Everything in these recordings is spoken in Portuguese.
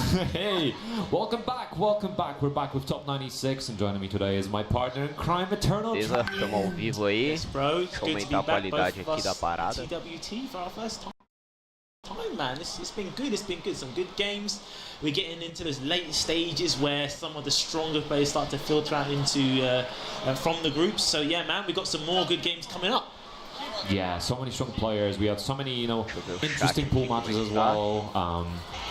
Hey, welcome back. We're back with Top 96, and joining me today is my partner in crime, Eternal. Beleza, estamos ao vivo aí. Yes, bro. Deixa eu aumentar a qualidade aqui da parada. TWT for our first time, man. It's been good. It's been good. Some good games. We're getting into those late stages where some of the stronger players start to filter out into from the groups. So yeah, man, we got some more good games coming up. Yeah, so many strong players. We have so many, interesting pool matches as well.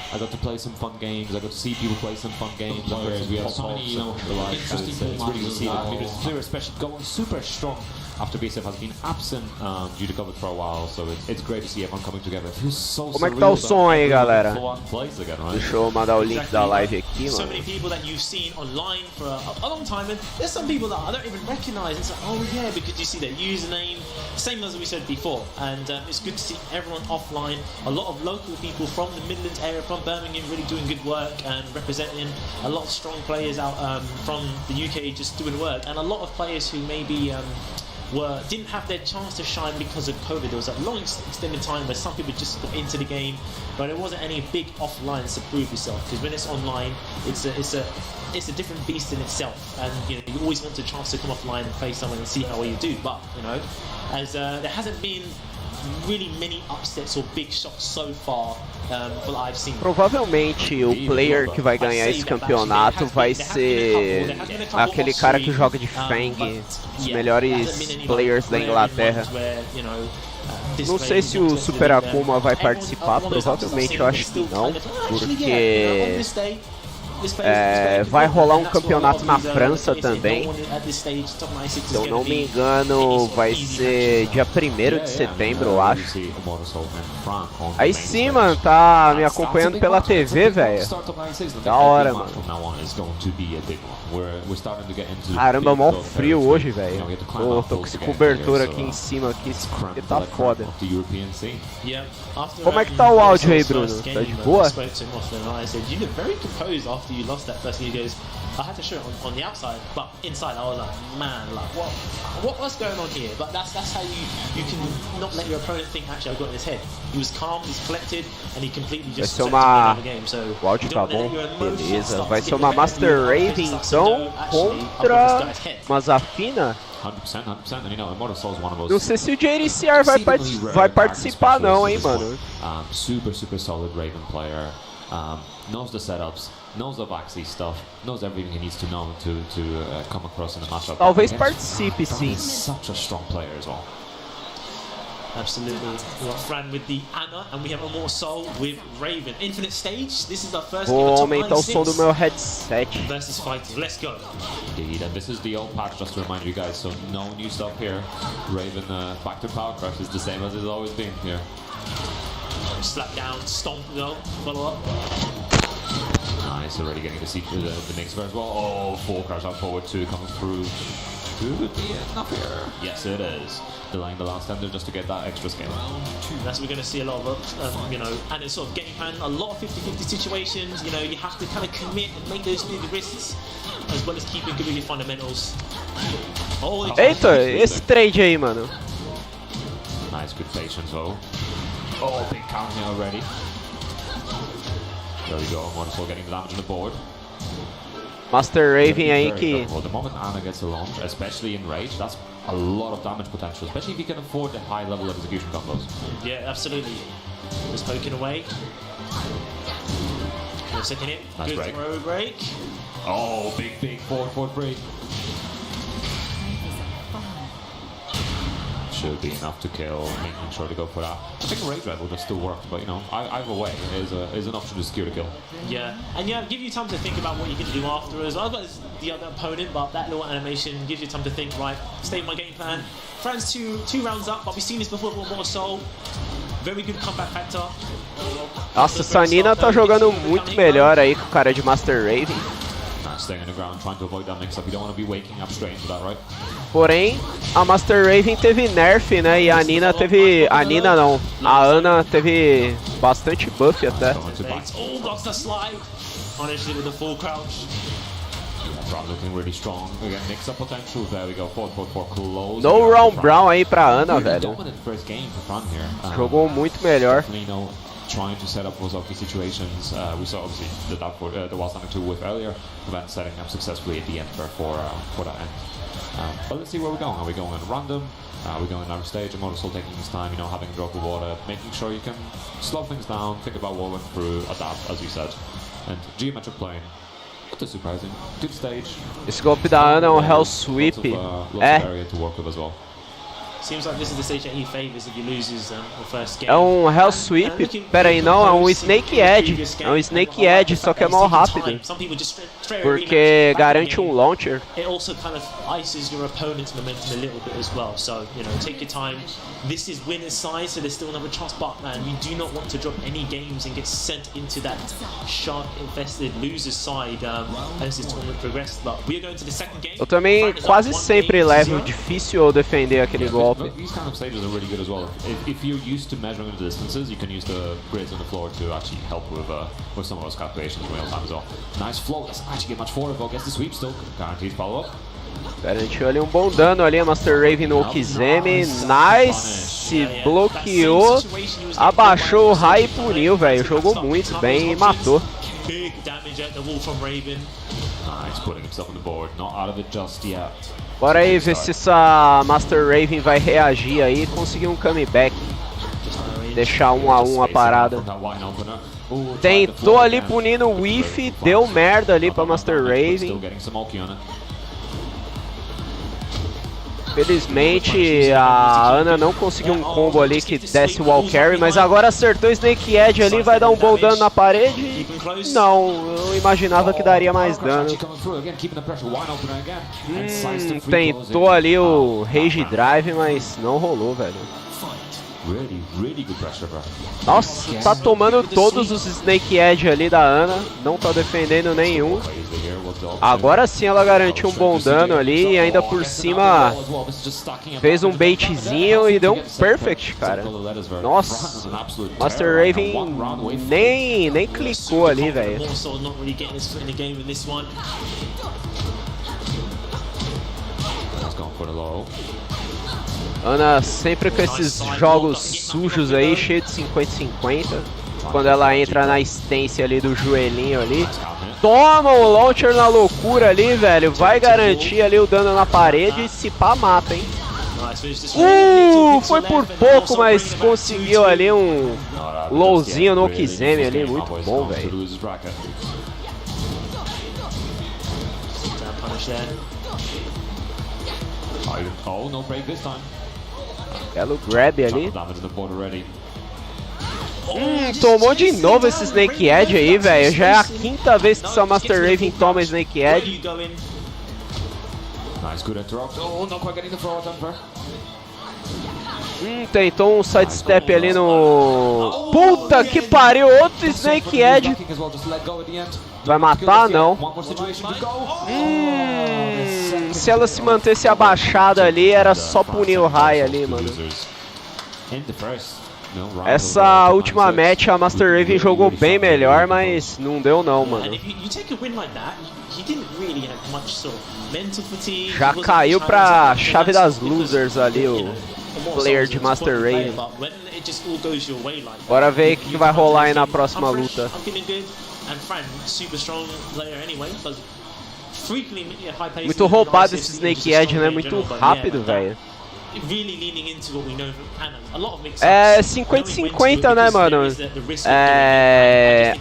I got to play some fun games. I got to see people play some fun games. We have so many, interesting pool matches as well. Especially going super strong after VSF has been absent due to COVID for a while. So it's great to see everyone coming together. It feels so Como é que tá o som aí, galera? Again, right? Deixa eu mandar o link da live aqui, So mano. many people that you've seen online for a long time, and there's some people that I don't even recognize. It's like, oh yeah, because you see their username, same as we said before. And it's good to see everyone offline. A lot of local people from the Midlands area, from Birmingham, really doing good work and representing. A lot of strong players out from the UK just doing work, and a lot of players who maybe didn't have their chance to shine because of COVID. There was a long extended time where some people just got into the game, but there wasn't any big offlines to prove yourself. Because when it's online, it's a different beast in itself, and you always want a chance to come offline and play someone and see how well you do. But as there hasn't been really many upsets or big shocks so far that I've seen. Provavelmente o player que vai ganhar esse campeonato vai ser aquele cara que joga de Fang, os melhores players da Inglaterra. Não sei se o Super Akuma vai participar, provavelmente eu acho que não, porque vai rolar um campeonato na França também. Se eu não me engano, vai ser dia 1º de setembro, eu acho. Aí sim, mano, tá me acompanhando pela TV, velho. Da hora, mano. Caramba, mó frio hoje, velho. Tô com esse cobertor aqui em cima, aqui, porque tá foda. Como é que tá o áudio aí, Bruno? Tá de boa? You lost that first, and he goes, I had to show it on the outside, but inside I was like, man, like what's going on here? But that's how you can not let your opponent think actually I've got it in his head. He was calm, he's collected, and he completely just o áudio tá bom, beleza. Vai ser uma Master Raven então contra uma Zafina. 100%, Não sei se o JDCR vai participar não, hein, mano. Super solid Raven player. Knows the setups, knows the Vaxi stuff, knows everything he needs to know to come across in the matchup. Talvez participe, sim. He's such a strong player as well. Absolutely. We got Fran with the Anna, and we have a more Soul with Raven. Infinite stage. This is our first game of Top 96. Vou aumentar o som do meu headset. VSFighting. Let's go. Indeed, and this is the old patch, just to remind you guys, so no new stuff here. Raven back to Power Crush is the same as it's always been here. Slap down, stomp, follow up. Nice, already getting to see the mix as well. Oh, full crash out forward 2 coming through. Could be enough here. Yes, it is. Delaying the last ender just to get that extra skill. That's what we're going to see a lot of, and it's sort of game plan, a lot of 50-50 situations. You have to kind of commit and make those big risks, as well as keeping good with your fundamentals. Oh, eita, esse trade aí, mano. Nice, good patience though. Oh, big count here already. There we go, Motorsoul getting the damage on the board. Master Raven aí que... Well, the moment Anna gets a launch, especially in Rage, that's a lot of damage potential, especially if you can afford the high level execution combos. Yeah, absolutely. Just poking away. Second hit, nice good break. throw break. Oh, big forward break. Should be enough to kill, making sure to go for that. I think Rage Red will just still work, but either way is an option to secure the kill. Yeah, and give you time to think about what you can do after as well as the other opponent, but that little animation gives you time to think, right, stay my game plan. Fran's two rounds up, but we've seen this before with More Soul. Very good comeback factor. Nossa, essa Nina tá jogando muito melhor aí com o cara de Master Raven. Staying on the ground, trying to avoid that mix-up. You don't want to be waking up straight into that, right? Porém, a Master Raven teve nerf, né? E a Nina teve... A Nina não. A Ana teve bastante buff até. Oh, blocks the slide. Honestly, with the full crouch. Brown looking really strong. Again, mix-up potential. There we go. Forward close. No round Brown aí pra Ana, velho. Dominant first game for Fran here. Jogou muito melhor. trying to set up Wozaki situations. We saw obviously the Wild Sonic 2 whip earlier, but then setting up successfully at the end for that end. But let's see where we're going. Are we going on random? Are we going on our stage? I'm also taking this time, you know, having a drop of water, making sure you can slow things down, think about what went through, adapt, as you said. And geometric playing, not too surprising. Good stage. Esse golpe da Ana é um Hell Sweep. Lots of area to work with as well. Seems like this is the stage that he favors if he loses the first game. É um Hell Sweep? Pera aí, não, é um Snake Edge. É um Snake Edge, só que é mal rápido. Porque garante um launcher. It also kind of ices your opponent's momentum a little bit as well. So, you know, take your time. This is winner's side, so there's still another chance, but man, you do not want to drop any games and get sent into that shark-infested loser's side as this tournament progresses. But we are going to the second game. Eu também quase sempre levo difícil defender aquele golpe. These kind of stages are really good as well. If you're used to measuring the distances, you can use the grids on the floor to actually help with some of those calculations in real time as well. Nice flow, doesn't actually get much forward, but gets the sweep still. Guaranteed follow-up. Garantiu ali um bom dano ali, a Master Raven no Okizeme. Nice! Bloqueou, abaixou o raio e puniu, velho. Jogou muito bem e matou. Big damage at the wall from Raven. Nice, putting himself on the board. Not out of it just yet. Bora aí ver se essa Master Raven vai reagir aí e conseguir um comeback. Deixar 1 a 1 a parada. Tentou ali punindo o Whiff, deu merda ali pra Master Raven. Felizmente a Ana não conseguiu um combo ali que desce o wall carry, mas agora acertou o Snake Edge ali, vai dar um bom dano na parede. Não, eu imaginava que daria mais dano. Tentou ali o Rage Drive, mas não rolou, velho. Nossa, tá tomando todos os Snake Edge ali da Ana, não tá defendendo nenhum. Agora sim ela garantiu um bom dano ali e ainda por cima fez um baitzinho e deu um perfect, cara. Nossa, Master Raven nem clicou ali, velho. Ana sempre com esses jogos sujos aí, cheio de 50-50. Quando ela entra na instância ali do joelhinho ali. Toma o launcher na loucura ali, velho. Vai garantir ali o dano na parede e se pá mata, hein. Foi por pouco, mas conseguiu ali um lowzinho no Okizeme ali. Muito bom, velho. Oh, no break this time. Belo grab ali. Tomou de novo esse Snake Edge aí, velho. Já é a 5ª vez que essa Master Raven toma Snake Edge. Tentou um sidestep ali no... Puta que pariu, outro Snake Edge. Vai matar? Não. Se ela se mantesse abaixada ali, era só punir o raio ali, mano. Essa última match a Master Raven jogou bem melhor, mas não deu não, mano. Já caiu pra chave das losers ali o player de Master Raven. Bora ver o que vai rolar aí na próxima luta. Muito roubado esse Snake Edge, né? Muito rápido, velho. É 50-50, né, mano?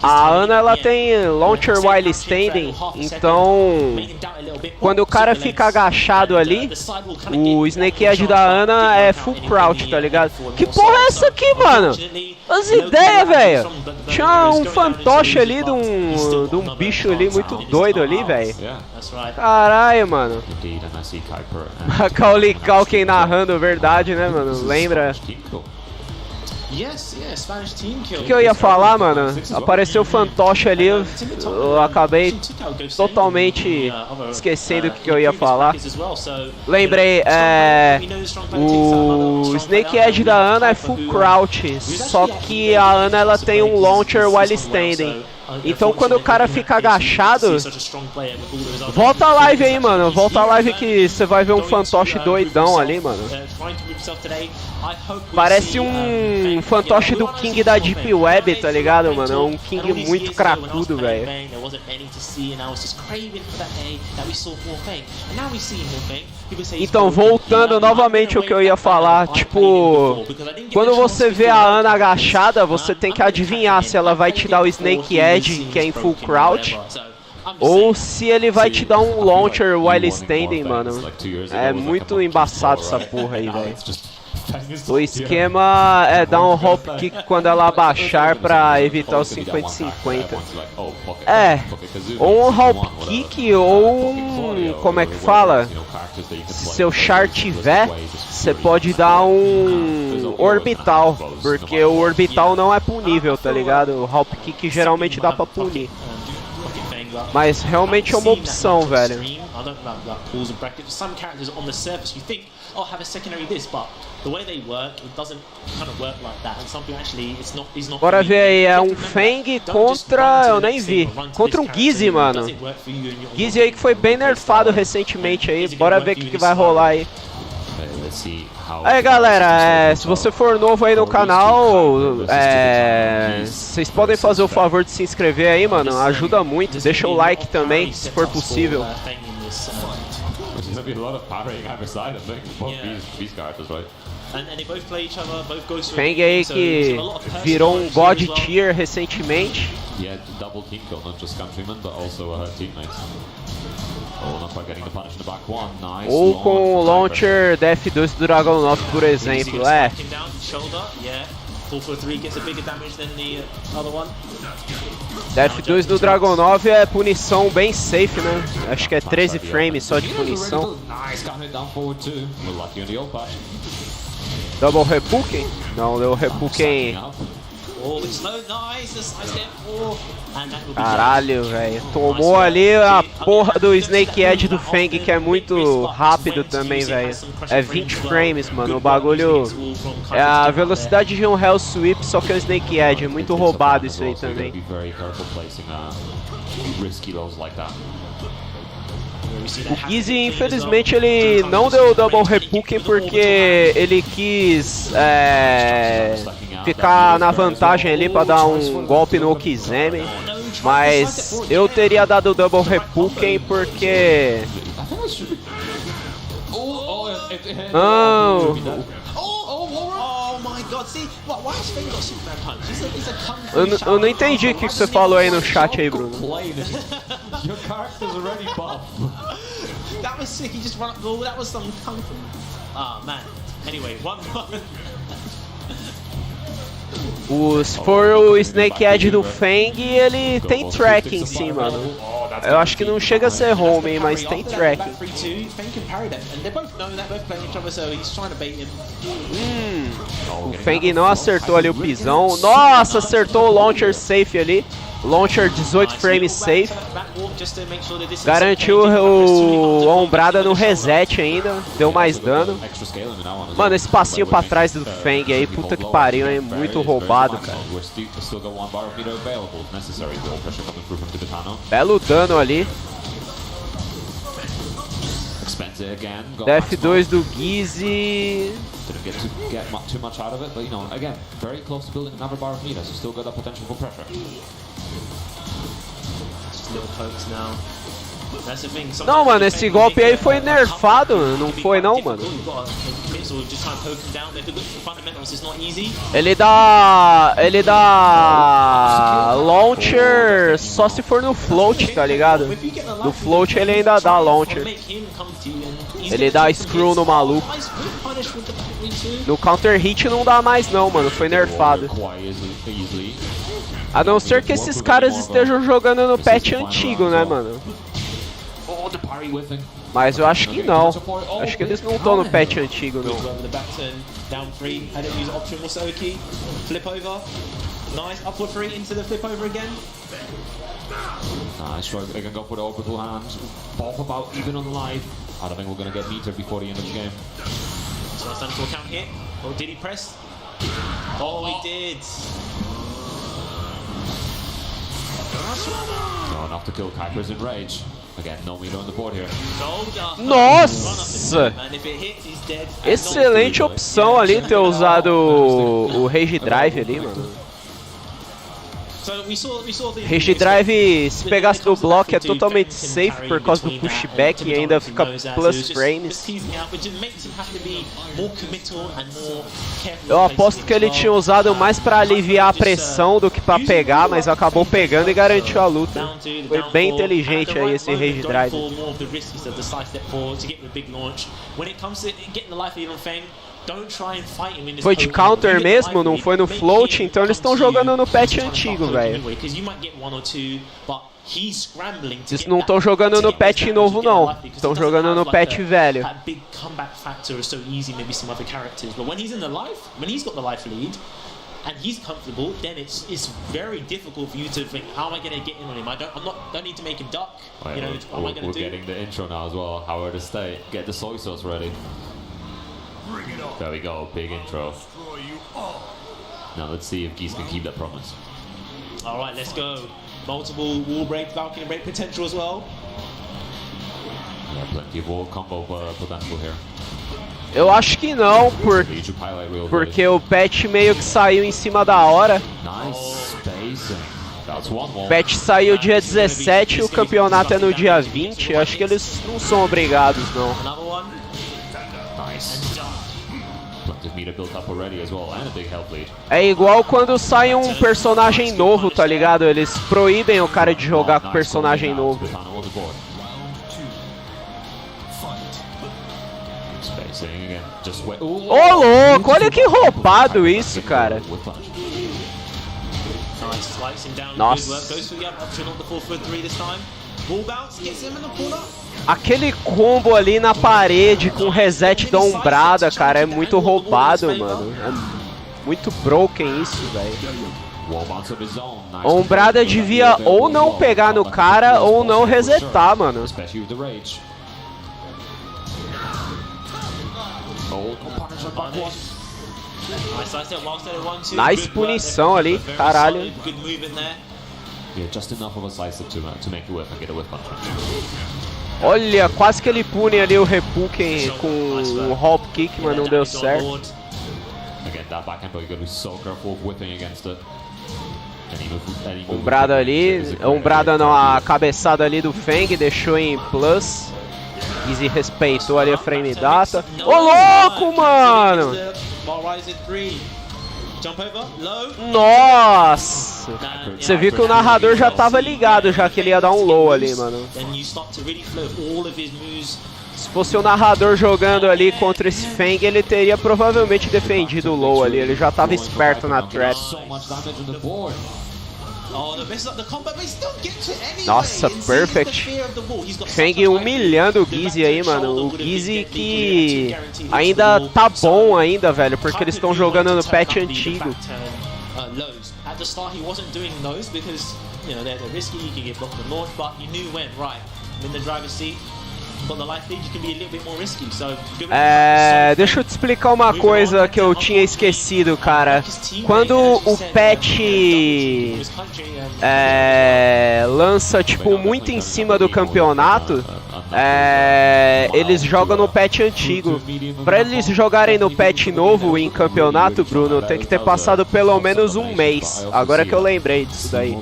A Ana, ela tem launcher while standing, então quando o cara fica agachado ali, o Snake Edge da Ana é full crouch, tá ligado? Que porra é essa aqui, mano? As ideias, velho! Tinha um fantoche ali de um bicho ali muito doido ali, velho. Caralho, mano. Macaulay Culkin narrando verdade, né, mano? Lembra? O que eu ia falar, mano? Apareceu o fantoche ali, eu acabei totalmente esquecendo o que eu ia falar. Lembrei, o Snake Edge da Ana é full crouch, só que a Ana ela tem um launcher while standing. Então quando o cara fica agachado, volta a live aí, mano. Volta a live que você vai ver um fantoche doidão ali, mano. Parece um fantoche do King da Deep Web, tá ligado, mano? É um King muito cracudo, velho. Então, voltando novamente ao que eu ia falar, tipo, quando você vê a Ana agachada, você tem que adivinhar se ela vai te dar o Snake Edge, que é em full crouch, ou se ele vai te dar um launcher while standing, mano. É muito embaçado essa porra aí, velho. O esquema é dar um hop kick quando ela abaixar pra evitar os 50-50. É, ou um hop kick ou um... como é que fala? Se seu char tiver, você pode dar um orbital, porque o orbital não é punível, tá ligado? O hop kick geralmente dá pra punir. Mas realmente é uma opção, velho. Bora ver aí, é um Fang contra... eu nem vi. Contra um Gizzy, mano. Gizzy aí que foi bem nerfado recentemente aí. Bora ver o que vai rolar aí. Aí galera, se você for novo aí no canal, vocês podem fazer o favor de se inscrever aí, mano, ajuda muito, deixa o like também, se for possível. Fang aí que virou um God Tier recentemente. Ou com o launcher DF2 do Dragunov, por exemplo, DF2 do Dragunov é punição bem safe, né? Acho que é 13 frames só de punição. Double Repulken? Não, deu Repulken. Caralho, velho. Tomou ali a porra do Snake Edge do Fang, que é muito rápido também, velho. É 20 frames, mano. O bagulho é a velocidade de um Hell Sweep, só que é o Snake Edge. É muito roubado isso aí também. O Gizzy, infelizmente, ele não deu o Double Repulken porque ele quis ficar na vantagem ali pra dar um golpe no Okizeme. Mas eu teria dado o Double Repulken porque... Eu não entendi o que você falou aí no chat aí, Bruno. That was sick, he just ran up the wall, that was some kung fu. Ah, man. Anyway, one more. Se for o Snake Edge do Fang, ele tem tracking sim, mano. Eu acho que não chega a ser homing, mas tem tracking. O Fang não acertou ali o pisão. Nossa, acertou o launcher safe ali. Launcher 18 frames safe. Garantiu o ombrada no reset ainda. Deu mais dano. Mano, esse passinho pra trás do Fang aí, puta que pariu, é muito roubado, cara. Belo dano ali. F2 do Gizzy. Didn't get too much out of it, but you know, again, very close to building another bar of meter, so still got that potential for pressure. Just little pokes now. Não, mano, esse golpe aí foi nerfado, não foi não, mano. Ele dá launcher só se for no float, tá ligado? No float ele ainda dá launcher. Ele dá screw no maluco. No counter hit não dá mais não, mano, foi nerfado. A não ser que esses caras estejam jogando no patch antigo, né, mano? Mas eu acho que não. Acho que eles não estão no patch antigo, não. Nice, they can go for the orbital hand. Both about even on life. I don't think we're gonna get meter before the end of the game. So it's done to a count hit. Oh, did he press? Oh, he did. enough to kill Kuiper's in rage. Again, no meter on the board here. Nossa! Excelente opção ali ter usado o Rage Drive ali, mano. Rage Drive, se pegasse do bloco, é totalmente safe por causa do pushback e ainda fica plus frames. Eu aposto que ele tinha usado mais pra aliviar a pressão do que pra pegar, mas acabou pegando e garantiu a luta. Foi bem inteligente aí esse Rage Drive. Foi de counter mesmo, não foi no float, então eles estão jogando no patch antigo, velho. Eles não estão jogando no patch novo, não. Estão jogando no patch velho. And he's comfortable, then it's very difficult for you to think, how am I going to get in on him? Don't need to make him duck. You know, what am I going to do? We're getting the intro now as well. However to stay, get the soy sauce ready. There we go, big intro. Now let's see if Geese can keep that promise. All right, let's go. Multiple wall break, balcony break potential as well. Yeah, plenty of wall combo potential here. Eu acho que não, porque o patch meio que saiu em cima da hora. O patch saiu dia 17 e o campeonato é no dia 20. Eu acho que eles não são obrigados, não. É igual quando sai um personagem novo, tá ligado? Eles proíbem o cara de jogar com personagem novo. Ô louco, olha que roubado isso, cara. Nossa. Aquele combo ali na parede com reset da ombrada, cara, é muito roubado, mano. É muito broken isso, velho. A ombrada devia ou não pegar no cara ou não resetar, mano. Nice punição ali, caralho. Olha, quase que ele pune ali o Repulken com um hop kick, mas não deu certo. Ombrada ali, ombrada não, a cabeçada ali do Feng deixou em plus. Easy respeitou ali a frame data. Ô louco, mano! Nossa! Você viu que o narrador já tava ligado, já que ele ia dar um low ali, mano. Se fosse o narrador jogando ali contra esse Feng, ele teria provavelmente defendido o low ali. Ele já tava esperto na trap. Nossa, perfect. Feng humilhando o Gizzy aí, mano. O Gizzy que ainda tá bom ainda, velho, porque eles estão jogando no patch antigo. Deixa eu te explicar uma coisa que eu tinha esquecido, cara. Quando o patch lança tipo muito em cima do campeonato, eles jogam no patch antigo. Pra eles jogarem no patch novo em campeonato, Bruno, tem que ter passado pelo menos um mês. Agora que eu lembrei disso daí.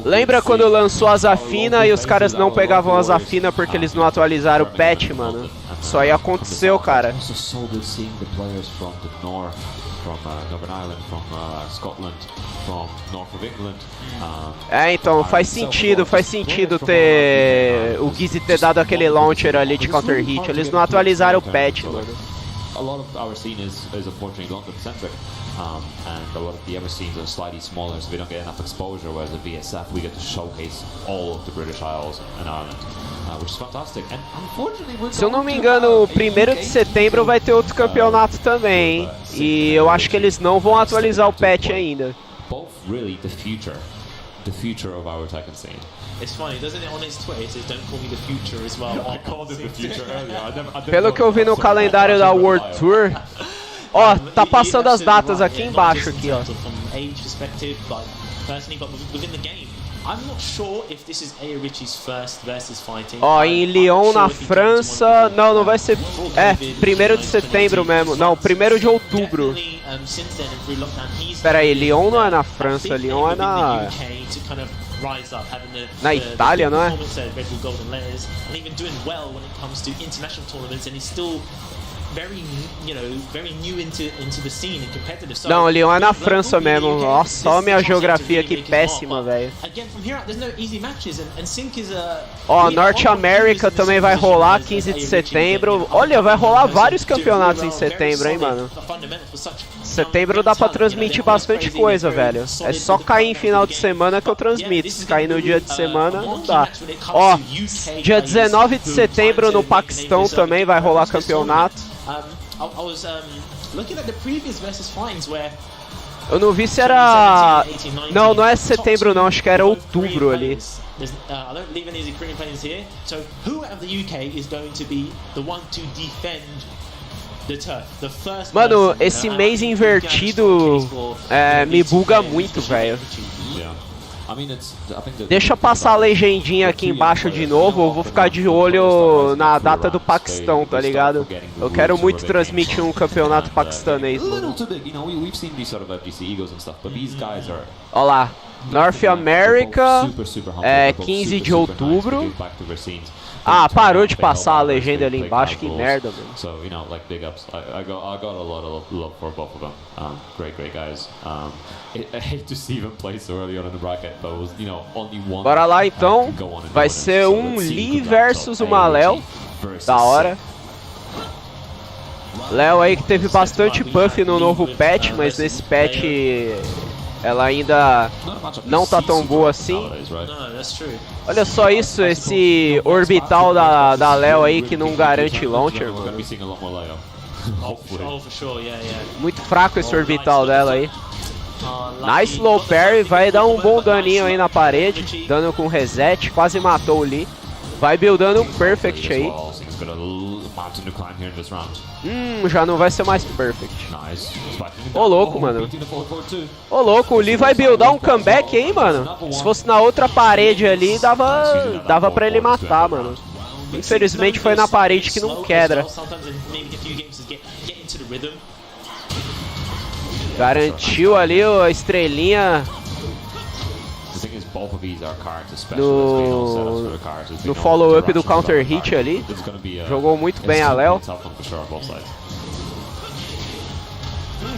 Lembra quando lançou a Zafina e os caras não pegavam a Zafina porque eles não atualizaram o patch, mano? Isso aí aconteceu, cara. Então faz sentido ter o Gizzy ter dado aquele launcher ali de counter hit. Eles não atualizaram o patch, mano. A lot of our scene is unfortunately London-centric, and a lot of the other scenes are slightly smaller, so we don't get enough exposure, whereas at VSF we get to showcase all of the British Isles and Ireland, which is fantastic. And unfortunately, se eu não me engano, 1º de setembro vai ter outro campeonato também, hein? E eu acho que eles não vão atualizar o patch ainda. Both really the future of our Tekken scene. It's funny, doesn't it, on his Twitter, it says don't call me the future as well. I called it the future earlier. Pelo que eu vi no calendário da World Tour, ó, tá passando as datas aqui embaixo aqui, ó. I'm not sure if this is A. Richie's first VSFighting. Ó, em Lyon, na França, não vai ser, 1º de setembro mesmo, não, 1º de outubro. Pera aí, Lyon não é na França, Lyon é na Itália, não é? Não, Lyon é na França mesmo. Nossa, só minha geografia aqui péssima, velho. Ó, Norte América também vai rolar 15 de setembro. Olha, vai rolar vários campeonatos em setembro, hein, mano. Setembro dá pra transmitir bastante coisa, velho. É só cair em final de semana que eu transmito. Se cair no dia de semana, não dá. Ó, dia 19 de setembro no Paquistão também vai rolar campeonato. Eu não vi se era... Não é setembro não, acho que era outubro ali. Mano, esse mês invertido me buga muito, velho. Deixa passar a legendinha aqui embaixo de novo, eu vou ficar de olho na data do Paquistão, tá ligado? Eu quero muito transmitir um campeonato paquistanês. Ó lá, North America, 15 de outubro. Ah, parou de passar a legenda ali embaixo, que merda, mano. So, you know, like big ups. I got a lot of love for both of them. Great guys. I hate to see them play so early on in the bracket, but it was, you know, only one. Bora lá então. Vai ser um Lee versus uma Léo. Da hora. Léo aí que teve bastante buff no novo patch, mas nesse patch ela ainda não tá tão boa assim. Olha só isso, esse orbital da Léo aí que não garante launcher, mano. Muito fraco esse orbital dela aí. Nice low parry, vai dar um bom daninho aí na parede. Dano com reset, quase matou o Lee. Vai buildando um perfect aí. Já não vai ser mais perfect. Ô louco, mano. Ô louco, o Lee vai buildar um comeback aí, mano. Se fosse na outra parede ali, dava pra ele matar, mano. Infelizmente foi na parede que não quebra. Garantiu ali a estrelinha. No follow-up do counter hit ali. Jogou muito bem a Léo.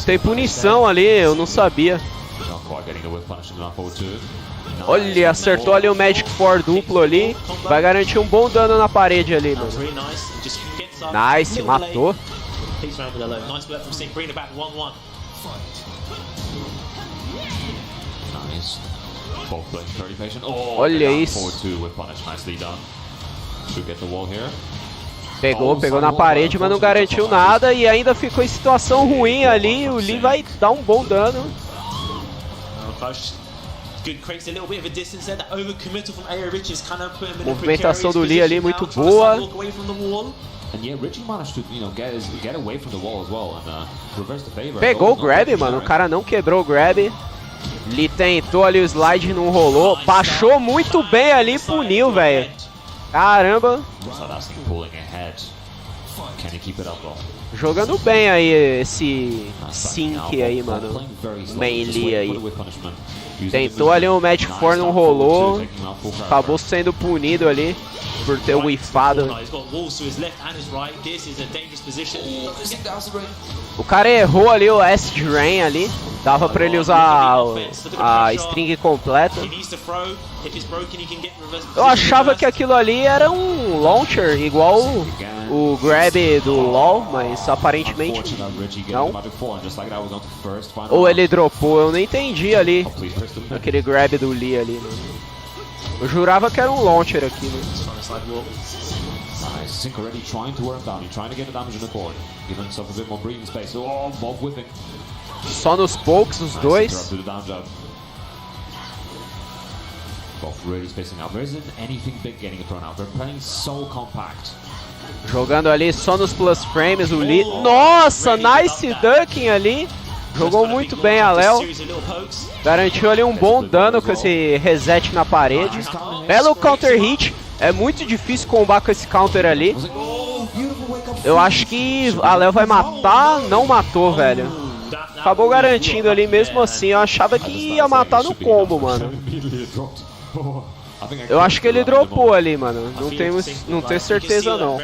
Tem punição ali, eu não sabia. Olha, acertou ali o Magic 4 duplo ali. Vai garantir um bom dano na parede ali, mano. Nice, matou. Olha isso. Pegou na parede, mas não garantiu nada e ainda ficou em situação ruim ali. O Lee vai dar um bom dano. Movimentação do Lee ali muito boa. Pegou o grab, mano. O cara não quebrou o grab. Lee tentou ali o slide, não rolou. Baixou muito bem ali, puniu, velho. Caramba. Jogando bem aí esse sync aí, mano. Main Lee aí. Tentou ali um Magic 4, não rolou. Acabou sendo punido ali por ter whiffado. O cara errou ali o S-Drain ali. Dava pra ele usar a string completa. Eu achava que aquilo ali era um launcher, igual o grab do LoL, mas aparentemente não. Ou ele dropou, eu não entendi ali. Aquele grab do Lee ali, mano. Eu jurava que era um launcher aqui, né? Só nos pokes, os dois. Jogando ali só nos plus frames, o Lee. Nossa, nice ducking ali. Jogou muito bem a Léo. Garantiu ali um bom dano com esse reset na parede. Belo counter hit. É muito difícil combar com esse counter ali. Eu acho que a Léo vai matar. Não matou, velho. Acabou garantindo ali mesmo assim. Eu achava que ia matar no combo, mano. Eu acho que ele dropou ali, mano. Não tenho certeza, não.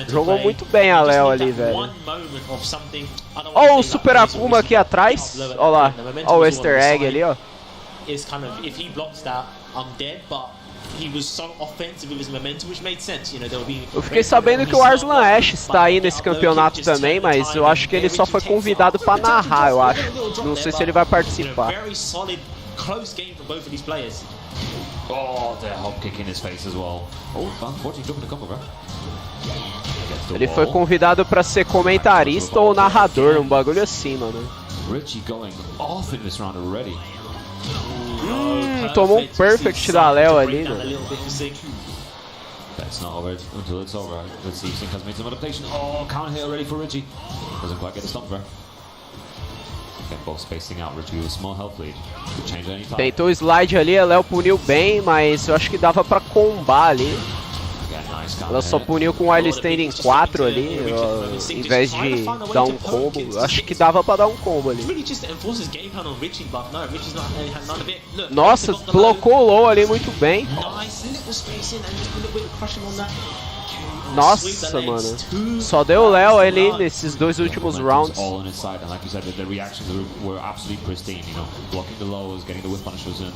Jogou muito bem a Léo ali, velho. Ó o Super Akuma aqui atrás. Ó lá. Ó o Easter Egg ali, ó. Eu fiquei sabendo que o Arslan Ash está aí nesse campeonato também, mas eu acho que ele só foi convidado para narrar, eu acho. Não sei se ele vai participar. Oh, the hop kick in his face as well. Oh, unfortunately jumping the combo, bro. Ele foi convidado para ser comentarista ou narrador, um bagulho assim, mano. Richie going off in this round already. Tomou um perfect da Léo ali, mano. That's not over until it's over. Let's see if Sync has made some adaptation. Oh, counter hit already for Richie. Doesn't quite get the stomp, bro. Both spacing out, Richie with a small health lead. Could change any time. Tentou o slide ali, a Léo puniu bem, mas eu acho que dava pra combar ali. Ela só puniu com o Wild Stand em 4 ali, em vez de dar um combo. Eu acho que dava pra dar um combo ali. Nossa, blocou o low ali muito bem. Nossa, mano. Só deu o Léo ali nesses dois últimos rounds. Blocking the lows, getting the whip punishers in.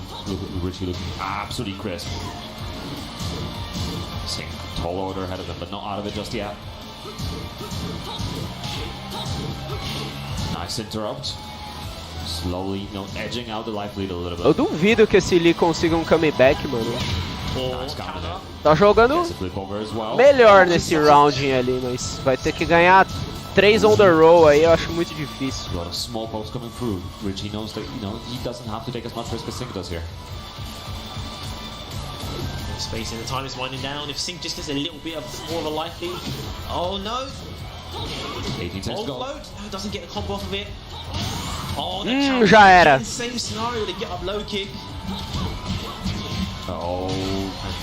Richie looking absolutely crisp. Sing tall order ahead of them, but not out of it just yet. Nice interrupt. Slowly, edging out the life lead a little bit. Eu duvido que esse Lee consiga um comeback, mano. Nice counter there. Tá jogando melhor nesse roundinho ali, mas vai ter que ganhar 3 on the roll aí, eu acho muito difícil. A lot of small pokes coming through. Richie knows that he doesn't have to take as much risk as Sync does here. Spacing, the time is winding down. If Sync just gets a little bit more of a life lead. Oh no! 18 seconds to go. No, doesn't get a combo off of it. Oh, já era. Same scenario to get up low kick.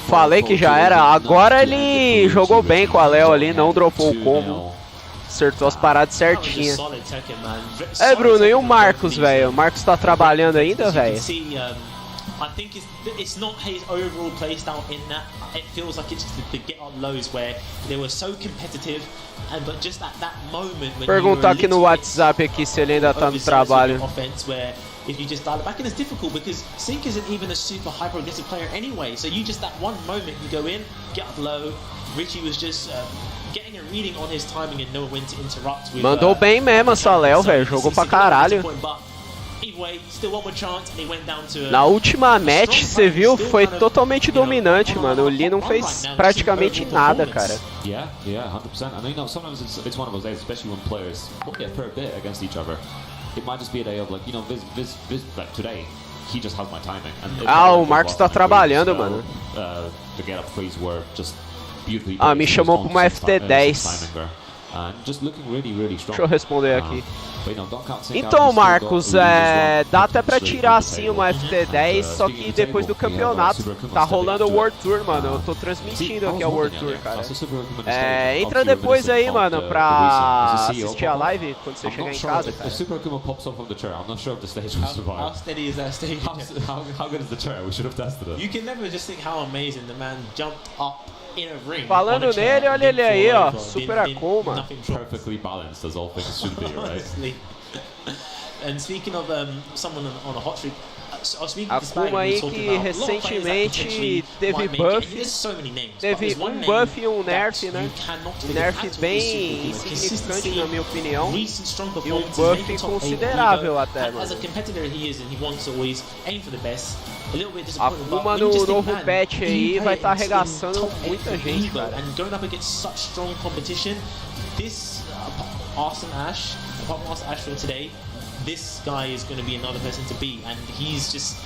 Falei que já era. Agora ele jogou bem com a Léo ali, não dropou o combo. Acertou as paradas certinhas. É, Bruno, e o Marcos, velho? O Marcos tá trabalhando ainda, velho? I think it's not his overall playstyle in that. It feels like it's the get up lows where they were so competitive, but just at that moment when perguntar aqui no WhatsApp aqui se ele ainda tá no trabalho. Where if you just dial it back, and it's difficult because Sync isn't even a super hyper aggressive player anyway. So you just that one moment you go in, get up low. Richie was just getting a reading on his timing and know when to interrupt. With, mandou bem mesmo essa Léo, velho. Jogou pra caralho. Na última match, você viu, foi totalmente dominante, mano. O Lee não fez praticamente nada, cara. Yeah, 100%. I mean, sometimes it's one of those days, especially when players play a fair bit against each other. It might just be a day of like, this like today, he just has my timing. O Marcos tá trabalhando, mano. The get up freeze were just beautifully. Me chamou pra uma FT10. Just looking really strong. Deixa eu responder aqui. Então, Marcos, dá até pra tirar assim uma FT10, só que depois do campeonato. Tá rolando o World Tour, mano. Eu tô transmitindo aqui a World Tour, cara. Entra depois aí, mano, pra assistir a live quando você chegar em casa, cara. Super Akuma pops up from the chair. I'm not sure if the stage will survive. How steady is that stage? How good is the chair? We should have tested it. You can never just think how amazing the man jumped up. Falando nele, olha ele aí, ó. Super Akuma. Perfectly balanced as all things should be, right? And speaking of someone on a hot streak, Akuma aí que recentemente teve buff. Teve um buff e um nerf, né? Nerf bem insignificante na minha opinião. E um buff considerável até, mano. Akuma no novo patch aí vai estar arregaçando muita gente, cara. This guy is going to be another person to beat, and he's just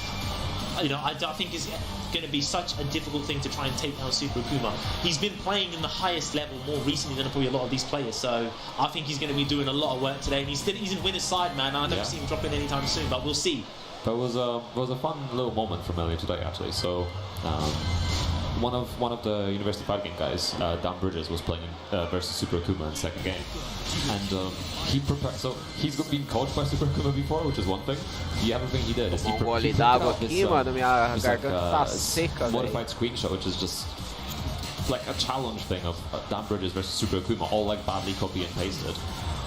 you know, I think it's going to be such a difficult thing to try and take down Super Akuma. He's been playing in the highest level more recently than probably a lot of these players, so I think he's going to be doing a lot of work today. And he's in winner's side, man. I don't see him dropping anytime soon, but we'll see. That was a fun little moment from earlier today, actually. So. One of the University Fighting guys, Dan Bridges, was playing versus Super Akuma in the second game, and he prepared. So he's been coached by Super Akuma before, which is one thing. The other thing he did is he prepared this modified screenshot, which is just like a challenge thing of Dan Bridges versus Super Akuma, all like badly copy and pasted.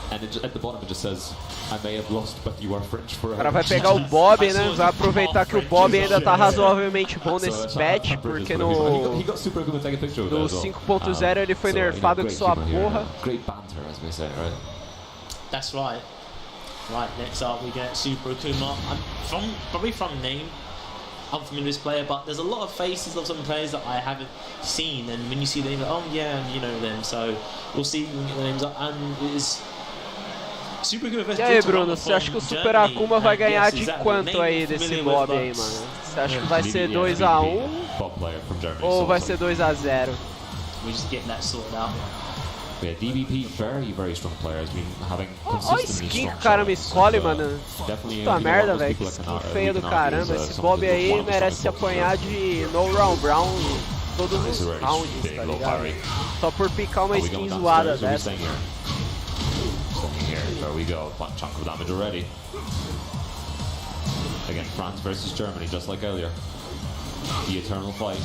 And at the bottom it just says, I may have lost, but you are French forever. O cara vai pegar o Bob, né? Vai aproveitar que o Bob ainda tá razoavelmente bom nesse patch, porque no 5.0 ele foi nerfado com sua porra. Great banter, as we say, right? That's right. Right, next up we get Super Akuma. Probably from name, I'm familiar with this player, but there's a lot of faces of some players that I haven't seen, and when you see them, oh yeah, you know them. So we'll see when the names up, and it is. E aí, Bruno, você acha que o Super Akuma vai ganhar de quanto aí desse Bob aí, mano? Você acha que vai ser 2 a 1 ou vai ser 2 a 0? We're just getting that sorted out. Yeah, DBP, very strong player, has been having Olha a skin que o cara me escolhe, mano. Puta merda, velho. Que skin feia do caramba. Esse Bob aí merece se apanhar de no round brown todos os rounds, tá ligado? Só por picar uma skin zoada dessa. There we go, one chunk of damage already. Again, France versus Germany, just like earlier. The eternal fight.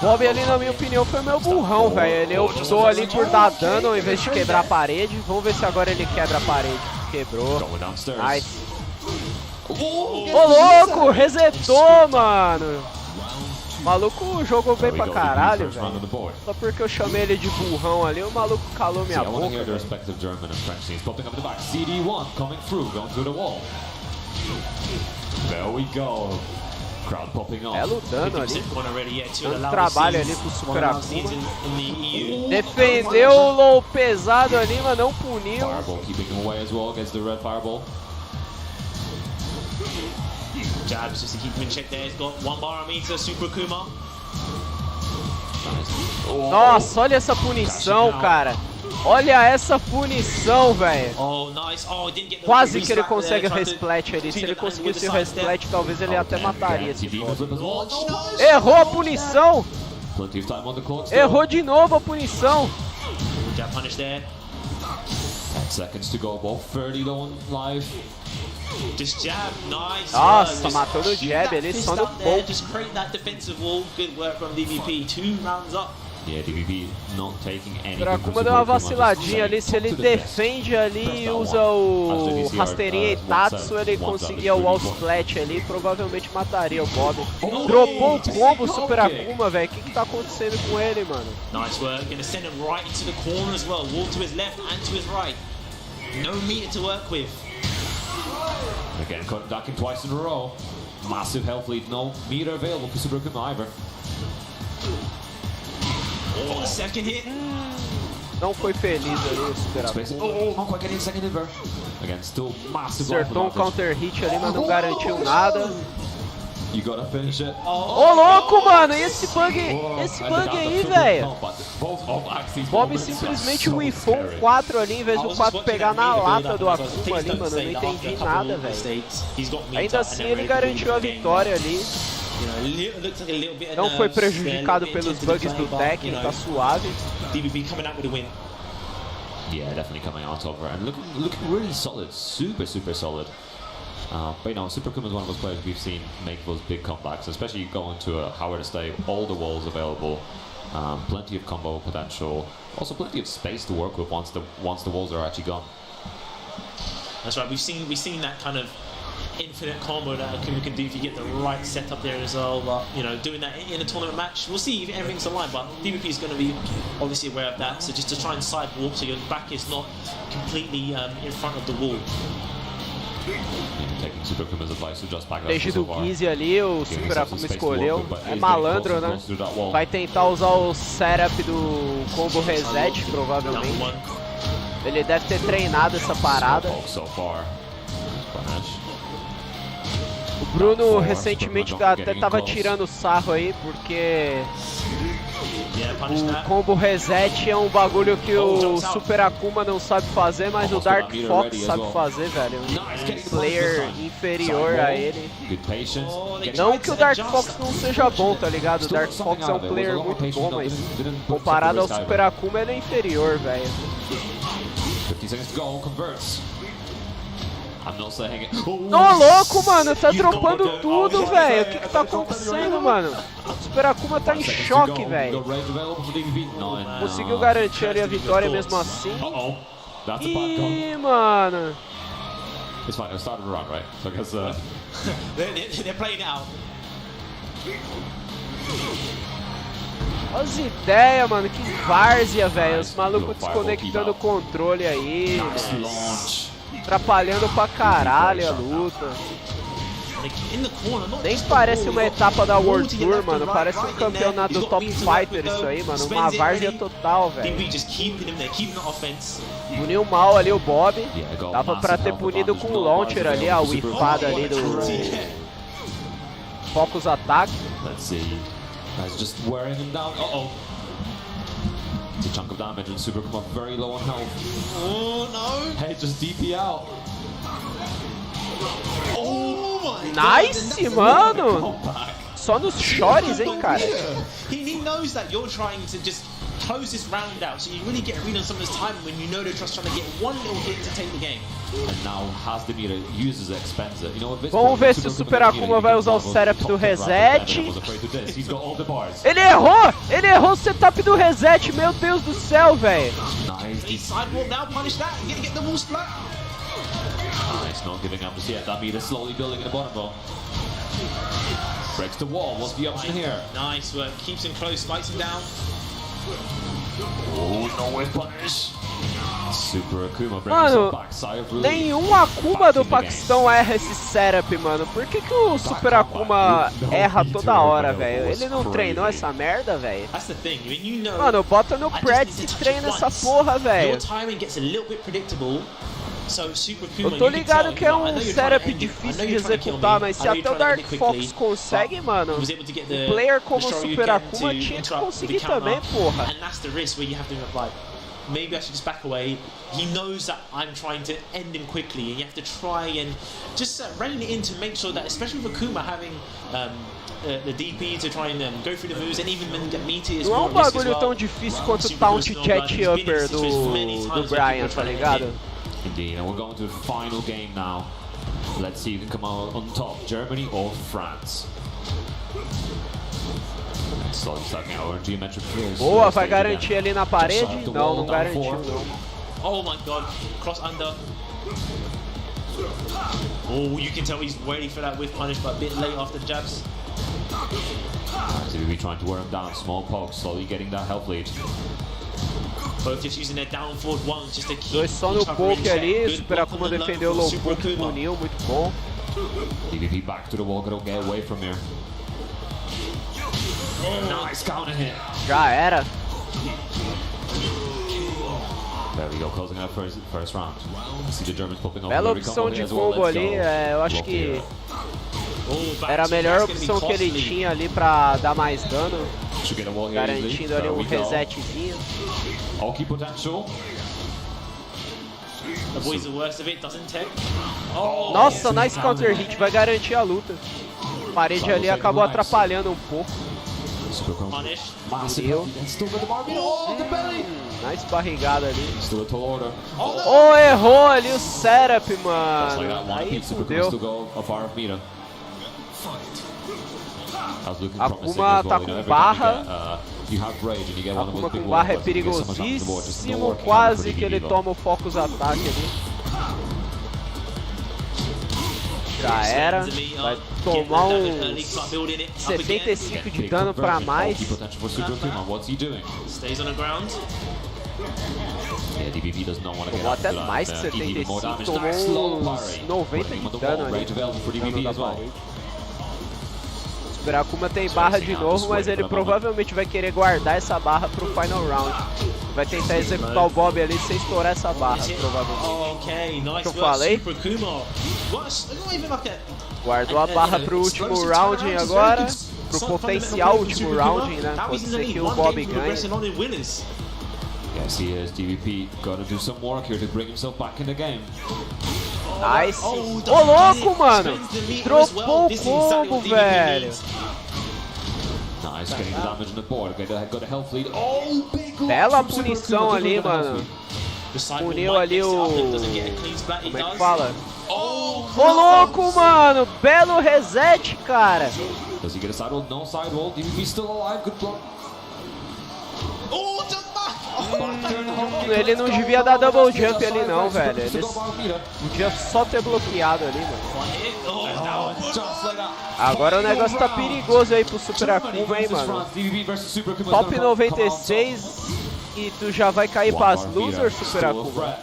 Bob ali, na minha opinião, foi meu burrão, velho. Ele optou ali por dar dano ao invés de quebrar a parede. Vamos ver se agora ele quebra a parede. Quebrou. Nice. Ô, louco! Resetou, mano! O maluco jogou bem pra caralho, velho. Só porque eu chamei ele de burrão ali, o maluco calou minha boca. Belo dano ali. Dando trabalho ali pro Super Akuma. Defendeu o low pesado ali, mas não puniu. Jabs just to keep him in check there. He's got 1 bar on meter, Super Akuma. Nossa, olha essa punição, cara. Olha essa punição, velho. Oh, nice. Oh, didn't get the quase que ele consegue o resplat ali. Se ele conseguisse o resplat, talvez ele até mataria esse Bob. Errou a punição. Errou de novo a punição. Jab punish there. 10 seconds to go, about 30 on live. Just jab, nice. Nossa, matou no jab ali, só no pouco. Just create that defensive wall. Good work from DBP. 2 rounds up. Yeah, DBP not taking any. O Akuma deu uma vaciladinha ali, se ele defende ali e usa o rasteirinha e Tatsu, ele conseguia o wall splat ali, provavelmente mataria o Bob. Dropou o combo Super Akuma, velho. O que tá acontecendo com ele, mano? Nice work. Gonna send him right into the corner as well. Wall to his left and to his right. No meter to work with. Again, cut ducking twice in a row. Massive health lead, no meter available for Super Akuma either. Oh, the second hit. Não foi feliz ali o Super Akuma. Not quite getting second hit there. Again, still massive. Acertou um counter hit ali, mas não garantiu nada. You gotta finish it. Ô, louco, mano, e esse bug aí, velho? Bob simplesmente whiffou um 4 ali, em vez do 4 pegar na lata do Akuma ali, mano. Eu não entendi nada, velho. Ainda assim, ele garantiu a vitória ali. Não foi prejudicado pelos bugs do Tekken, tá suave. Yeah, definitely coming out of her and looking really solid, super solid. But you know, Super Akuma is one of those players we've seen make those big comebacks, especially going to a Howard Stay, all the walls available, plenty of combo potential, also plenty of space to work with once the walls are actually gone. That's right. We've seen that kind of infinite combo that Akuma can do if you get the right setup there as well. But you know, doing that in a tournament match, we'll see if everything's aligned. But DBP is going to be obviously aware of that. So just to try and sidewalk so your back is not completely in front of the wall. Desde do 15 ali, o Super Akuma escolheu. É malandro, né? Vai tentar usar o setup do combo reset, provavelmente. Ele deve ter treinado essa parada. O Bruno recentemente até tava tirando sarro aí, porque o combo reset é um bagulho que o Super Akuma não sabe fazer, mas o Dark Fox sabe fazer, velho. Um player inferior a ele. Não que o Dark Fox não seja bom, tá ligado? O Dark Fox é um player muito bom, mas comparado ao Super Akuma ele é inferior, velho. 50 seconds to go, converts. I'm not saying it. Ô louco, mano, tá dropando tudo, velho. O que tá acontecendo, mano? O Super Akuma tá em choque, velho. Conseguiu garantir ali a vitória mesmo assim. Ih, mano. It's fine, I started wrong, right? So I guess they're playing it out. Olha as ideias, mano, que várzea, velho. Os malucos desconectando o controle aí, atrapalhando pra caralho a luta. Nem parece uma etapa da World Tour, mano. Parece um campeonato do Top Fighter isso aí, mano. Uma várzea total, velho. Puniu mal ali o Bob. Dava pra ter punido com o launcher ali, a whiffada ali do Focus Attack. That's just wearing him down. It's a chunk of damage and Super Akuma very low on health. Oh no! Hey, just DP out. Oh my Nice, God, mano! Só nos shorts, hein, cara? He knows that you're trying to just close this round out, so you really get a read on someone's time when you know they're just trying to get one little hit to take the game. And now has the meter, uses it, expends it. You know, vamos ver se o Super Akuma vai usar o setup do reset. Ele errou o setup do reset, meu Deus do céu, velho. Nice. Sidewalk now, punish that, you're gonna get the wall splat. Nice, not giving up just yet. That meter slowly building in the bottom row. Breaks the wall, what's the option here? Nice work, keeps him close, spikes him down. Oh, no way punish. Super Akuma mano, nenhum Akuma do Paquistão erra esse setup, mano. Por que o Super Akuma erra toda hora, velho? Ele não treinou essa merda, velho? Mano, bota no Preds e treina essa porra, velho. Eu tô ligado que é um setup difícil de executar, mas se até o Dark Fox consegue, mano, um player como o Super Akuma tinha que conseguir também, porra. Maybe I should just back away. He knows that I'm trying to end him quickly, and you have to try and just rein it in to make sure that, especially with Akuma having the DP to try and go through the moves, and even then get meaty as well. Não é um bagulho tão difícil quanto o Taunt Jet Upper do Brian, tá ligado? Indeed, and we're going to the final game now. Let's see who can come out on top, Germany or France. Boa, vai garantir ali na parede? Não, não garantiu não. Oh my god, cross under. Oh, you can tell he's waiting for that whiff punish, but a bit late after the jabs. So we'll be trying to wear him down, small poke, slowly getting that health lead. Both just using their down forward ones just to keep. Dois só no poke ali, o Super Akuma defendeu o low poke, puniu, muito bom. DVP back to the wall, gotta get away from here. Nice counter hit. Já era. There we go, closing out first round. See the Germans popping up. Bela opção de combo ali, eu acho que era a melhor opção que ele tinha ali pra dar mais dano, garantindo ali um resetzinho. All potential. Avoids the worst of it, doesn't take. Nossa, nice counter hit, vai garantir a luta. A parede ali acabou atrapalhando um pouco. Puniu. Nice barrigada ali. Oh, errou ali o setup, mano. Aí fudeu. Akuma tá com barra. Akuma com barra é perigosíssimo. Quase que ele toma o Focus Attack ali. Já era, vai tomar uns 75 de dano pra mais. Tomou até mais que 75, tomou uns 90 de dano ali. O Super Akuma tem barra de novo, mas ele provavelmente vai querer guardar essa barra pro final round. vai tentar executar o Bob ali sem estourar essa barra, provavelmente. Okay, nice Que eu falei? Super Kumar. Not even like Guardou a barra pro último rounding agora, pro potencial último rounding, né? Pode ser que o Bob ganhe. Yes, he is. DVP got to do some work here to bring himself back in the game. Nice. Ô, louco, mano! Dropou o combo, velho! Nice, getting the damage on the board. Got a health lead. Oh, big Bela punição ali, mano. Puniu ali o... Como é que fala? Ô, louco, mano! Belo reset, cara! Does he get a sidewall? No sidewall. DVP still alive. Good block. Ele não devia dar double jump ali não, velho. Ele podia só ter bloqueado ali, mano. Agora o negócio tá perigoso aí pro Super Akuma, hein, mano. Top 96 e tu já vai cair pras losers, Super Akuma.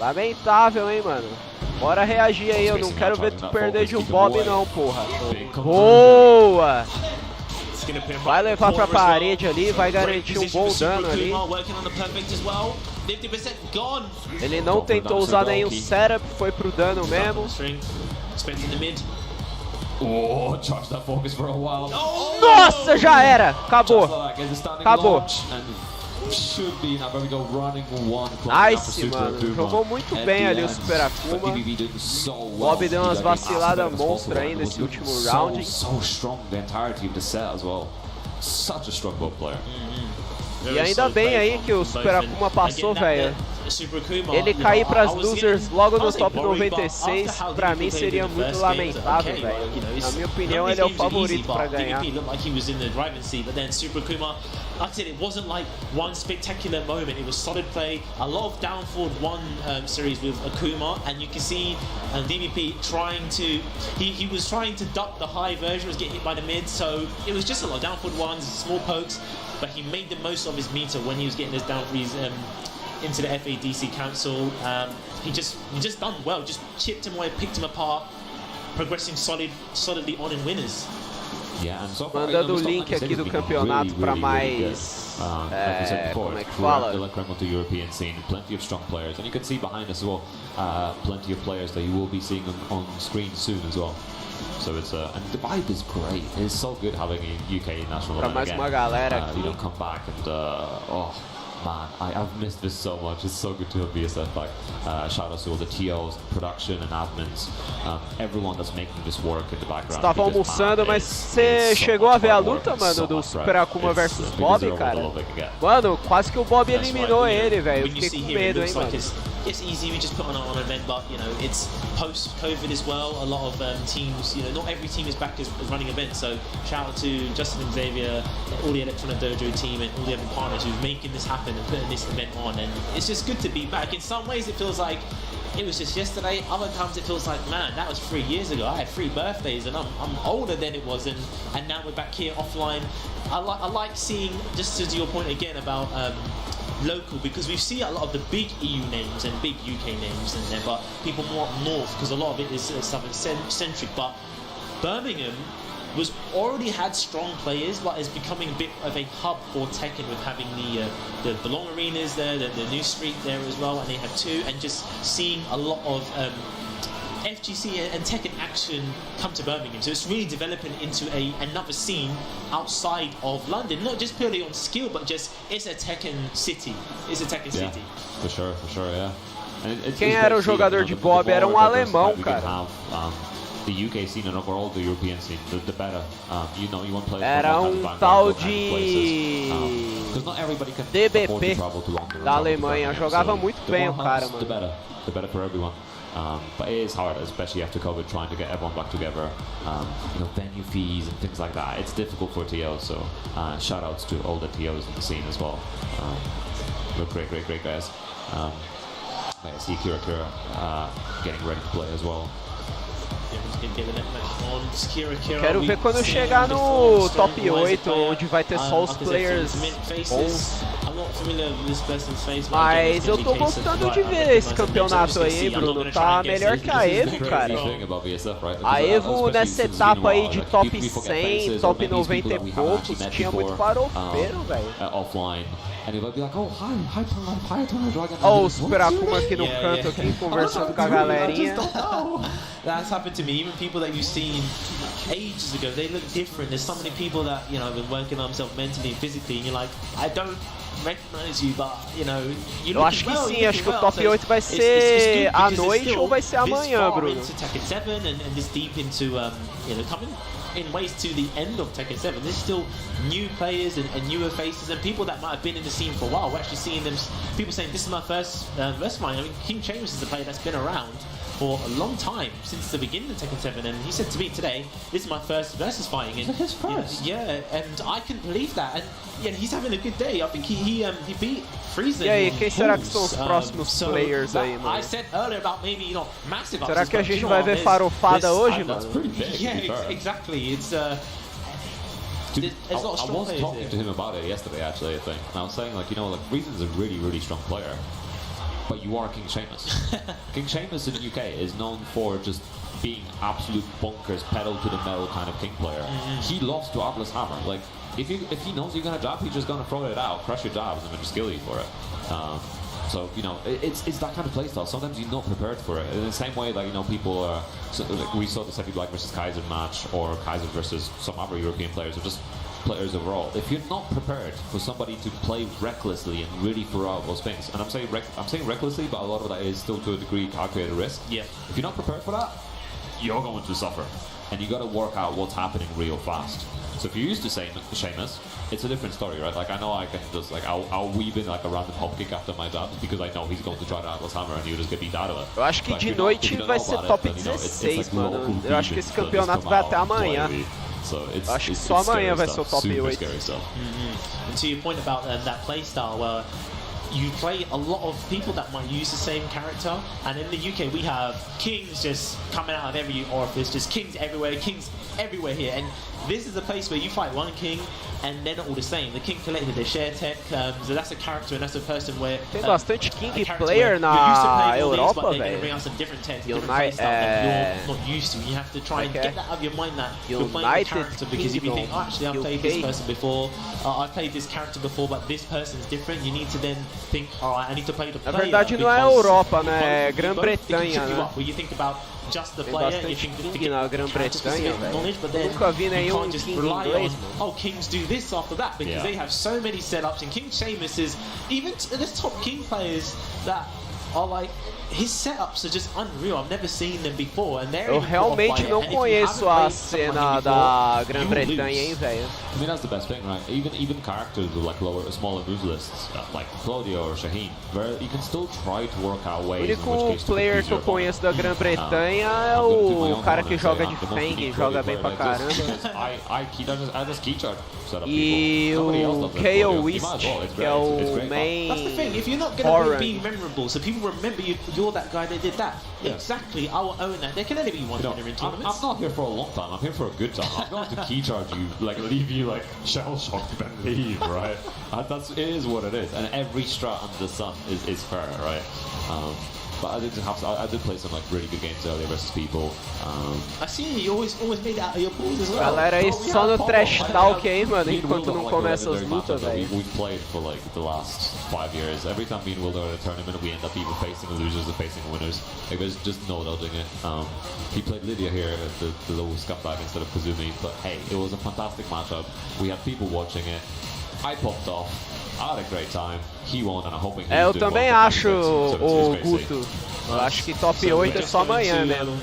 Lamentável, hein, mano. Bora reagir aí, eu não quero ver tu perder de um Bob não, porra. Boa! Vai levar pra parede ali, vai garantir um bom dano ali. Ele não tentou usar nenhum setup, foi pro dano mesmo. Nossa, já era! Acabou! Acabou! Nice, mano. Jogou muito bem ali o Super Akuma. Bob deu umas vaciladas monstras aí nesse último round. E ainda bem aí que o Super Akuma passou, velho. Ele cair pras losers logo no top 96, pra mim seria muito lamentável, velho. Na minha opinião, ele é o favorito pra ganhar. Like I said, it wasn't like one spectacular moment. It was solid play, a lot of down forward one series with Akuma, and you can see DVP trying to. He was trying to duck the high version, was getting hit by the mid, so it was just a lot of down forward ones, small pokes, but he made the most of his meter when he was getting those down threes into the FADC council. He just done well, just chipped him away, picked him apart, progressing solidly on in winners. Mandando o link aqui do campeonato para mais, como é que fala? European scene, plenty of strong players, and you can see behind us as well, plenty of players that you will be seeing on screen soon as well. So it's and the vibe is great. It's so good having a UK national event mais again. Uma galera aqui. You know, come back and oh. Man, I've missed this so much. It's so good to have VSF back. Shout out to all the TOs, production and admins, everyone that's making this work in the background. Estava almoçando, mas você chegou a ver a luta, mano, do Super Akuma versus Bob, cara? Mano, quase que o Bob eliminou ele, velho. Eu fiquei com medo, hein, mano. It's easy, we just put on an event, but you know, it's post-COVID as well. A lot of teams, you know, not every team is back as running events. So shout out to Justin and Xavier, all the Electronic Dojo team, and all the other partners who's making this happen and putting this event on. And it's just good to be back. In some ways, it feels like it was just yesterday. Other times, it feels like, man, that was 3 years ago. I had 3 birthdays, and I'm older than it was, and now we're back here offline. I like seeing, just to your point again about local, because we see a lot of the big EU names and big UK names in there, but people more up north, because a lot of it is Southern centric. But Birmingham was already had strong players, but is becoming a bit of a hub for Tekken with having the long arenas there, the new street there as well, and they have 2, and just seeing a lot of FGC and Tekken action come to Birmingham. So it's really developing into another scene outside of London, not just purely on skill, but just it's a Tekken city. It's a Tekken city. For sure, yeah. Quem era o jogador de Bob era alemão, cara. The UK scene and overall the European scene, the better. You know, you want players. Era tal de DBP da Alemanha. Jogava muito bem o cara, mano. The better for everyone. But it is hard, especially after COVID, trying to get everyone back together. You know, venue fees and things like that. It's difficult for TOs, so shout outs to all the TOs in the scene as well. We're great guys. I see Kira getting ready to play as well. Quero ver quando chegar no top 8, onde vai ter só os players bons. Mas eu tô gostando de ver esse campeonato aí, Bruno. Tá melhor que a Evo, cara. A Evo nessa etapa aí de top 100, top 90 e poucos, tinha muito farofeiro, velho. Ó o Super Akuma aqui no canto, aqui, conversando com a galerinha. That's happened to me. Even people that you've seen ages ago, they look different. There's so many people that, you know, have been working on themselves mentally and physically, and you're like, I don't recognize you, but, you know, eu acho que sim, acho que o top 8 vai ser à noite ou vai ser amanhã, Bruno. Tekken 7 and this deep into, you know, coming in ways to the end of Tekken 7. There's still new players and newer faces and people that might have been in the scene for a while. We're actually seeing them, people saying, this is my first versus fight. I mean, King Chambers is a player that's been around for a long time, since the beginning of Tekken 7, and he said to me today, this is my first versus fighting. And his first? Yeah, and I couldn't believe that, and yeah, he's having a good day. I think he beat Freezer. E aí, quem será que são os próximos players aí, mano? I said earlier about maybe, you know, massive. Será que a gente vai ver farofada hoje, mano? Yeah, exactly. It's Dude, I was talking to him about it yesterday, actually, I think. And I was saying, like, you know, like, Freezer's a really, really strong player. But you are King Sheamus. King Sheamus in the UK is known for just being absolute bonkers, pedal to the metal kind of King player. He loves to Atlas Hammer. Like, if he knows you're gonna jab, he's just gonna throw it out, crush your jabs, and then just kill you for it. So, you know, it's that kind of playstyle. Sometimes you're not prepared for it. In the same way, like, you know, people are, so, like, we saw the Seppi Black versus Kaiser match, or Kaiser versus some other European players, or just players overall. If you're not prepared for somebody to play recklessly and really throw out those things, and I'm saying recklessly, but a lot of that is still to a degree calculated risk. Yeah. If you're not prepared for that, you're going to suffer, and you got to work out what's happening real fast. So if you're used to Sheamus, it's a different story, right? Like, I know I can just, like, I'll weave in like a random hop kick after my jabs because I know he's going to try to Atlas Hammer and he'll just get beat out of it. Eu acho que de noite vai ser top 16, mano. Eu acho que esse campeonato vai até amanhã. Acho que só amanhã vai ser o top 8. And to your point about that playstyle, well, you play a lot of people that might use the same character, and in the UK we have kings just coming out of every orifice, just kings everywhere here, and this is a place where you fight one king and they're not all the same. The King Collective, they share tech, so that's a character and that's a person where tem bastante King player na Europa, velho. United, not used to. You have to try and get that out of your mind that you're playing a character, because if you think, oh, actually I've played this person before, I've played this character before, but this person's different, you need to then think, alright, I need to play the player. Na verdade não é Europa, né? É Grã-Bretanha, né? Where you think about just the Tem player, bastante King na Grã-Bretanha, velho. Nunca vi nenhum King inglês, mano. Oh, Kings do this after that, because they have so many setups, and King Sheamus is, even there's top King players that are like, his setups are just unreal. I've never seen them before, and they're Eu realmente não conheço a cena da Grã-Bretanha, hein, velho. I mean, that's the best thing, right? Even characters with like smaller moves lists, like Claudio or Shaheen, where you can still try to work out ways. O único player que eu conheço da Grã-Bretanha é o cara que joga de Fang, joga bem pra caramba. I just keychart setup. E o KO East, que é o main. That's the thing. If you're not gonna be memorable, so people remember you're that guy that did that. Yeah. Exactly. I will own that. There can only be one winner in tournaments. I'm not here for a long time. I'm here for a good time. I'm going to keycharge you, like leave you like shell shocked and leave, right? It is what it is, and every strat under the sun is fair, right? But I did play some like really good games earlier versus people. I see you always made out of your pools as well. Galera aí só no trash talk aí, mano, enquanto não começa as lutas, velho. We've played for like the last 5 years. Every time me and Will are at a tournament, we end up either facing losers or facing winners. Like, there's just no dodging it. He played Lydia here, the little scumbag, instead of Kazumi. But hey, it was a fantastic matchup. We had people watching it. I popped off. I had a great time. He won, and I'm hoping he's eu doing também well acho, o Guto. Eu acho que top 8 é só amanhã mesmo.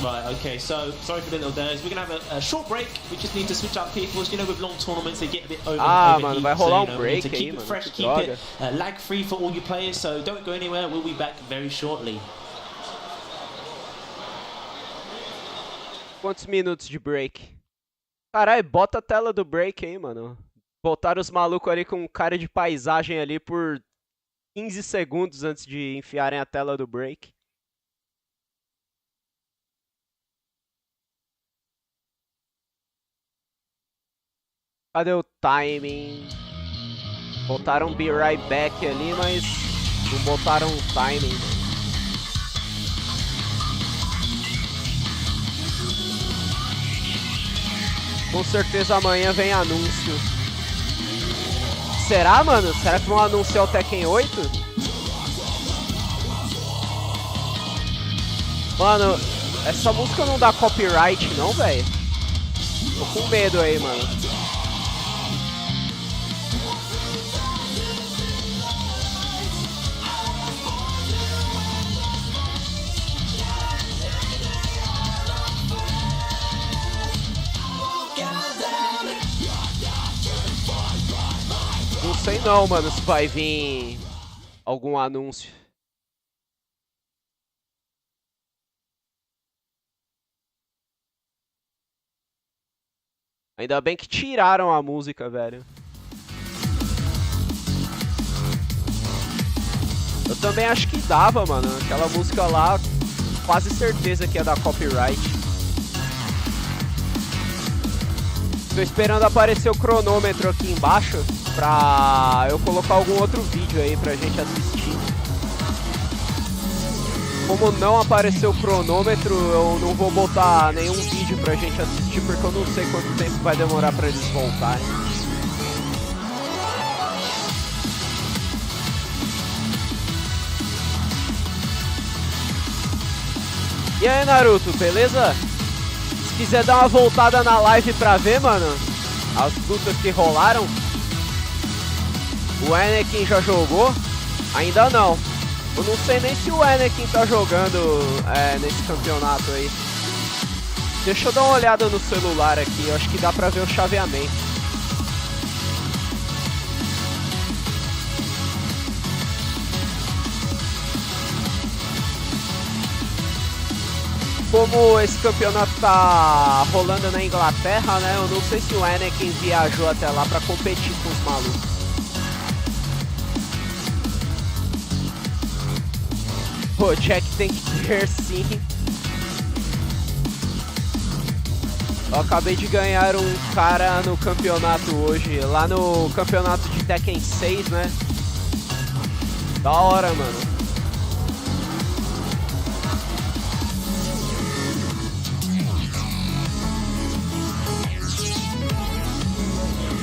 Right, okay, so sorry for the little delays. We're gonna have a short break. We just need to switch out people. You know, with long tournaments, they get a bit overheated. Mano, vai rolar break to keep it fresh, keep it lag free for all you players. So don't go anywhere. We'll be back very shortly. Quantos minutos de break? Caralho, bota a tela do break aí, mano. Botaram os malucos ali com cara de paisagem ali por 15 segundos antes de enfiarem a tela do break. Cadê o timing? Botaram Be Right Back ali, mas não botaram o timing. Com certeza amanhã vem anúncio. Será, mano? Será que vão anunciar o Tekken 8? Mano, essa música não dá copyright não, velho? Tô com medo aí, mano. Não sei não, mano, se vai vir algum anúncio. Ainda bem que tiraram a música, velho. Eu também acho que dava, mano. Aquela música lá, quase certeza que ia dar copyright. Tô esperando aparecer o cronômetro aqui embaixo pra eu colocar algum outro vídeo aí pra gente assistir. Como não apareceu o cronômetro, eu não vou botar nenhum vídeo pra gente assistir, porque eu não sei quanto tempo vai demorar pra eles voltarem. E aí, Naruto, beleza? Se quiser dar uma voltada na live pra ver, mano, as lutas que rolaram. O Anakin já jogou? Ainda não. Eu não sei nem se o Anakin tá jogando nesse campeonato aí. Deixa eu dar uma olhada no celular aqui, eu acho que dá pra ver o chaveamento. Como esse campeonato tá rolando na Inglaterra, né? Eu não sei se o Anakin viajou até lá pra competir com os malucos. Pô, Jack tem que ter sim. Eu acabei de ganhar um cara no campeonato hoje, lá no campeonato de Tekken 6, né? Da hora, mano.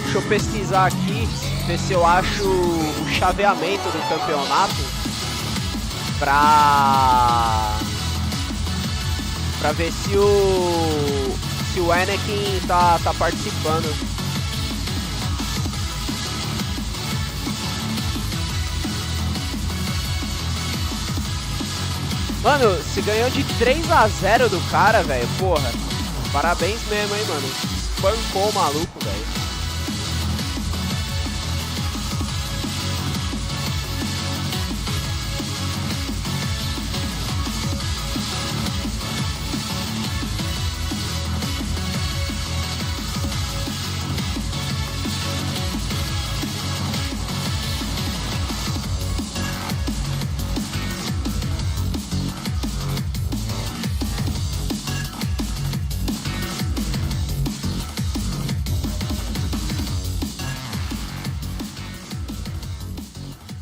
Deixa eu pesquisar aqui, ver se eu acho o chaveamento do campeonato. Pra ver se o Anakin tá participando. Mano, se ganhou de 3-0 do cara, velho, porra. Parabéns mesmo, hein, mano. Espancou o maluco, velho.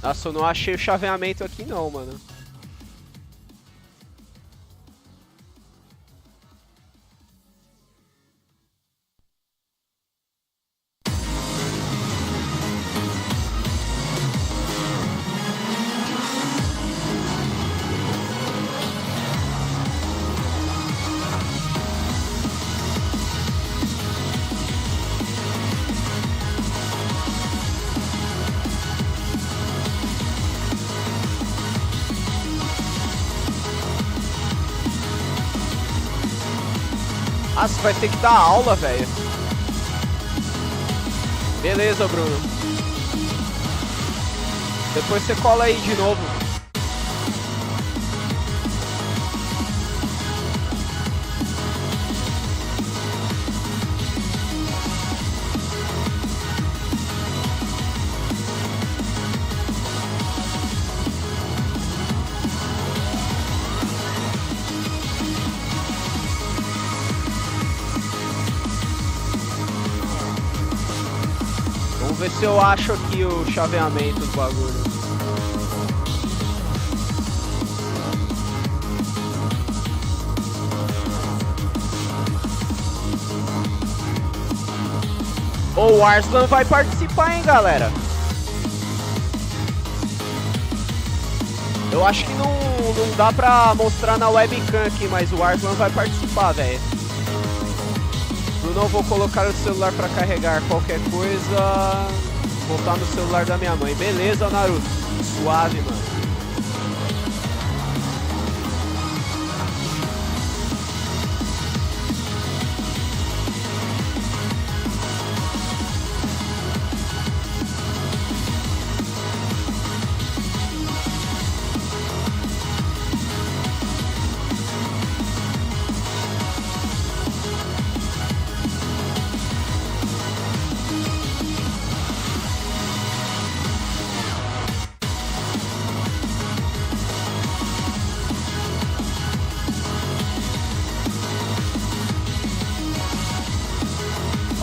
Nossa, eu não achei o chaveamento aqui não, mano. Ah, você vai ter que dar aula, velho. Beleza, Bruno. Depois você cola aí de novo. Vamos ver se eu acho aqui o chaveamento do bagulho. O Arslan vai participar, hein, galera? Eu acho que não dá pra mostrar na webcam aqui, mas o Arslan vai participar, velho. Eu não vou colocar o celular pra carregar. Qualquer coisa, botar no celular da minha mãe. Beleza, Naruto? Suave, mano.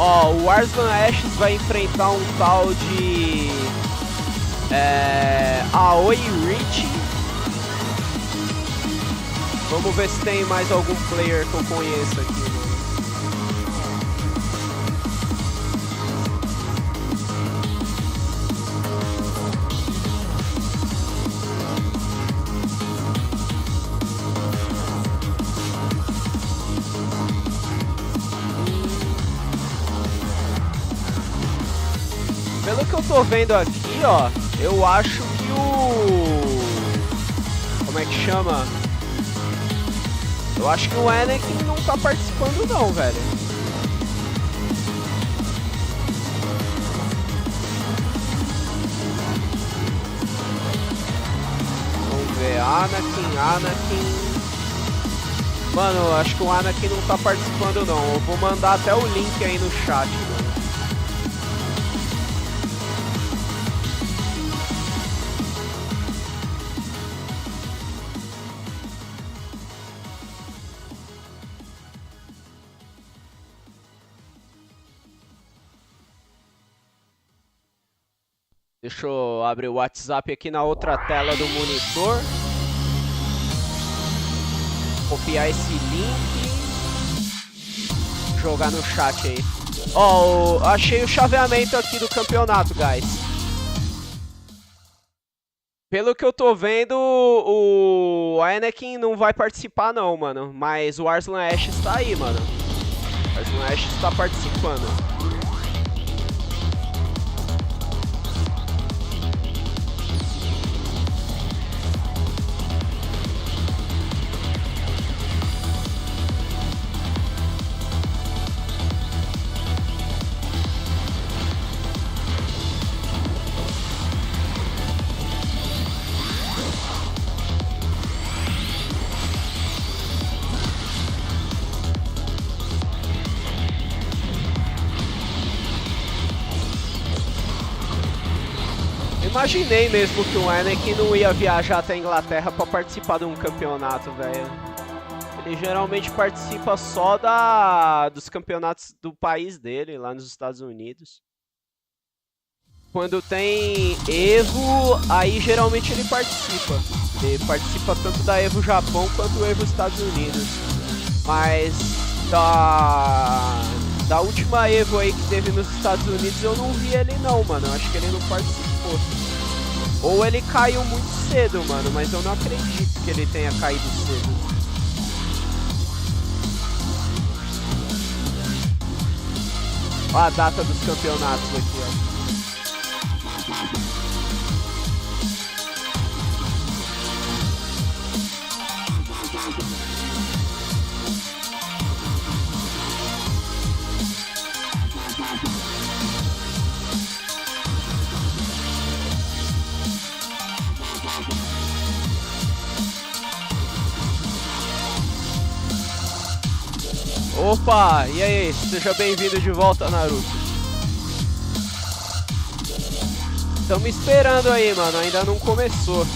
Ó, o Arslan Ashes vai enfrentar um tal de Aoi Rich. Vamos ver se tem mais algum player que eu conheço aqui, mano. Pelo que eu tô vendo aqui, ó, eu acho que como é que chama? Eu acho que o Anakin não tá participando não, velho. Vamos ver, Anakin. Mano, eu acho que o Anakin não tá participando não. Eu vou mandar até o link aí no chat, mano. Deixa eu abrir o WhatsApp aqui na outra tela do monitor. Copiar esse link. Jogar no chat aí. Ó, achei o chaveamento aqui do campeonato, guys. Pelo que eu tô vendo, o Anakin não vai participar não, mano. Mas o Arslan Ashes tá aí, mano. O Arslan Ashes tá participando. Imaginei mesmo que o Anakin não ia viajar até a Inglaterra pra participar de um campeonato, velho. Ele geralmente participa só dos campeonatos do país dele, lá nos Estados Unidos. Quando tem Evo, aí geralmente ele participa. Ele participa tanto da Evo Japão quanto do Evo Estados Unidos. Mas da última Evo aí que teve nos Estados Unidos eu não vi ele não, mano. Eu acho que ele não participou. Ou ele caiu muito cedo, mano, mas eu não acredito que ele tenha caído cedo. Ó a data dos campeonatos aqui, ó. Opa, e aí? Seja bem-vindo de volta, Naruto. Estamos esperando aí, mano, ainda não começou.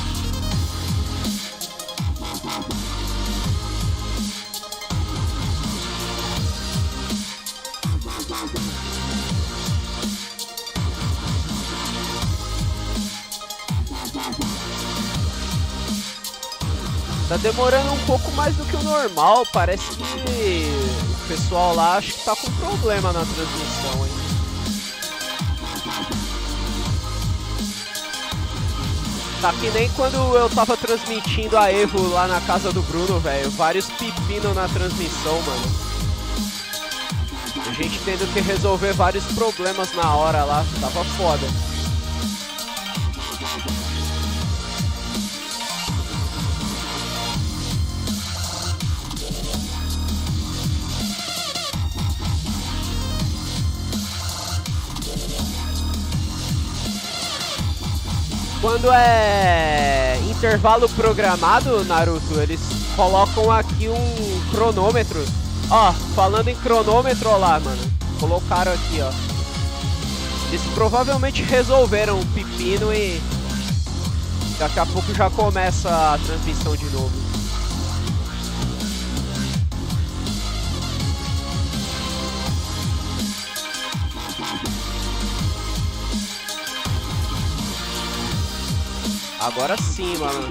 Tá demorando um pouco mais do que o normal, parece que o pessoal lá acho que tá com problema na transmissão, hein. Tá que nem quando eu tava transmitindo a Evo lá na casa do Bruno, velho. Vários pepinos na transmissão, mano. A gente tendo que resolver vários problemas na hora lá. Tava foda. Quando é intervalo programado, Naruto, eles colocam aqui um cronômetro. Ó, falando em cronômetro, ó lá, mano. Colocaram aqui, ó. Eles provavelmente resolveram o pepino e daqui a pouco já começa a transmissão de novo. Agora sim, mano.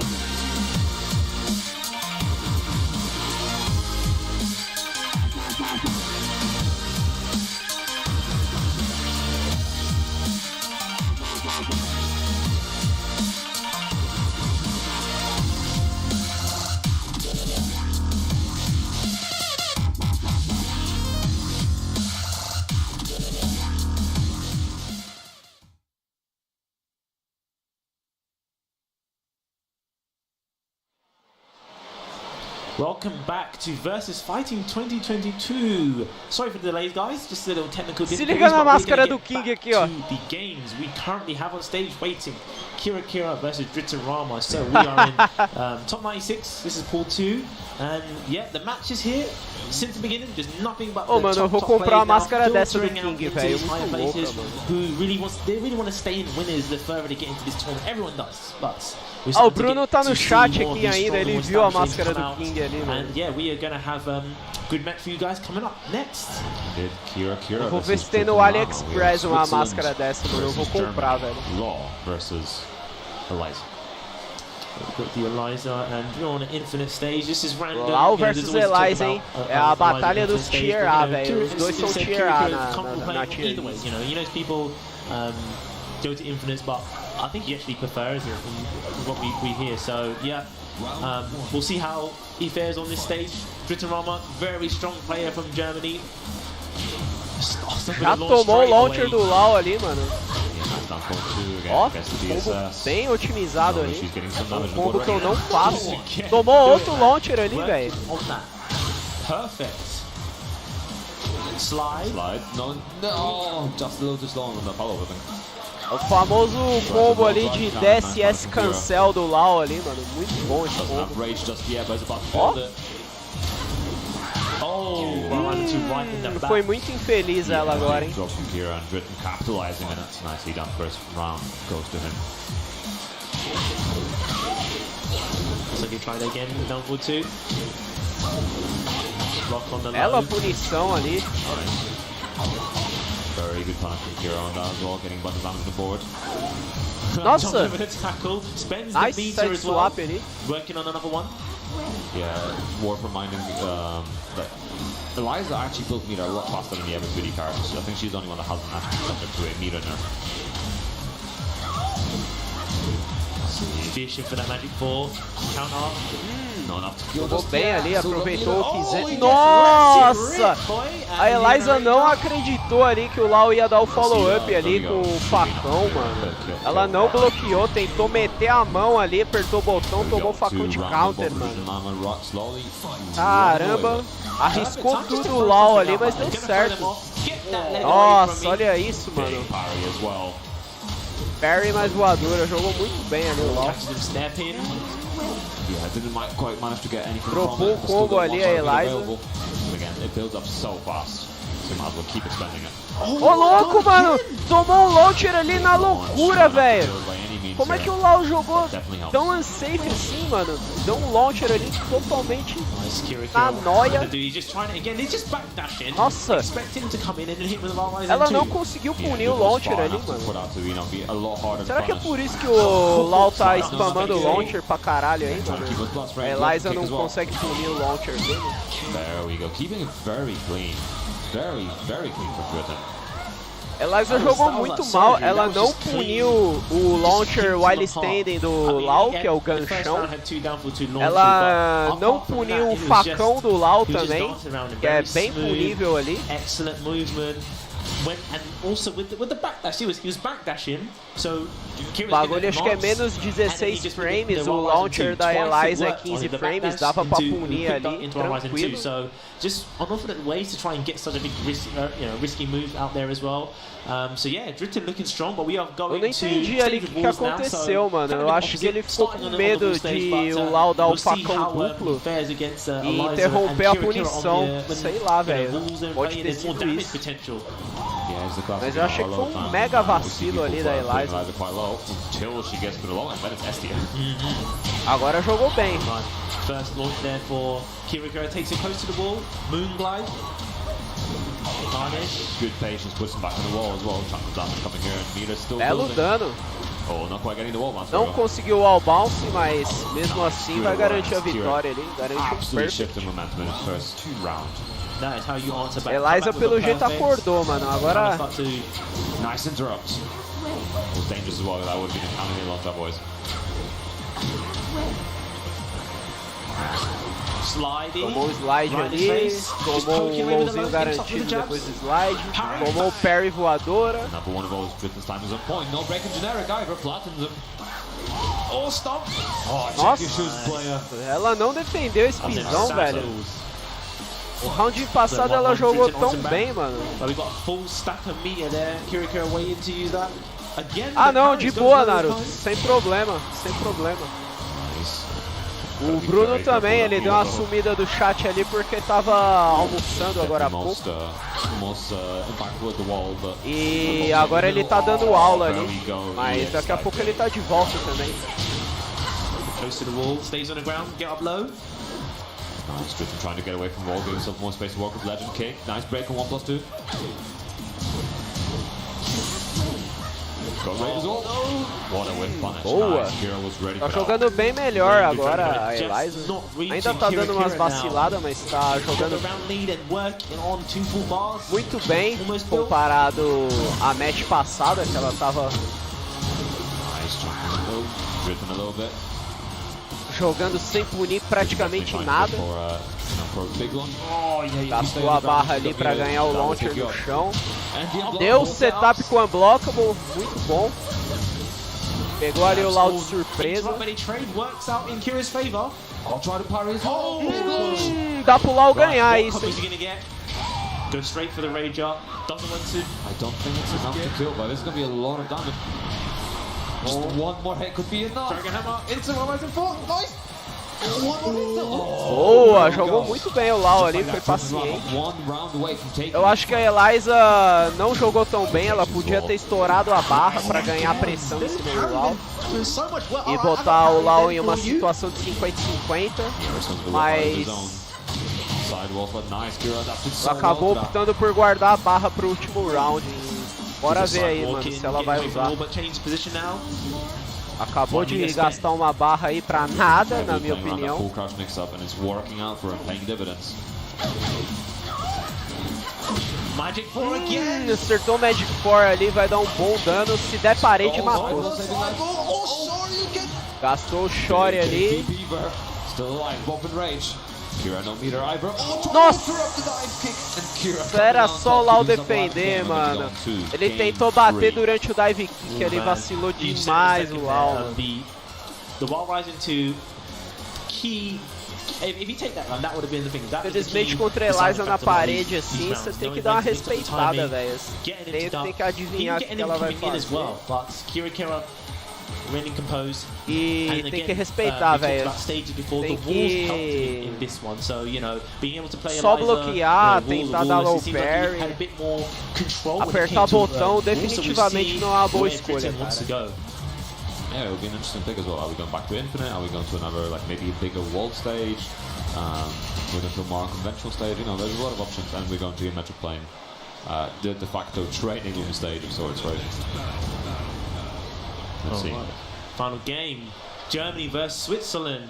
Welcome back to VSFighting 2022. Sorry for the delays, guys. Just a little technical difficulties. Se liga na máscara do King aqui, ó. The games we currently have on stage waiting. Kira versus Dritarama. So we are in top 96. This is pool 2, and yeah, the match is here. Since the beginning, there's nothing but oh, the mano, eu vou comprar uma máscara dessa do King, velho. Who really want to stay in winners the further they get into this tournament. Everyone does, but o Bruno tá no chat aqui ainda, ele viu a máscara do King ali, mano. And yeah, we are gonna have good match for you guys coming up next. Eu vou ver se tem no AliExpress uma máscara dessa, mano. Eu vou comprar, velho. Law versus Eliza. We've got the Eliza and we're on an infinite stage. This is random. Law versus Eliza, hein? É a batalha dos Tier A, velho. Os dois são Tier A na Tier. Either way, you know, he knows people go to infinites, but I think he actually prefers it from what we hear. So yeah, we'll see how he fares on this stage. Dritarama, very strong player from Germany. Já tomou o launcher do Lau ali, mano. Ó, combo bem otimizado ali. Um combo que eu não faço. Tomou outro launcher ali, velho. Perfect. Slide. No, just a little too long on the follow, I think. O famoso combo ali de DSS cancel do Lau ali, mano. Muito bom esse combo. Ó. Foi muito infeliz ela agora, hein. Bela punição ali. Very good punish from Kira on that as well, getting a bunch of damage on the board. Nossa! Nice side swap ali. Working on another one. Yeah, worth reminding that Eliza actually built meter a lot faster than the average Biddy characters. I think she's the only one that hasn't actually subject to a meter nerf. Fishing for that magic 4. Counter. Not enough to kill. Jogou bem ali, aproveitou o quiser. Nossa! A Eliza não acreditou ali que o Lau ia dar o follow-up ali com o facão, mano. Ela não bloqueou, tentou meter a mão ali, apertou o botão, tomou o facão de counter, mano. Caramba! Arriscou tudo o Lau ali, mas deu certo. Nossa, olha isso, mano. Parry mais voadora, jogou muito bem ali o Lau. Dropou o combo ali a Eliza. Ô louco, mano! Tomou um launcher ali na loucura, velho! Como é que o Lau jogou tão unsafe assim, mano? Deu um launcher ali totalmente na noia. Nossa! Ela não conseguiu punir o launcher ali, mano. Será que é por isso que o Lau tá spamando o launcher pra caralho aí, mano? A Eliza não consegue punir o launcher dele. There we go, keeping it very clean. Very clean for Driven. Eliza jogou muito mal, ela não puniu o launcher while standing do Lau, que é o ganchão. Ela não puniu o facão do Lau também, que é bem punível ali. Excellent movement. And also with the backdash, he was backdashing. So o bagulho acho que é menos 16 frames, o launcher da Eliza é 15 frames, dava pra punir ali, tranquilo. So just unfortunate ways to try and get such a big risky move out there as well. So yeah, Dritten looking strong, but we are going. Eu não entendi ali o que aconteceu, mano. Eu acho que ele ficou com medo de o Lau dar o facão duplo e interromper a punição. Sei lá, velho. Pode ter sido isso. Mas eu achei que foi um mega vacilo ali da Eliza. Agora jogou bem. First launch there for Kiriko, takes it close to the wall, Moonglide. Good patience, puts him back on the wall as well. Chunk of damage coming here, and Mira's still belo dano. Oh, not quite getting the wall master. Não conseguiu o wall bounce, mas mesmo assim vai garantir a vitória ali, garante um perfect. Eliza pelo jeito acordou, mano. Agora nice interrupt. It was dangerous as well. That would have been a counter hit launch, boys. Tomou o slide ali, tomou o wallzinho garantido depois do slide, tomou o parry voadora. Nossa, ela não defendeu esse pisão, velho. O round passado ela jogou tão bem, mano. Ah não, de boa, Naruto, sem problema, sem problema. O Bruno também, ele deu uma sumida do chat ali porque tava almoçando agora há pouco. E agora ele tá dando aula ali, mas daqui a pouco ele tá de volta também. Close to the wall, stays on the ground, get up low. Nice, Dritten trying to get away from the wall, give himself more space to work with Legend Kick. Nice break on 1+2. What a whip punish. Boa! Tá jogando bem melhor agora a Eliza. Ainda tá dando umas vaciladas, mas tá jogando muito bem comparado à match passada que ela tava jogando sem punir praticamente nada. Gastou a barra ali pra ganhar o launcher no chão. Deu o setup com unblockable, muito bom. Pegou ali o Lau de surpresa. Dá pro Lau ganhar isso. Go straight for the Rager. Doesn't want to. I don't think it's enough to kill, but there's gonna be a lot of damage. Just one more hit could be enough. Dragon Hammer into Horizon 4. Nice. Boa, jogou muito bem o Lau ali, foi paciente. Eu acho que a Eliza não jogou tão bem, ela podia ter estourado a barra para ganhar pressão em cima do Lau e botar o Lau em uma situação de 50-50, mas acabou optando por guardar a barra pro último round. Bora ver aí, mano, se ela vai usar. Acabou de gastar uma barra aí pra nada, na minha opinião. Acertou o Magic 4 ali, vai dar um bom dano. Se der parede, matou. Gastou o Shore ali. Nossa! Isso era só o Lau defender, mano. Ele tentou bater durante o dive kick, ele vacilou demais o Lau. Infelizmente contra Eliza na parede assim, você tem que dar uma respeitada, velho. Tem que adivinhar o que ela vai fazer. E tem que respeitar, velho. Tem que só bloquear, tentar dar low parry, apertar botão, definitivamente não é uma boa escolha, cara. Yeah, it'll be an interesting pick as well. Are we going back to Infinite? Are we going to another, like, maybe a bigger world stage? We're going to a more conventional stage. You know, there's a lot of options, and we're going to a Metric Plane, the de facto training room stage of sorts, right? Let's see. Right. Final game: Germany versus Switzerland.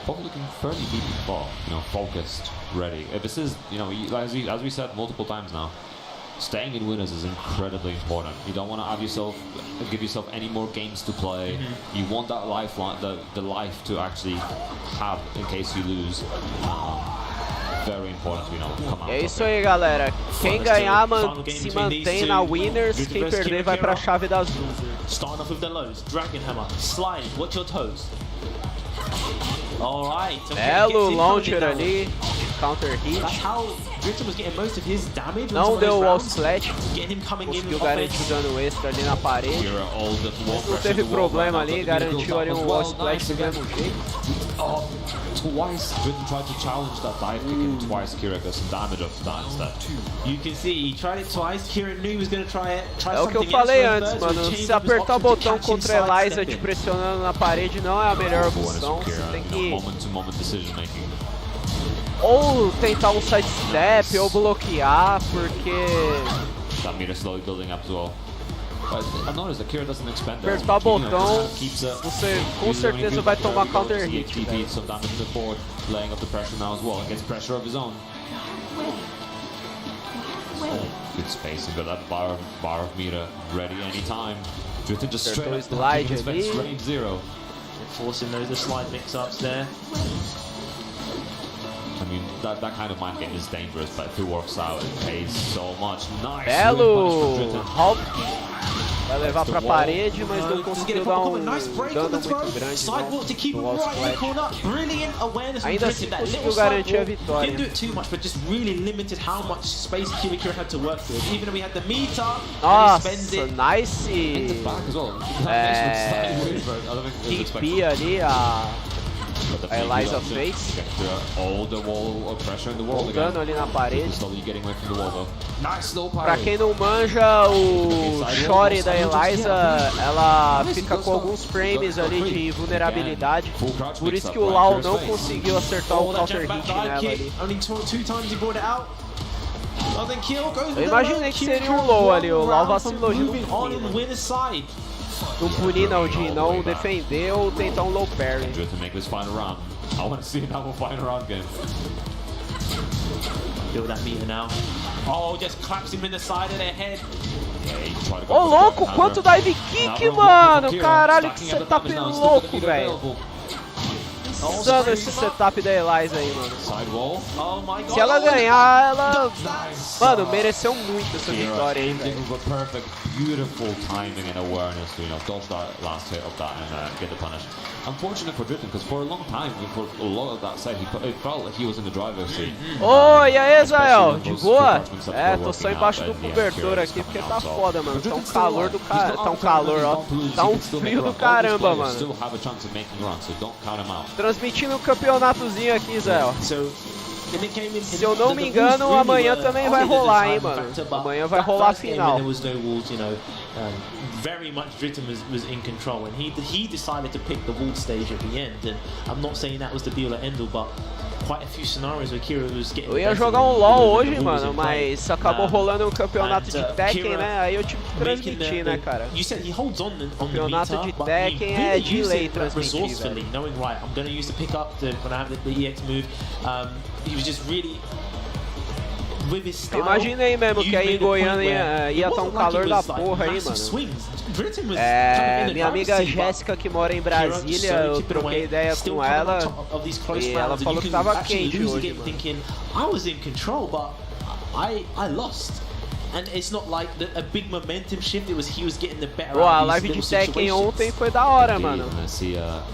Both looking fairly deep in the ball, you know, focused, ready. This is, you know, as we said multiple times now, staying in winners is incredibly important. You don't want to give yourself any more games to play. You want that lifeline, the life to actually have in case you lose. Very important, you know, come out. É isso aí, galera. Quem ganhar se mantém na winners, quem perder vai pra chave das losers. Starting off with the lows, Dragon Hammer, slide, watch your toes. Alright, belo launcher ali, counter hit. That's how Dritter was getting most of his damage. Não deu o wall slash, conseguiu garantir dano extra ali na parede. Não teve problema ali, garantiu ali um wall splash do mesmo jeito. Twice, Dritter tried to challenge that dive kick, and twice Kira got some damage off that instead. You can see, he tried it twice, Kira knew he was going to try it. É o que eu falei antes, mano. Se apertar o botão contra Eliza te pressionando na parede não é a melhor opção. Você tem que ou tentar um side step ou bloquear, porque apertar o botão, você com certeza vai tomar counter hit. Good spacing, got that bar of meter ready anytime. Dritter just straight up slide his face, range 0. Forcing those slide mix-ups there. I mean, that kind of mind game is dangerous, but if it works out, it pays so much. Nice. Belo hop. Vai levar pra parede, mas não conseguiu dar um dano muito grande no wall splash. Ainda assim conseguiu garantir a vitória. Nossa, nice! King ali, a Eliza fez. Um dano ali na parede. Pra quem não manja, o Shore da Eliza, ela fica com alguns frames ali de vulnerabilidade. Por isso que o Lau não conseguiu acertar o counter hit nela ali. Eu imaginei que seria um low ali, o Lau vacilou de não punir não, de não defender ou tentar um low parry. Feel that meter now. Oh, just claps him in the side of their head. Ô louco, quanto dive kick, mano! Caralho, que setup louco, velho. Insano esse setup da Eliza aí, mano. Se ela ganhar, ela... Mano, mereceu muito essa vitória aí, velho. Beautiful timing and awareness to, you know, dodge that last hit of that and get the punish. Unfortunate for Dritter, because for a long time, for a lot of that set, it felt like he was in the driver's seat. Oi, e aí, Israel? De boa? É, tô só embaixo do cobertor aqui porque tá foda, mano. Tá um calor do cara. Tá um calor, ó. Tá um frio do caramba, mano. Transmitindo um campeonatozinho aqui, Israel. Se eu não me engano, amanhã também vai rolar, hein, mano. Amanhã vai rolar a final. Very much Dritter was in control, and he decided to pick the wall stage at the end. And I'm not saying that was the be-all and end-all, but quite a few scenarios where Kira was getting. Eu ia jogar um LoL hoje, mano, mas acabou rolando um campeonato de Tekken, né? Aí eu tive que transmitir, né, cara? Campeonato de Tekken é de lei transmitir, velho. Knowing right, I'm going to use the pickup when I have the EX move. He was just really. Imaginei mesmo que aí em Goiânia ia estar um calor da porra aí, mano. Minha amiga Jéssica, que mora em Brasília, eu troquei ideia com ela e ela falou que tava quente hoje, mano. A live de Tekken ontem foi da hora, mano. I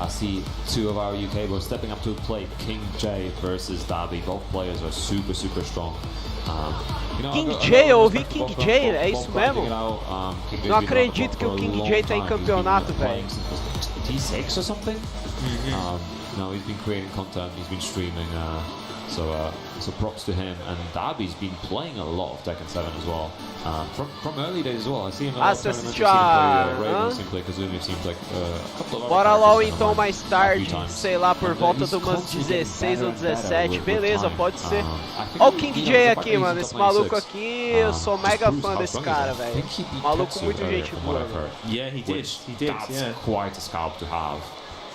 see two of our UK boys stepping up to the plate. King J versus Dabi. Both players are super strong. King J, eu ouvi King J, é isso mesmo? Não acredito que o King J tá em campeonato, velho. T6 or something? No, he's been creating content, he's been streaming, so so props to him. And Darby's been playing a lot of Tekken 7 as well. From early days as well. I see him a lot of tournaments. I see him play Raven, seen play Kazumi, seems like a couple of Bora LOL então mais tarde, sei lá, por volta de umas 16 ou 17. Beleza, pode ser. Ó o King J aqui, mano. Esse maluco aqui, eu sou mega fã desse cara, velho. Maluco muito gente boa. Yeah, he did. That's quite a scalp to have.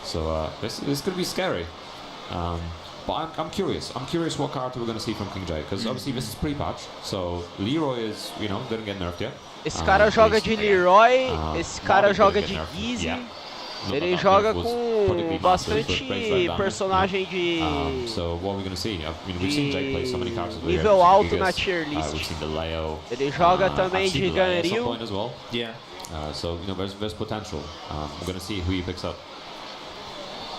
So this could be scary. But I'm curious. I'm curious what character we're going to see from King J, because obviously this is pre-patch, so Leroy is, didn't get nerfed yet. Esse cara joga de Leroy, esse cara joga de Gizzy. Ele joga com bastante personagem de nível alto na tier list. Ele joga também de Ganryu. So there's potential. We're gonna see who he picks up.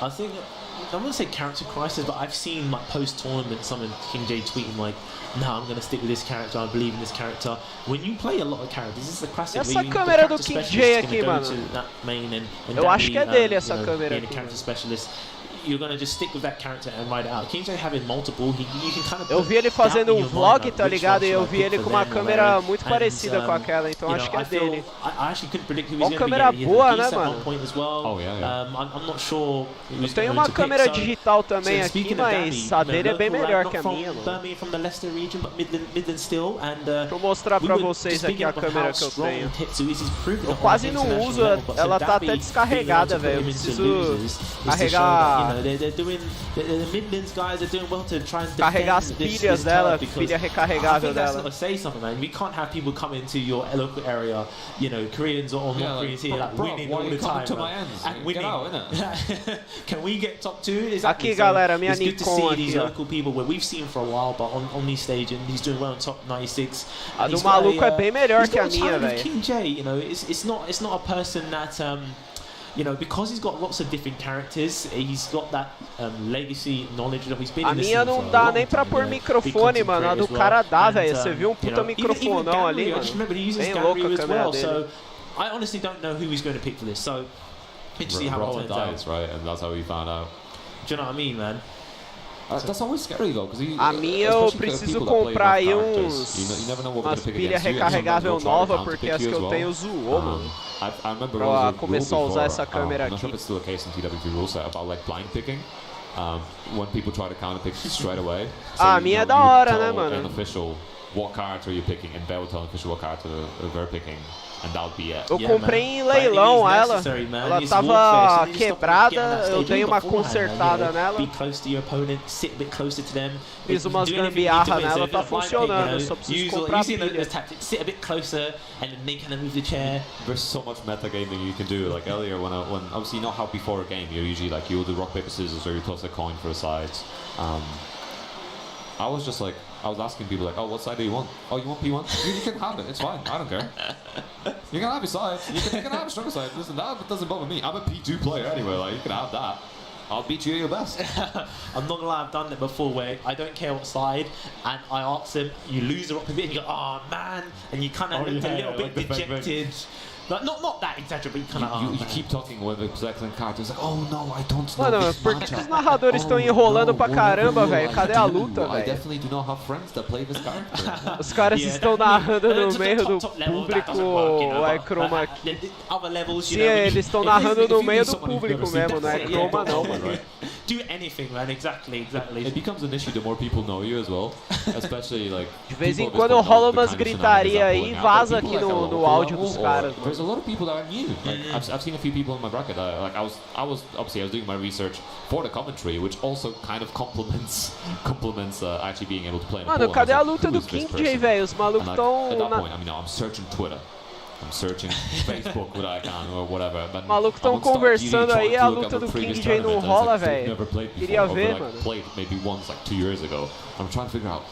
I think I'm gonna say character crisis, but I've seen like post-tournament someone King J tweeting like, "No, I'm gonna stick with this character. I believe in this character." When you play a lot of characters, this is the classic. Essa câmera do King J aqui, mano. Eu acho que é dele essa câmera aqui. You're gonna just stick with that character and ride it out. King J having multiple, you can kind of. Eu vi ele fazendo um vlog, tá ligado? E eu vi ele com uma câmera muito parecida com aquela, então acho que é dele. Uma câmera boa, né, mano? I'm not sure. Eu tenho uma câmera digital também aqui, mas a dele é bem melhor que a minha, mano. Deixa eu mostrar pra vocês aqui a câmera que eu tenho. Eu quase não uso, ela tá até descarregada, velho. Eu preciso carregar. Carregar as pilhas dela, pilha recarregável dela. Say something, man. We can't have people come into your local area, Koreans or not Koreans here, like winning all the time. And winning. Can we get top 2? Aqui, galera, minha Nikon. It's good to see these aqui, local people where we've seen for a while, but on this stage, and he's doing well on top 96. A do maluco é bem melhor que a minha, velho. King J, it's not a person that because he's got lots of different characters, he's got that legacy knowledge that he's been in the scene. A minha não dá nem pra pôr microfone, mano. A do cara dá, velho. Você viu um puta microfonão ali, mano? Bem louca a câmera dele. I honestly don't know who he's going to pick for this, so interesting how it turns out. Right, and that's how we found out. Do you know what I mean, man? That's always scary though, because a minha eu preciso comprar aí umas pilhas recarregável nova, porque as que eu tenho zoou, mano. Pra começar a usar essa câmera aqui. I'm not sure if it's still a case in TWT rule set about like blind picking. When people try to counter pick straight away. A minha é da hora, né, mano? An official what character you're picking, and they will tell an official what character they're picking. And that would be it. Eu comprei em leilão ela tava quebrada, eu dei uma consertada nela. Fiz umas gambiarra nela, tá funcionando, eu só preciso comprar pilha. There's so much metagaming you can do. Like earlier when obviously not how before a game, you're usually like you'll do rock paper scissors or you toss a coin for a side. I was asking people like, oh, what side do you want? Oh, you want P1? You can have it, it's fine, I don't care. You can have your side, you can have a stronger side. Listen, that doesn't bother me. I'm a P2 player anyway, like you can have that. I'll beat you at your best. I'm not gonna lie, I've done that before where I don't care what side, and I ask them, you lose the rock paper, and you go, oh man, and you kind of look a little bit dejected. Like, not that exaggerated, but you kind of you keep talking with the selecting characters like, oh no, I don't know. Mano, por que os narradores estão enrolando pra caramba, velho? Cadê a luta, velho? I definitely do not have friends that play this character. Os caras estão narrando no meio do público, não é chroma aqui. Sim, eles estão narrando no meio do público mesmo, não é chroma não, mano. Do anything, man. Exactly. It becomes an issue the more people know you as well, especially like. De vez em quando rola umas gritaria aí e vaza aqui no áudio dos caras. There's a lot of people that are new. Like, I've seen a few people in my bracket. Like I was doing my research for the commentary, which also kind of complements actually being able to play. Mano, cadê a luta do King J, velho? Os malucos tão. At that point, I'm searching Twitter. I'm searching Facebook what I can or whatever. Os malucos estão conversando aí, a luta do King J não rola, velho. Queria ver, mano. Played maybe once like 2 years ago. I'm trying to figure out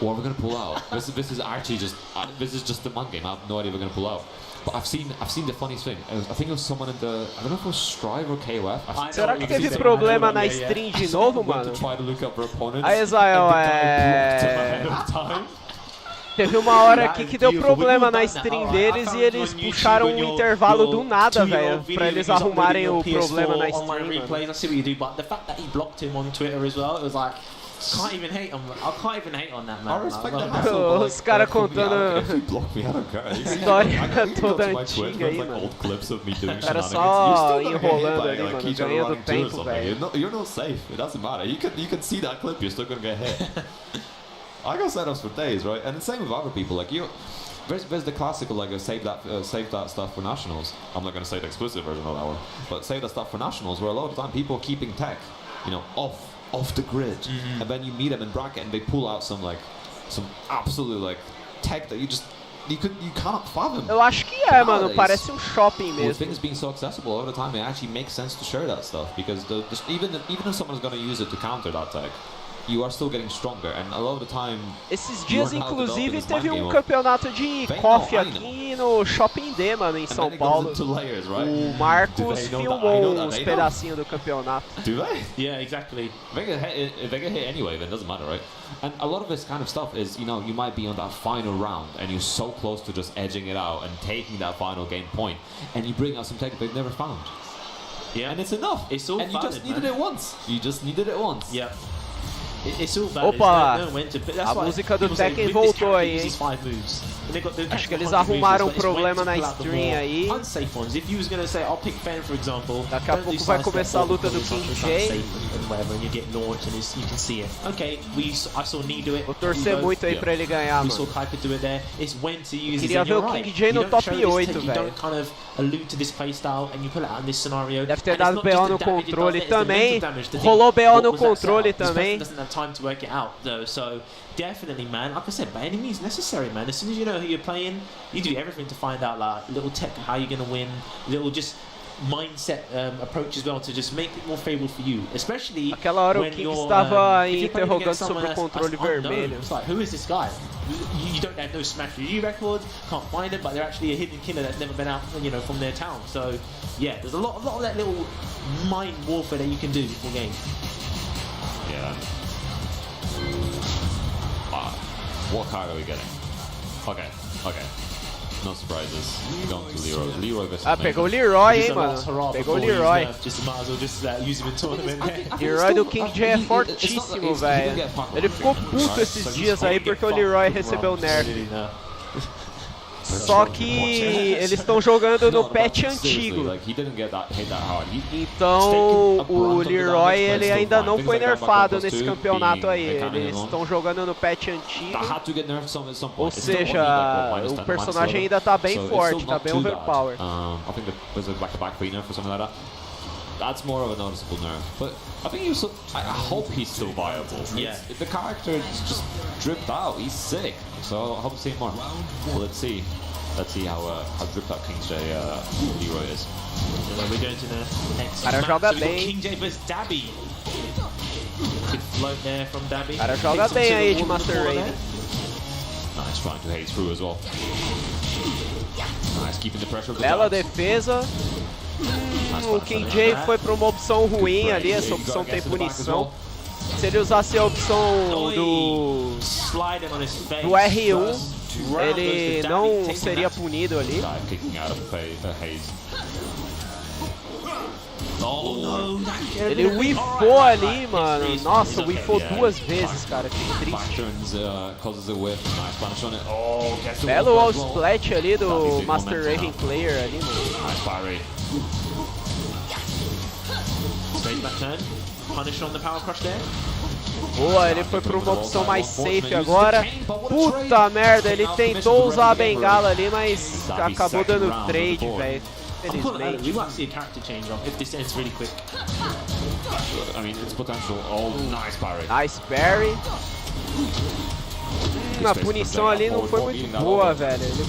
what we're gonna pull out. This is actually just the man game. I have no idea we're gonna pull out. But I've seen the funniest thing. I think it was someone in the, I don't know if it was Strive or KOF. Será que teve problema na stream de novo, mano? Aí, Israel, teve uma hora aqui que deu problema na stream deles e eles puxaram um intervalo do nada, velho, pra eles arrumarem o problema na stream. can't even hate on. I can't even hate on that man. I respect that Like, hustle, but, Os caras contando if you block me, I don't care. história toda my Twitter, antiga there's aí, like mano. old clips of me doing O cara shenanigans. só You're still gonna get hit enrolando by, ali, like, mano, each other ganhando running two or tempo, something. velho. You're not safe. It doesn't matter. You can see that clip. You're still gonna get hit. I got setups for days, right? And the same with other people. Like there's the classical like save that stuff for nationals. I'm not gonna say the explicit version of that one, but save that stuff for nationals, where a lot of the time people are keeping tech, you know, off the grid, and then you meet them in bracket and they pull out some absolute like tech that you cannot fathom. Eu acho que é, mano, parece um shopping With mesmo. things being so accessible all the time, it actually makes sense to share that stuff, because even if someone's gonna use it to counter that tech, you are still getting stronger, and a lot of the time. Esses dias, you are now inclusive, developing this teve mind um game of- campeonato de They coffee know, I aqui no Shopping D, mano, em And São then it Paulo. goes into layers, right? O Marcos Do they know that? I filmou know that uns they know. pedacinhos do campeonato. Do they? yeah, exactly. If they get hit anyway, then it doesn't matter, right? And a lot of this kind of stuff is, you know, you might be on that final round and you're so close to just edging it out and taking that final game point, and you bring out some tech they've never found. Yeah, And it's enough. It's all and you just valid, needed man. it once. You just needed it once. Yeah. It's all valid. Opa! It's when to, but that's A why música do people say, Tekken with this voltou character, aí, uses 5 moves. And they got the Acho que eles 100 moves, arrumaram but it's when problema to na pull out the stream more aí. Unsafe ones. If you was gonna say, I'll pick Fen for example. Daqui a don't do pouco vai sidestep começar a forward luta do because King it's J. unsafe and whatever, and you get launched and you can see it. Okay, I saw Nee do it. Vou torcer Evo, muito aí pra ele ganhar, we saw mano. Kuiper do it there. It's when to use Queria it. ver o King J no top 8, You velho. don't kind of allude to this playstyle and you pull it out in this scenario. Deve ter And it's dado not BO just no the damage it does, controle it's the também. mental damage to think, Rolou BO what no was that controle setup? This também. person doesn't have time to work it out though, so definitely, man. Like I said, by any means necessary, man. As soon as you know who you're playing, you do everything to find out like little tech how you're gonna win, little just mindset approach as well to just make it more favorable for you, especially Aquela hora o when King you're, estava if you're playing interrogando against someone sobre o that's controle unknown. vermelho. It's like, who is this guy? You don't have no Smash Review record, can't find him, but they're actually a hidden killer that's never been out, you know, from their town. So yeah, there's a lot of that little mind warfare that you can do in the game. Yeah. What card are we getting? Okay. No surprises. Going to Leroy. Leroy versus Ah, Maven. pegou o Leroy, He's hein, the last mano. hurrah Pegou o before he's Leroy. nerfed, just might as well just use him in tournament. Leroy do King J é fortíssimo, velho. Ele ficou puto esses dias aí porque o Leroy recebeu nerf. Só que eles estão jogando no patch antigo. Então o Leroy ele ainda não foi nerfado nesse campeonato aí. Eles estão jogando no patch antigo. Ou seja, o personagem ainda tá bem forte, tá bem overpowered. I think there's a back-to-back free nerf or something like that. That's more of a noticeable nerf, but I think I hope he's still viable. Yeah. The character is just dripped out. He's sick, so I hope to see more. Well, let's see how dripped out King J Leroy is. We're going to the next Cara match. joga So we got bem. King J versus Dabby. Good float there from Dabby. Cara joga bem aí de Master Raven. Nice, trying to haze through as well. Nice, keeping the pressure of the Bela dogs. defesa. O King J foi para uma opção ruim ali, essa opção tem punição. Se ele usasse a opção do R1, ele não seria punido ali. Ele whiffou ali, mano. Nossa, whiffou 2 vezes, cara. Que triste. Belo all splat ali do Master Raven player ali, mano. Boa, ele foi para uma opção mais safe agora. Puta merda, ele tentou usar a bengala ali, mas acabou dando trade, velho. Felizmente. Nice parry. A punição ali não foi muito boa, velho. Ele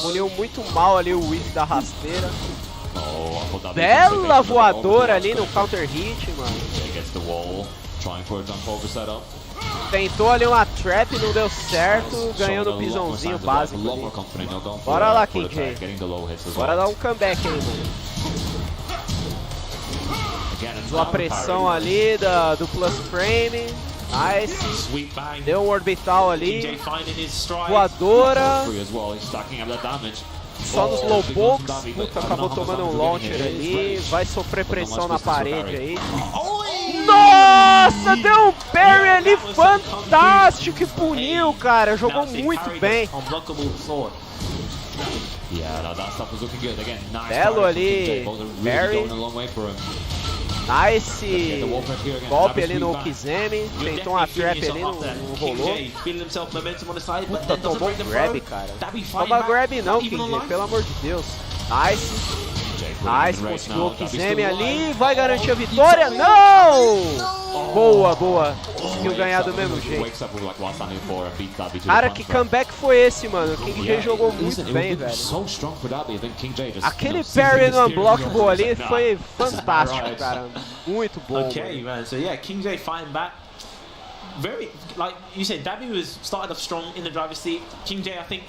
puniu muito mal ali o whiff da rasteira. Bela voadora ali no counter hit, mano. Tentou ali uma trap, não deu certo, ganhando o pisãozinho básico ali. Bora lá, King J. Bora dar um comeback aí, mano. Usou a pressão ali do plus frame. Nice. Deu um orbital ali. Voadora. Só nos low box. Puta, acabou tomando um launcher ali. Vai sofrer pressão na parede aí. Nossa, deu um parry ali fantástico que puniu, cara. Jogou muito bem. Belo ali, parry. Nice golpe ali no Kizemi. Tentou uma trap ali, não rolou. Puta, tomou um grab, cara. Toma grab não, King J, pelo amor de Deus. Nice. Nice, conseguiu o Kizemi ali, vai garantir a vitória, não! Boa, boa, conseguiu ganhar do mesmo jeito. Cara, que comeback foi esse, mano? O King J jogou muito bem, velho. Aquele parry no unblockable ali foi fantástico, cara. Muito bom. Okay, man, so yeah, King J fighting back. Very, like you said, Dabby was started off strong in the driver's seat. King J, I think,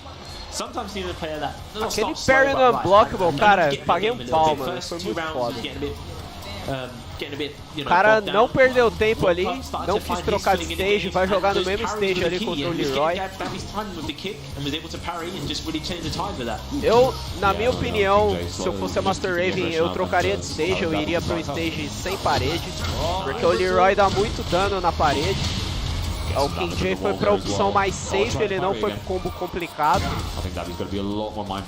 sometimes he's a player that aquele parry no unblockable, cara, paguei um pau, mano, foi muito foda. O cara não perdeu tempo ali, não quis trocar de stage, vai jogar no mesmo stage ali contra o Leroy. Eu, na minha opinião, se eu fosse a Master Raven, eu trocaria de stage, eu iria para um stage sem parede, porque o Leroy dá muito dano na parede. O King J foi pra opção mais safe, ele não foi pro combo complicado.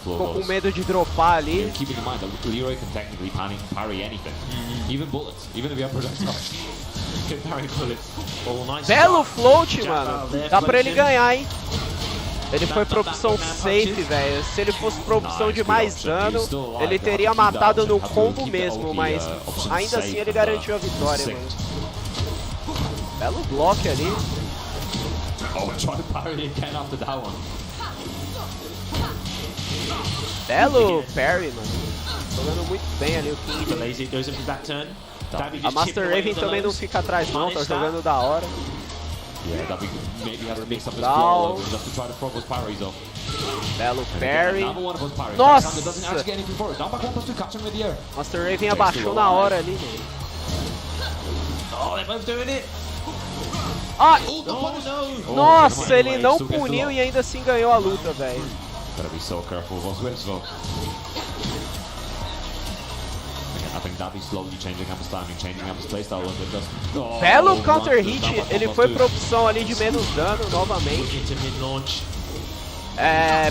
Ficou com medo de dropar ali. Belo float, mano. Dá pra ele ganhar, hein? Ele foi pra opção safe, velho. Se ele fosse pra opção de mais dano, ele teria matado no combo mesmo, mas ainda assim ele garantiu a vitória, mano. Belo bloco ali. Belo parry, mano. Jogando muito bem ali o King. A Master Raven também não fica atrás não, tá jogando da hora. Belo parry. Nossa! Master Raven abaixou na hora ali, mano. Ah! Nossa, ele não puniu e ainda assim ganhou a luta, velho. Belo counter hit, ele foi pra opção ali de menos dano novamente.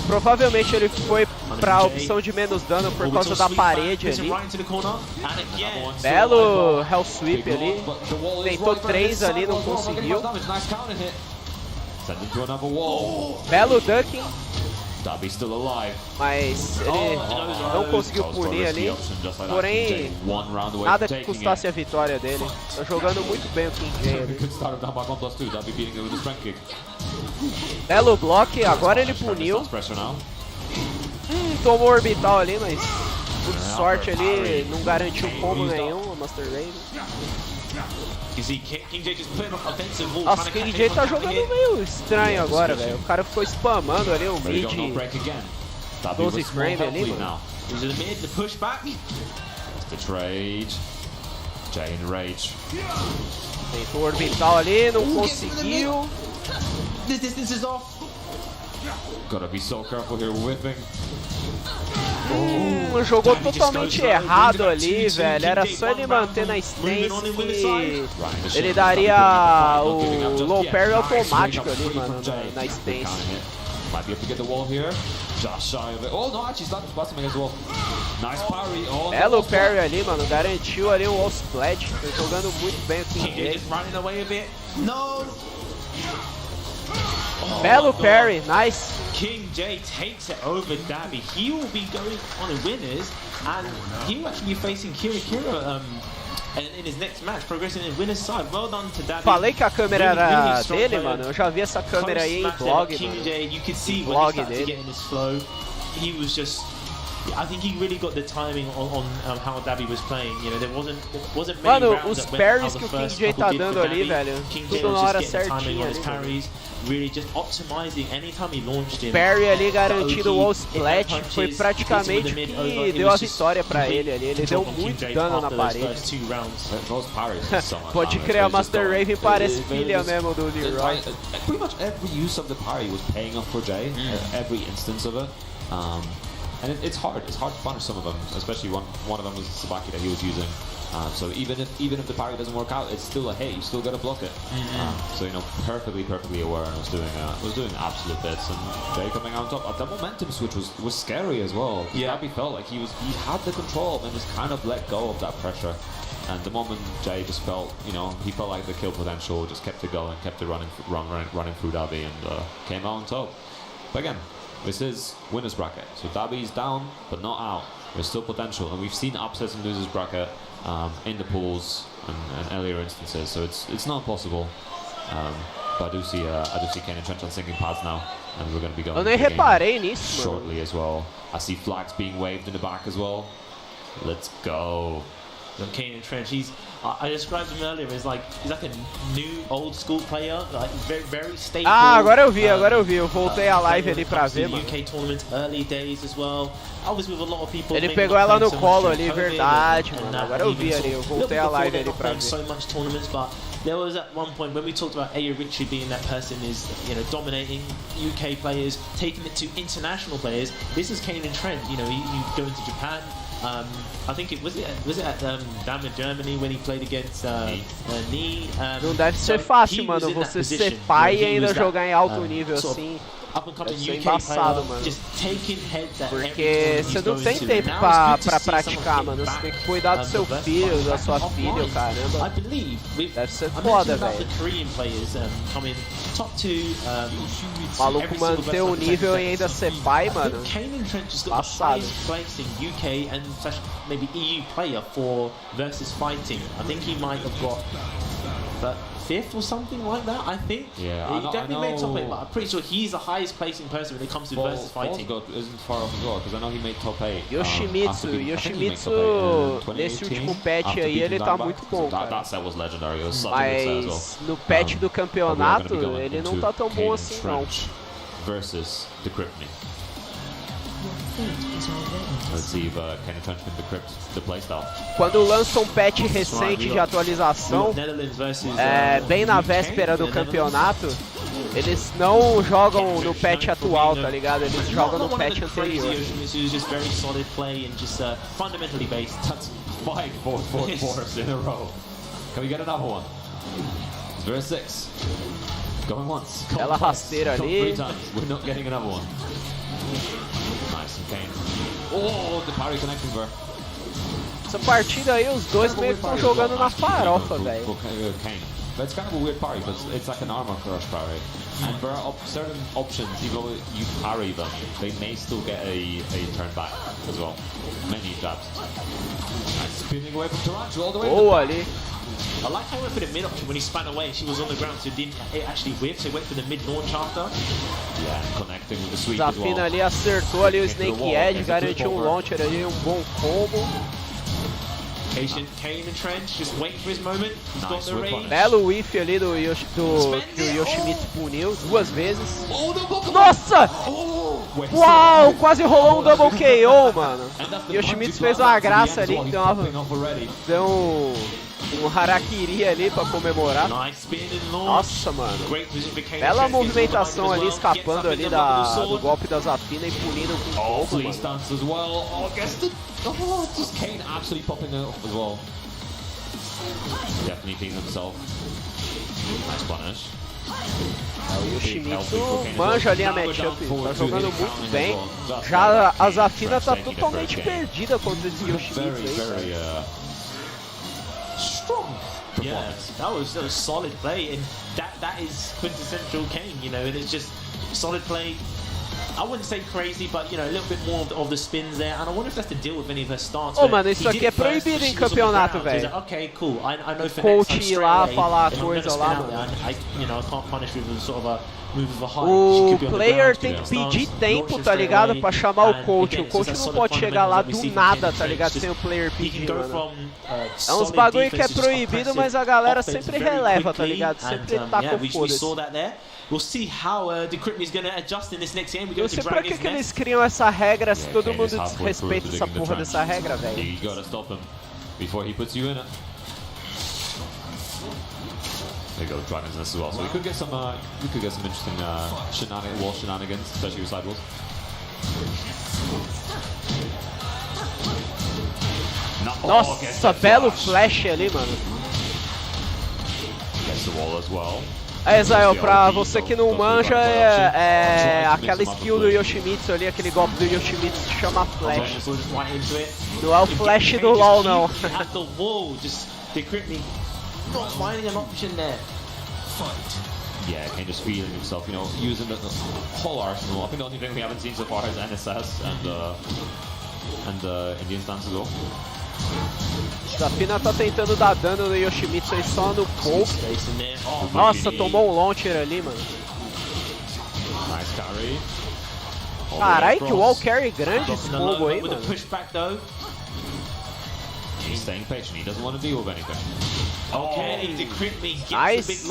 Provavelmente ele foi pra opção de menos dano por causa da parede ali. Belo Hell Sweep ali. Tentou 3 ali, não conseguiu. Belo ducking. Mas ele não conseguiu punir ali. Porém, nada que custasse a vitória dele. Tá jogando muito bem o King J ali. Belo block, agora ele puniu. Tomou orbital ali, mas por sorte ali, não garantiu combo nenhum, o Master Raven. Nossa, o King J tá jogando meio estranho agora, velho. O cara ficou spamando ali o mid 12 frame ali, mano. Tentou orbital ali, não conseguiu. Jogou totalmente errado ali, velho. Era só ele manter na stance que ele daria o low parry automático ali, mano, na stance. Belo parry ali, mano. Garantiu ali um wall splat. Tá jogando muito bem o King J. Belo parry, nice. King J takes it over Dabby. He will be going on a winners, and he will actually be facing Kira in his next match, progressing in winners side. Well done to Dabby. Falei que a câmera era dele, mano. Eu já vi essa câmera aí em vlog, King J, you could see when he started to get in his flow. He was just. I think he really got the timing on how Dabby was playing. You know, there wasn't many mano, rounds os that parries went que o how the King first J tá couple did dando for ali, Dabby. velho. King Tudo J na was hora just getting timing certinha on his ali, parries, really just optimizing anytime he launched him. Parry ali garantindo o wall splat, foi praticamente o que deu a vitória pra ele ali. Ele deu muito dano na parede. Pode crer, a Master Raven parece filha mesmo do Leroy. Pretty much every use of the parry was paying off for Jay. Every instance of it. and it's hard to punish some of them, especially one of them was Sabaki that he was using. So even if the parry doesn't work out, it's still a hit. You still gotta block it. So you know, perfectly aware, and was doing absolute bits. And Jay coming out on top. That momentum switch was scary as well. Yeah, Gabby felt like he had the control and just kind of let go of that pressure. And the moment Jay just felt, you know, he felt like the kill potential, just kept it going, kept it running through Dabi, and came out on top. But again, this is winner's bracket, so Dabi's down but not out. There's still potential, and we've seen upsets in losers bracket in the pools and earlier instances, so it's not impossible. But I do see Kane and Trench on sinking pads now, and we're going to be going. Eu nem reparei nisso, shortly as well. I see flags being waved in the back as well. Let's go. Kane and Trench, I described him earlier as he's like a new old school player, like very stable. Ah, agora eu vi, eu voltei a live ali pra ver, mano. UK tournament early days as well. I was with a lot of people. Ele pegou ela no colo ali, verdade, mano. Agora eu vi ali, eu voltei a live ali pra ver. So much tournaments, but there was at one point when we talked about Aya Ritchie being that person is, you know, dominating UK players, taking it to international players. This is Kane and Trent. You know, you go into Japan. I think it was at Dam in Germany when he played against Nee. Não deve ser fácil, mano, você ser pai e ainda jogar em alto nível assim. Deve ser embaçado, mano. Porque você não tem tempo pra praticar, mano. Você tem que cuidar do seu filho, da sua filha, caramba. Deve ser foda, velho. O maluco manter o nível e ainda ser pai, mano. Passado. Maybe EU player for VSFighting. I think he might have got the 5th or something like that. I think. Yeah, he definitely made top 8, but I'm pretty sure he's the highest placing person when it comes to VSFighting. Isn't far off as well, because I know he made top 8. Yoshimitsu, nesse último patch aí ele tá muito bom, cara. That set was legendary. It was such a good set as well. Mas no patch do campeonato ele não tá tão bom assim não. Versus Decrypt. Let's see if Kane and Trench can decrypt the playstyle. Quando lança um patch recente de atualização, bem na véspera do campeonato, eles não jogam no patch atual, tá ligado? Eles jogam no patch anterior. Just very solid play and just fundamentally based. That's 5 4-4 in a row. Can we get another one? Verse 6. Going once. Ela rasteira ali. We're not getting another one. Nice and Kane. Oh, the parry connecting there. Essa partida aí, os dois meio que estão jogando na farofa, velho. But it's kind of a weird parry, but it's like an armor crush parry. And there are certain options, even though you parry them, they may still get a turn back as well. Many jabs. And spinning away from Tarantula all the way. Boa ali. I like how he went for the mid option when he span away. She was on the ground, so it actually whip. So he went for the mid launch after. Yeah, connecting with the sweep as well. Zafina ali acertou ali o Snake Edge, garantiu um launcher ali, um bom combo. Kane and Trench just waiting for his moment. He's got the range. Belo whiff ali que o Yoshimitsu puniu 2 vezes. Nossa! Uau! Quase rolou um double KO, mano. Yoshimitsu fez uma graça ali, deu um harakiri ali pra comemorar. Nossa, mano. Bela movimentação ali, escapando ali do golpe da Zafina e punindo com fogo, mano. Oh, just Kane actually popping it off as well. Definitely being himself. Nice punish. O Yoshimitsu manja ali a matchup, tá jogando muito bem. Já a Zafina tá totalmente perdida contra esse Yoshimitsu aí. Strong. Yeah, that was solid play, and that is quintessential Kane. You know, it's just solid play. I wouldn't say crazy, but you know, a little bit more of the spins there, and I wonder if that's to deal with any of her starts. Oh, mano, isso aqui é proibido em campeonato, velho. Okay, cool. I know for coach ir lá falar coisa lá, mano. You know, I can't punish with sort of a move of a height. O player tem que pedir tempo, tá ligado, pra chamar o coach. O coach não pode chegar lá do nada, tá ligado, sem o player pedir, mano. É uns bagulho que é proibido, mas a galera sempre releva, tá ligado? Sempre tá com foda-se. We'll see how Decrypt is going to adjust in this next game. Eu sei pra que eles criam essa regra se todo mundo desrespeita essa porra dessa regra, velho. You gotta stop him before he puts you in it. There you go, dragons as well. So we could get some interesting wall shenanigans, especially with sidewalls. Nossa, belo flash ali, mano. Gets the wall as well. Israel, pra você que não manja, é aquela skill do Yoshimitsu ali, aquele golpe do Yoshimitsu que chama flash. Não é o flash do LoL, não. Yeah, Kane just feeling himself, you know, using the whole arsenal. I think the only thing we haven't seen so far is NSS and Indian stance as well. Zafina tá tentando dar dano no Yoshimitsu aí só no poke. Nossa, tomou um launcher ali, mano. Nice carry. Carai, que wall carry grande esse combo aí, mano. He's staying patient, he doesn't want to deal with anything. Nice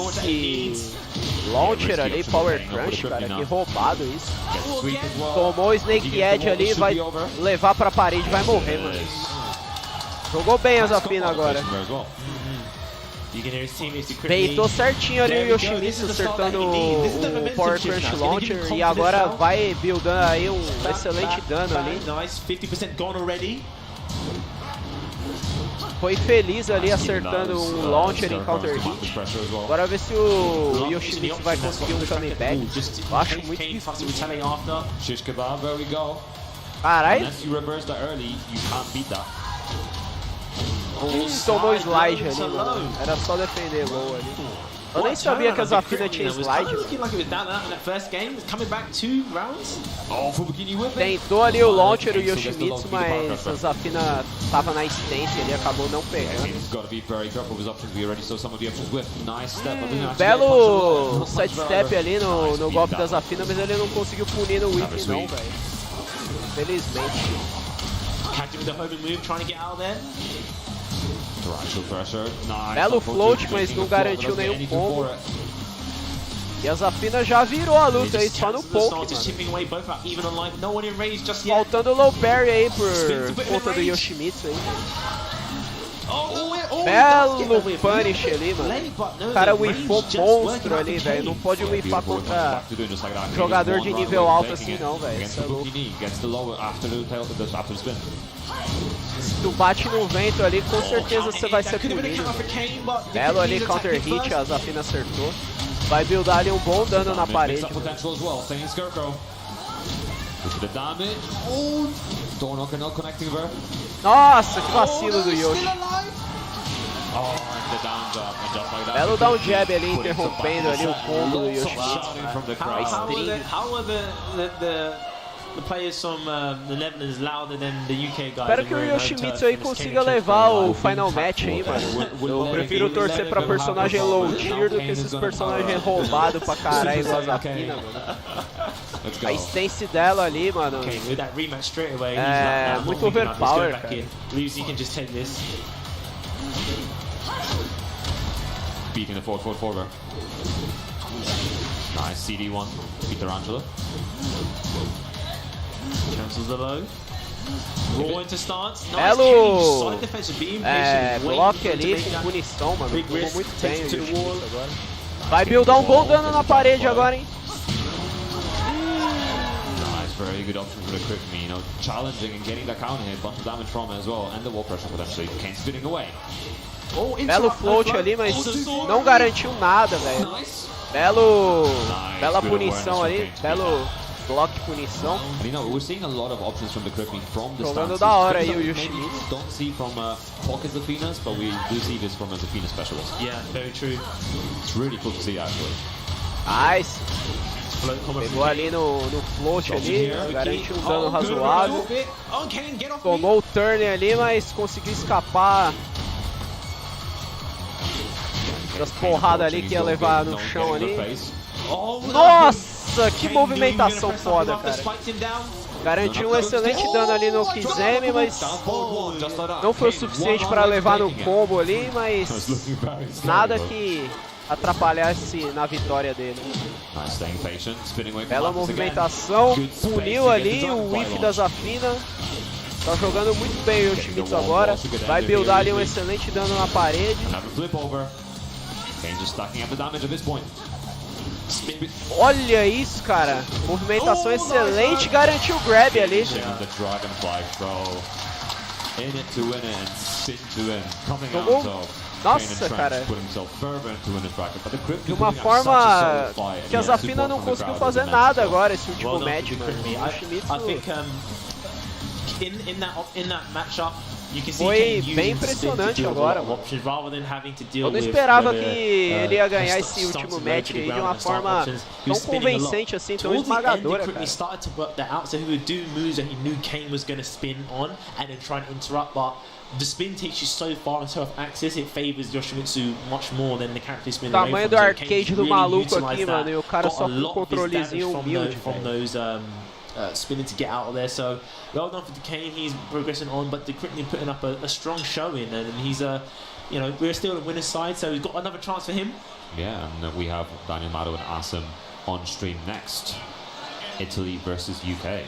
launcher ali, power crunch, cara, que roubado isso. Tomou o Snake Edge ali, vai levar pra parede, vai morrer, mano. Jogou bem a Zafina agora. Baitou certinho ali o Yoshimitsu, acertando o Power Crunch Launcher, e agora vai buildando aí um excelente dano ali. Foi feliz ali acertando um Launcher em Counter Hit. Agora ver se o Yoshimitsu vai conseguir um comeback. Eu acho muito difícil. Caralho. Tomou slide ali, mano. Era só defender low ali. Eu nem sabia que a Zafina tinha slide. Tentou ali o launcher, o Yoshimitsu, mas a Zafina tava na stance, ele acabou não pegando. Belo sidestep ali no golpe da Zafina, mas ele não conseguiu punir no whip não, velho. Infelizmente. Belo float, mas não garantiu nenhum combo. E a Zafina já virou a luta aí, só no poke, mano. Faltando low parry aí por conta do Yoshimitsu aí. Belo punish ali, mano. O cara whiffou monstro ali, velho. Não pode whiffar contra jogador de nível alto assim não, velho. Isso é louco. Se tu bate no vento ali, com certeza você vai ser punido. Belo ali, counter hit, a Zafina acertou. Vai buildar ali um bom dano na parede. Nossa, que vacilo do Yoshi. Belo down jab ali, interrompendo ali o combo do Yoshimitsu. A string. Espero que o Yoshimitsu aí consiga levar o final match aí, mano. Eu prefiro torcer pra personagem low tier do que esses personagens roubados pra caralho igual a Zafina, mano. A stance dela ali, mano, é muito overpower, cara. Beating the forward. Nice CD1, beat the Tarantula. Cancels the low. Raw into stance. Belo block ali com punição, mano. Tomou muito bem o Yoshimitsu agora. Vai buildar um bom dano na parede agora, hein? Nice, very good option for the quick me, you know, challenging and getting the counter hit, bunch of damage from it as well, and the wall pressure potentially. Kane spinning away. Belo float ali, mas não garantiu nada, velho. Bela punição ali, belo block punição. Jogando da hora aí o Yoshimitsu. Don't see from pocket Zafinas, but we do see this from a Zafina specialist. Yeah, very true. It's really cool to see actually. Nice. Pegou ali no float ali, garantiu um dano razoável. Tomou o turn ali, mas conseguiu escapar das porradas ali que ia levar no chão ali. Nossa, que movimentação foda, cara. Garantiu um excelente dano ali no Kizemi, mas não foi o suficiente para levar no combo ali, mas nada que atrapalhasse na vitória dele. Bela movimentação, puniu ali o whiff da Zafina. Tá jogando muito bem o Yoshimitsu agora. Vai buildar ali um excelente dano na parede. Olha isso, cara. Movimentação excelente, garantiu o grab ali. In it to win it and spin to win. Coming out Jogou. of Nossa, cara. put himself further into win this bracket, but the Crypt De uma forma que a Zafina não conseguiu fazer nada agora esse último match, mano. I think in that matchup, you can see foi Kane bem using impressionante spin to deal agora, with a lot of options rather than having to deal Eu não with esperava que whether, ele ia ganhar esse stunts último and match low to the aí de ground uma and start forma options. He tão was spinning a lot. convincente assim, tão Towards the end, esmagadora, he quickly cara. started to work that out, so he would do moves that he knew Kane was going to spin on and then try and interrupt, but the spin takes you so far and so off axis, it favors Yoshimitsu much more than the character spinning away Tamanho from. do So arcade Kane's do really maluco utilised aqui, that, mano, e o cara got só a com lot um of his damage controlezinho humilde, from those spinning to get out of there. So well done for Kane, he's progressing on, but the Cryptid putting up a strong showing, and he's we're still on the winner's side, so we've got another chance for him. Yeah, and we have Daniel Mado and Asim on stream next. Italy versus UK.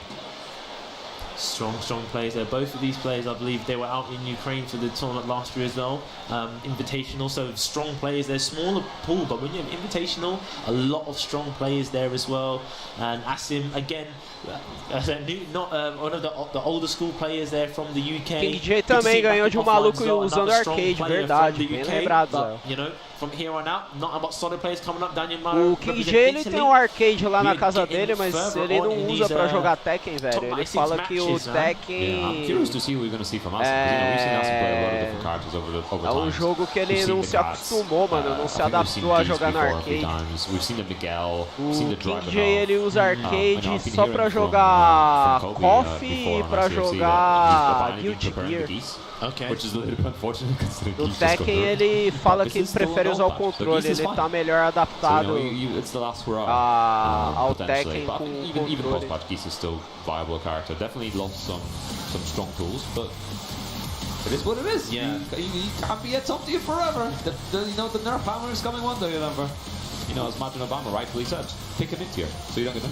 Strong players there. Both of these players, I believe, they were out in Ukraine for the tournament last year as well. Invitational, so strong players. They're smaller pool, but when you have Invitational, a lot of strong players there as well. And Asim, again, one of the older school players there from the UK. King J também ganhou de um maluco usando arcade, verdade, bem lembrado, Zé. You know, from here on out, not about solid players coming up. Daniel Maro, O King J ele tem um arcade lá na casa dele, mas ele não usa pra jogar Tekken, velho. Ele fala que o Tekken é um jogo que ele não se acostumou, mano, não se adaptou a jogar no arcade. O King J ele usa arcade só pra jogar Coffee e pra jogar Guilty Gear. Okay. O Tekken ele fala que ele prefere usar o controle, ele tá melhor adaptado ao Tekken com o controle. Geese is still viable character. Definitely lost some strong tools, but it is what it is. Yeah, you can't be a top tier forever. The nerf hammer is coming one day, remember. You know, as Martin Obama rightfully said, pick a mid-tier, so you don't get them.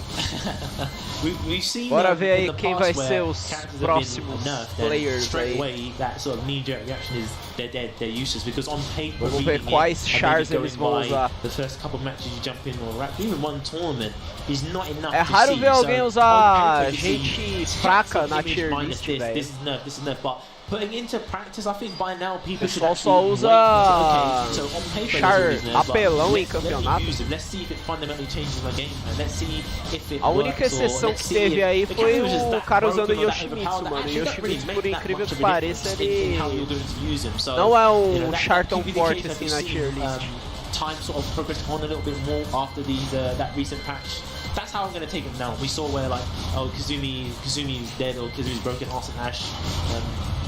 We've seen Bora ver aí quem vai ser os próximos players straight aí. away, that sort of knee-jerk reaction is they're dead, they're useless, because on paper, Vamos ver quais chars eles vão usar. The first couple of matches you jump in or even one tournament, he's not enough. É raro ver alguém usar gente fraca na tier list, velho. This is nerf, but putting into practice, I think by now people should só usa char apelão em campeonato. A única exceção que teve aí foi o cara usando o Yoshimitsu, mano. O Yoshimitsu, por incrível que pareça, ele não é um char tão forte assim na tier list. Time sort of progressed on a little bit more after that recent patch. That's how I'm going to take him now. We saw where Kazumi's dead or Kazumi's broken hearts and Ash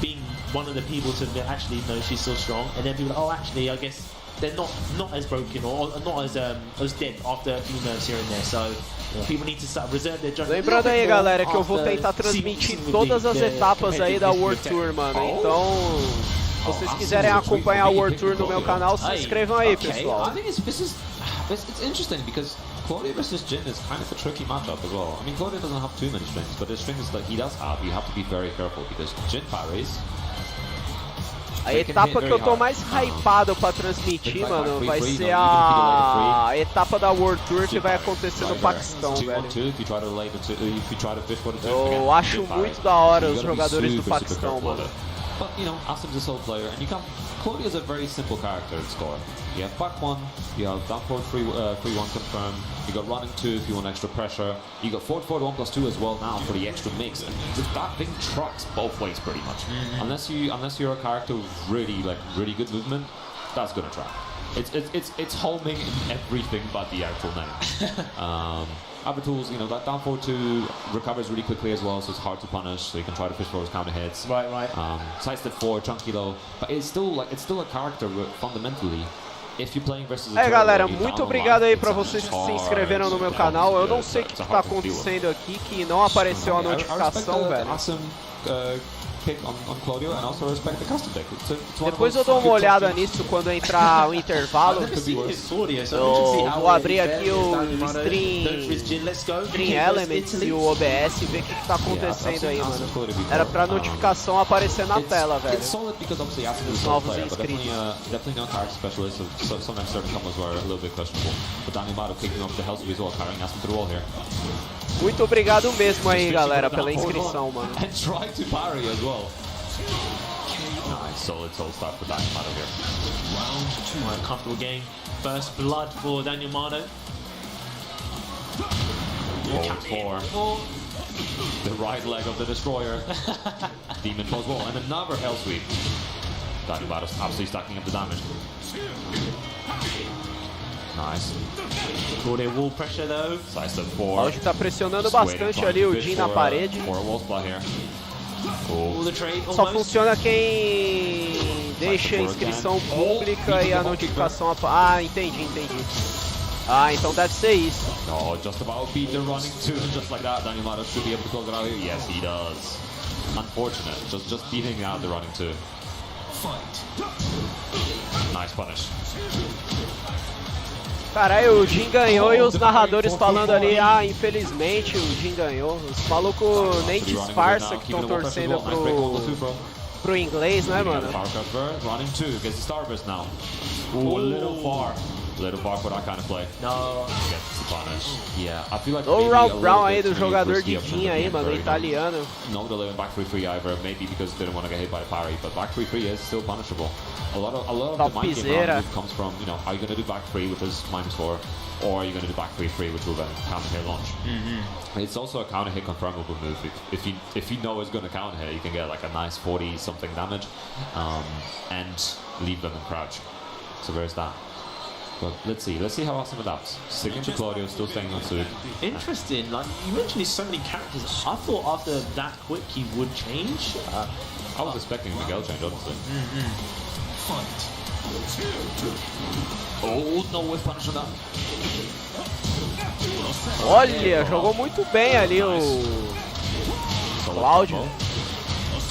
being one of the people to actually know she's still strong, and then people are like, oh, actually, I guess they're not as broken or not as dead after a few nerfs here and there. So people need to start reserve their judgment. Lembrando aí, galera, que eu vou tentar transmitir todas as etapas aí da World Tour, mano. Então, se vocês quiserem acompanhar a World Tour no meu canal, se inscrevam aí, pessoal. I think it's interesting because Claudio versus Jin is kind of a tricky matchup as well. I mean, Claudio doesn't have too many strings, but the strings that he does have, you have to be very careful because Jin parries. A etapa que eu tô mais hypado pra transmitir, mano, vai ser a etapa da World Tour que vai acontecer no Paquistão, velho. Eu acho muito da hora os jogadores do Paquistão, mano. But, you know, Asim's a solo player, and Claudio is a very simple character to score. You have back 1, you have down forward 3-1 confirmed, you got running 2 if you want extra pressure, you got forward 1+2 as well now for the extra mix, and that thing trucks both ways pretty much. Unless you're a character with really good movement, that's gonna track. It's homing in everything but the actual name. Other tools, you know, that down forward 2 recovers really quickly as well, so it's hard to punish. So you can try to fish for those counter hits. Right. Sidestep 4, chunky low, but it's still a character fundamentally. If you're playing versus É, galera, muito obrigado aí pra vocês que se inscreveram no meu canal. Eu não sei o que tá acontecendo aqui, que não apareceu a notificação, velho. Depois eu dou uma olhada nisso quando entrar o intervalo. Eu vou abrir aqui o Stream Elements e o OBS e ver o que tá acontecendo aí, mano. Era pra notificação aparecer na tela, velho. Os novos inscritos. Muito obrigado mesmo aí, galera, pela inscrição, mano. Nice, solid start for Daniel Mado here. Right, comfortable game. First blood for Daniel Mado. Hold for the right leg of the destroyer. Demon pose wall and another hell sweep. Daniel Mado's absolutely stacking up the damage. Nice. Good wall pressure though. Side step 4. Cláudio tá pressionando bastante ali o Jin na parede. For a wall spot here. All the trade Só almost. funciona quem deixa a inscrição pública e a notificação. Ah, entendi. Ah, então deve ser isso. No, just about beat the running 2 and just like that. Daniel Mado should be able to close it out here. Yes, he does. Unfortunate. Just beating out the running 2. Nice punish. Caralho, o Jin ganhou e os narradores falando ali, ah, infelizmente o Jin ganhou. Os malucos nem disfarçam que estão torcendo pro inglês, né, mano? Running 2 gets the starburst now. Ooh, a little far for that kind of play. No. Gets the punish. Yeah, I feel like O Round Brown aí do bit jogador risky de up front Jin at the aí, end, mano, very italiano. Not delivering back 3-3 either, maybe because they didn't want to get hit by the parry, but back 3-3 is still punishable. A lot of the mind game around move comes from, you know, are you going to do back 3, which is -4, or are you going to do back 3-3, which will then counter hit launch. It's also a counter hit confirmable move. If you know it's going to counter hit, you can get like a nice 40 something damage, and leave them in crouch. So there's that. But let's see how Awesome adapts. Sticking to Claudio, still staying on Sud. Interesting. Like you mentioned, there's so many characters. I thought after that quick he would change. I was expecting a Miguel change, honestly. Oh, no with punish on that. Olha, jogou muito bem ali o Cláudio.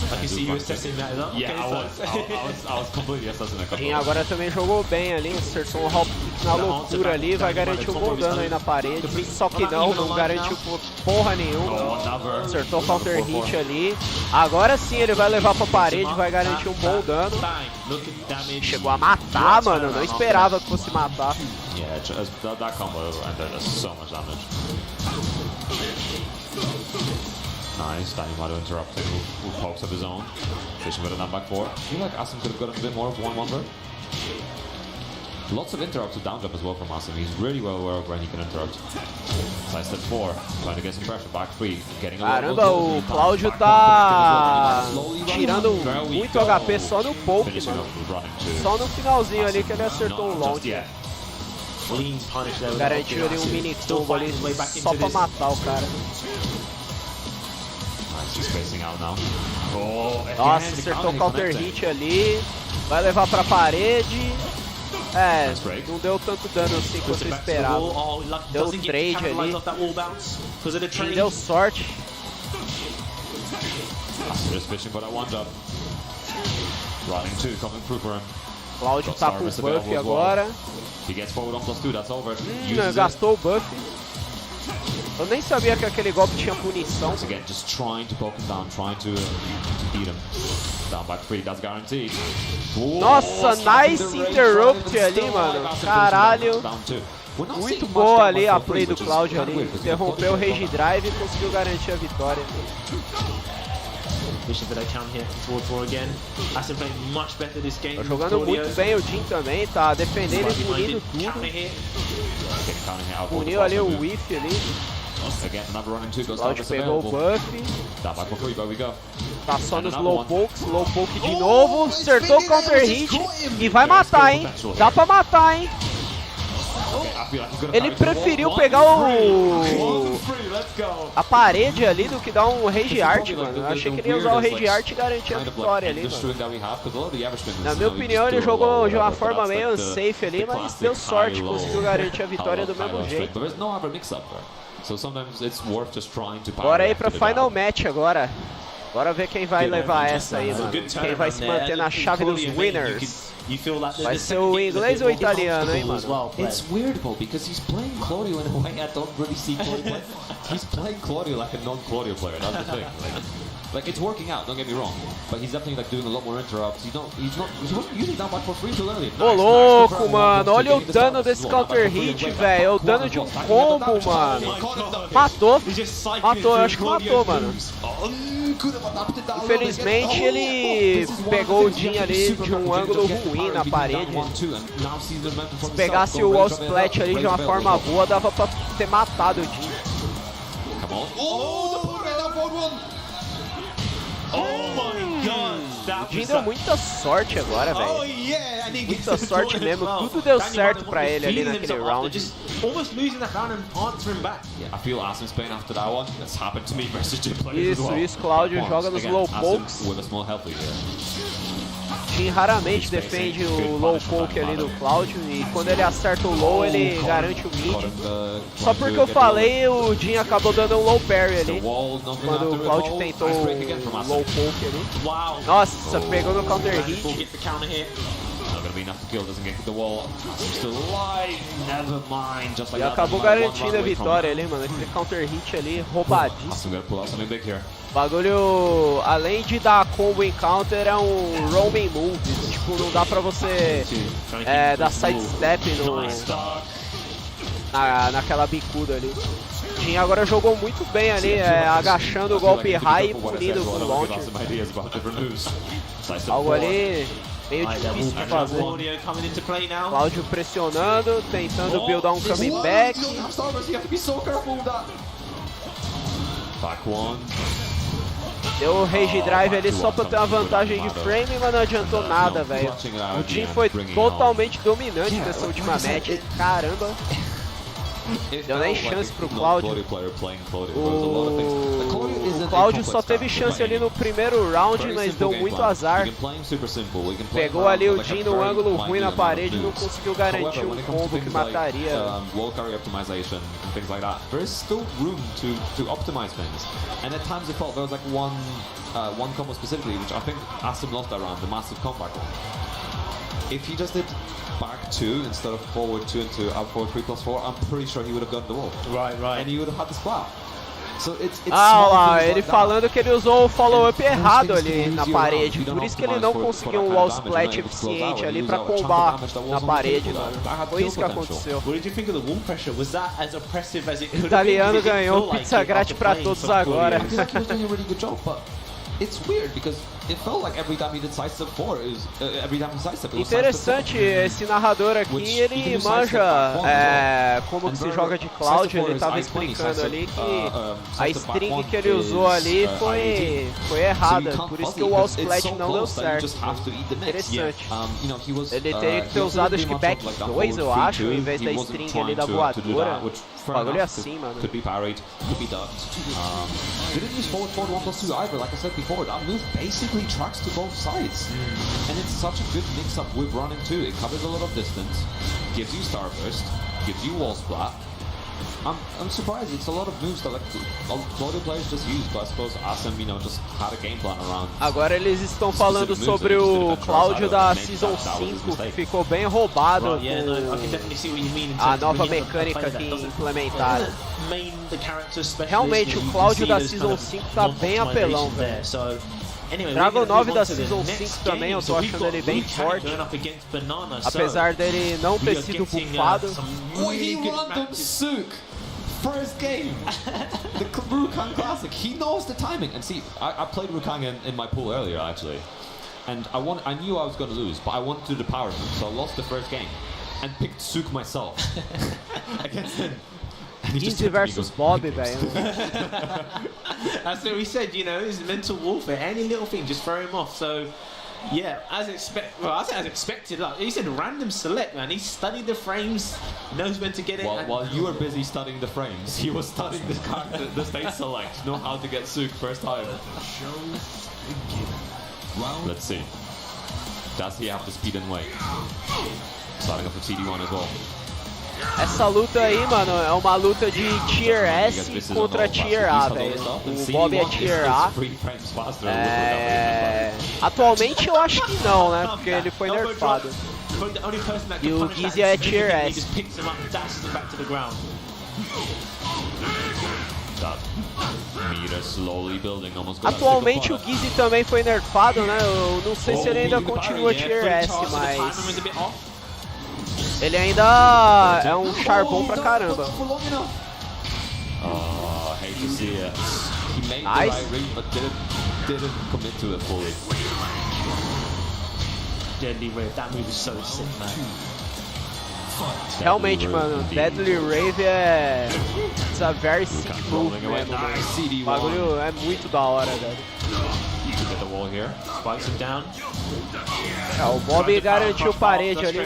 I can see you assessing that. Yeah, I was completely assessing that. Jin agora também jogou bem ali, acertou um hop kick na loucura ali, vai garantir um bom dano aí na parede. Só que não garantiu porra nenhuma. Acertou counter hit ali. Agora sim ele vai levar pra parede, vai garantir um bom dano. Chegou a matar, mano, não esperava que fosse matar. Yeah, that combo ended so much damage. Nice, Daniel Mado interrupting with pokes of his own. Fishing with a nut back 4. I feel like Asim could have gotten a bit more of 1-1 there. Lots of interrupts with down jump as well from Asim. He's really well aware of when he can interrupt. Side step 4, trying to get some pressure. Back 3, getting a Caramba, o Cláudio tá tirando muito HP só no poke, mano. Só no finalzinho ali que ele acertou o launch. Garantiu ali um mini combo ali só pra matar o cara. Nossa, acertou o counter hit ali. Vai levar pra parede. É, não deu tanto dano assim quanto eu esperava. Deu um trade ali. E deu sorte. Cláudio tá com o buff agora. Gastou o buff. Eu nem sabia que aquele golpe tinha punição. Nossa, nice interrupt ali, mano. Caralho. Muito boa ali a play do Cláudio ali. Interrompeu o Rage Drive e conseguiu garantir a vitória. Tá jogando muito bem o Jin também, tá defendendo e punindo tudo. Puniu ali o whiff ali. Cláudio pegou o buff. Tá só nos low poke de novo. Acertou o counter hit e vai matar, hein? Dá pra matar, hein? Ele preferiu pegar a parede ali do que dar um Rage Art, mano. Eu achei que ele ia usar o Rage Art e garantir a vitória ali, mano. Na minha opinião, ele jogou de uma forma meio unsafe ali, mas deu sorte, conseguiu garantir a vitória do mesmo jeito. Bora aí pra Final Match agora. Bora ver quem vai levar essa aí, mano. Quem vai se manter na chave dos winners. Vai ser o inglês ou o italiano, hein, mano? It's weird, Paul, because he's playing Claudio in a way I don't really see Claudio play. He's playing Claudio like a non-Claudio player, that's the thing. Like it's working out, don't get me wrong, but he's definitely like doing a lot more interrupts. He wasn't using that much for free till early. Ô louco, mano, olha o dano desse counter hit, velho. É o dano de um combo, mano. Matou, eu acho que matou, mano. Infelizmente ele pegou o Jin ali de um ângulo ruim na parede. Se pegasse o wall splat ali de uma forma boa, dava pra ter matado o Jin. O Jin deu muita sorte agora, velho. Muita sorte mesmo. Tudo deu certo pra ele ali naquele round. Isso, Cláudio joga nos low pokes. Jin raramente defende o low poke ali do Cláudio e quando ele acerta o low, ele garante o mid. Só porque eu falei, o Jin acabou dando um low parry ali, quando o Cláudio tentou o low poke ali. Nossa, pegou no counter hit. E acabou garantindo a vitória ali, mano. Aquele counter hit ali, roubadíssimo. Bagulho, além de dar combo em counter, é um roaming move. Tipo, não dá pra você dar sidestep naquela bicuda ali. Jin agora jogou muito bem ali, agachando o golpe high e punindo com o launcher. Algo ali meio difícil de fazer. Cláudio pressionando, tentando buildar um coming back. Deu o rage drive ali só pra ter uma vantagem de frame, mas não adiantou nada, velho. O Jin foi totalmente dominante nessa última match. Caramba. Deu nem chance pro Cláudio. O Cláudio só teve chance ali no primeiro round, mas deu muito azar. Pegou ali o Jin no ângulo ruim na parede e não conseguiu garantir um combo que mataria. And at times it felt there was like one combo specifically, which I think Asim lost that round, the massive comeback one. If he just did back 2 instead of forward 2 into up forward 3+4, I'm pretty sure he would have gotten the wall. Right. And he would have had the splat. So it's lá, ele falando que ele usou o follow-up errado ali na parede, por isso que ele não conseguiu um wall splat eficiente ali pra combar na parede, mano. Foi isso que aconteceu. O italiano ganhou pizza grátis pra todos agora. It's weird because it felt like every time he did sidestep 4, every time he sidestep, it was interessante, esse narrador aqui, ele manja como que se joga de Cláudio, ele tava explicando ali que a string que ele usou ali foi errada, por isso que o wall splat não deu certo. Interessante. Ele teria que ter usado acho que back 2, eu acho, em vez da string ali da voadora. O bagulho é assim, mano. Could be parried, could be ducked. Didn't use forward 1+2 either, like I said before, that move basically tracks to both sides. And it's such a good mix-up with running too. It covers a lot of distance, gives you starburst, gives you wall splat. I'm surprised, it's a lot of moves that like a lot of players just use, but I suppose Asim, just had a game plan around. Agora eles estão falando sobre o Cláudio da Season 5, que ficou bem roubado com a nova mecânica que implementaram. Realmente, o Cláudio da Season 5 tá bem apelão, velho. Dragon 9 da Season 5 também, eu tô achando ele bem forte. Apesar dele não ter sido buffado. First game, the Rukan Classic. He knows the timing. And see, I played Rukan in my pool earlier actually, and I knew I was going to lose, but I wanted to do the power move, so I lost the first game and picked Sook myself against him. 15 versus Bobby, velho. That's what we said, it's mental warfare. Any little thing, just throw him off. So, yeah, as expected. Like he said, random select, man. He studied the frames, knows when to get it. While you were busy studying the frames, he was studying the state select. Know how to get Sook first time. Let's see. Does he have the speed and weight? Starting off with CD1 as well. Essa luta aí, mano, é uma luta de Tier S contra Tier A, velho. O Bob é Tier A. Atualmente eu acho que não, né? Porque ele foi nerfado. E o Gizzy é Tier S. Atualmente o Gizzy também foi nerfado, né? Eu não sei se ele ainda continua Tier S, mas ele ainda é um char bom pra caramba. made Nice. the right read, but didn't commit to it fully. Deadly Rave, that move is so sick, man. Realmente, mano, Deadly Rave é... It's a very sick move mesmo, mano. O bagulho é muito da hora, velho. Get the wall here. Spikes him down. É, o Bob garantiu parede ali,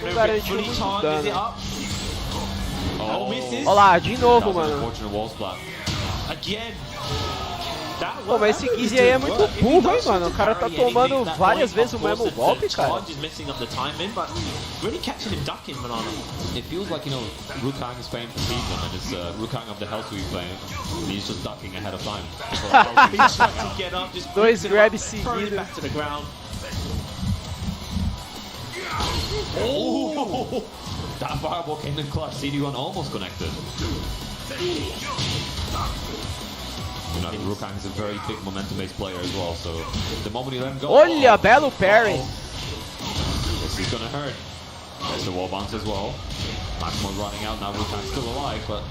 não garantiu muito dano. Oh, misses. Olha lá, de novo, mano. Unfortunate wall splat. Again. Pô, mas esse Gizzy aí é muito burro, hein, mano. O cara tá tomando várias vezes o mesmo golpe, cara. It feels like, you know, Rukang is playing for season and it's Rukang of the hell sweep playing. And he's just ducking ahead of time. He's trying to get up, just Dois grabs throw it seguidos. back to the ground. Oh! That fireball came in clutch. CD1 almost connected. You know, Rukang is a very big momentum-based player as well, so the moment he let him go... Olha, belo parry. This is gonna hurt. There's the wall bounce as well. Maximo running out now, Rukang's still alive, but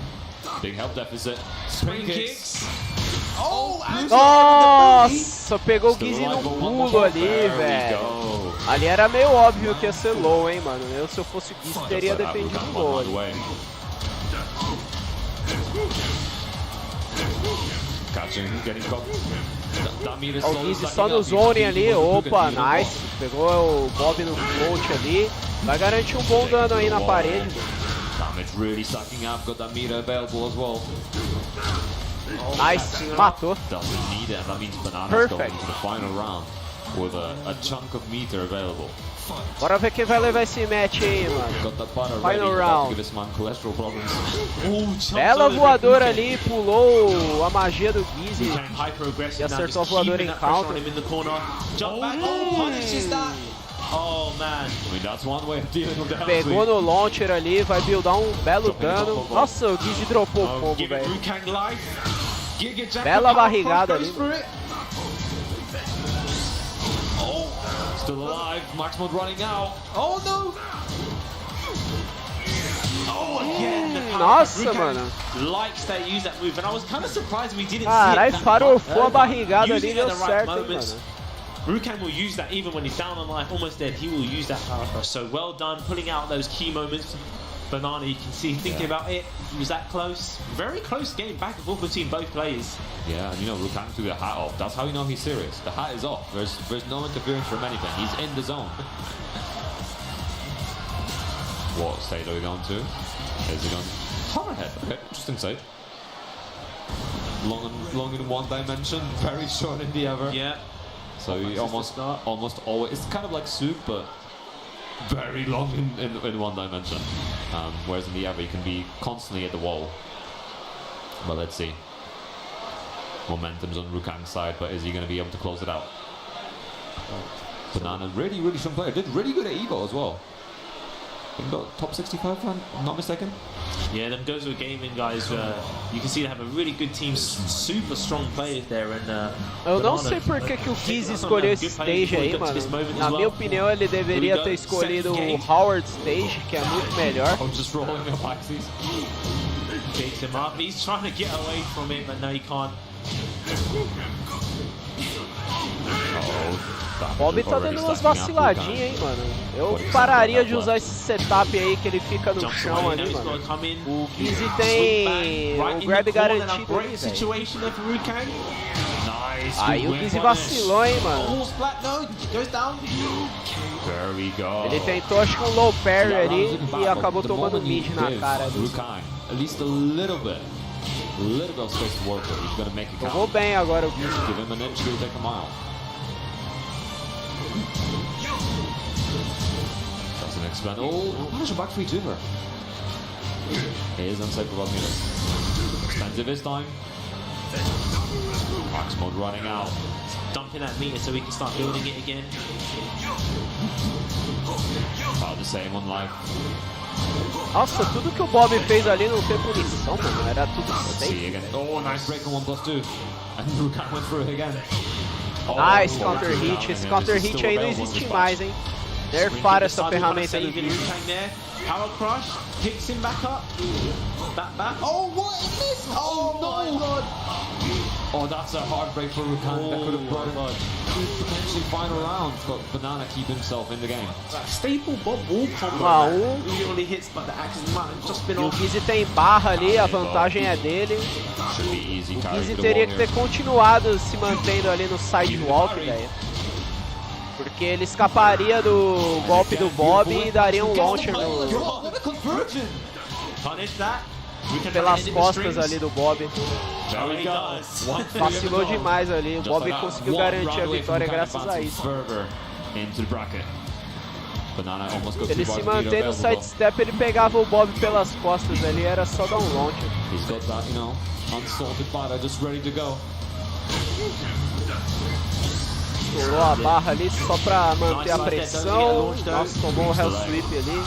big health deficit. Spring kicks. Oh! Nossa, pegou o Gizzy no pulo ali, velho. Ali era meio óbvio que ia ser low, hein, mano. Eu, se eu fosse o Gizzy, teria defendido o low ali. Ó, o Gizzy só no zone ali, opa, nice. Pegou o Bob no float ali. Vai garantir um bom dano aí na parede. Damage really sucking up, got that meter available as well. Nice, matou. Doesn't need it, that means Banana's Perfect. going into the final round with a chunk of meter available. Bora ver quem vai levar esse match aí, mano. Got that butter Final ready, round. give this man cholesterol problems. Bela voadora ali, pulou a magia do Gizzy. E acertou a voadora em counter. Oh man. I mean, that's one way of dealing with the hell Pegou sweep. no launcher ali, vai buildar um belo dano. Nossa, o Gizzy dropou o combo, Give it velho. Rukang life. Bela barrigada ali. Still alive, Max Mode running out. Oh no! Oh, again! the power. Nossa, Rukang mano. likes that use that move, and I was kind of surprised we didn't Carai, see it that farofou a much. barrigada ali, Using it deu at the right certo, hein, moments. mano. Rukang will use that even when he's down on life, almost dead. He will use that power crush. So well done, pulling out those key moments. Banana, you can see thinking about it. He was that close. Very close game, back and forth between both players. Yeah, and you know, Rukang threw the hat off. That's how you know he's serious. The hat is off. There's no interference from anything. He's in the zone. What state are we going to? Is he going Hammerhead? Okay, interesting state. Long in one dimension, very short in the other. Yeah. So he almost always. It's kind of like soup, but very long in one dimension. Whereas in the other, you can be constantly at the wall. But let's see. Momentum's on Rukang's side, but is he going to be able to close it out? Banana, really strong player. Did really good at Evo as well. I think got top 65, if I'm not mistaken. Yeah, them goes with gaming guys. You can see they have a really good team, super strong players there. And Eu não sei por que o Gizzy escolheu esse stage aí, mano. Na minha opinião, ele deveria ter escolhido o Howard Stage, que é muito melhor. I'm just rolling up axes. Picks him up. He's trying to get away from it, but no, he can't. Bob tá dando umas vaciladinhas, hein, mano. Eu pararia de usar esse setup aí que ele fica no chão ali, mano. O Gizzy tem o grab garantido ali, velho. Aí o Gizzy vacilou, hein, mano. Ele tentou, acho que um low parry ali e acabou tomando mid na cara dele. At least a little bit of space to work with. He's gonna make it count. Jogou bem agora o Gizzy. Give him an inch, he'll take a mile. Doesn't expand. Oh, punish back 3-2 her. He is unsafe above meter. Expensive this time. Max Mode running out. Dumping that meter so we can start building it again. About the same on life. Nossa, tudo que o Bob fez ali não tem punição, mano. Era tudo See safe. again. Oh, nice break on 1+2. And Rukang went through it again. Oh, Nice counter hit. Esse counter hit aí não existe mais, hein. Nerfaram essa ferramenta do Gizzy. Power crush, picks him back up. Back. Oh, what is this? Oh, no! Oh, that's a heartbreak for Rukan. That could have brought him to potentially final round, but Banana keep himself in the game. Staple Bob wall combo. 1 a 1. He only hits, but the axe has just been E o off. Gizzy tem barra ali, a vantagem é dele. Should be easy. O Carry Gizzy to the teria wall que ter continuado se mantendo ali no sidewalk, velho. Porque ele escaparia do golpe do Bob e daria um launcher no, What a conversion! Punish that. pelas costas ali do Bob. There we go. Vacilou demais ali, o Bob conseguiu garantir a vitória graças a isso. Into the bracket. Banana almost got Ele two se bars of lead mantém no available. sidestep, ele pegava o Bob pelas costas ali, era só dar um launcher. He's got that, you know, unsalted batter just ready to go. Estourou a barra ali só pra manter a pressão. Nossa, tomou um Hell Sweep ali.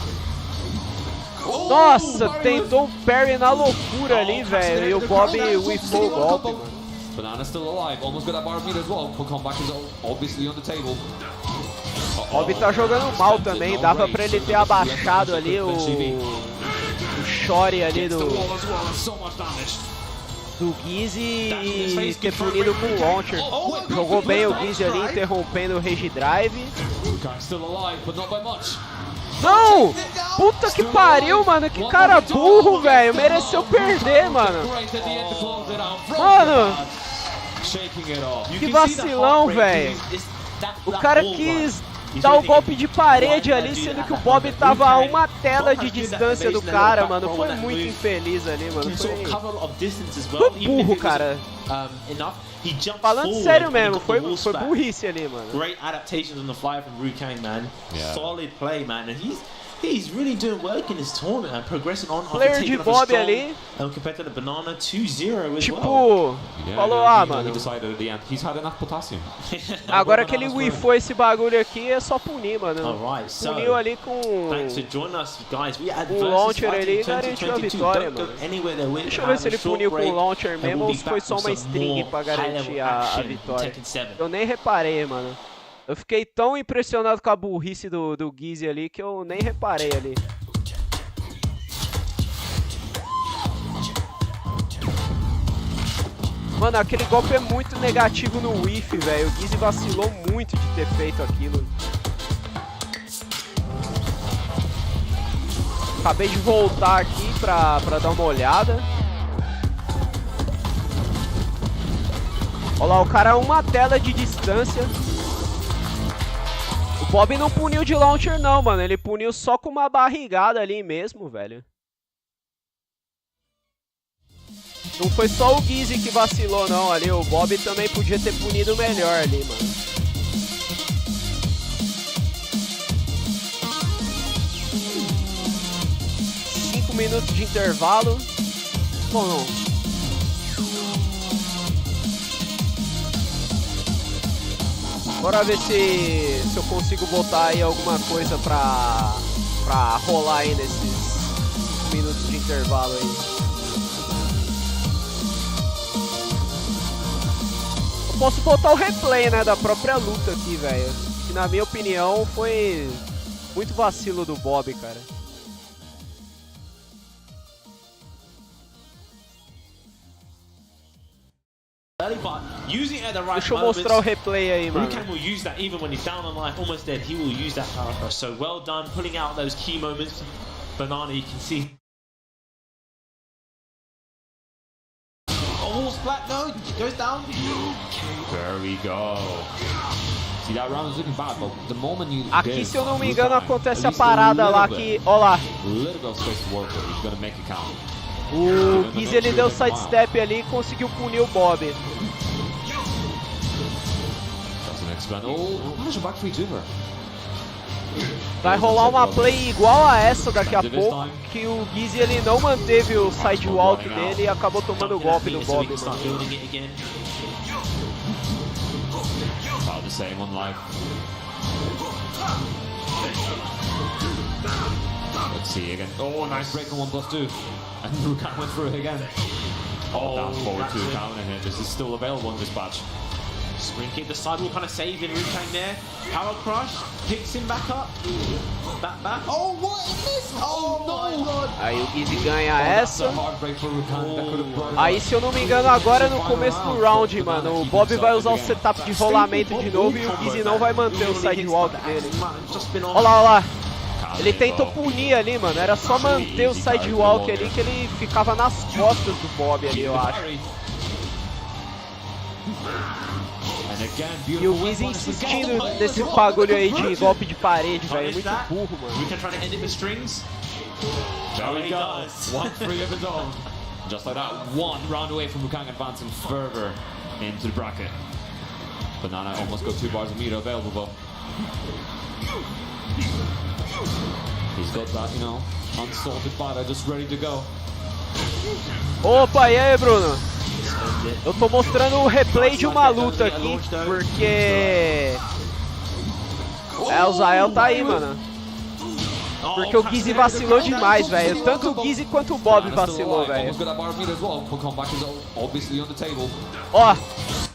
Nossa, tentou um parry na loucura ali, velho. E o Bob whiffou o golpe, mano. Banana still alive, almost got that bar of meat as well. But comeback is obviously on the table. O Bob tá jogando mal também, dava pra ele ter abaixado ali o shore ali do Gizzy e ter punido com o launcher. Jogou bem o Gizzy ali, interrompendo o Rage Drive. Still alive, but not by much. Não! Puta que pariu, mano. Que cara burro, velho. Mereceu perder, mano. Mano, que vacilão, velho. O cara quis dar o golpe de parede ali, sendo que o Bob tava a uma tela de distância do cara, mano. Foi muito infeliz ali, mano. Foi burro, cara. Falando sério mesmo, foi burrice ali, mano. Great adaptations on the fly from Rukan, man. Yeah. Solid play, man. And he's really doing work in this tournament and progressing on. Player de Bob ali. Compared to the Banana 2-0 as well. Tipo, falou, ah, mano. He decided at the end, he's had enough potassium. Agora que ele whiffou esse bagulho aqui, é só punir, mano. Alright, so Puniu ali com thanks for joining us, guys. We had o launcher ali VSFighting garantiu a 2022. vitória, Don't go mano. anywhere there. We're Deixa eu gonna ver se have ele a short puniu com break o launcher and mesmo we'll ou be se foi back só with uma some string more pra garantir high-level a action in vitória. Tekken 7. Eu nem reparei, mano. Eu fiquei tão impressionado com a burrice do Gizzy ali que eu nem reparei ali. Mano, aquele golpe é muito negativo no whiff, velho. O Gizzy vacilou muito de ter feito aquilo. Acabei de voltar aqui pra dar uma olhada. Olha lá, o cara a uma tela de distância. O Bob não puniu de launcher não, mano. Ele puniu só com uma barrigada ali mesmo, velho. Não foi só o Gizzy que vacilou não ali. O Bob também podia ter punido melhor ali, mano. Cinco minutos de intervalo. Bom, não. Bora ver se eu consigo botar aí alguma coisa pra rolar aí nesses minutos de intervalo aí. Eu posso botar o replay, né, da própria luta aqui, velho. Que na minha opinião foi muito vacilo do Bob, cara. Deixa eu mostrar o replay aí, mano. Rukan will use that even when he's down on life, almost dead. He will use that power. So well done, pulling out those key moments. Banana, you can see. Oh, splat, no, goes down. There we go. See, that round is looking bad, but the moment you Aqui, se eu não me engano, acontece a parada lá que, ó lá. Little bit of space to work with. He's gonna make it count. O Gizzy, ele deu sidestep ali e conseguiu punir o Bob. Doesn't expand. Oh, how's your back 3 over? Vai rolar uma play igual a essa daqui a pouco, que o Gizzy ele não manteve o sidewalk dele e acabou tomando o golpe do Bob. About the same on life. Let's see again. Oh, nice break on 1+2. And Rukan went through it again. Oh, down forward 2 counter here. This is still available in this batch. Spring kick, the sidewall kind of saving Rukang there. Power crush, picks him back up. Back. Oh, what is this? Oh, no, God. Aí o Gizzy ganha essa. Aí, se eu não me engano, agora no começo do round, mano, o Bob vai usar o setup de rolamento de novo e o Gizzy não vai manter o sidewalk dele. Olha lá, olha lá. Ele tentou punir ali, mano. Era só manter o sidewalk ali que ele ficava nas costas do Bob ali, eu acho. E o Gizzy insistindo nesse bagulho aí de golpe de parede, velho. É muito burro, mano. There he goes. 1-3 of his own. Just like that, one round away from Rukang advancing further into the bracket. Banana almost got 2 bars of meat available though. He's got that, you know, unsalted butter just ready to go. Opa, e aí, Bruno? Eu tô mostrando o replay de uma luta aqui, porque... o Zael tá aí, mano. Porque o Gizzy vacilou demais, velho. Tanto o Gizzy quanto o Bob vacilou, velho. Ó,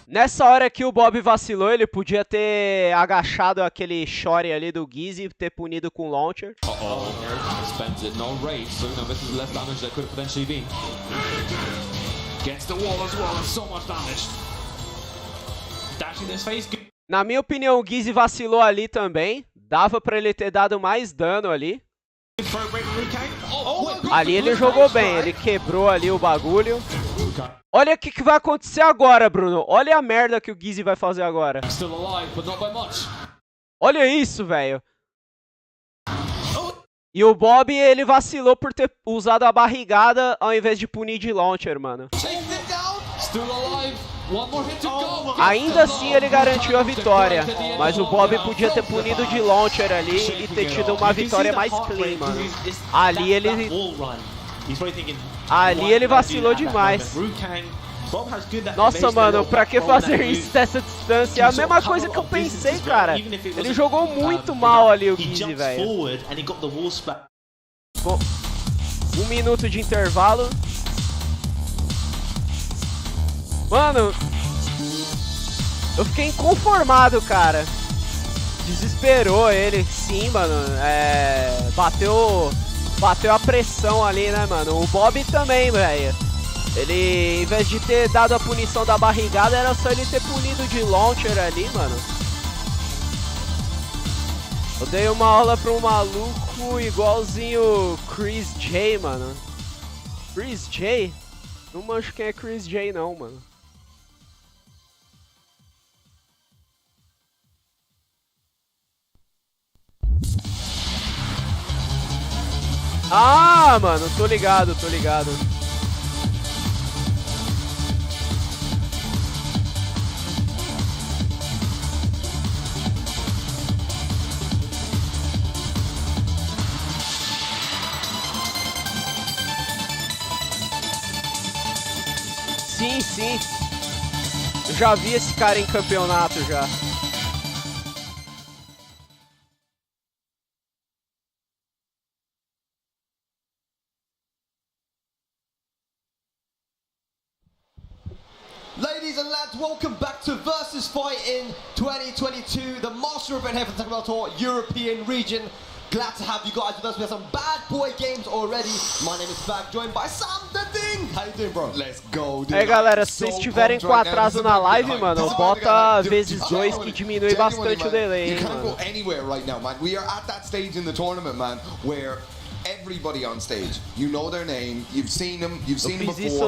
nessa hora que o Bob vacilou, ele podia ter agachado aquele short ali do Gizzy e ter punido com o launcher. Na minha opinião, o Gizzy vacilou ali também. Dava pra ele ter dado mais dano ali. Ali ele jogou bem, ele quebrou ali o bagulho. Olha o que vai acontecer agora, Bruno. Olha a merda que o Gizzy vai fazer agora. Olha isso, velho. E o Bob, ele vacilou por ter usado a barrigada ao invés de punir de launcher, mano. Ainda assim ele garantiu a vitória, mas o Bob podia ter punido de launcher ali e ter tido uma vitória mais clean, mano. Ali ele vacilou demais. Nossa, mano, pra que fazer isso dessa distância? É a mesma coisa que eu pensei, cara. Ele jogou muito mal ali o Gizzy, velho. Bom, 1 minuto de intervalo. Mano, eu fiquei inconformado, cara. Desesperou ele, sim, mano. Bateu a pressão ali, né, mano? O Bob também, velho. Ele, em vez de ter dado a punição da barrigada, era só ele ter punido de launcher ali, mano. Eu dei uma aula pra um maluco igualzinho Chris J, mano. Chris J? Não manjo quem é Chris J, não, mano. Ah, mano, tô ligado, tô ligado. Sim, sim. Eu já vi esse cara em campeonato já. Ladies and lads, welcome back to VSFighting 2022, the Master event here for the Tekken W.T European region. Glad to have you guys with us. We have some bad boy games already. My name is Bag, joined by Sam the Thing. How you doing, bro? Let's go, dude. Aí, galera, se vocês estiverem com atraso na live, mano, bota vezes 2 que diminui bastante o delay, hein, mano. You can't go anywhere right now, man. We are at that stage in the tournament, man, where everybody on stage, you know their name, you've seen them before, everybody's entering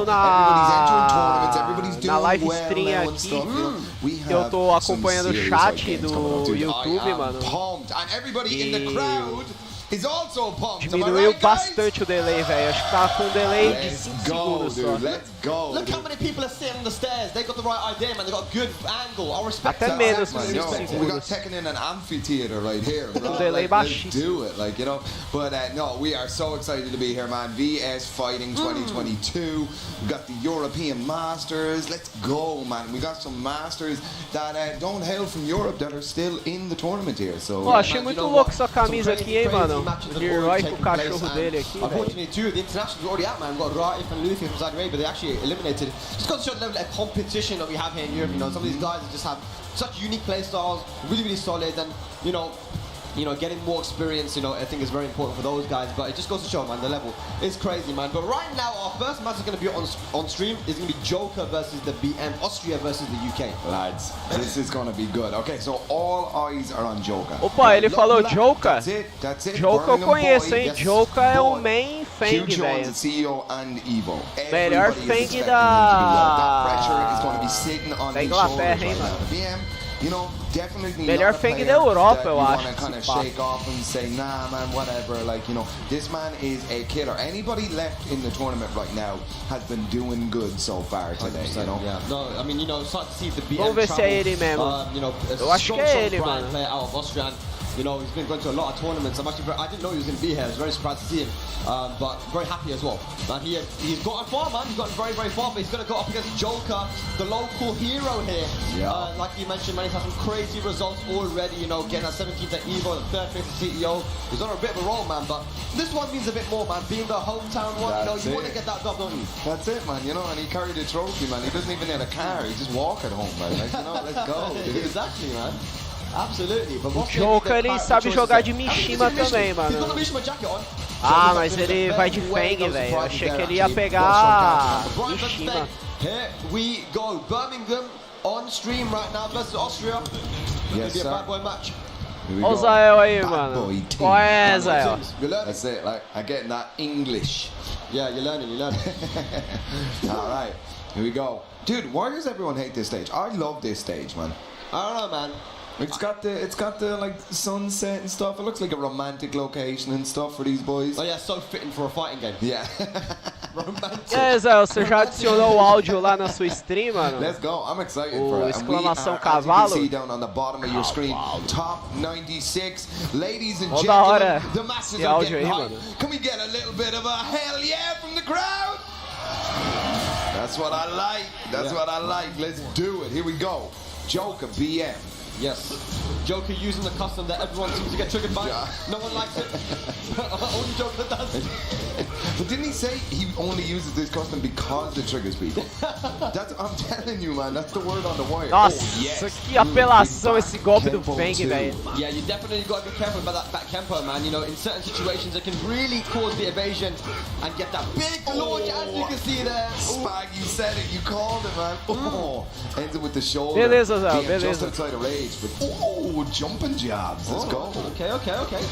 tournaments, everybody's doing live well stream now and aqui, stuff, you know, we eu have tô acompanhando o some chat serious do games coming up, dude. YouTube, I am mano. pumped, and everybody in the crowd is also pumped. Diminuiu bastante o delay, velho. Acho que tá com um delay de 5 segundos só. Let's go. Look how many people are sitting on the stairs. They got the right idea, man. They got a good angle. I respect Até that. menos que Man, 5 segundos. we got Tekken in an amphitheater right here, bro. delay Let's do it, like, you know. But no, we are so excited to be here, man. VSFighting 2022. We got the European Masters. Let's go, man. We got some Masters that don't hail from Europe that are still in the tournament here. So, Pô, achei muito louco essa camisa aqui, hein, mano. mano. O Leroy com o cachorro dele aqui, velho. Unfortunately, two of the internationals are already out, man. We've got Raif and Luffy from Saudi Arabia. They actually eliminated. Just got to show the level of competition that we have here in Europe. You know, some of these guys just have such unique play styles, really solid, and you know, getting more experience, I think is very important for those guys. But it just goes to show, man, the level is crazy, man. But right now, our first match is going to be on stream. Is going to be Joker versus the BM, Austria versus the UK. Lads, this is going to be good. Okay, so all eyes are on Joker. Opa, ele falou Joker. That's it. Joker eu conheço, hein? Yes, Joker é o boy. main Fang, Huge ones, velho. CEO and Evo. Melhor Everybody is Fang expecting da- him to do well. That pressure is going to be sitting on da his Inglaterra, shoulders hein, right mano? now. BM, definitely Melhor not a Fang player da Europa, that eu you acho, want to kind of esse papo. shake off and say, nah, man, whatever. Like, this man is a killer. Anybody left in the tournament right now has been doing good so far today, Yeah. No, I mean, start to see the BM Vamos ver se é ele mesmo. Eu acho que é ele, mano. Player out of Austria. He's been going to a lot of tournaments. I didn't know he was going to be here. I was very surprised to see him, but very happy as well. Man, he's gotten far, man. He's gotten very far, but he's going to go up against Joker, the local hero here. Yeah. Like you mentioned, man, he's had some crazy results already. Getting a 17th at Evo, the third place at CEO. He's on a bit of a roll, man. But this one means a bit more, man. Being the hometown one, you want to get that dub, don't you? That's it, man. And he carried a trophy, man. He doesn't even need a car. He just walk at home, man. Like, let's go. Exactly, man. Absolutely. But O Joker, ele sabe jogar de Mishima também, mano. Ah, mas ele vai de Fang, velho. Eu achei que ele ia pegar Mishima. Here we go. Birmingham on stream right now versus Austria. Yes, Be a sir. bad boy match. Here we Olha o go. Zael aí, Bad mano. boy team. Qual é, Zael? You're learning. That's it. Like, I'm getting that English. Yeah, you're learning. All right, here we go. Dude, why does everyone hate this stage? I love this stage, man. I don't know, man. It's got the like sunset and stuff. It looks like a romantic location and stuff for these boys. Oh yeah, so fitting for a fighting game. Yeah. Romantic. É, Zael, você já adicionou o áudio lá na sua stream, mano? Let's go. I'm excited O for it. And we are, exclamação as cavalo. you can see down on the bottom of your screen, top 96. Ladies and Ó da hora gentlemen, the masses esse are áudio getting aí, hyped. mano. Can we get a little bit of a hell yeah from the crowd? That's what I like. That's what I like. Let's do it. Here we go. Joker BM. Yes. Joker using the custom that everyone seems to get triggered by. Yeah. No one likes it. Only Joker does. But didn't he say he only uses this custom because it triggers people? I'm telling you, man. That's the word on the wire. Nossa, Oh, yes. que apelação esse golpe do Tempo Fang, two. velho. Yeah, you definitely got to be careful about that back tempo, man. In certain situations, it can really cause the evasion and get that big launch, as you can see there. Spag, you said it. You called it, man. Oh, ends it with the shoulder. Beleza, Zé, Being just beleza. outside of rage, but jumping jabs. Let's go. Okay.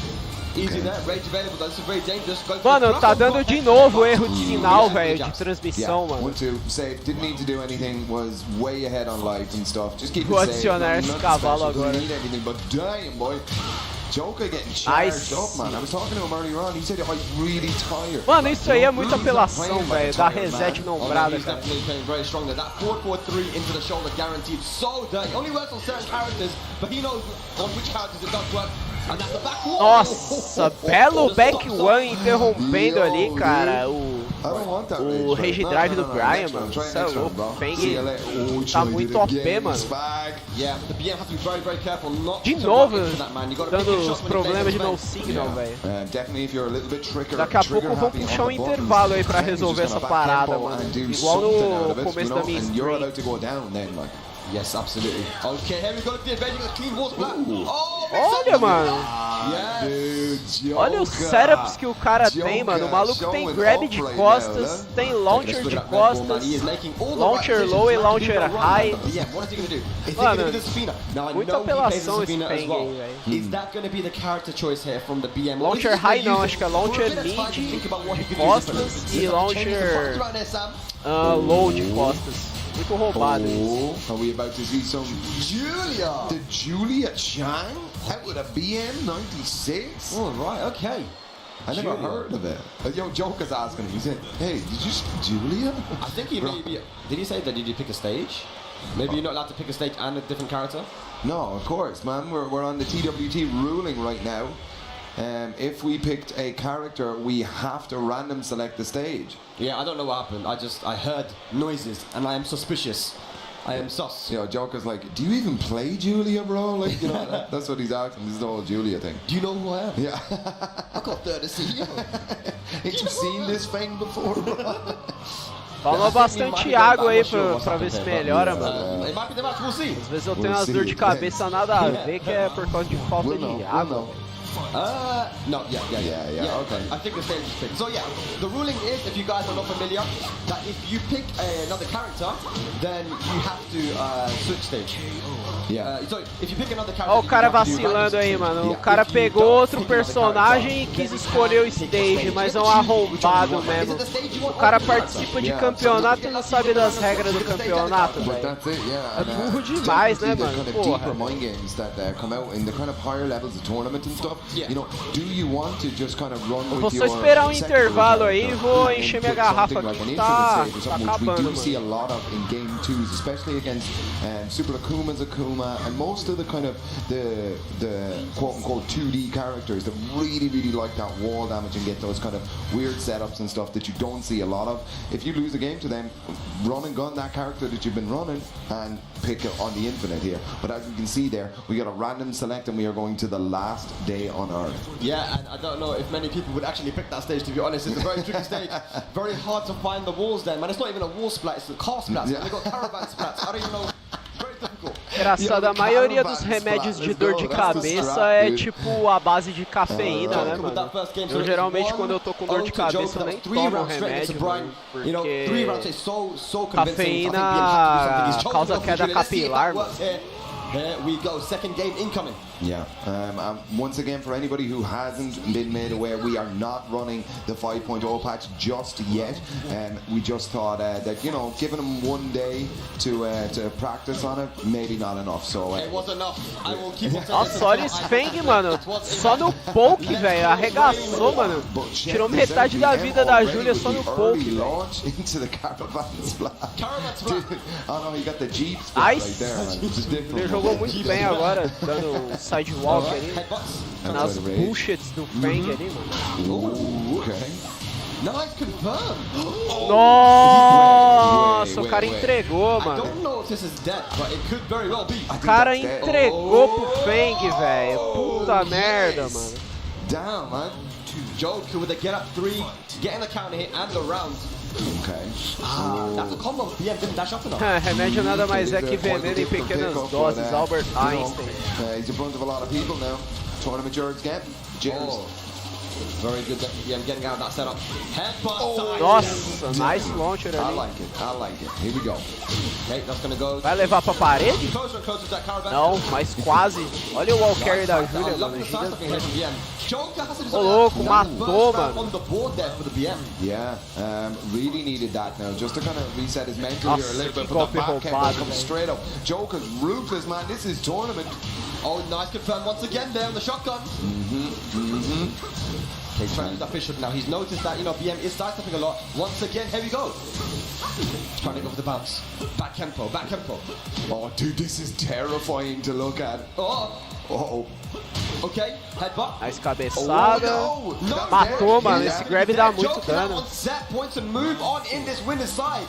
Easy there. Rage available, though. This is very dangerous. Going to Mano, the tá crowd. dando de novo erro de sinal, velho, de transmissão, Yeah, mano. 1-2, safe. Didn't need to do anything. Was way ahead on life and stuff. Just keep Vou it safe. adicionar esse Nothing cavalo special, agora. Didn't need anything, but damn, boy. Joker getting charged Nice. up, man. I was talking to him earlier on. He said, I'm really tired. Mano, isso aí é muita He's not apelação, playing like a velho. Dá tired reset man. nombrada, He's cara. definitely playing very strong there. That 4-4-3 into the shoulder guaranteed. So dirty. Only works on certain characters, but he knows on which characters it does work. And that's the back wall. Nossa, belo back one interrompendo ali, cara, I don't want that o rage, rage bro. drive No, do no, Brian, next mano. round, try Isso é next round, louco. bro. Fang See you later. Oh, tá tried it muito OP, again, mano. Spag. Yeah, the BM has to be very careful not De to novo, run into that, man. You gotta pick dando your os shots when you play problemas de this no man. signal, velho. Definitely if you're a little bit trigger Daqui a pouco eu vou happy puxar on um the buttons, intervalo aí pra then he's resolver just essa gonna back parada, tempo mano. and do Igual something no out of it, começo da minha and you're stream. allowed to go down then, like. Yes, absolutely. Okay, here we go. The advantage of the clean walls black. Oh, Olha, mano. Dude, Olha os setups que o cara tem, mano. O maluco tem grab de costas, tem launcher de costas, launcher low e launcher high. Yeah, what is he gonna do? Is he Mano, gonna do the Spina? Now I muita know he plays the apelação esse Spina as Fang well. aí, velho. Is that gonna be the character choice here from the BM? Or is Launcher he just gonna high não, use acho it que é for a launcher bit of time to mid, think about what he could do costas differently? e There's some changes to launcher fight around there, Sam. low de costas. Muito roubado isso. Oh, are we about to see some Julia! the Julia Chang out with a BM 96? Oh, right, okay. I never Julia. heard of it. Yo, Joker's asking him. He said, "Hey, did you Julia?" I think he maybe... Did he say that did you pick a stage? Maybe you're not allowed to pick a stage and a different character? No, of course, man. We're on the TWT ruling right now. If we picked a character, we have to random select the stage. Yeah, I don't know what happened. I heard noises and I am suspicious. I am sus. You know, Joker's like, do you even play Julia, bro? Like, you know, that's what he's asking. This is the whole Julia thing. Do you know who I am? Yeah. I got third to see you. Ain't you seen this thing before, bro? Toma bastante água aí pra ver se melhora, mano. It might be the match, we'll see. Às vezes eu tenho umas dor de cabeça nada a ver, que é por causa de falta de água. No, yeah. Okay. I think the stage is fixed. So yeah, the ruling is, if you guys are not familiar, that if you pick another character, then you have to switch stage. Yeah. So if you pick another character, Ó o cara vacilando aí, mano. O cara pegou outro personagem e quis escolher o stage, mas é um arrombado mesmo. O cara participa de campeonato e não sabe das regras do campeonato, velho. É burro demais, né, mano? Porra. Eu vou só esperar um intervalo aí e vou encher minha garrafa aqui que tá acabando, mano. And most of the kind of the quote-unquote 2D characters that really like that wall damage and get those kind of weird setups and stuff that you don't see a lot of. If you lose a game to them, run and gun that character that you've been running and pick it on the infinite here. But as you can see there, we got a random select and we are going to the last day on Earth. Yeah, and I don't know if many people would actually pick that stage, to be honest. It's a very tricky stage. Very hard to find the walls there, man. It's not even a wall splat, it's a car splat. Yeah. They got caravan splats. I don't even know. Very difficult. Engraçado, a maioria dos remédios de dor de cabeça é tipo a base de cafeína, né, mano? Eu geralmente quando eu tô com dor de cabeça eu nem tomo remédio, mano, porque cafeína causa queda capilar, mano. Here we go, second game incoming. Yeah, once again, for anybody who hasn't been made aware, we are not running the 5.0 patch just yet. We just thought that, you know, giving them one day to practice on it, maybe not enough. So it was enough. I will keep on Nossa, olha esse Feng, mano. Só no poke, velho. Arregaçou, mano. Tirou metade da vida da Julia só no poke. Launch into the caravan splat. Oh no, you got the Jeep splat right there, man. Ele jogou muito bem agora, dando sidewalk ali, nas bullshits do Feng ali, mano. Okay. Nice confirm. Nossa, o cara entregou, mano. O cara entregou pro Feng, velho. Puta merda, mano. Damn, man. Joker with a get up 3, getting the counter hit and the round. Okay. That's a combo. BM didn't dash up enough. Remédio nada mais é que veneno em pequenas doses. Albert Einstein. He's in front of a lot of people now. Tournament George again. Very good that BM getting out of that setup. Headbutt. Nossa, nice launcher ali. I like it. Here we go. Okay, that's gonna go. Vai levar pra parede? Closer and closer to that caravan. Não, mas quase. Olha o wall carry da Julia, mano. Ô louco, matou, mano. Yeah, really needed that now, just to kind of reset his mental here a little bit. But the backhand comes straight up. Joker's ruthless, man. This is tournament. Oh, nice confirm once again there on the shotgun. Okay, trying to use that fish hook now. He's noticed that, you know, BM is sidestepping a lot. Once again, here we go. Trying to go for the bounce. Back tempo, back tempo. Oh, dude, this is terrifying to look at. Oh. Okay, headbutt. Nice cabeçada. Matou, mano. Esse grab dá muito dano. Set points and move on in this winner's side.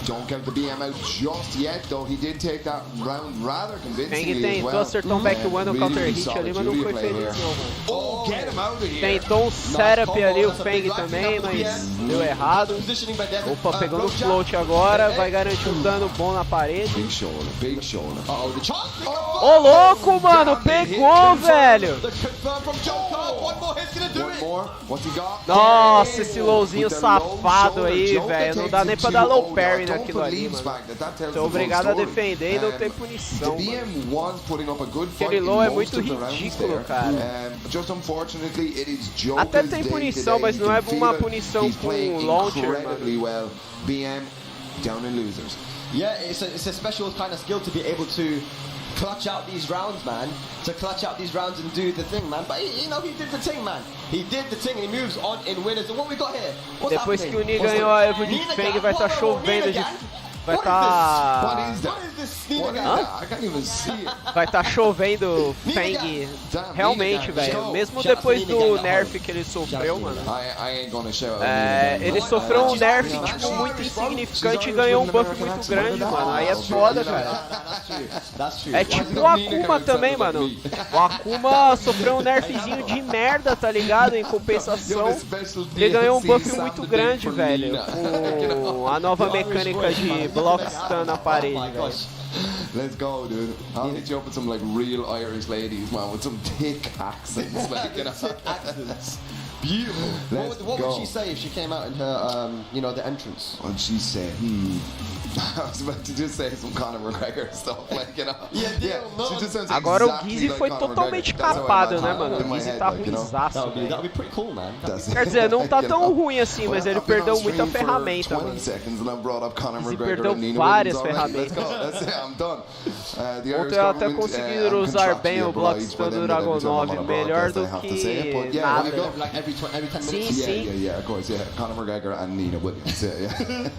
Don't count the BM out just yet, though he did take that round rather convincingly as well. Tentou acertar um back to one no counter hit ali, mas não foi feliz não, mano. Oh, get him out of here. Tentou um setup ali o Feng também, mas deu errado. Opa, pegou no float agora, vai garantir um dano bom na parede. Big shoulder. Ô louco, mano, pegou, velho. Nossa, esse lowzinho safado aí, velho. Não dá nem pra dar low parry naquilo ali, mano. Tô obrigado a defender e não tem punição, mano. Aquele low é muito ridículo, cara. Até tem punição, mas não é uma punição com launcher, mano. BM down in losers. Yeah, it's a special kind of skill to be able to clutch out these rounds, man. To clutch out these rounds and do the thing, man. But you know, he did the thing, man. He did the thing and he moves on in winners. And what we got here? Depois que o Ni ganhou a Evo de Feng, vai estar chovendo de... Vai estar... this sneak What is again. that? I can't even see it. Vai tá chovendo Fang realmente, velho. Mesmo depois do nerf que ele sofreu, mano. I ain't gonna show. Ele sofreu um nerf, tipo, muito insignificante e ganhou um buff muito grande, mano. Aí é foda, cara. É tipo o Akuma também, mano. O Akuma sofreu um nerfzinho de merda, tá ligado? Em compensação, ele ganhou um buff muito grande, velho. Com a nova mecânica de block stun na parede, velho. Let's go, dude. I'll hit you up with some like real Irish ladies, man, with some thick accents, like, you know. Accents. Beautiful. What would she say if she came out in her, you know, the entrance? What'd she say? I was about to just say some Conor McGregor stuff, like, you know. She just sounds Agora o exactly Gizzy like foi Conor totalmente McGregor. That's how I capado, né, imagine mano? it O in my Gizzy head, tá like, you know. ruimzaço, That'd velho. be pretty cool, man. Quer dizer, não tá You tão know. ruim assim, mas ele I've been perdeu on muita stream for ferramenta, 20 mano. seconds and I brought up Conor Gizzy McGregor perdeu and Nina várias Williams already. Let's ferramentas. go. That's it. I'm done. The Irish Ontem eu até government, consegui I'm usar contractually bem o block obliged stun by do them that every time I'm Dragonov, on a melhor broadcast, do I have to say it, but que yeah, nada. Like every 10 Sim, minutes. sim. Yeah, of course, yeah. Conor McGregor and Nina Williams, yeah.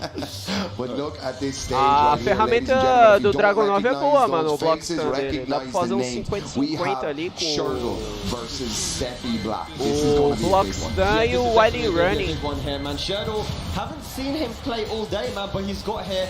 But look at this stage A right here, ladies and ferramenta gentlemen. If do you don't Dragonov é recognize boa, those mano, o block faces, stun dele. Dá pra recognize fazer the um names. We 50-50 have ali com Shurgle versus Seppi Black. This is o gonna be a block big one. stun e o winding running. Big one here, man. Shurdle, haven't seen him play all day, man, but he's got here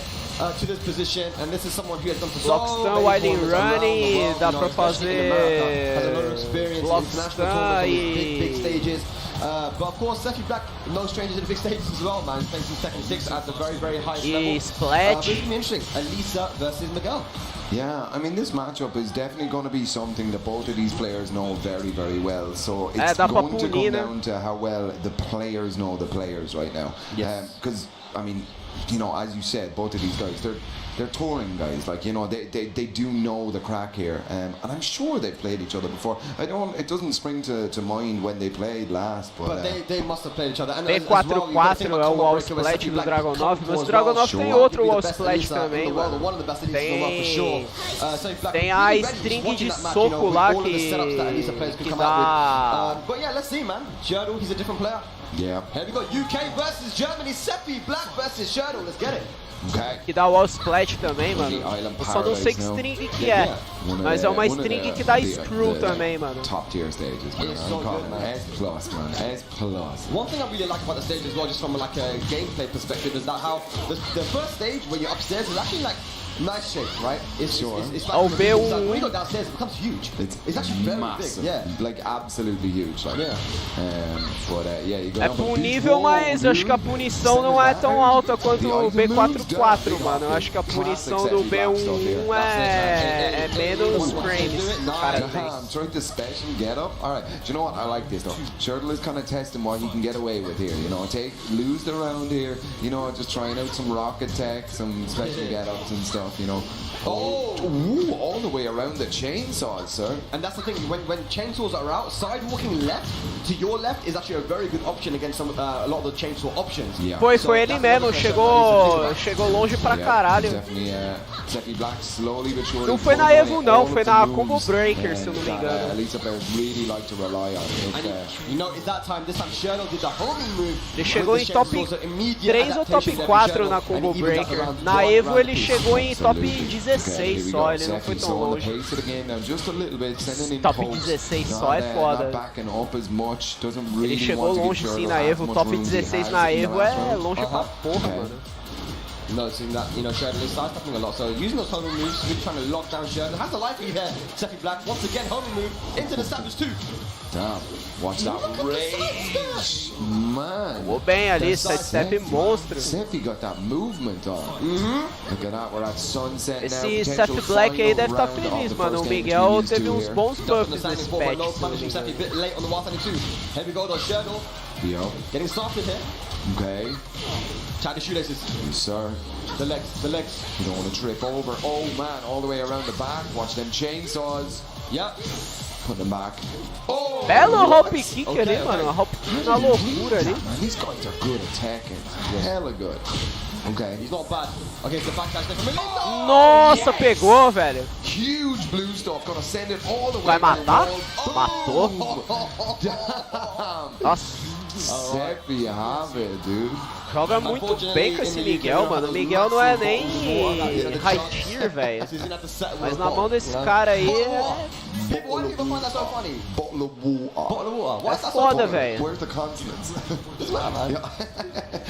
to this position, and this is someone who has done for Block so stun, many winding tournaments around the running, world, dá you know, pra especially in America. Has a lot of fazer experience block in international stun tournaments on these e... big stages. But of course, Seppi Black, no stranger to the big stages as well, man. Facing Tekken 6 at the very highest level. E Splat. But it's gonna be interesting. Elisa versus Miguel. Yeah, I mean, this matchup is definitely going to be something that both of these players know very well. So it's dá pra going to punir, come né? down to how well the players know the players right now. Yes. Because, I mean, you know, as you said, both of these guys, they're touring guys. Like, you know, they do know the crack here. And I'm sure they've played each other before. It doesn't spring to mind when they played last. But they must have played each other. And B4-4 é o wall splat do Dragonov, mas o Dragonov tem outro wall splat também, mano. Tem a string de soco lá que dá... But yeah, let's see, man. Shurdle, he's a different player. yeah. Here we go, UK versus Germany. Seppi Black versus Shurdle. Let's get it. Okay. Que dá wall splat também, mano. Eu só não sei que string que é. Mas é uma string que dá screw também, mano. Top tier stages, man. It's I'm so calling good, man. S plus, man. S plus. One thing I really like about the stage as well, just from like a gameplay perspective, is that how the first stage when you're upstairs is actually like nice shape, right? It's like Oh, when you go downstairs, it becomes huge. It's actually very massive. big, yeah. Like absolutely huge. Like, Yeah. Yeah, you go É down, but punível, this mas wall, acho que a dude, punição não é tão alta quanto o The B4-4, mano. Eu acho que a punição do B1 é menos frames. O cara tem. I'm trying to special get up. All right, do you know what? I like this though. Shurdle is kind of testing what he can get away with here. You know, lose the round here. You know, just trying out some rocket tech, some special get ups and stuff. You know. Ooh, all the way around the chainsaws, sir. And that's the thing, when chainsaws are out, sidewalking left to your left is actually a very good option against a lot of the chainsaw options. Yeah. Foi ele mesmo, chegou longe pra caralho. Definitely, Seppi Black slowly but surely. Não foi na Evo não, foi na Combo Breaker, se eu não me engano. Elisa players really like to rely on. And you know, at that time, this time Shurdle did the homing move. Ele chegou em top 3 ou top 4 na Combo Breaker. Na Evo ele chegou em top 16 só, ele não foi tão longe. Top 16 só é foda. Ele chegou longe sim na Evo, top 16 na Evo é longe pra porra, mano. Noticing that, you know, Shurdle is sidestepping a lot, so using those homing moves, really trying to lock down Shurdle. Has the life lead here, Seppi Black, once again homing move, into the Savage 2. Damn, watch that rage, man. Jogou bem ali, sidestep monstro. Seppi got that movement on. Look at that, we're at sunset now. Esse Seppi Black aí deve estar feliz, mano. O Miguel teve uns bons buffs nesse patch. Seppi a bit late on the 132. Here we go, though, Shurdle. Yo. Getting started here. Okay. Try the shoelaces. Yes, sir. The legs. You don't want to trip over. Oh man, all the way around the back. Watch them chainsaws. Yep. Put them back. Oh! Belo hop kick ali, mano. Hop kick na loucura ali. Man, these guys are good at Tekken. Hella good. Okay. He's not bad. Okay, it's the backdash there from Elisa. Nossa, pegou, velho. Huge blue stuff. Gonna send it all the way. Vai matar? Oh! Matou. Damn. Nossa. Seppi, you have it, dude. Joga muito bem com esse Miguel, mano. O Miguel não é nem high tier, velho. Mas na mão desse cara aí é... People, why do people find that so funny? Bottle of water. Bottle of water. Why is that so Foda, funny? velho. Where's the consonants? It's not, man.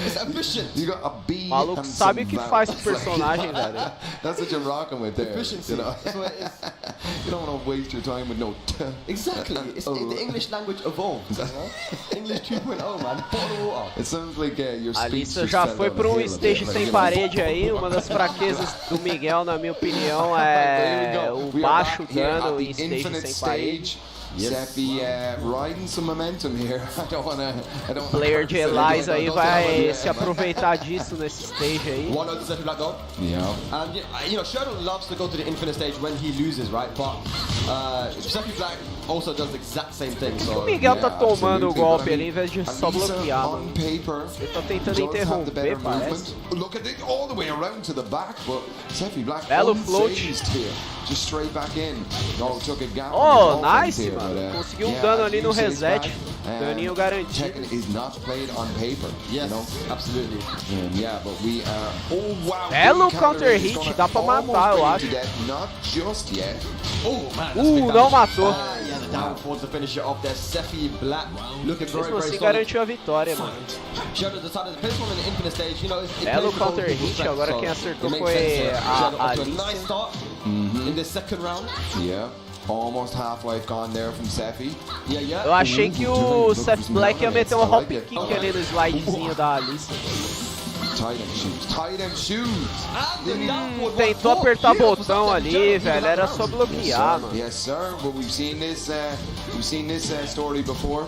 It's efficient. You got a B O maluco and sabe o some que vowels. faz pro personagem, velho. That's what you're rocking with there. Efficiency. You know? That's what it is. You don't want to waste your time with no t. Exactly. It's the English language evolved. You know? English 2.0, man. Bottle of water. It sounds like your A speech Alissa just já fell foi down pra a um hill a stage bit, sem like, you know. parede aí. Uma das fraquezas do Miguel, na minha opinião, é o We are baixo back here at dano the em stage infinite sem parede. stage. Seppi riding some momentum here. I don't wanna Player de Eliza aí vai se aproveitar disso nesse stage aí. 1-0 to Seppi Black though. Yeah. And you know, Sheldon loves to go to the infinite stage when he loses, right? But Seppi Black also does the exact same thing. So O Miguel tá Yeah, tomando o absolutely, golpe but I ali mean, em vez de só Alisa bloquear, on mano. paper Ele tá tentando does have the interromper, better parece. movement. Look at it all the way around to the back, but Seppi Black Belo float. unfazed here. Just straight back in. No, took a gap. Oh, on the offense nice, here, mano. but, Conseguiu um yeah, dano as ali you no say, reset. Spag, Daninho garantido. Tekken is not played on paper. yes, You know? absolutely. Yeah, but we are. Oh wow! Belo big counter is hit, gonna dá pra almost matar, eu bring acho. to death, not just yet. Oh man, that's big Não damage. matou. Yeah, the down towards the finisher of their Seppi Black. Looking very, Mesmo very assim solid. garantiu a vitória, mano. Sheldon decided to play this one in the infinite stage. You know, it Belo plays with counter both people's hit, strengths, agora so quem it acertou makes foi sense here. Sheldon a off to a Alissa. nice start in the second round. Yeah, almost half-life gone there from Seppi. Yeah, yeah. Eu achei que o Seth Black ia meter um hop I like it. kick ali no slidezinho da Alissa. Tight end shoes. Tight end shoes. And the downward one. Tentou Oh, apertar beautiful botão stuff ali, there. Sheldon velho. through Era that só round. bloquear, mano. Yes, sir. But we've seen this. Story before.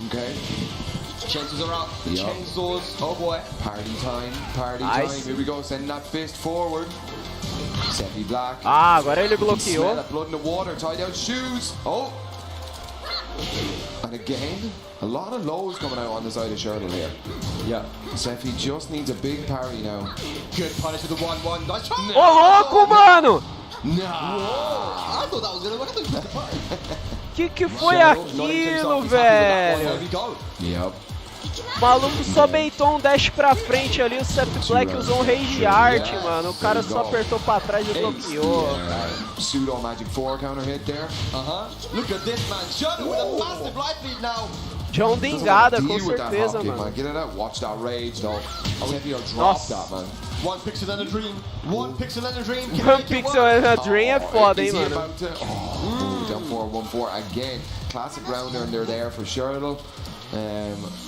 Okay. Chainsaws are out. The Yup. chainsaws. Oh boy. Party time. Party Nice. time. Here we go. Send that fist forward. Seppi Black. Ah, agora ele Smell bloqueou. that blood in the water. Tied out shoes. Oh. And again, a lot of lows coming out on the side of Shirtle here. Yeah. Seppi just needs a big parry now. Good punish with the 1-1. Nice try. Ô, louco, mano! Nah. I thought that was gonna work. I thought you took the Que foi aquilo, There velho? we go. Yep. O maluco só beitou um dash pra frente ali, o Seth Black usou um rage art, mano. O cara só apertou pra trás e bloqueou. Pseudo magic 4 counter hit there. Look at this man. Sheldon with a massive life lead now. John Doesn't Dengada, wanna com deal with that certeza, hop kick, mano. man. Get it out. Watch that rage, though. Seppi will drop Nossa. that, man. One pixel and a dream. One pixel and a dream. Can One make it Pixel work? and a Dream é foda, hein, Is he mano. about to? Oh, down 4-1-4 again. Classic rounder, and they're there for Shirtle.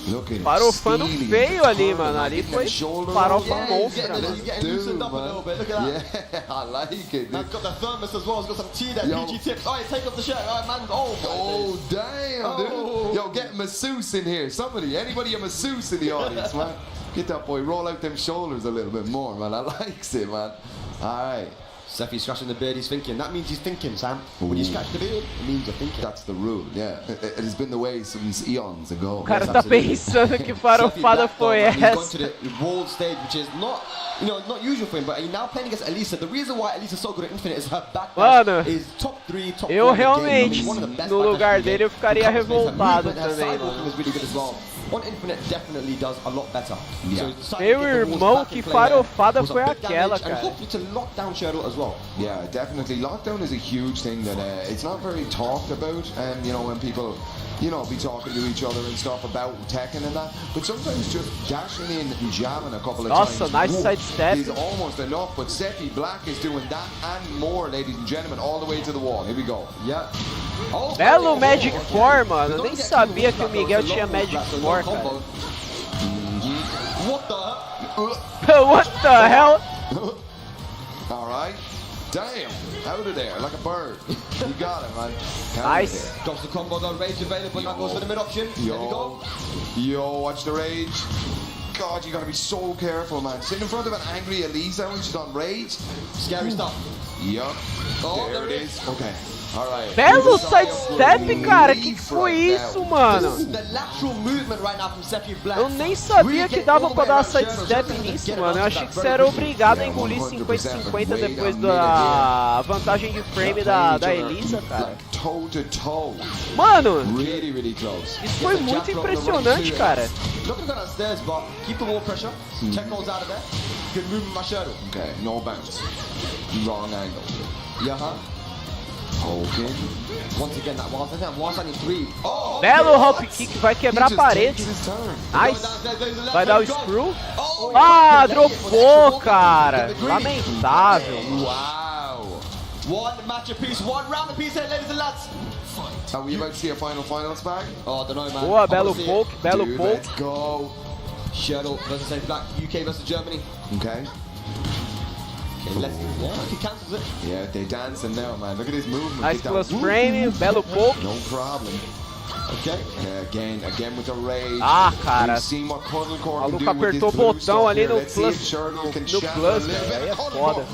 Look at Farofando stealing, feio ali, turning, mano. Ali getting foi that shoulder farofa roll. Yeah, monstra, he's mano. getting loosened up a little bit. Look at that. Yeah, I like it. Man's got the thermos as well. He's got some tea there. Yo. PG tips. Oh, yeah, take off the shirt. Oh, man. Oh, Oh, damn, Oh. dude. Yo, get masseuse in here. Anybody a masseuse in the audience, man. Get that boy, roll out them shoulders a little bit more, man. I likes it, man. All right. Seppi's scratching the beard. He's thinking. That means he's thinking, Sam. When you Ooh. scratch the beard, it means you're thinking. That's the rule, yeah. It has been the way since eons ago. O cara Yes, tá absolutely. pensando que Seppi farofada Black, though, foi man, He's gone essa. to the world stage, which is not, not usual for him. But he's now playing against Alisa. The reason why Alisa's so good at Infinite is her Mano, backdash is top 3, top 4 Eu in the game. I realmente, mean, one of the best no lugar backdash in the dele, eu game. ficaria The combination, her revoltado movement, her também, sidewalking mano. is really good as well. On Infinite definitely does a lot better. Yeah. So he's decided to Meu get the walls irmão, back que in play there. farofada Was a foi big aquela, damage, and cara. hopefully to lock down Shadow as well. Yeah, definitely. Lockdown is a huge thing that it's not very talked about. When people, be talking to each other and stuff about Tekken and that. But sometimes just dashing in and jamming a couple of Nossa, times nice whoa, sidestep. is almost enough. But Seppi Black is doing that and more, ladies and gentlemen, all the way to the wall. Here we go. Yeah. Oh, Belo oh, Magic oh, 4, mano. Don't Nem get sabia too que o much Miguel back, though. tinha It's a long Magic combo, 4, so long cara. combo. What the? What the hell? All right. Damn. Out of there, like a bird. You got it, man. Out of Nice. there. Drops the combo, though. Rage available. Now goes for the mid option. There we go. Yo, watch the rage. God, you gotta be so careful, man. Sitting in front of an angry Elisa when she's on rage. Scary stuff. Yup. Oh, there it is. Okay. Alright. Belo sidestep, cara. Que foi isso, mano? This is the lateral movement right now from Seppi Black. Eu nem sabia que dava pra dar sidestep nisso, mano. Eu achei que você era obrigado a engolir 50-50 depois da vantagem de frame da Elisa, cara. toe to toe. Mano, Really, really close. isso foi muito impressionante, cara. Not gonna go downstairs, but keep the wall pressure. Check goals out of there. Good movement, my shadow. Okay, no bounce. Wrong angle. Yeah, Poking. Once again, that was I think I'm one three. Oh, Belo hop kick, vai quebrar a parede. Nice. Vai dar o screw. Ah, dropou, cara. Lamentável. Wow. One match apiece, one round apiece here, ladies and lads. Are we about to see a finals bag? Oh, I don't know, man. Boa, belo poke, belo Dude, poke. let's go. Shadow versus Saint Black, UK versus Germany. Okay. Okay, let's he cancels it. Yeah, they dancing now, man. Look at his movement. Nice Get that close whoop. frame, belo poke. No problem. Okay. Again with the rage. Ah, cara. We've seen what Cuddle Core O can maluco do with this apertou o blue botão stuff ali here. no Let's see plus, if Shirley can no channel plus, a little velho. bit Aí of é Cuddle foda. Core.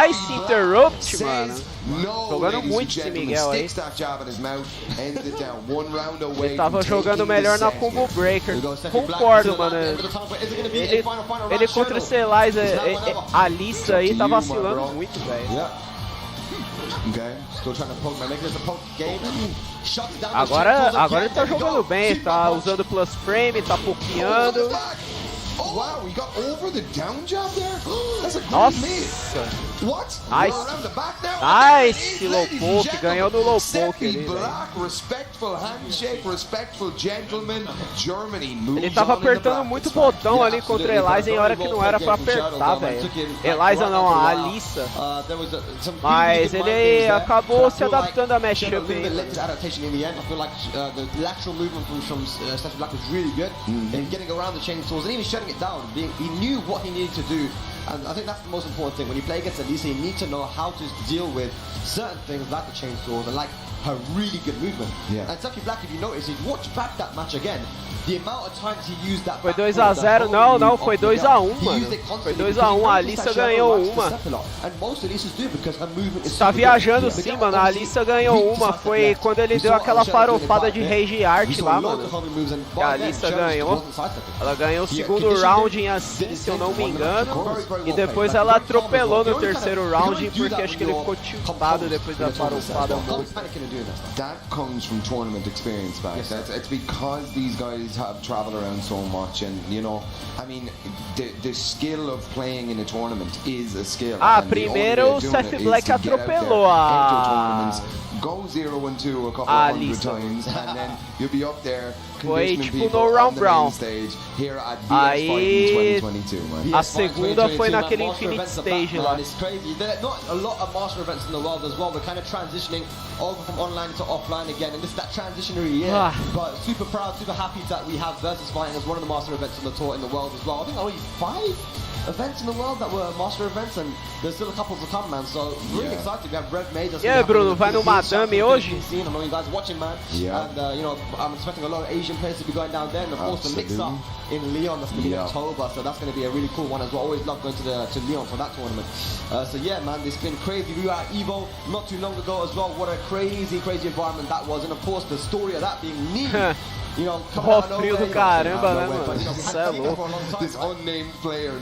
Nice interrupt, mano. No, Jogando ladies muito and esse gentlemen, Miguel aí. sticks that jab in his mouth, ends it down. One round away Ele tava from jogando taking melhor the na set combo here. breaker. Concordo, mano. Ele contra esse Eliza, a Lisa aí tá vacilando muito, velho. Yeah. Okay. Still trying to poke, man. Making this a poke game. Shut down the Agora chin, ele tá jogando bem, tá usando plus frame, tá pokeando. Oh wow, he got over the down jab there. That's a good Nossa. move. What? Nice. Around the back there. Nice, There it is, low ladies and poke, gentlemen. ganhou no low Seppi poke ali, velho. Black, respectful handshake, respectful gentleman. Germany moves Ele tava on in the apertando brackets, muito man. botão ali contra a Eliza em hora que não era pra apertar, velho. Eliza não, a Alissa. Mas ele acabou se adaptando a matchup aí. Adaptation in the end. I feel like the lateral movement from Seppi Black was really good in getting around the chainsaws and even shutting it down. He knew what he needed to do, and I think that's the most important thing. When you play against Elisa, you need to know how to deal with certain things like the chainsaws and like her really good movement. Yeah. And Seppi Black, if you notice, if you watch back that match again, the amount of times he used that. Foi 2-0, não, foi 2-1, mano. Foi 2-1, a Alissa ganhou uma. Tá viajando sim, mano, a Alissa ganhou uma, foi quando ele deu aquela farofada de Rage Art lá, mano. Que a Alissa ganhou. Ela ganhou o segundo round em assim, se eu não me engano. E depois ela atropelou no terceiro round, porque acho que ele ficou tiltado depois da farofada. That comes from tournament experience, back. It's because these guys have traveled around so much, and you know, I mean, the skill of playing in a tournament is a skill. Ah, and the only way primeiro of o doing Seppi it is Black to get out there, atropelou enter a tournaments, go 0-2 a couple of hundred Alissa. times, and then you'll be up there Foi conditioning tipo people no on round the brown. main stage here at Aí VSFighting 2022, man. a segunda foi naquele Infinite Stage lá. It's crazy. There are not a lot of master events in the world as well. We're kind of transitioning over from online to offline again, and this is that transitionary year. But super proud, super happy that we have VSFighting as one of the master events on the tour in the world as well. I think only 5 events in the world that were master events, and there's still a couple to come, man. So really excited. We have Red May. E aí, Bruno, vai no Madame hoje? I know you guys watching, man. Yeah. And you know, I'm expecting a lot of Asian players to be going down there, and of course the mix-up in Lyon. That's going to be in October, so that's going to be a really cool one as well. Always love going to Lyon for that tournament. So yeah, man, it's been crazy. We were at Evo not too long ago as well. What a crazy environment that was, and of course the story of that being me. You know, Ó, frio do caramba, né, mano? Isso é louco. This unnamed player,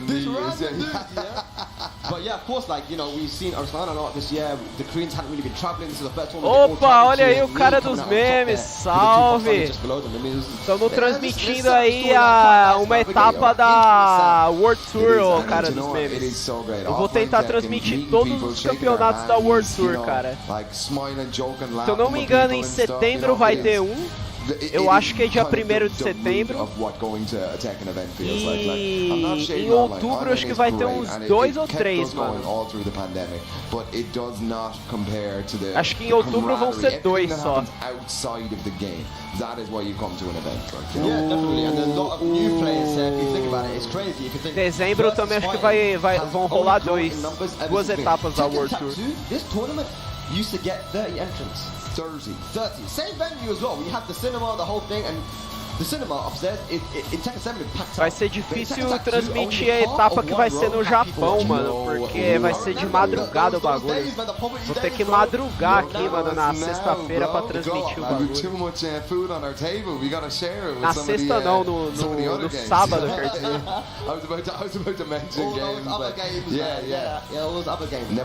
But yeah, of course, like, you know, we've seen Arslan a lot this year. The Koreans hadn't really been traveling. This is the first tournament. Opa, olha aí o cara dos memes, salve! Estamos transmitindo aí uma etapa da World Tour, o cara dos memes. Eu vou tentar transmitir todos os campeonatos da World Tour, cara. Se eu não me engano, em setembro vai ter um. Eu acho que é dia 1º de setembro. E em outubro acho que vai ter uns 2 ou 3, mano. Acho que em outubro vão ser 2 só. Dezembro também acho que vão rolar 2 etapas da World Tour. Used to get 30 entrants. 30. Same venue as well. We had the cinema, the whole thing, and the cinema upstairs in Tekken 7 is packed Vai out. ser difícil transmitir a etapa que vai ser no Japão, mano, porque vai ser de madrugada o bagulho. Vou ter que madrugar aqui, mano, na sexta-feira pra transmitir o bagulho. Na sexta não, no sábado, quer dizer.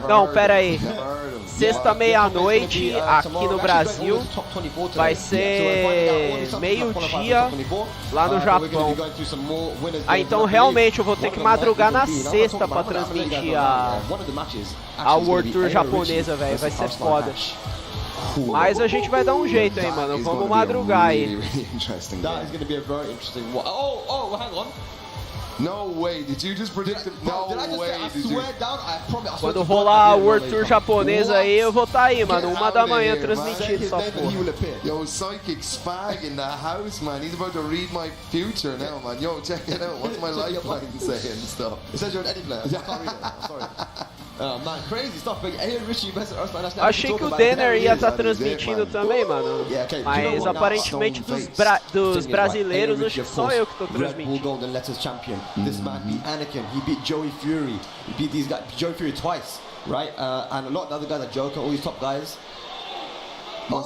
Não, pera aí. Sexta meia-noite aqui no Brasil, vai ser meio-dia lá no Japão. Ah, então realmente eu vou ter que madrugar na sexta pra transmitir a World Tour japonesa, velho. Vai ser foda. Mas a gente vai dar um jeito aí, mano. Vamos madrugar aí. No way, did you just predict it? No way, did you? Quando rolar a World Tour japonesa aí, eu vou estar aí, mano. 1 da manhã transmitindo essa porra. Yo, Psychic Spag in the house, man. He's about to read my future now, man. Yo, check it out. What's my lifeline saying and stuff? It says you're an Eddie player. I can't read it. Sorry. Man, crazy stuff. Achei que o Denner ia estar transmitindo também, mano. Mas aparentemente dos brasileiros, acho que só eu que tô transmitindo. This man beat Anakin, he beat Joey Fury, he beat these guys, Joey Fury twice, right? And a lot of the other guys are Joker, all these top guys. Ó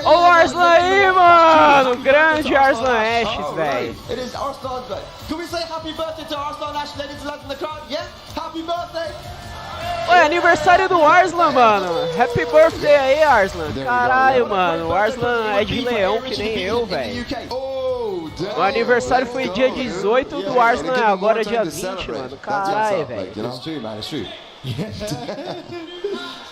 o Arslan aí, mano! Grande Arslan Ashes, velho. It is Arslan's birthday. Can we say happy birthday to Arslan Ash, ladies and gentlemen in the crowd? Yeah? Happy birthday! Oi, aniversário do Arslan, mano. Happy birthday aí, Arslan. Caralho, mano. O Arslan é de leão que nem eu, velho. O aniversário foi dia 18, do Arslan é agora dia 20, mano. Caralho, velho. It's true, man. It's true.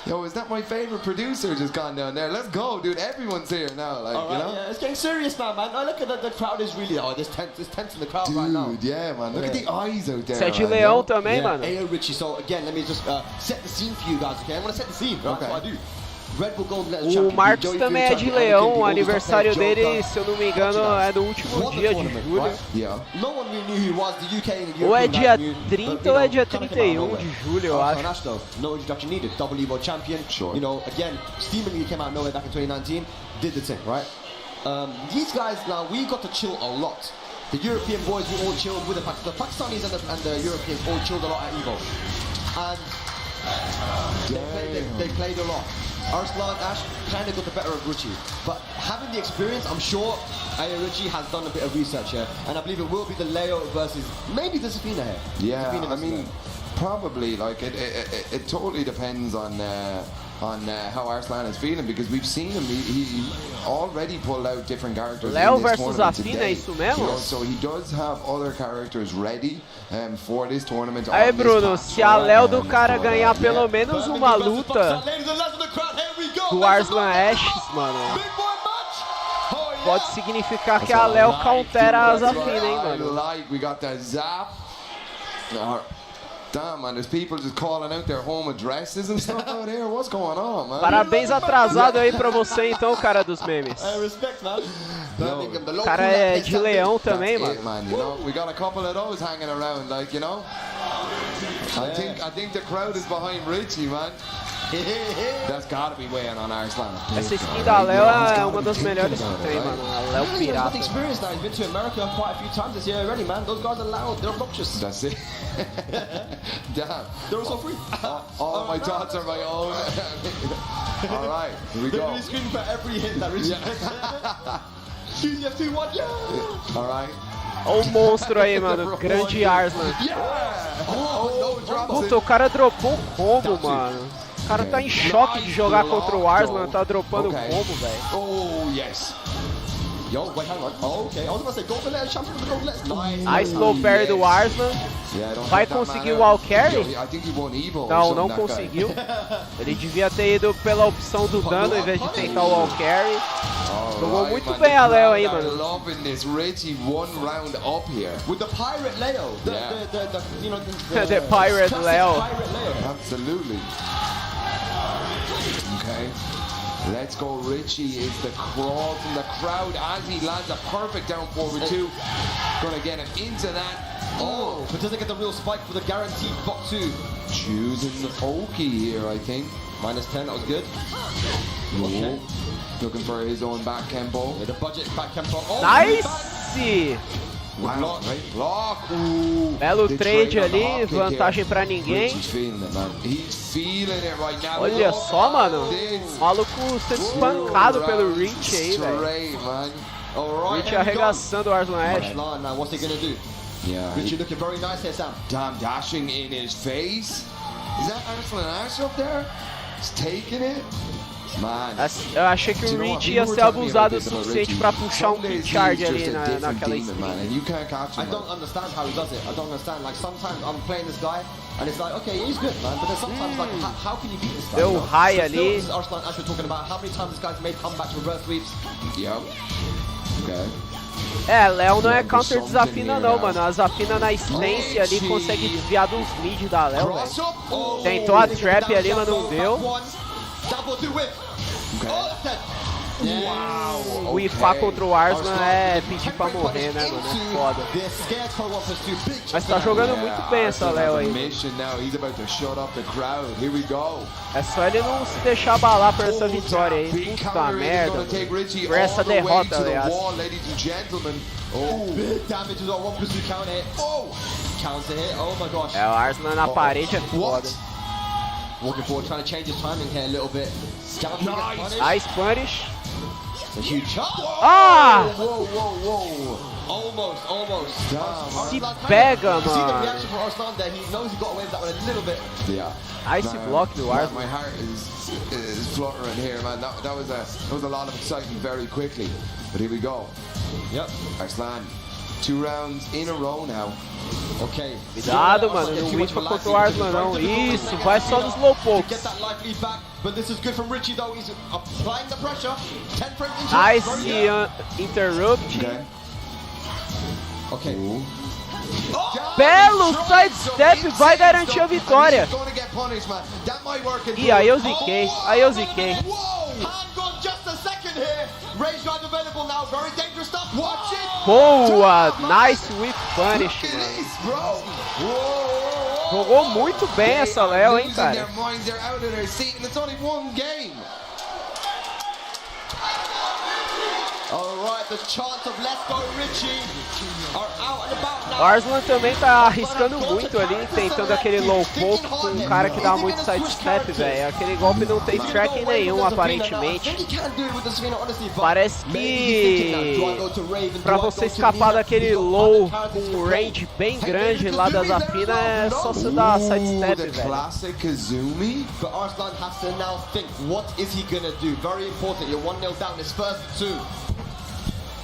Yo, is that my favorite producer just gone down there? Let's go, dude. Everyone's here now, like, you know? Yeah, it's getting serious now, man. Oh, look at the crowd is really, there's tense in the crowd right now. Dude, yeah, man. Look at the eyes out there. Você é de leão também, mano? Ayo Richie, so again, let me just set the scene for you guys, okay? I'm gonna set the scene, right? That's what I do. O Marcos também é de leão, o aniversário dele, se eu não me engano, é no último dia de julho. Ou é dia 30 ou é dia 31 de julho, eu acho. No introduction needed. Double Evo champion. Sure. You know, again, seemingly came out of nowhere back in 2019, did the thing, right? These guys now, we got to chill a lot. The European boys, we all chilled with the Pakistanis and the Europeans all chilled a lot at Evo. And they played a lot. Arslan Ash kind of got the better of Richie, but having the experience, I'm sure Richie has done a bit of research here, and I believe it will be the Leo versus maybe the Safina here. Yeah, I mean, probably. Like it totally depends on how Arslan is feeling, because we've seen him. He already pulled out different characters. Leo in this versus tournament Safina, today. é isso mesmo? You know, so he does have other characters ready for this tournament. Aí, Bruno, se a Leo do cara ganhar pelo menos uma luta do Arslan Ashes, mano, pode significar que a Leo countera a Safina, hein, mano. We got the zap. Damn, man, there's people just calling out their home addresses and stuff out here. What's going on, man? Parabéns atrasado aí pra você, então, cara dos memes. Respect, man. O cara é de leão também, It, mano. man, you know, we got a couple of those hanging around, like, you know. I think the crowd is behind Richie, man. That's gotta be weighing on Arslan. Essa skin da Leo é uma das melhores que tem, mano. A Leo pirata. Experience now. He's been to America quite a few times this year already, man. Those guys are loud. They're obnoxious. That's it. Damn. They're also free. All my thoughts are my own. All right, here we They're go. really screaming for every hit that Richie gets. QCF 2-1, yeah! All right. Olha o monstro aí, mano. Grande Arslan. Puta, o cara dropou um combo, mano. O cara tá em choque de jogar contra o Arslan, tá dropando combo, velho. Oh, yes. Yo, wait, hang on. Oh, okay. I was gonna say, go for that champion, go for that. Nice. A slow parry do Arslan. Vai conseguir o wall carry? Não, não conseguiu. Ele devia ter ido pela opção do dano em vez de tentar o wall carry. Jogou muito bem a Leo aí, mano. Loving this Richie one round up here. With the pirate Leo. The pirate Leo. Absolutely. Okay. Let's go, Richie is the crawl from the crowd as he lands a perfect down forward two. Gonna get him into that. Oh, but doesn't get the real spike for the guaranteed bot 2. Choosing the Oki here, I think. -10, that was good. Okay. Looking for his own back tempo. Yeah, the budget back tempo. Oh, Nice! Nice! Wow, great block. Belo The trade on the ali, hop kick vantagem here. pra ninguém. Richie's feeling it, man. He's feeling it right now. Olha só, mano. This. O maluco sendo espancado pelo Rich aí, velho. Straight, man. Alright, Rich arregaçando o Arslan Ash. Arslan, now what's he gonna do? Yeah. Richie looking very nice here, Sam. Damn, dashing in his face. Is that Arslan Ash up there? He's taking it. Man. Eu achei que o Rich ia ser abusado o suficiente pra puxar um kick charge ali naquela demon, man, and you can't catch him. I don't understand how he does it. I don't understand. Like sometimes I'm playing this guy and it's like, okay, he's good, man. But then sometimes like, how can you beat this guy? Deu you know? high So ali. still, this is Arslan Ash we're talking about. How many times this guy's made comebacks, reverse sweeps? Yep. Okay. Léo não é counter desafina não, mano. A Zafina na essência ali consegue desviar dos mid da Léo, velho. Tentou a trap ali, mas não deu. O Ifá contra o Arslan é pedir pra morrer, né, mano? É foda. Mas tá jogando muito bem essa Léo aí. É só ele não se deixar abalar por essa vitória aí. Puta merda. Por essa derrota, aliás. Big damage as well, 1+2 counter hit. Counter hit, oh my gosh. É, o Arslan na parede é foda. Walking forward, trying to change his timing here a little bit. Nice punish. It's a huge shot. Ah! Whoa. Almost. Se pega, See the mano. reaction from Arslan there. He knows he got away with that one a little bit. Yeah. Nice block do Arslan. My heart is fluttering here, man. That was a lot of excitement very quickly. But here we go. Yep. Arslan, 2 rounds in a row now. Okay. Cuidado, mano. Não Wifa contra o Arslan, não. Isso, vai só nos low pokes. Get that life lead back, but this is good from Richie though. He's applying the pressure. 10 frames in Nice very good. interrupt. Okay. Okay. Belo sidestep, vai garantir a vitória. Ih, aí eu ziquei. Hang on just a second here. Rage drive available now. Very dangerous stuff. Watch it. Boa! Nice whip punish, mano. Jogou muito bem essa Léo, hein, cara. Alright, the chants of Let's Go Richie are out and about now. O Arslan também tá arriscando muito ali, tentando aquele low poke com um cara que dá muito sidestep, velho. Aquele golpe não tem tracking nenhum, aparentemente. Parece que pra você escapar daquele low com um range bem grande lá da Zafina é só você dar sidestep, velho. But Arslan has to now think, what is he gonna do? Very important, you're 1-0 down, his first 2.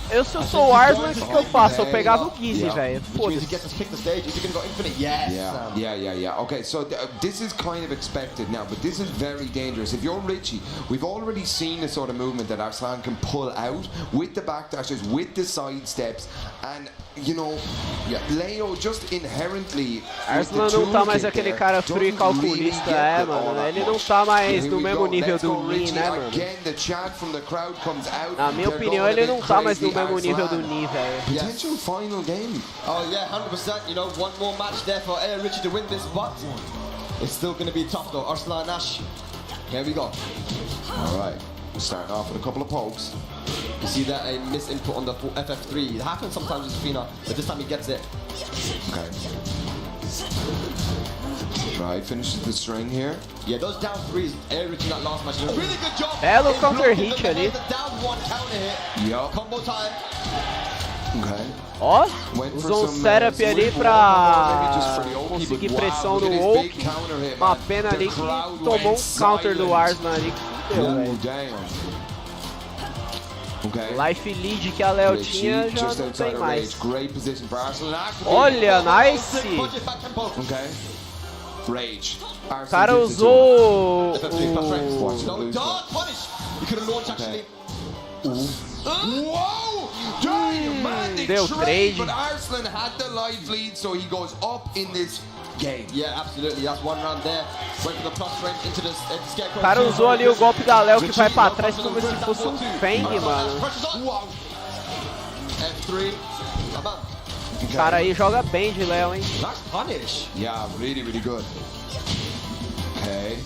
Se eu sou o Arslan, o que eu faço? Eu pegava o Gizzy, velho. Foda-se. Yeah. Okay, so this is kind of expected now, but this is very dangerous. If you're Richie, we've already seen the sort of movement that Arslan can pull out with the backdashes, with the side steps, and you know, Leo just inherently. Arslan não tá mais aquele cara frio e calculista, mano. Ele não tá mais no mesmo nível do Min, né, mano? Na minha opinião, ele não tá mais no mesmo nível do Ni, velho. Potential final game. Oh yeah, 100%. You know, one more match there for Richie to win this, but it's still going to be tough though. Arslan Ash, here we go. All right, we're starting off with a couple of pokes. You see that a misinput on the FF3. It happens sometimes with Fina, but this time he gets it. Okay. Right, finishes the string here. Yeah, those down threes, Richie that last match. Really good job. Belo counter hit ali. Down one counter hit. Yup. Combo time. Okay. Ó, usou um setup ali pra conseguir pressão no Oak. Uma pena ali que tomou um counter do Arslan ali que fudeu, velho. Okay. Life lead que a Léo tinha já não tem mais. Olha, nice! Okay. Rage. O cara usou o... Deu trade. Arslan had the life lead, so he goes up in this game. Yeah, absolutely. That's one round there. Went for the plus range into the scarecrow. O cara usou ali o golpe da Léo que vai pra trás como se fosse um Fang, mano. F3. O cara aí joga bem de Léo, hein? Nice punish. Yeah, really good. Okay.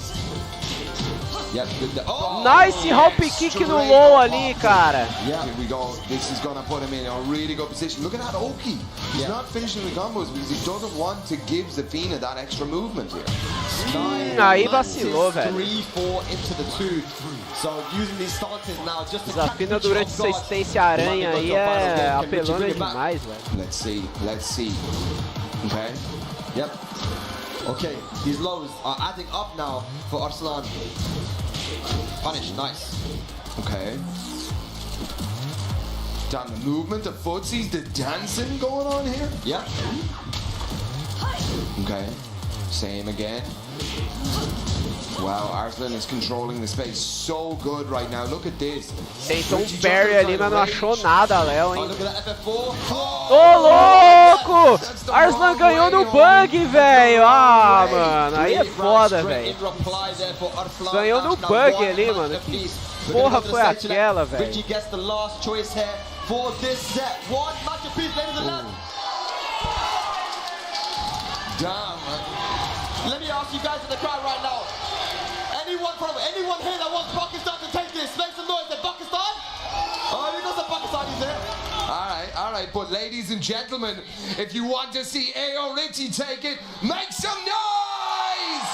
Yep, good. Oh! Nice hop kick no low ali, cara. Yeah. Here we go. This is gonna put him in a really good position. Look at that Oki. He's not finishing the combos because he doesn't want to give Zafina that extra movement here. Aí vacilou, velho. 3-4 into the 2. So using these stances now just to Zafina durante essa assistência aranha aí é apelona demais, velho. Let's see. Let's see. Okay. Yep. Okay, these lows are adding up now for Arslan. Punish, nice. Okay. Down the movement, the footsies, the dancing going on here. Yep. Okay. Same again. Wow, Arslan is controlling the space so good right now. Look at this. Tentou parry ali, mas não achou nada, Léo, Oh, hein. look at that FF4. Ô, louco! Arslan ganhou no bug, velho. Ah, mano, aí é foda, velho. Ganhou no bug ali, mano. Que porra foi aquela, velho? Richie gets the last choice here for this set. One masterpiece, ladies and gentlemen. Damn. Let me ask you guys in the crowd right now. Anyone here that wants Pakistan to take this? Make some noise at Pakistan. Oh, you got some Pakistanis here. All right, but ladies and gentlemen, if you want to see A.O. Richie take it, make some noise!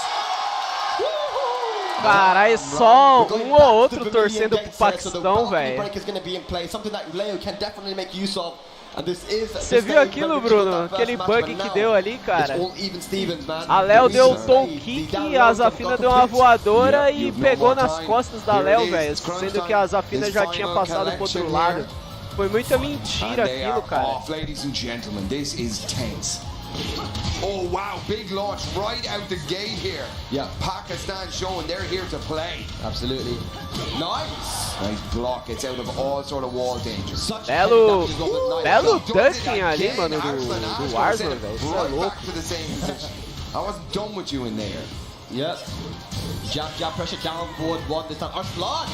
Caralho, só um ou outro torcendo pro Paquistão, velho. Something that Leo can definitely make use of. Você viu aquilo, Bruno? Aquele bug que deu ali, cara? A Léo deu o toe kick, a Zafina deu uma voadora e pegou nas costas da Léo, velho. Sendo que a Zafina já tinha passado pro outro lado. Foi muita mentira aquilo, cara. Ladies and gentlemen, this is tense. Oh wow, big launch right out the gate here. Yeah. Pakistan showing they're here to play. Absolutely. Nice. Nice block, it's out of all sort of wall danger. Belo ducking ali, mano, do Arslan, velho. Isso é Right louco. back to the same position. I wasn't done with you in there. Yep. Jab pressure down forward one this time. Arslan!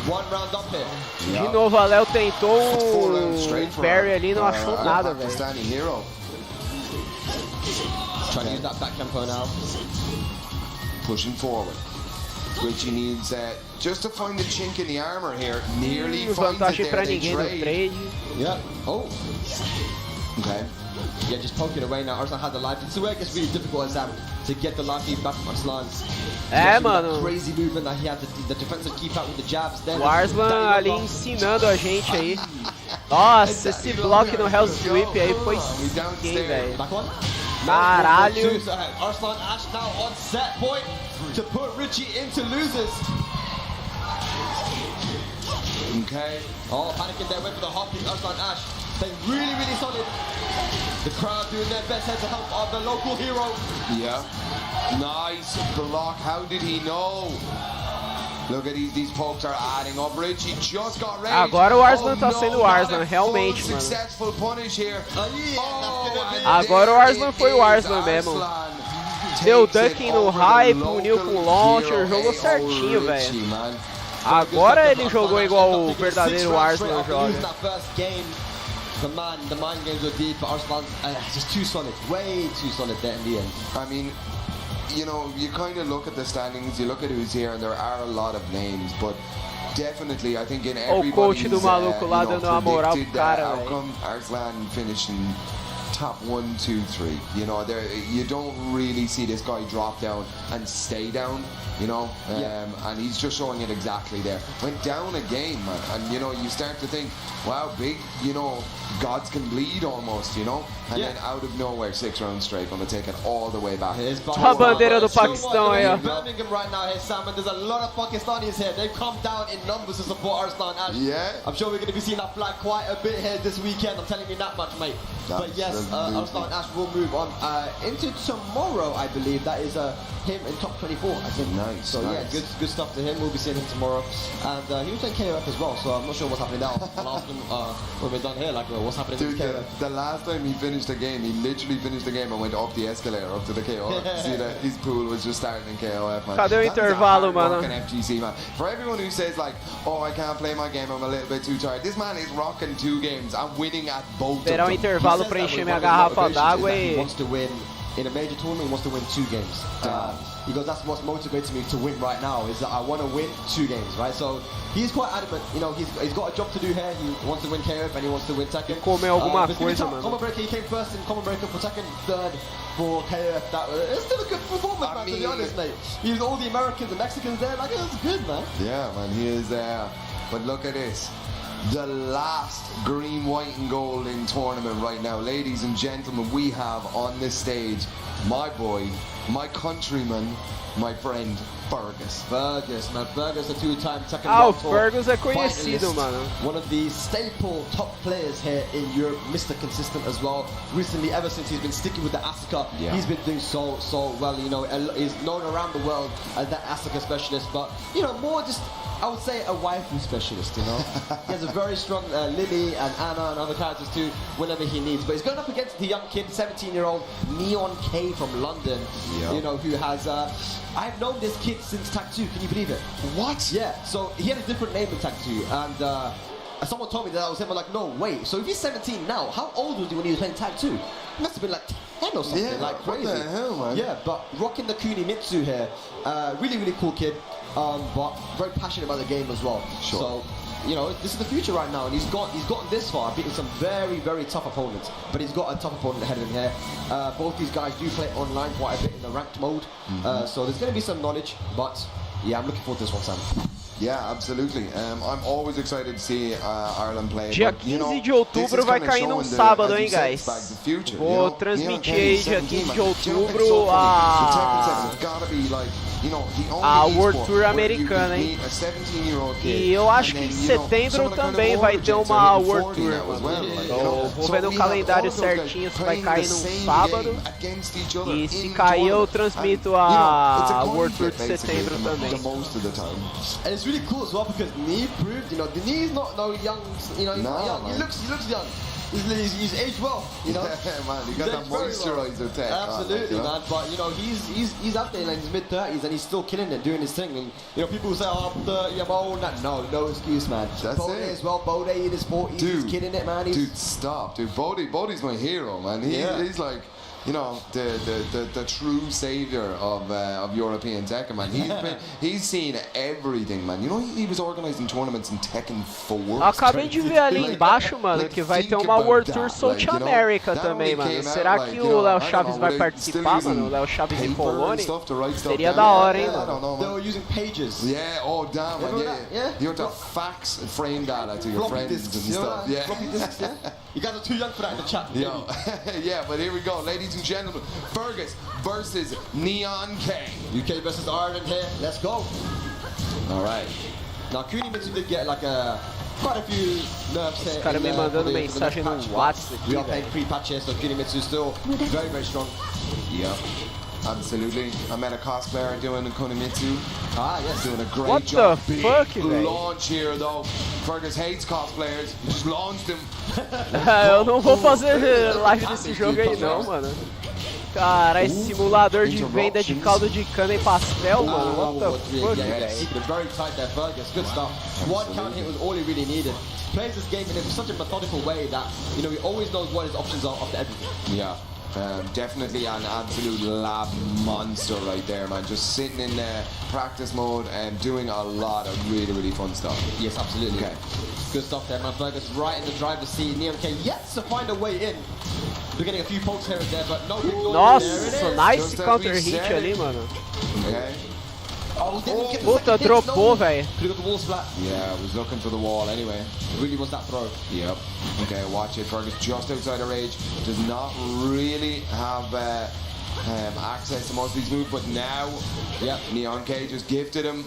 One round up here. De novo, a Léo tentou um parry ali e não achou nada, velho. Pakistani hero. Trying to use that back tempo now. Pushing forward. Richie needs just to find the chink in the armor here. Nearly finds it Vantagem pra there. They ninguém no trade. trade. Yep. Oh. Okay. Yeah, just poking away now. Arslan had the life. This is where it gets really difficult, Sam, to get the life feed back from Arslan. É, Especially with mano. that crazy movement that he had, the defensive keep out with the jabs. Then O Arslan ali ensinando a gente aí. Nossa, esse bloco no Hell Sweep aí foi quem, velho. Back one. Caralho. Arslan Ash now on set point to put Richie into losers. Okay. Oh, panicking there, went for the hop kick, Arslan Ash. They really solid. The crowd doing their best here to help the local hero. Yeah. Nice block. How did he know? Look at these pokes are adding up. Richie just got ready. Agora o Arslan tá sendo o Arslan, realmente, mano. Successful punish here. Agora o Arslan foi o Arslan mesmo. Deu ducking no high, puniu com launcher, jogou certinho, velho. Agora ele jogou igual o verdadeiro Arslan joga. The mind games were deep, but Arslan just too solid, way too solid there in the end. I mean, you know, you kind of look at the standings, you look at who's here, and there are a lot of names, but definitely, I think in everybody's coach do maluco lá dando uma moral pro predicted cara, outcome, Arslan finishing top 1, 2, 3. You know, you don't really see this guy drop down and stay down. You know, and he's just showing it exactly there. Went down a game, man, and you know, you start to think, wow, big, you know, gods can bleed almost, you know, and then out of nowhere, 6 rounds straight, gonna take it all the way back. A bandeira do Paquistão aí, ó. Birmingham right now here, Sam, and there's a lot of Pakistanis here. They've come down in numbers to support Arslan Ash. Yeah. I'm sure we're going to be seeing that flag quite a bit here this weekend. I'm telling you that much, mate. But yes, Arslan Ash will move on into tomorrow, I believe. That is him in top 24, I think. Nice. So yeah, good stuff to him. We'll be seeing him tomorrow, and he was playing KOF as well. So I'm not sure what's happening now. I'll ask him when we're done here, like what's happening with KOF. The last time he finished a game, he literally finished the game and went up the escalator up to the KOF. See that his pool was just starting in KOF, man. Cadê o intervalo, mano? FGC, man. For everyone who says like, oh, I can't play my game, I'm a little bit too tired. This man is rocking 2 games and winning at both. Terá um intervalo pra encher minha garrafa d'água e... Wants to win in a major tournament, he wants to win 2 games. He goes, that's what's motivating me to win right now, is that I want to win 2 games, right? So he's quite adamant, you know, he's got a job to do here. He wants to win KF and he wants to win Tekken. Comer alguma coisa, mano. Common Breaker, he came first in Common Breaker for Tekken, 3rd for KF. It's still a good performance, man, to be honest, mate. He was all the Americans, the Mexicans there, like, it was good, man. Yeah, man, he is there. But look at this. The last green, white and gold in tournament right now. Ladies and gentlemen, we have on this stage my boy, my countryman, my friend, Fergus. Fergus, man. Fergus, a 2-time Tekken World O Tour Fergus é conhecido, finalist. mano. One of the staple top players here in Europe, Mr. Consistent as well. Recently, ever since he's been sticking with the Asuka, he's been doing so well. You know, he's known around the world as that Asuka specialist, but, you know, more just, I would say, a waifu specialist, you know. He has a very strong Lily and Anna and other characters too, whenever he needs. But he's going up against the young kid, 17-year-old Neon K from London, you know, who has... I've known this kid since Tag 2, can you believe it? What? Yeah, so he had a different name in Tag 2, and someone told me that I was him, I'm like, no, wait, so if he's 17 now, how old was he when he was playing Tag 2? He must have been like 10 or something, like crazy. What the hell, man? Yeah, but rocking the Kunimitsu here, really, really cool kid, but very passionate about the game as well. Sure. So, you know, this is the future right now, and he's gotten this far, beating some very, very tough opponents. But he's got a tough opponent ahead of him here. Both these guys do play online quite a bit in the ranked mode, so there's going to be some knowledge. But yeah, I'm looking forward to this one, Sam. Yeah, absolutely. I'm always excited to see Ireland play. Dia but, you 15 know, de outubro vai cair num sábado, hein, guys? Vou transmitir aí dia 15 de outubro a World Tour americana, hein? E eu acho que em setembro também vai ter uma World Tour, mano. Então, vou ver no calendário certinho se vai cair num sábado. E se cair, eu transmito a World Tour de setembro também. And it's really cool as well because Nee proved, you know, the Nee's not no young, you know, he's not young. Man. He looks young. He's aged well, you know. Yeah, man, you got that moisturizer tech. Absolutely, man. But you know, he's out there in his mid-30s and he's still killing it, doing his thing. And you know, people say, "Oh, I'm 30, I'm old." No excuse, man. That's Bode it. as well. Bode in his 40s, he's killing it, man. Dude, stop, dude. Bode's my hero, man. He's like, you know, the true savior of European Tekken, man. He's seen everything, man. You know, he was organizing tournaments in Tekken 4. Acabei de ver ali embaixo, mano, que vai ter uma World Tour South America também, mano. Será que o Léo Chaves vai participar, mano? O Léo Chaves e Poloni? Seria da hora, hein, mano? They were using pages. Yeah, oh damn, man, yeah. You have to fax frame data to your Floppy friends disks, and stuff. Yeah. Floppy disks, yeah. You guys are too young for that in the chat. Yo. Yeah, but here we go, ladies and gentlemen. Fergus versus Neon K. UK versus Ireland here. Let's go. All right. Now, Kunimitsu did get like quite a few nerfs here. Os caras me mandando mensagem no WhatsApp We aqui, are playing velho. pre-patch here, so Kunimitsu is still very, very strong. Yep. Absolutely. I met a cosplayer doing the Kunimitsu. Ah, yes. Doing a great What job. the Big fuck, velho? launch here, though. Fergus hates cosplayers. He just launched him. Eu não vou fazer live desse jogo aí não, mano. Caralho, simulador de venda de caldo de cana e pastel, mano. What the fuck, velho? Keeping it very tight there, Fergus. Good stuff. One count hit was all he really needed. Plays this game in such a methodical way that, you know, he always knows what his options are after everything. Yeah. Definitely an absolute lab monster right there, man. Just sitting in practice mode and doing a lot of really, really fun stuff. Yes, absolutely. Okay. Good stuff there, man. Fergus right in the driver's seat. Neon K yet to find a way in. We're getting a few pokes here and there, but no big goal. Nossa, nice counter hit ali, mano. Okay. Oh, didn't get the Puta, second hit, dropou, no. velho. Could've got the wall splat. Yeah, I was looking for the wall anyway. Really was that throw. Yep. Okay, watch it. Fergus just outside of rage. Does not really have access to most of these moves, but now, Yep. Neon K just gifted him.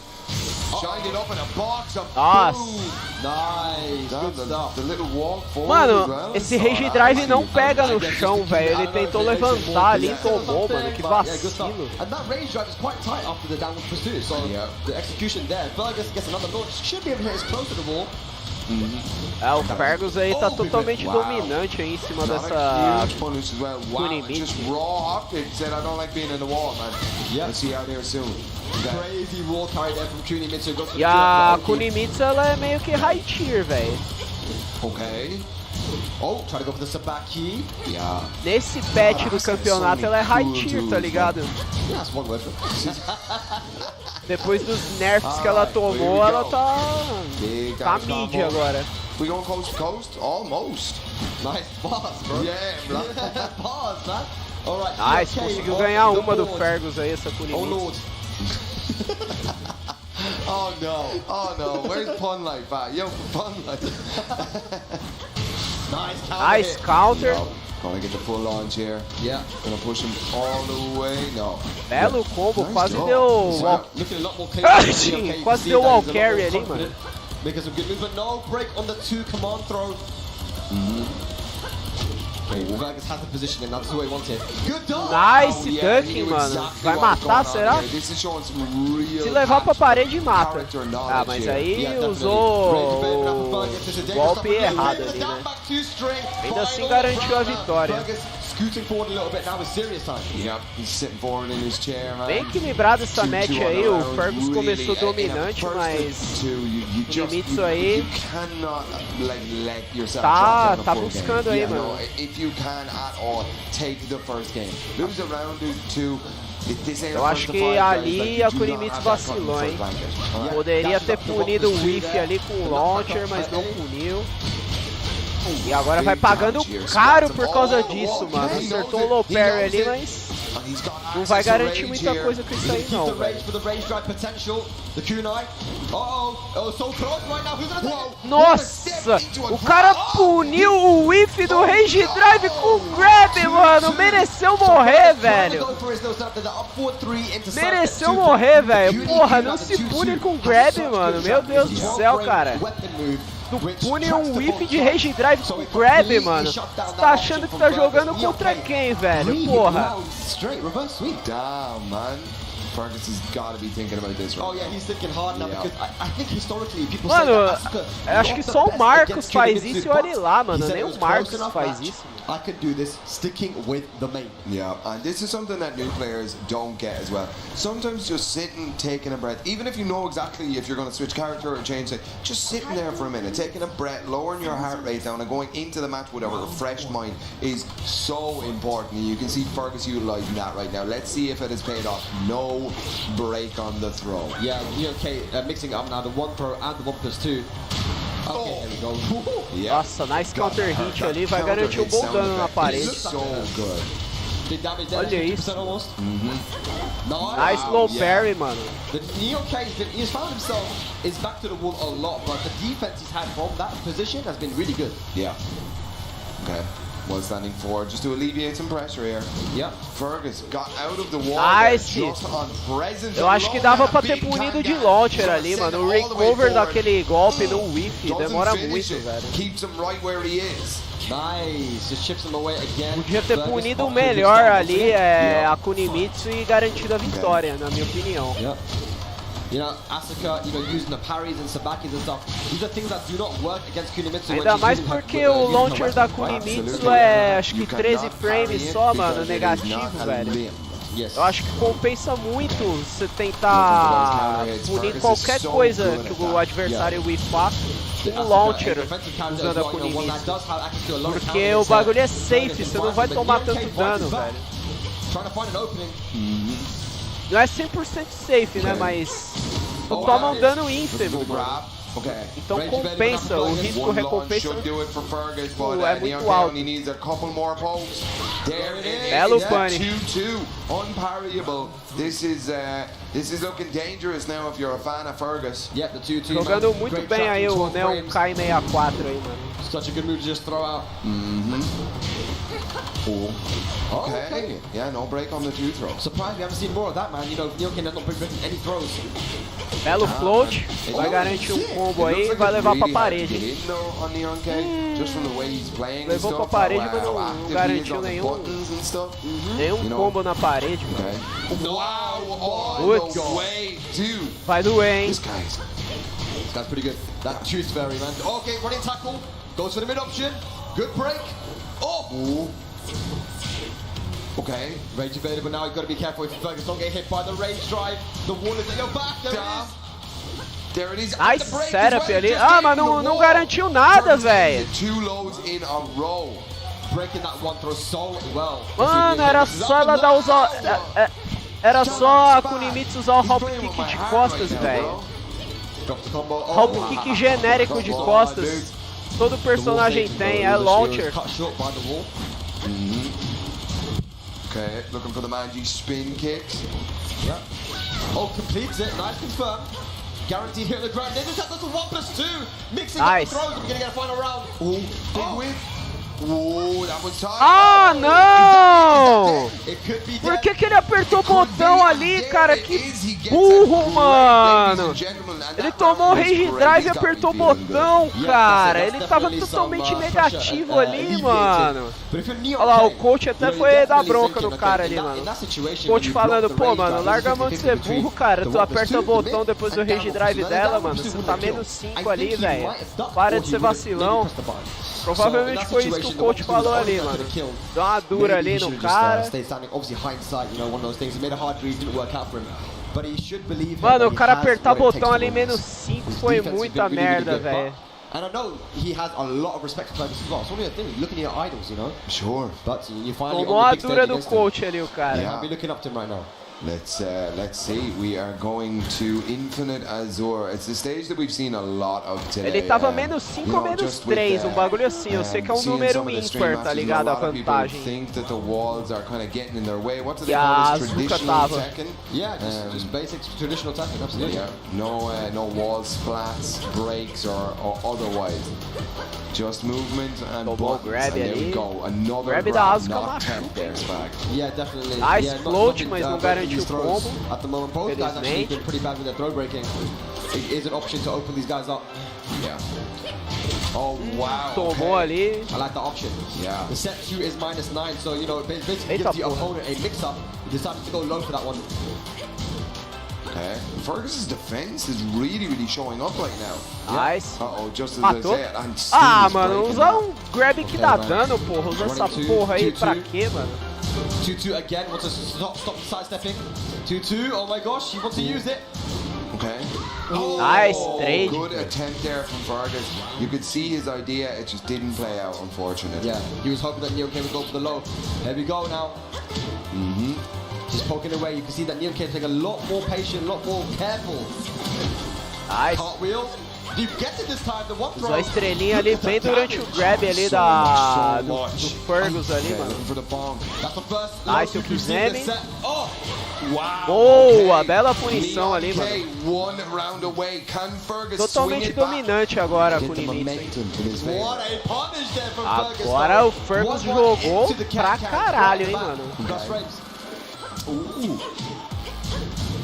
Shined it up in a box of Nossa. boom. Nice. Good stuff. The little walk forward as Mano, well. esse Rage Drive não pega no chão, velho. Ele tentou levantar ali e tomou, mano. Que Yeah, good stuff. vacilo. And that range drive is quite tight after the downward pursuit, so the execution there. Fergus gets another launch. Should be able to hit as close to the wall. É, o Fergus aí tá totalmente dominante aí em cima dessa Huge punish as well. Wow, Kunimitsu. just raw optic said I don't like being in the wall, man. Yeah. Let's see out here soon. Okay. Crazy wall carry there from Kunimitsu. Goes for E a Kunimitsu, ela é meio que high tier, velho. Okay. Oh, try to go for the sabaki. Yeah. Nesse patch do campeonato ela é high tier, tá ligado? Yeah, that's one word for it. Depois dos nerfs que ela tomou, ela tá mid agora. We going coast to coast? Almost. Nice boss, bro. Yeah, bro. Boss, man. All right. Nice, okay, conseguiu on ganhar the uma do board. Fergus aí, essa Oh, Kunimitsu. Lord. Oh no, oh no, where's Pun Life at? Yo, Pun Life. Nice counter. Nice hit. counter. No, gonna get the full launch here. Yeah. Gonna push him all the way. No. Belo combo, Nice quase job. deu wall. Looking a lot more clean. Sim, quase deu wall carry ali, mano. Making some good moves, but no break on the 2 command throw. Fergus has the position and that's the way he wants it. Good dog! Nice Oh, yeah, ducking, he knew mano. exactly Vai what was matar, going on será? here. This is showing some real Se levar pra parede, mata. character Ah, knowledge mas here. aí Yeah, definitely. usou o o golpe errado ali, né? Ainda assim garantiu a vitória. Fergus scooting forward a little bit now with serious time. Yep, he's sitting forward in his chair, man. Bem equilibrado essa match Two aí, on o the round, Fergus começou really, dominante, in a mas first two, you just Kunimitsu aí you cannot let yourself tá drop down the full buscando game. aí, Yeah, mano. no, if you can at all, take the first game. Lose a round or two. This ain't eu a acho first to que five, guys. ali Like, a you do not Kunimitsu have that vacilou, fucking hein? first blanket. Poderia ter punido o whiff ali com o launcher, mas não puniu. E agora vai pagando caro por causa disso, mano. Acertou o low parry ali, mas não vai garantir muita coisa com isso aí não, The velho. rage for the rage drive potential. The kunai. Oh, so close right now. Who's gonna take it? Nossa! O cara puniu o whiff do Rage Drive com grab, mano! Mereceu morrer, velho! Mereceu morrer, velho! Porra, não se pune com grab, mano! Meu Deus do céu, cara! Tu pune um whiff de Rage Drive com grab, mano! Você tá achando que tá jogando contra quem, velho? Porra! Straight reverse sweep. Damn, man. Fergus has got to be thinking about this right Oh yeah, now. he's thinking hard now Yeah. because I think historically people Mano, say that Asuka eu acho not que the só o best Marcos against faz Kunimitsu, isso e olhe but lá, he mano. said Nem it o was Marcos close enough faz match. isso. I could do this sticking with the main. Yeah, and this is something that new players don't get as well. Sometimes just sitting, taking a breath, even if you know exactly if you're going to switch character or change it, just sitting there for a minute, taking a breath, lowering your heart rate down and going into the match with a refreshed mind is so important. And you can see Fergus utilizing that right now. Let's see if it has paid off. No break on the throw. Yeah, okay, mixing up now the 1 pro and the 1+2. Okay, there we go. Yeah. Nossa, nice counter hit ali, vai garantir um bom dano na parede. So good. Big damage there, Olha 50% isso. almost. Nice low yeah. parry, mano. The Neo Cage, he's found himself is back to the wall a lot, but the defense he's had from that position has been really good. Yeah. Okay. Well standing forward just to alleviate some pressure here. Yeah. Fergus got out of the wall. Nice. there, just on presence Eu acho que alone, dava and pra a ter big punido de Kangan launcher just ali, sent mano. it O all the way recover forward. daquele golpe no whiff Doesn't demora finish muito, it. velho. Keeps him right where he is. Nice, just chips him away again. Podia ter Fergus punido popped melhor his ali down. a Kunimitsu e garantido a vitória, na minha opinião. Yep. You know, Asuka, using the parries and sabakis and stuff. These are things that do not work against Kunimitsu. Ainda mais porque o launcher da Kunimitsu é acho que 13 frames só, mano, negativo, velho. Yes. Eu acho que compensa muito você tentar punir qualquer coisa que o adversário whiffar com o launcher usando a Kunimitsu. Porque o bagulho é safe, você não vai tomar tanto dano, velho. Trying to find an opening. Não é 100% safe, né, mas tu toma um dano ínfimo, mano. Okay. Então compensa, o risco One launch recompensa should do it for Fergus, but é the muito Neo alto. he needs a couple more pokes. There it is. Belo Yeah, punish. 2-2, unparryable. This is looking dangerous now if you're a fan of Fergus. Yep, the 2-2. Jogando muito bem aí o Neon K64 aí, mano. Such a good move to just throw out. Oh. Okay. Yeah, no break on the 2 throw. Surprised we haven't seen more of that, man. Nyokin has not been breaking any throws. Belo float, vai garantir um combo aí e vai levar pra parede. Levou pra parede, mas não garantiu nenhum combo na parede, mano. Putz, vai doer, hein? This guy's pretty good. That tooth fairy, man. Okay, running tackle. Goes for the mid option. Good break. Oh! Okay. Rage evaded, but now you've got to be careful if Fergus don't get hit by the rage drive. The wall is at your back. There it is. There it is. Nice setup ali. Ah, mas não garantiu nada, velho. Two lows in a row. Breaking that one throw so well. Mano, era só ela dar era só a Kunimitsu usar o hop kick de costas, velho. Hop kick genérico de costas. Todo personagem tem, é launcher. Okay, looking for the Manji spin kicks. Yeah. Oh, completes it. Nice confirm. Guaranteed here on the ground. They just have the 1+2. Mixing Nice. up the throws. We're gonna get a final round. Big whip. Oh, that was tight. Ah, não! It could be Por dead. que ele apertou o botão ali, cara? Que burro, mano! Ele tomou o Rage Drive e apertou o botão, cara! Ele tava totalmente negativo ali, mano! Olha lá, o coach até foi dar bronca no cara ali, mano. O coach falando, pô, mano, larga a mão de ser burro, cara. Tu aperta o botão depois do Rage Drive dela, mano. Você tá menos 5 ali, velho. Para de ser vacilão. Provavelmente foi isso que o coach falou ali, mano. Dá uma dura ali no cara. Mano, o cara apertar botão ali menos 5 foi muita merda, velho. And I know he has a lot of respect for players as well. It's only a thing, looking at your idols, you know? Sure. But you finally Tomou a dura do coach ali, o cara. I'll be looking up to him right now. Let's see. We are going to Infinite Azure. It's the stage that we've seen a lot of today. Ele tava menos 5 ou menos 3, um bagulho assim. Eu sei que é um número ímpar, tá ligado? A vantagem. Think that the walls are kind of getting in their way. What do they E a call this? Azuka Traditional tava. Tekken? Yeah, just basic traditional Tekken, absolutely. Yeah. No wall splats, breaks, or otherwise. Just movement and Tomou buttons, grab and there we ali. go. Another Grab da grab, Asuka not machuca, 10 there, Spag. Yeah, definitely. Nice yeah, float, mas não garantiu o throws combo. at the moment. Both guys actually Felizmente. been pretty bad with their throw breaking. It is an option to open these guys up. Yeah. Oh wow. Tomou ali. I like that option. Yeah. The set 2 is -9, so you know it basically Eita gives the porra. opponent a mix-up. He decided to go low for that one. Okay. Fergus's defense is really showing up right now. Nice. Uh-oh, just as Matou? I said, and still Ah, is mano, breaking usa that. um grab que dá dano, porra. Usa essa porra aí pra quê, mano? 2-2 again, wants to stop sidestepping. 2-2, oh my gosh, he wants to use it. Okay. Nice trade. Good attempt there from Fergus. You could see his idea, it just didn't play out, unfortunately. Yeah, he was hoping that Neoke would go for the low. Here we go now. Just poking away, you can see that Neoke is taking a lot more patient, a lot more careful. Nice. Cartwheel. Do you get it this time? The one Usou throw. a estrelinha ali bem durante o grab ali do Fergus ali, mano. For the bomb. That's the first Nice, low o you've seen this Kizemi. set. Oh! Wow. Boa, bela punição ali, mano. One round away. Can Fergus Totalmente swing it back? dominante agora Get com o the Nimitsu. momentum in his favor. What a punish there from Fergus. Agora o Fergus 1-1 jogou into the pra cat-cat, caralho, hein, back. mano. Cross frames. Ooh.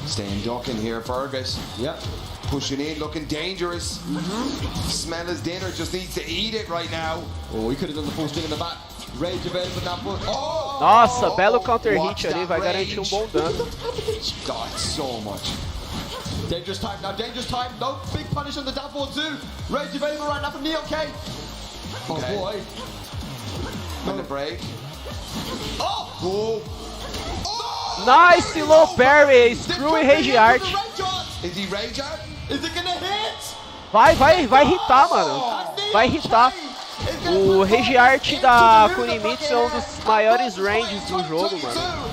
Staying ducking here, Fergus. Yep. Pushing in, looking dangerous. Smell his dinner, just needs to eat it right now. Oh, he could have done the full string in the back. Rage available now. Oh! Nossa, belo counter Watch hit ali, that vai garantir um bom dano. God, so much. Dangerous time now, dangerous time. No big punish on the downfall too. Rage available right now from Neoke. Oh Okay. boy. And the break. Oh! Oh, Nice low parry, screw e rage art. is he rage out? Is it gonna hit? Vai hitar, mano. Vai hitar. O rage art da Kunimitsu é um dos maiores ranges do jogo, mano.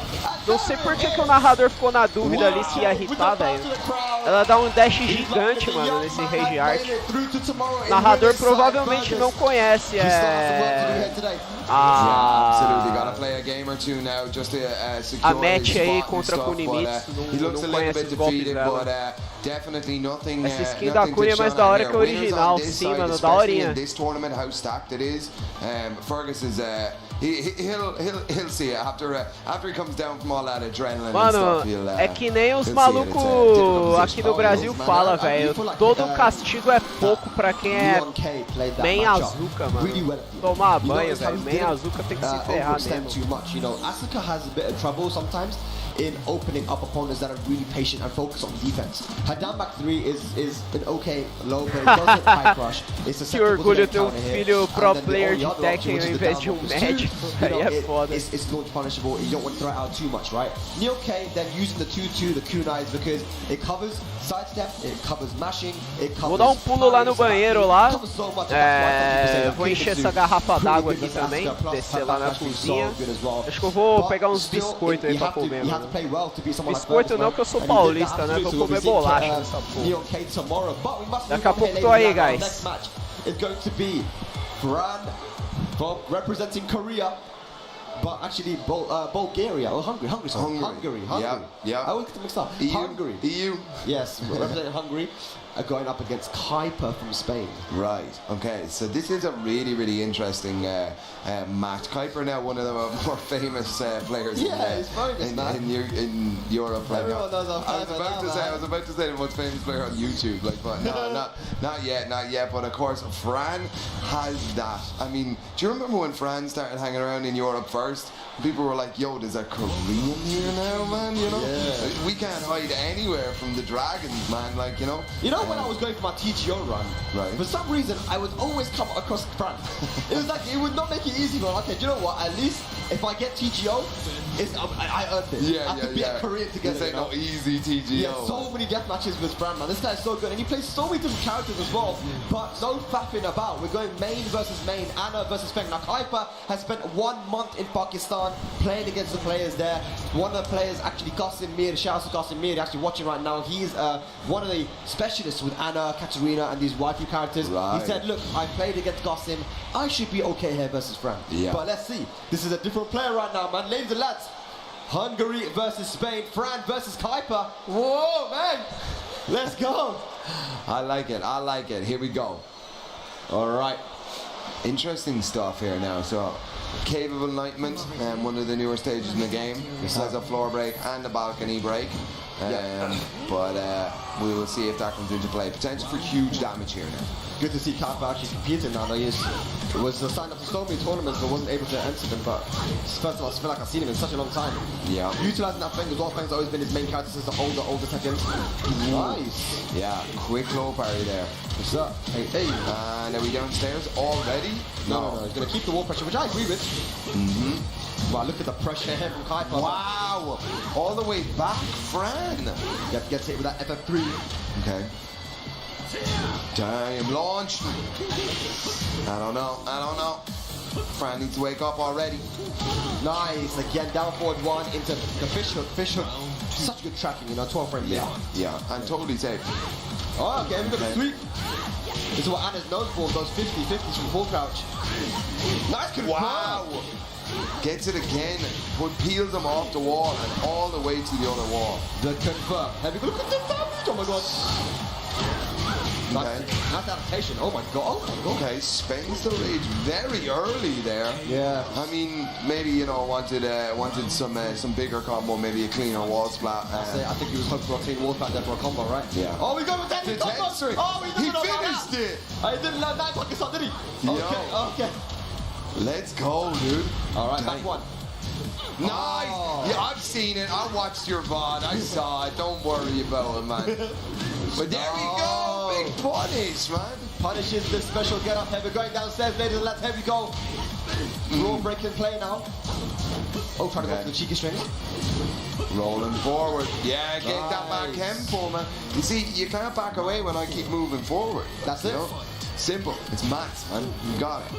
Não sei por que o narrador ficou na dúvida ali se ia hitar, velho. Ela dá um dash gigante, mano, nesse rage art. O narrador provavelmente não conhece a match aí contra a Kunimitsu. Não conhece os golpes dela. Essa skin da Kuni é mais da hora que a original, sim, mano, da horinha. Fergus is he'll see it after he comes down from all that adrenaline Mano, and stuff. é que nem os malucos aqui no Brasil falam, velho. Todo castigo é pouco pra quem é main Azuka, mano. Tomar banho, velho. Main Azuka tem que se ferrar mesmo. Asuka has a bit of trouble sometimes. in opening up opponents that are really patient and focused on defense. Her down back 3 is an okay low, but it doesn't high crush. It's a Que orgulho ter filho pro player de Tekken ao invés de médico. Aí é foda. It's launch punishable. You don't want to throw it out too much, right? Neo K then using the 2-2, the kunais, because it covers sidestep, it covers mashing, it covers. Vou dar pulo lá no banheiro lá. Vou encher essa garrafa d'água aqui também, descer lá na cozinha. Acho que eu vou pegar uns biscoitos aí pra comer, mano. Biscoito não, que eu sou paulista, né? Vou comer bolacha nessa porra. Daqui a pouco tô aí, guys. It's going to be Fran representing Korea, but actually Bulgaria or Hungary. Yeah. I always get them mixed up. Hungary. EU. Yes, representing Hungary. Going up against Kuiper from Spain. Right, okay, so this is a really interesting match. Kuiper now one of the more famous players he's famous, in Europe. Everyone knows I was about to say the most famous player on YouTube, like, but no, not yet. But of course, Fran has that. I mean, do you remember when Fran started hanging around in Europe first? People were like, yo, there's a Korean here now, man, you know? Yeah. We can't hide anywhere from the Dragons, man, like, you know? When I was going for my TGO run, for some reason, I would always come across Fran. It was like, it would not make it easy, but okay, do you know what? At least if I get TGO, I earned it. I have to be a Korean together. This ain't no easy TGO. Yeah, so many death matches with Fran, man. This guy's so good, and he plays so many different characters as well. But no faffing about. We're going main versus main, Anna versus Feng. Now, Kuiper has spent 1 month in Pakistan playing against the players there. One of the players, actually, Qasim Mir, shout out to Qasim Mir, actually watching right now. He's one of the specialists with Anna, Katarina, and these waifu characters. Right. He said, look, I played against Qasim. I should be okay here versus Fran. Yeah. But let's see. This is a different player right now, man. Ladies and lads, Hungary versus Spain, Fran versus Kuiper. Whoa, man. Let's go. I like it. Here we go. All right. Interesting stuff here now. So, Cave of Enlightenment, one of the newer stages in the game. This has a floor break and a balcony break. But we will see if that comes into play. Potential for huge damage here now. Good to see Kuiper actually competing now. He was signed up for so many tournaments but wasn't able to enter them. But first of all, I feel like I've seen him in such a long time. Yeah. Utilising that Feng as well. Feng's always been his main character since the older Tekken. Nice. Yeah, quick low parry there. What's up? Hey. And are we downstairs already? No. He's going to keep the wall pressure, which I agree with. Wow, look at the pressure here from Kuiper. Wow. All the way back, Fran. Yep, gets hit with that FF3. Okay. Damn, launch. I don't know. Fran needs to wake up already. Nice. Again, down forward 1 into the fish hook. Such good tracking, 12 frames. Yeah, and totally safe. Oh, okay, we got a sweep. This is what Anna's known for, those 50-50s from full crouch. Nice confirm. Wow. Gets it again, but peels him off the wall and all the way to the other wall. The confirm. Heavy, look at the damage. Oh my god. Okay. Nice adaptation. Oh my god. Okay, spends the rage very early there. Yeah. I mean, maybe wanted some bigger combo, maybe a cleaner wall splat. I think he was hoping for a clean wall splat there for a combo, right? Yeah. Oh, we got with that. He finished it. I didn't learn that Pakistan, did he? Okay. Let's go, dude. All right, back 1. Nice. Yeah, I've seen it. I watched your VOD. I saw it. Don't worry about it, man. But there we go. Big punish, man. Punishes the special get up. Heavy going downstairs, ladies and lads. Here we go. Raw break in play now. Oh, trying to go for the cheeky strings. Rolling forward. Yeah, get that back tempo, man. You see, you can't back away when I keep moving forward. That's it. Simple. It's maths, man. You got it.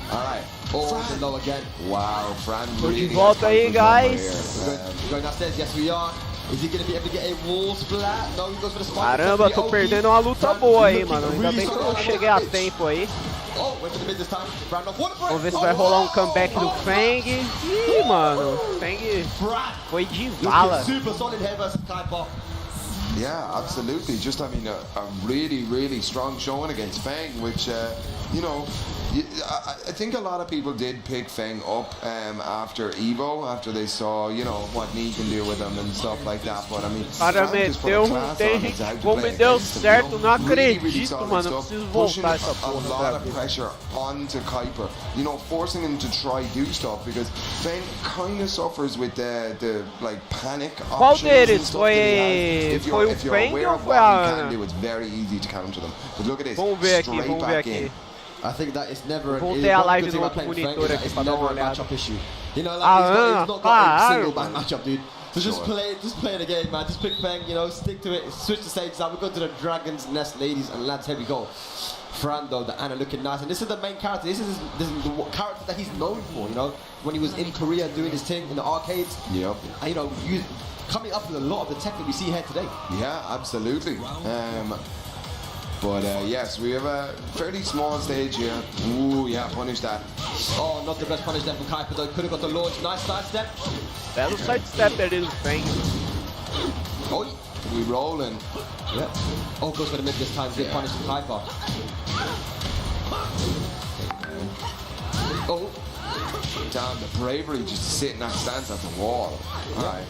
Alright. Oh, low again. Wow, Fran. Tô de volta aí, guys. Going downstairs. Yes, we are. Is he going to be able to get a wall splat? No, he goes for the spike. Caramba, tô perdendo uma luta boa aí, mano. Ainda bem que eu cheguei a tempo aí. Oh, went for the mid this time. Vamos ver se vai rolar um comeback do Feng. Ih, mano. Feng foi de vala. Super solid here versus Kuiper. Yeah, absolutely. Just, I mean, a really strong showing against Feng, which, I think a lot of people did pick Feng up after Evo, after they saw, you know, what Nee can do with them and stuff like that. But I mean, Cara, meteu, tem gente como deu certo, não acredito, mano. Eu preciso voltar essa a porra lot pra of ver. pressure onto Kuiper, you know, forcing him to try do stuff because Feng kind of suffers with the like panic Qual options and deles? stuff that he has. Foi o If you're Feng aware ou of foi what a he can Ana? do, it's very easy to counter them. But look at this, Vamos ver aqui, straight vamos ver back aqui. in. I think that it's never Voltei a live no good outro thing about playing monitor Feng, aqui it's pra dar never uma a olhada. matchup issue. You know, like Ah, he's not got a claro. single bad matchup, dude. So just Sure. play the game, man. Just pick Feng, you know, stick to it. Switch the stages out. We're going to the Dragon's Nest, ladies and lads. Here we go. Fran though, the Anna looking nice, and this is the main character. This is the character that he's known for. You know, when he was in Korea doing his thing in the arcades. Yep. And, you know, coming up with a lot of the tech that we see here today. Yeah, absolutely. But yes, we have a fairly small stage here. Ooh, yeah, punish that. Oh, not the best punish there from Kuiper though. Could have got the launch. Nice sidestep. Belo sidestep ali do Feng. Oh, We rolling. yeah. Oh, goes for the mid this time. Good punish from Kuiper. Oh, Damn, the bravery just to sit in that stance at the wall. Alright.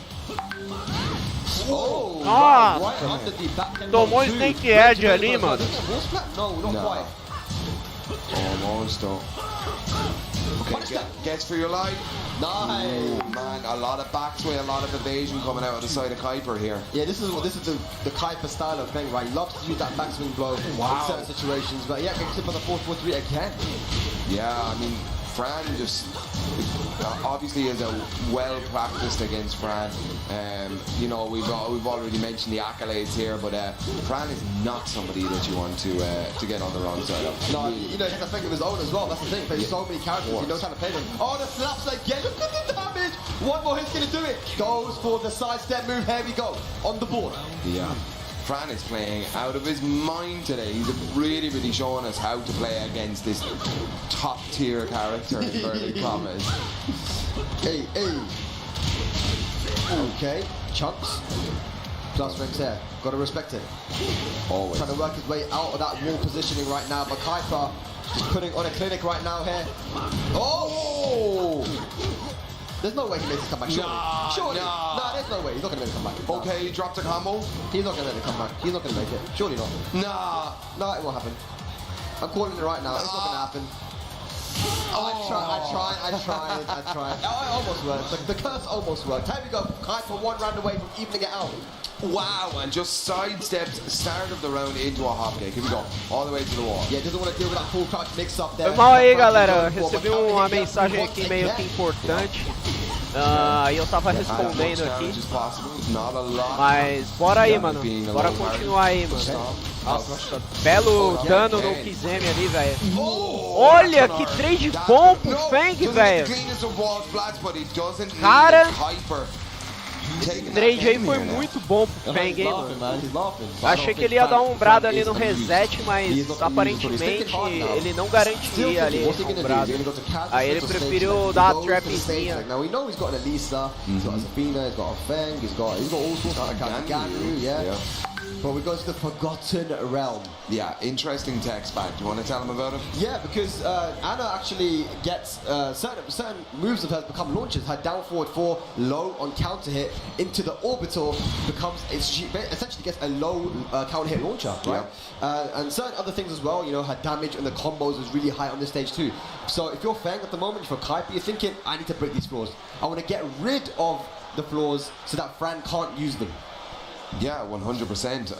oh, Ah, right under the backhand. tomou two. snake edge ali, mano. Horse flap? No, not No. quite. Almost though. Okay, gets for your life. Nice. Oh man, a lot of backsway, a lot of evasion coming out of the side of Kuiper here. Yeah, this is the Kuiper style of thing, right? He loves to use that backswing blow in certain situations, but yeah, can clip on the 4-4-3 again. Yeah, I mean, Fran just obviously is a well practiced against Fran. You know, we've already mentioned the accolades here, but Fran is not somebody that you want to get on the wrong side of. No, you know, he has a thing of his own as well. That's the thing. He plays so many characters, he knows how to play them. Oh, the slaps again. Look at the damage. One more hit's gonna do it. Goes for the sidestep move. Here we go. On the board. Yeah. Fran is playing out of his mind today. He's really, really showing us how to play against this top tier character in inverted commas. Hey, hey. Okay, chunks. Plus ranks there. Gotta respect it. Always. Trying to work his way out of that wall positioning right now, but Kuiper is putting on a clinic right now here. Oh! There's no way he makes this comeback. Surely. Nah, Surely. nah. Nah, there's no way. He's not gonna make a comeback. Okay, he dropped a combo. He's not gonna make a comeback. He's not gonna make it. Surely not. Nah. No, it won't happen. I'm calling it right now. It's not gonna happen. Oh, I tried. Oh, it almost worked. The curse almost worked. Here we go. Kuiper one round away from evening it out. Wow, and just sidestepped start of the round into a hop kick. Here we go, all the way to the wall. Yeah, doesn't want to deal with that full crouch mix up there. Foi mal aí, That galera. Kuiper's going for, Recebi but uma counter hit mensagem there, aqui he meio wants que to get importante. E eu tava respondendo aqui. Mas bora aí, mano. Bora continuar aí, mano. Nossa, belo dano no Kizemi ali, velho. Olha que trade bom pro Feng, velho. Cara, esse trade aí foi muito bom pro Feng, hein, mano. Achei que ele ia dar uma umbrada ali no reset, mas aparentemente ele não garantia ali essa umbrada. Aí ele preferiu dar a trapzinha. Now we know he's got an Elisa, he's got a Zafina, he's got a Feng, he's got all sorts of accounts. Ganryu, yeah. But we go to the Forgotten Realm. Yeah, interesting text back. Do you want to tell him about it? Yeah, because Anna actually gets certain moves of hers become launches. Her down forward 4 low on counter hit into the orbital becomes she essentially gets a low counter hit launcher, right? And certain other things as well. You know, her damage and the combos is really high on this stage too. So if you're Feng at the moment, if you're Kuiper, you're thinking, I need to break these floors. I want to get rid of the floors so that Fran can't use them. Yeah, 100%.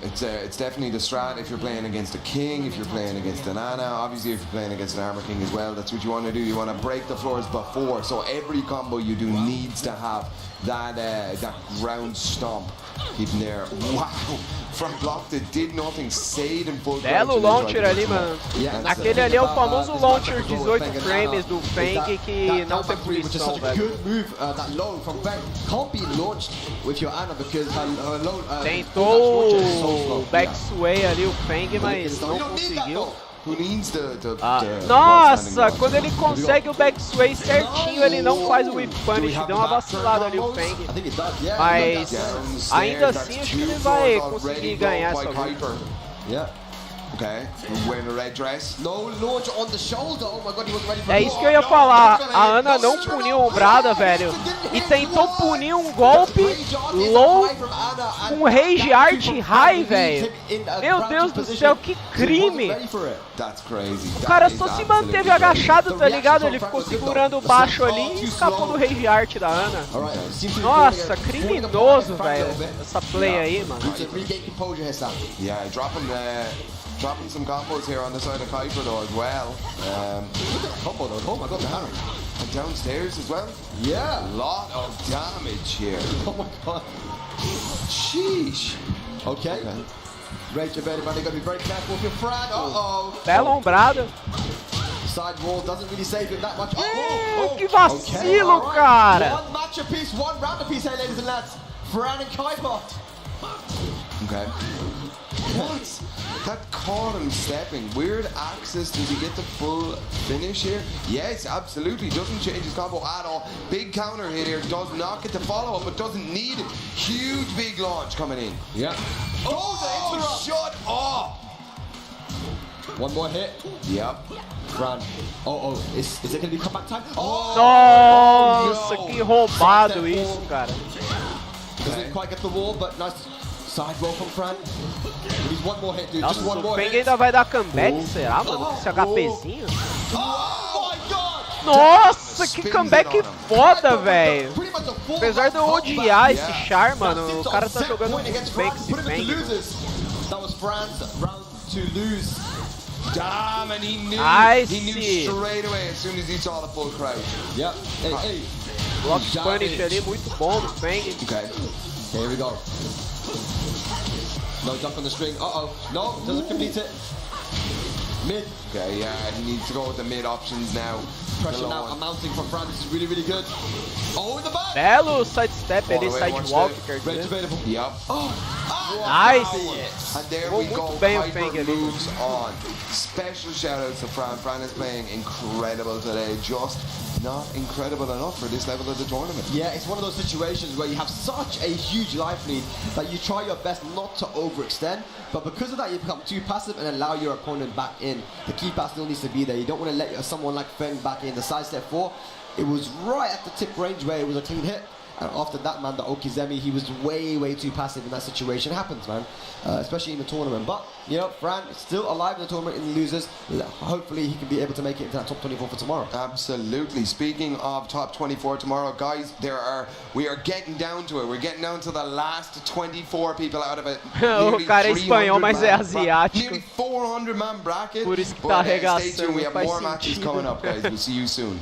It's definitely the strat if you're playing against a king, if you're playing against an Ana, obviously if you're playing against an armor king as well, that's what you want to do. You want to break the floors before, so every combo you do needs to have that ground stomp hidden there. Wow, from block that did nothing, stayed in full. Belo launcher ali, mano. Aquele ali é o famoso launcher 18 frames do Feng que não tem punição, velho. Good move, that low from Feng can't be launched with your Ana because her low. Tentou o backsway ali o Feng, mas não conseguiu. Nossa, quando ele consegue o backsway certinho, ele não faz o whip punish, deu uma vacilada ali o Feng. Mas ainda assim acho que ele vai conseguir ganhar essa luta. Okay, wearing a red dress. No launch on the shoulder. Oh my god, he wasn't ready for É isso que eu ia falar. A Ana não puniu a ombrada, velho. E tentou punir um golpe low com rage art high, velho. Meu Deus do céu, que crime. That's crazy. O cara só se manteve agachado, tá ligado? Ele ficou segurando o baixo ali e escapou do rage art da Ana. Nossa, criminoso, velho. Essa play aí, mano. Yeah, dropping some combos here on the side of Kuiper though as well. Combo though. Oh my god, the hammer. And downstairs as well. Yeah. A lot of damage here. Oh my god. Sheesh. Okay. Rage of anybody, gotta be very careful with your Fran. Bela ombrada. Side wall doesn't really save him that much. Que vacilo, cara. One match apiece, one round apiece, hey ladies and lads. Fran and Kuiper. Okay. What? That caught him stepping. Weird access. Does he get the full finish here? Yes, absolutely. Doesn't change his combo at all. Big counter hit here. Does not get the follow up, but doesn't need it. Huge big launch coming in. Yeah. Oh, shut up. One more hit. Yep. Fran. Is it gonna be comeback time? Nossa, que roubado isso, cara. Doesn't quite get the wall, but nice side roll from Fran. He's one more hit, dude. Nossa, Just one o more Feng hit. ainda vai dar comeback, será, mano? Com esse HPzinho? Oh my god! Nossa, que comeback foda, velho. Apesar de eu odiar esse char, mano, o cara tá jogando muito bem com esse Feng. That was Fran's round to lose. Damn, and he knew straight away as soon as he saw the full crowd. Yep. Hey. Block punish ali, muito bom do Feng. Okay. Here we go. No jump on the string. No, doesn't complete it. Mid. Okay, yeah, he needs to go with the mid options now. Pressure now mounting from Fran. This is really, really good. Oh, in the back. Belo sidestep ali, sidewalk, quer Range dizer. available. Yep. Nice. And there we go. Muito bem o Kuiper Feng ali. moves on. Special shout outs to Fran. Fran is playing incredible today. Just not incredible enough for this level of the tournament. Yeah, it's one of those situations where you have such a huge life lead that you try your best not to overextend, but because of that you become too passive and allow your opponent back in. The key pass still needs to be there. You don't want to let someone like Feng back in. The sidestep 4, it was right at the tip range where it was a clean hit. And after that, man, the Okizemi, he was way too passive in that situation. It happens, man, especially in the tournament. But, you know, Fran is still alive in the tournament in the losers. Hopefully, he can be able to make it into that top 24 for tomorrow. Absolutely. Speaking of top 24 tomorrow, guys, we are getting down to it. We're getting down to the last 24 people out of it. O cara é espanhol, mas é asiático. Nearly 400-man bracket. Por isso que tá arregaçando. Stay tuned. We have more matches coming up, guys. We'll see you soon.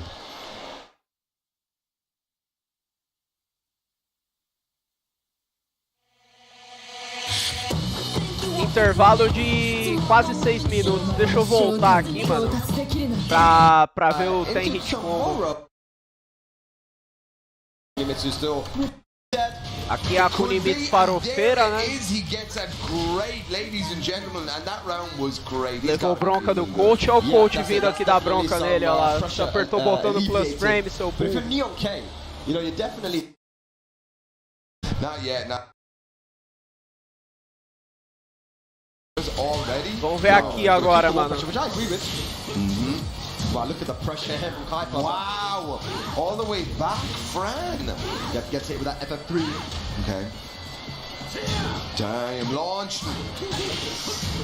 Intervalo de quase 6 minutos. Deixa eu voltar aqui, mano, pra ver o Ten Hit Combo. Aqui é a Kunimitsu farofeira, né? Levou bronca do coach. Olha o coach vindo aqui dar bronca nele, olha lá. Você apertou o botão do plus frame, seu burro. Vamos ver aqui agora, mano. Wow, look at the pressure here from Kuiper. Wow! All the way back, Fran! Yep, gets hit with that FF3. Okay. Damn, launch!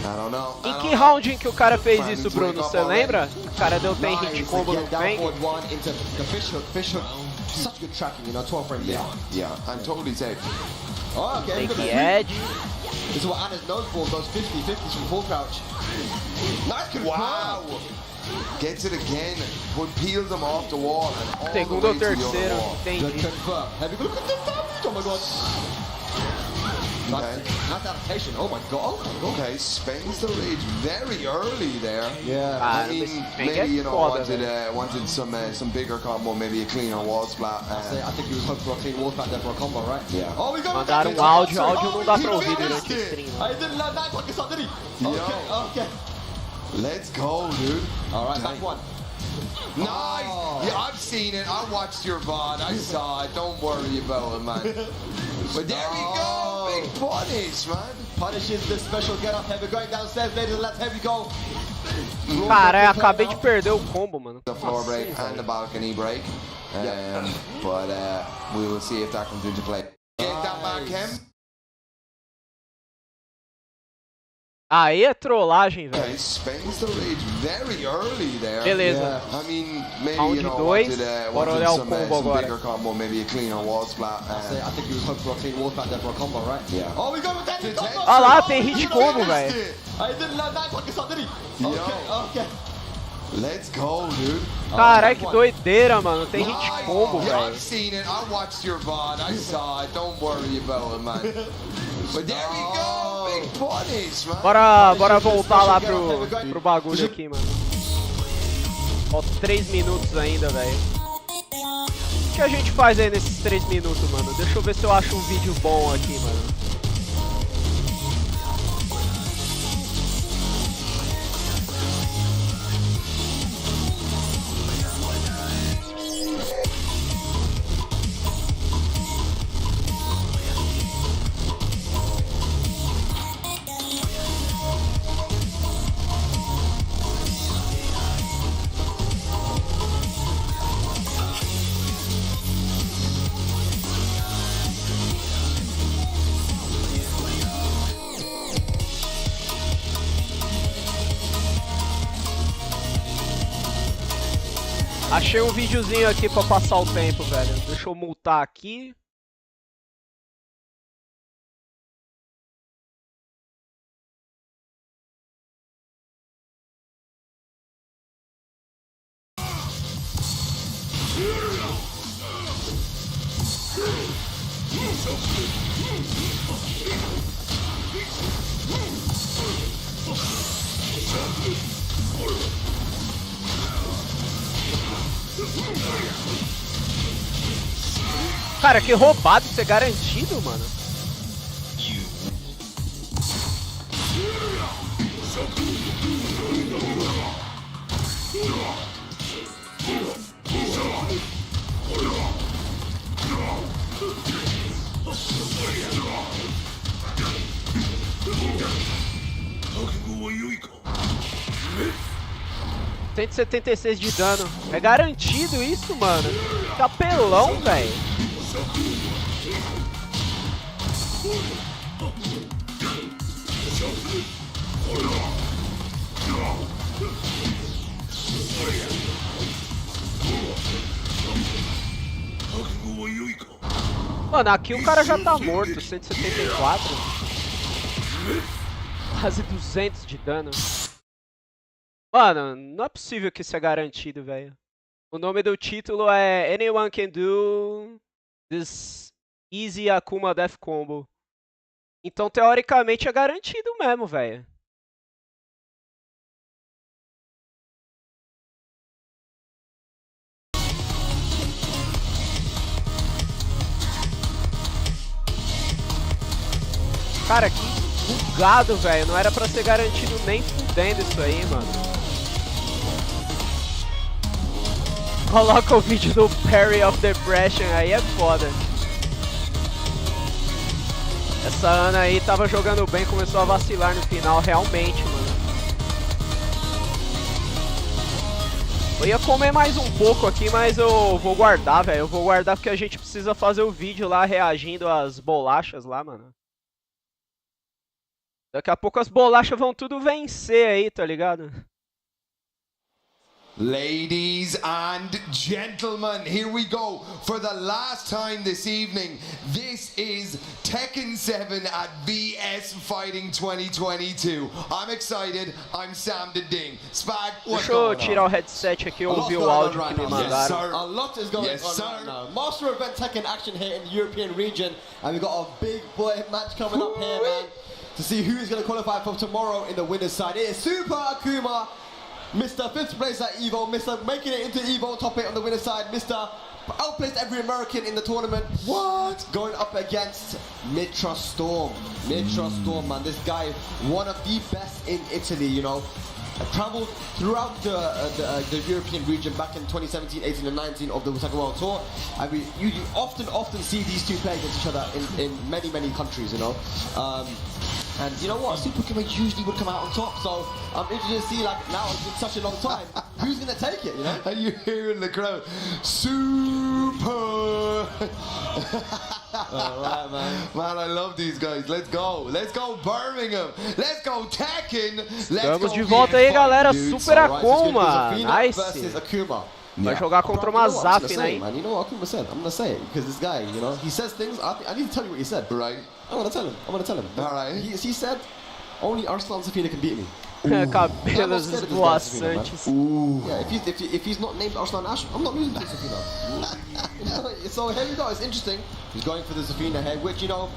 I don't know. Em que round que o cara fez isso, Bruno? Você lembra? O cara deu Ten Hit Combo no Feng. Such good tracking, you know, 12 frames. Yeah, I'm totally safe. Oh, okay. Take the edge. This is what Anna's known for, those 50-50s from full crouch. Nice control. Wow! Gets it again, but peels them off the wall. And Segundo ou terceiro, entendi. Confirm. Heavy, look at the damage, oh my god. Okay. Nice adaptation, oh my god. Okay, spends the rage very early there. Yeah. I mean, maybe, you know, wanted some bigger combo, maybe a cleaner wall splat. I think he was hoping for a clean wall splat there for a combo, right? Yeah. Oh, we got Mandaram áudio não dá pra ouvir durante o stream. I didn't learn that Pakistan, did he? Okay. Let's go, dude. Alright, back one. Nice! Yeah, I've seen it. I watched your VOD. I saw it. Don't worry about it, man. But there we go. Big punish, man. Punishes this special get up. Here we're going downstairs, ladies and lads. Here we go. Cara, eu acabei de perder o combo, mano. The floor break and the balcony break. But we will see if that comes into play. Get that back him. Aí é trollagem, velho. Okay, spends the rage very early there. Beleza. I mean, maybe Round you know, 2, bora olhar o combo some agora. bigger combo, maybe a cleaner wall splat. I think he was hoping for a clean wall splat there for a combo, right? Yeah. Oh, we got with that combo. Olha lá, tem hit combo, velho. He didn't land that Pakistan, did he? Okay. Let's go, dude. Caralho, que doideira, mano. Tem hit combo, Yeah, velho. I've seen it. I watched your VOD. I saw it. Don't worry about it, man. But there we go. Big punish, man. Bora voltar lá pro bagulho aqui, mano. Falta 3 minutos ainda, velho. O que a gente faz aí nesses 3 minutos, mano? Deixa eu ver se eu acho um vídeo bom aqui, mano. Achei um videozinho aqui pra passar o tempo, velho. Deixa eu multar aqui. Cara, que roubado, isso é garantido, mano. $176 de dano. É garantido isso, mano. Capelão, velho. Mano, aqui o cara já tá morto. 174. Quase 200 de dano. Mano, não é possível que isso é garantido, velho. O nome do título é Anyone Can Do This Easy Akuma Death Combo. Então, teoricamente, é garantido mesmo, velho. Cara, que bugado, velho. Não era pra ser garantido nem fudendo isso aí, mano. Coloca o vídeo do Parry of Depression aí, é foda. Essa Ana aí tava jogando bem, começou a vacilar no final, realmente, mano. Eu ia comer mais um pouco aqui, mas eu vou guardar, velho. Eu vou guardar porque a gente precisa fazer o vídeo lá reagindo às bolachas lá, mano. Daqui a pouco as bolachas vão tudo vencer aí, tá ligado? Ladies and gentlemen, here we go for the last time this evening. This is Tekken 7 at VSFighting 2022. I'm excited. I'm Sam the Ding. Spag, what's Deixa eu going tirar on? o headset aqui e ouvir o áudio que me mandaram. A lot is going on right now. Master Event Tekken action here in the European region, and we've got a big boy match coming up here, man, to see who's going to qualify for tomorrow in the winner's side. It is Super Akuma, Mr. 5th place at EVO, Mr. making it into EVO top 8 on the winner's side, Mr. outplaced every American in the tournament. What? Going up against Mitra Storm. Mitra Storm, man. This guy, one of the best in Italy, you know. traveled throughout the European region back in 2017, 18, and 19 of the Tekken World Tour, and you often see these two play against each other in many countries, you know. And you know what? Super Akuma usually would come out on top, so I'm interested to see, like, now it's been such a long time, who's gonna take it, you know? And you hear in the crowd, Super! Alright, man. Man, I love these guys. Let's go Birmingham. Let's go Tekken. Let's Estamos go de volta aí, galera. dudes. Super Alright, so it's gonna be Akuma. Zafina Nice. versus Akuma. Vai jogar contra uma Zafina aí. Man, you know what Akuma said? I'm gonna say it because this guy, you know, he says things. I need to tell you what he said. Right. I'm gonna tell him. Alright. He said, only Arslan Zafina can beat me. Cabelos esvoaçantes. Ooh. Yeah, if he's not named Arslan Ash, I'm not losing to Zafina. You know, so here we go. It's interesting. He's going for the Zafina head, which, you know,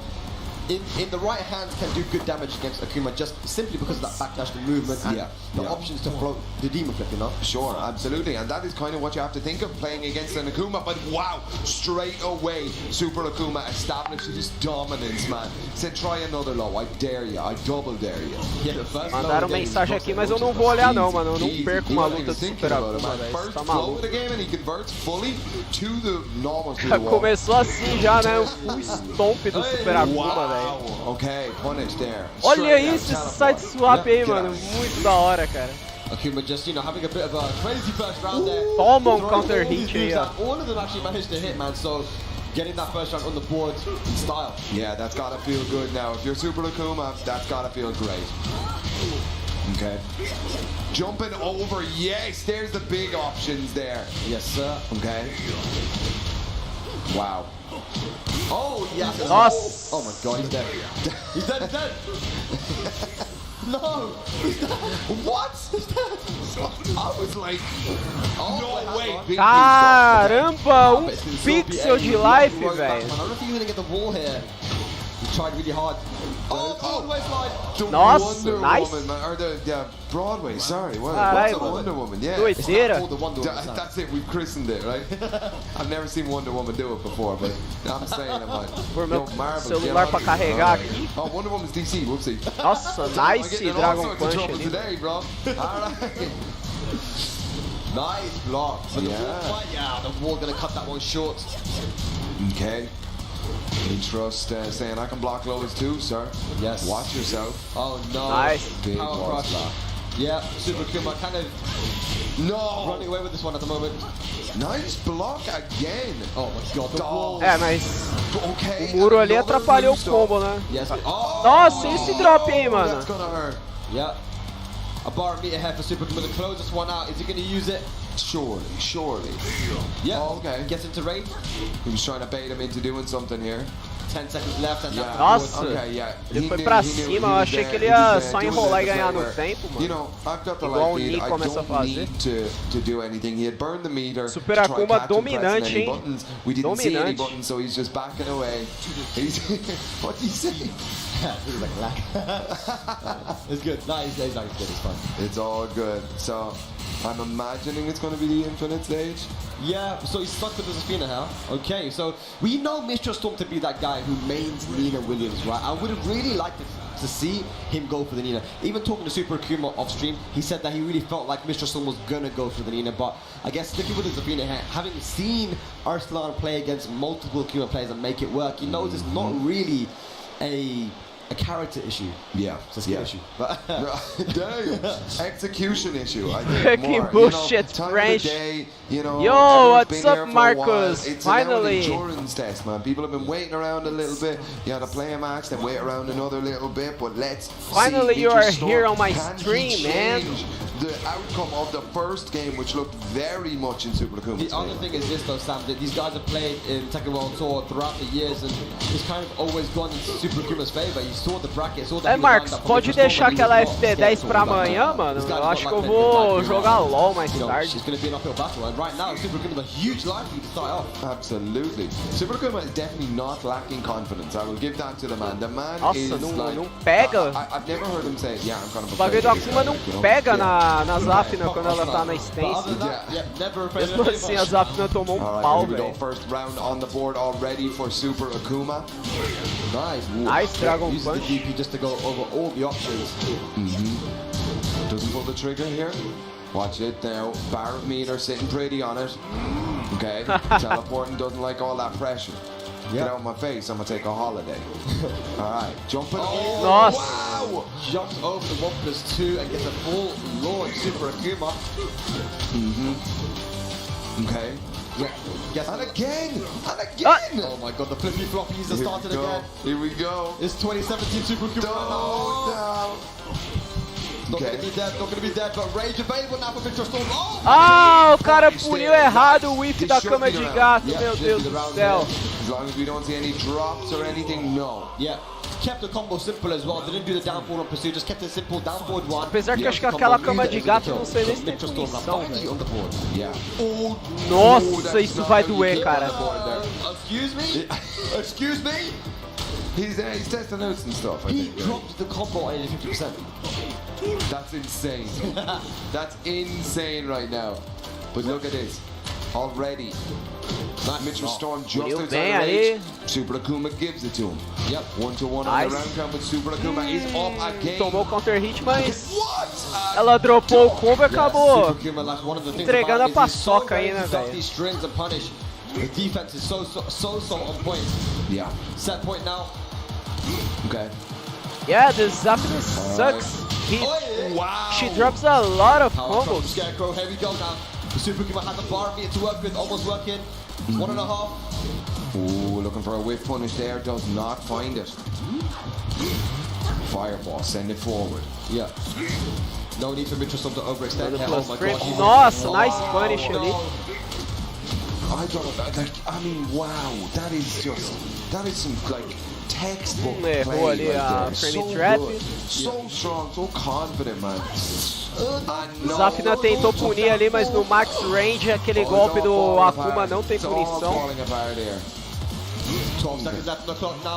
in the right hand can do good damage against Akuma just simply because of that backdash, the movement, and the options to float the demon flip, you know? Sure, absolutely, and that is kind of what you have to think of playing against an Akuma, but wow, straight away, Super Akuma established his dominance, man. Said, try another low, I dare you, I double dare you. Yeah, the first Mandaram mensagem aqui, mas eu não vou olhar não, mano. Eu não perco uma luta de Super Akuma, velho. First Tá flow maluco. of the game and he converts fully to the normal to the wall. Começou assim já, né? O stomp do Super Akuma, velho. Wow, okay, punish there. Olha isso, esse side swap aí, mano. Muito da hora, cara. Akuma just, you know, having a bit of a crazy first round there. Toma Throwing counter all these hit moves aí, ó. out. All of them actually managed to hit, man, so getting that first round on the board in style. Yeah, that's gotta feel good now. If you're Super Akuma, that's gotta feel great. Okay. Jumping over, yes, there's the big options there. Yes, sir. Okay. Wow. Oh, yes. Nossa. Oh my god, he's dead. He's dead, he's dead. No. He's dead. What? He's dead. I was like, no way. Big Caramba, It's been so pixel beat. de life, He rose back, velho. man. I don't know if he's gonna get the wall here. He tried really hard. Oh, all the way slide. The Nossa, Wonder nice. Woman, man, or the Broadway, sorry. What, Caralho, what's a Wonder Woman? Yeah. Doideira. Called the Wonder Woman sound. That's it, we've christened it, right? I've never seen Wonder Woman do it before, but I'm saying it, man. Por meu Marvel, celular pra carregar aqui. Oh, Wonder Woman's DC, whoopsie. Nossa, I'm nice getting in all Dragon sorts of Punch trouble ali. today, bro. Alright. Nice block. So the Yeah. wall fight, yeah, the wall gonna cut that one short. Okay. You trust saying I can block lows too, sir. Yes. Watch yourself. Oh no. Nice. Big Power wall crush. slap. Yeah, Super Akuma kind of No! running away with this one at the moment. Nice block again. Oh my god, the wall. É, mas Okay. o muro ali another atrapalhou o loose combo, né? Yes. Oh. Nossa, esse drop aí, mano. That's gonna hurt. Yeah. A bar meter here for Super Akuma to close this one out. Is he gonna use it? Surely. Yeah. Oh, okay. Gets into raid. He was trying to bait him into doing something here. 10 seconds left and Yeah. that's Nossa. Okay, yeah. Ele foi knew- pra he knew cima, he eu was achei there, que ele he ia was só doing enrolar it e ganhar the no play tempo, where, You mano. know, I've got the Igual o light lead. Nick I começa a don't fazer. need to do anything. He had burned the meter. Super to try Akuma catch him dominante, pressing any hein? buttons. We didn't see any Dominante. buttons, so he's just backing away. He's what did he say? This is like a lack. It's good. No, he's good. It's fine. It's all good. So I'm imagining it's going to be the infinite stage. Yeah, so he's stuck with the Zafina now. Okay, so we know Mr. Storm to be that guy who mains Nina Williams, right? I would have really liked to see him go for the Nina. Even talking to Super Akuma off stream, he said that he really felt like Mr. Storm was gonna go for the Nina, but I guess sticking with the Zafina here, having seen Arslan play against multiple Akuma players and make it work, he knows it's not really a character issue. Yeah, It's a skill issue. But Damn, execution issue. I think Fucking more. bullshit, time French. Of the day, you know, Yo, everyone's what's been up, here for a Marcus? while. It's Finally. an endurance test, man. People have been waiting around a little bit. You had to play a match, then wait around another little bit. But let's Finally, see you are Mr. here on my Can he stream, man. change the outcome of the first game, which looked very much in Super Akuma's the other favor. thing is this though, Sam, that these guys have played in Tekken World Tour throughout the years and it's kind of always gone in Super Akuma's favor. You saw the bracket, saw that É, he was Marcos, lined up pode for Mr. deixar Storm, aquela but he was not FT10 scared pra to talk amanhã, about that. mano. This guy's Eu got acho que like eu the vou back jogar here. LOL mais You know, tarde. it's going to be an uphill battle, and right now Super Akuma a huge line for you to start off. Absolutely. Super Akuma is definitely not lacking confidence. I will give that to the man. The man Nossa, is não, like... não pega. I've never heard him say, yeah, I'm kind of O bagulho do afraid of this Akuma guy, não you know? pega na Zafina But quando ela tá na other stance. than that, yeah, never afraid Mesmo of assim, a anything. Zafina tomou All right, pau, here we go. velho. First round on the board already for Super Akuma. Nice. Nice Dragon Uses the Punch. DP just to go over all the options. Doesn't put the trigger here. Watch it now. Bar of meat are sitting pretty on it. Okay. Teleporting doesn't like all that pressure. Get out of my face, I'm gonna take a holiday. Alright, jumping. Oh, Nossa. wow! Jumps over the 1+2 and gets a full launch Super Akuma. Okay. Yeah. Yes. And again! And again! Oh my god, the flippy floppies have started again. Here we go. It's 2017 Super Akuma. No. Not gonna be dead, not gonna be dead, but rage available now for Mr. Storm. Oh! Ah, o cara puniu errado o whiff da cama de gato, meu Deus do céu. As long as we don't see any drops or anything, no. Yeah. Kept the combo simple as well. They didn't do the down forward on pursuit, just kept it simple, down forward one. Apesar que acho que aquela cama de gato não sei nem se tem punição, velho. On the board. Yeah. Nossa, isso vai doer, cara. Excuse me? Excuse me? He's testing out some stuff, I He think. dropped the combo at 50%. That's insane. That's insane right now. But look at this. Already. Mitchell Storm just outside the range. Super Akuma gives it to him. Yep. 1-1 on the round count, but Super Akuma is up again. Tomou counter hit, mas ela dropou o combo e acabou entregando a paçoca aí, né, velho? The defense is so on point. Yeah. Set point now. Okay. Yeah, the Zapdos sucks. She drops a lot of combos. Scarecrow, here we go now. The Super Akuma has a bar meter to work with, almost working. 1.5. Ooh, looking for a whiff punish there, does not find it. Fireball, send it forward. Yeah. No need for Mitchell to overextend here. Oh my god. Nossa, nice punish ali. I don't like, I mean, wow, that is some like textbook play Errou ali right a there. frame So trap. good, so strong, so confident, man. Zafina tentou punir ali, mas no max range aquele golpe do Akuma não tem punição.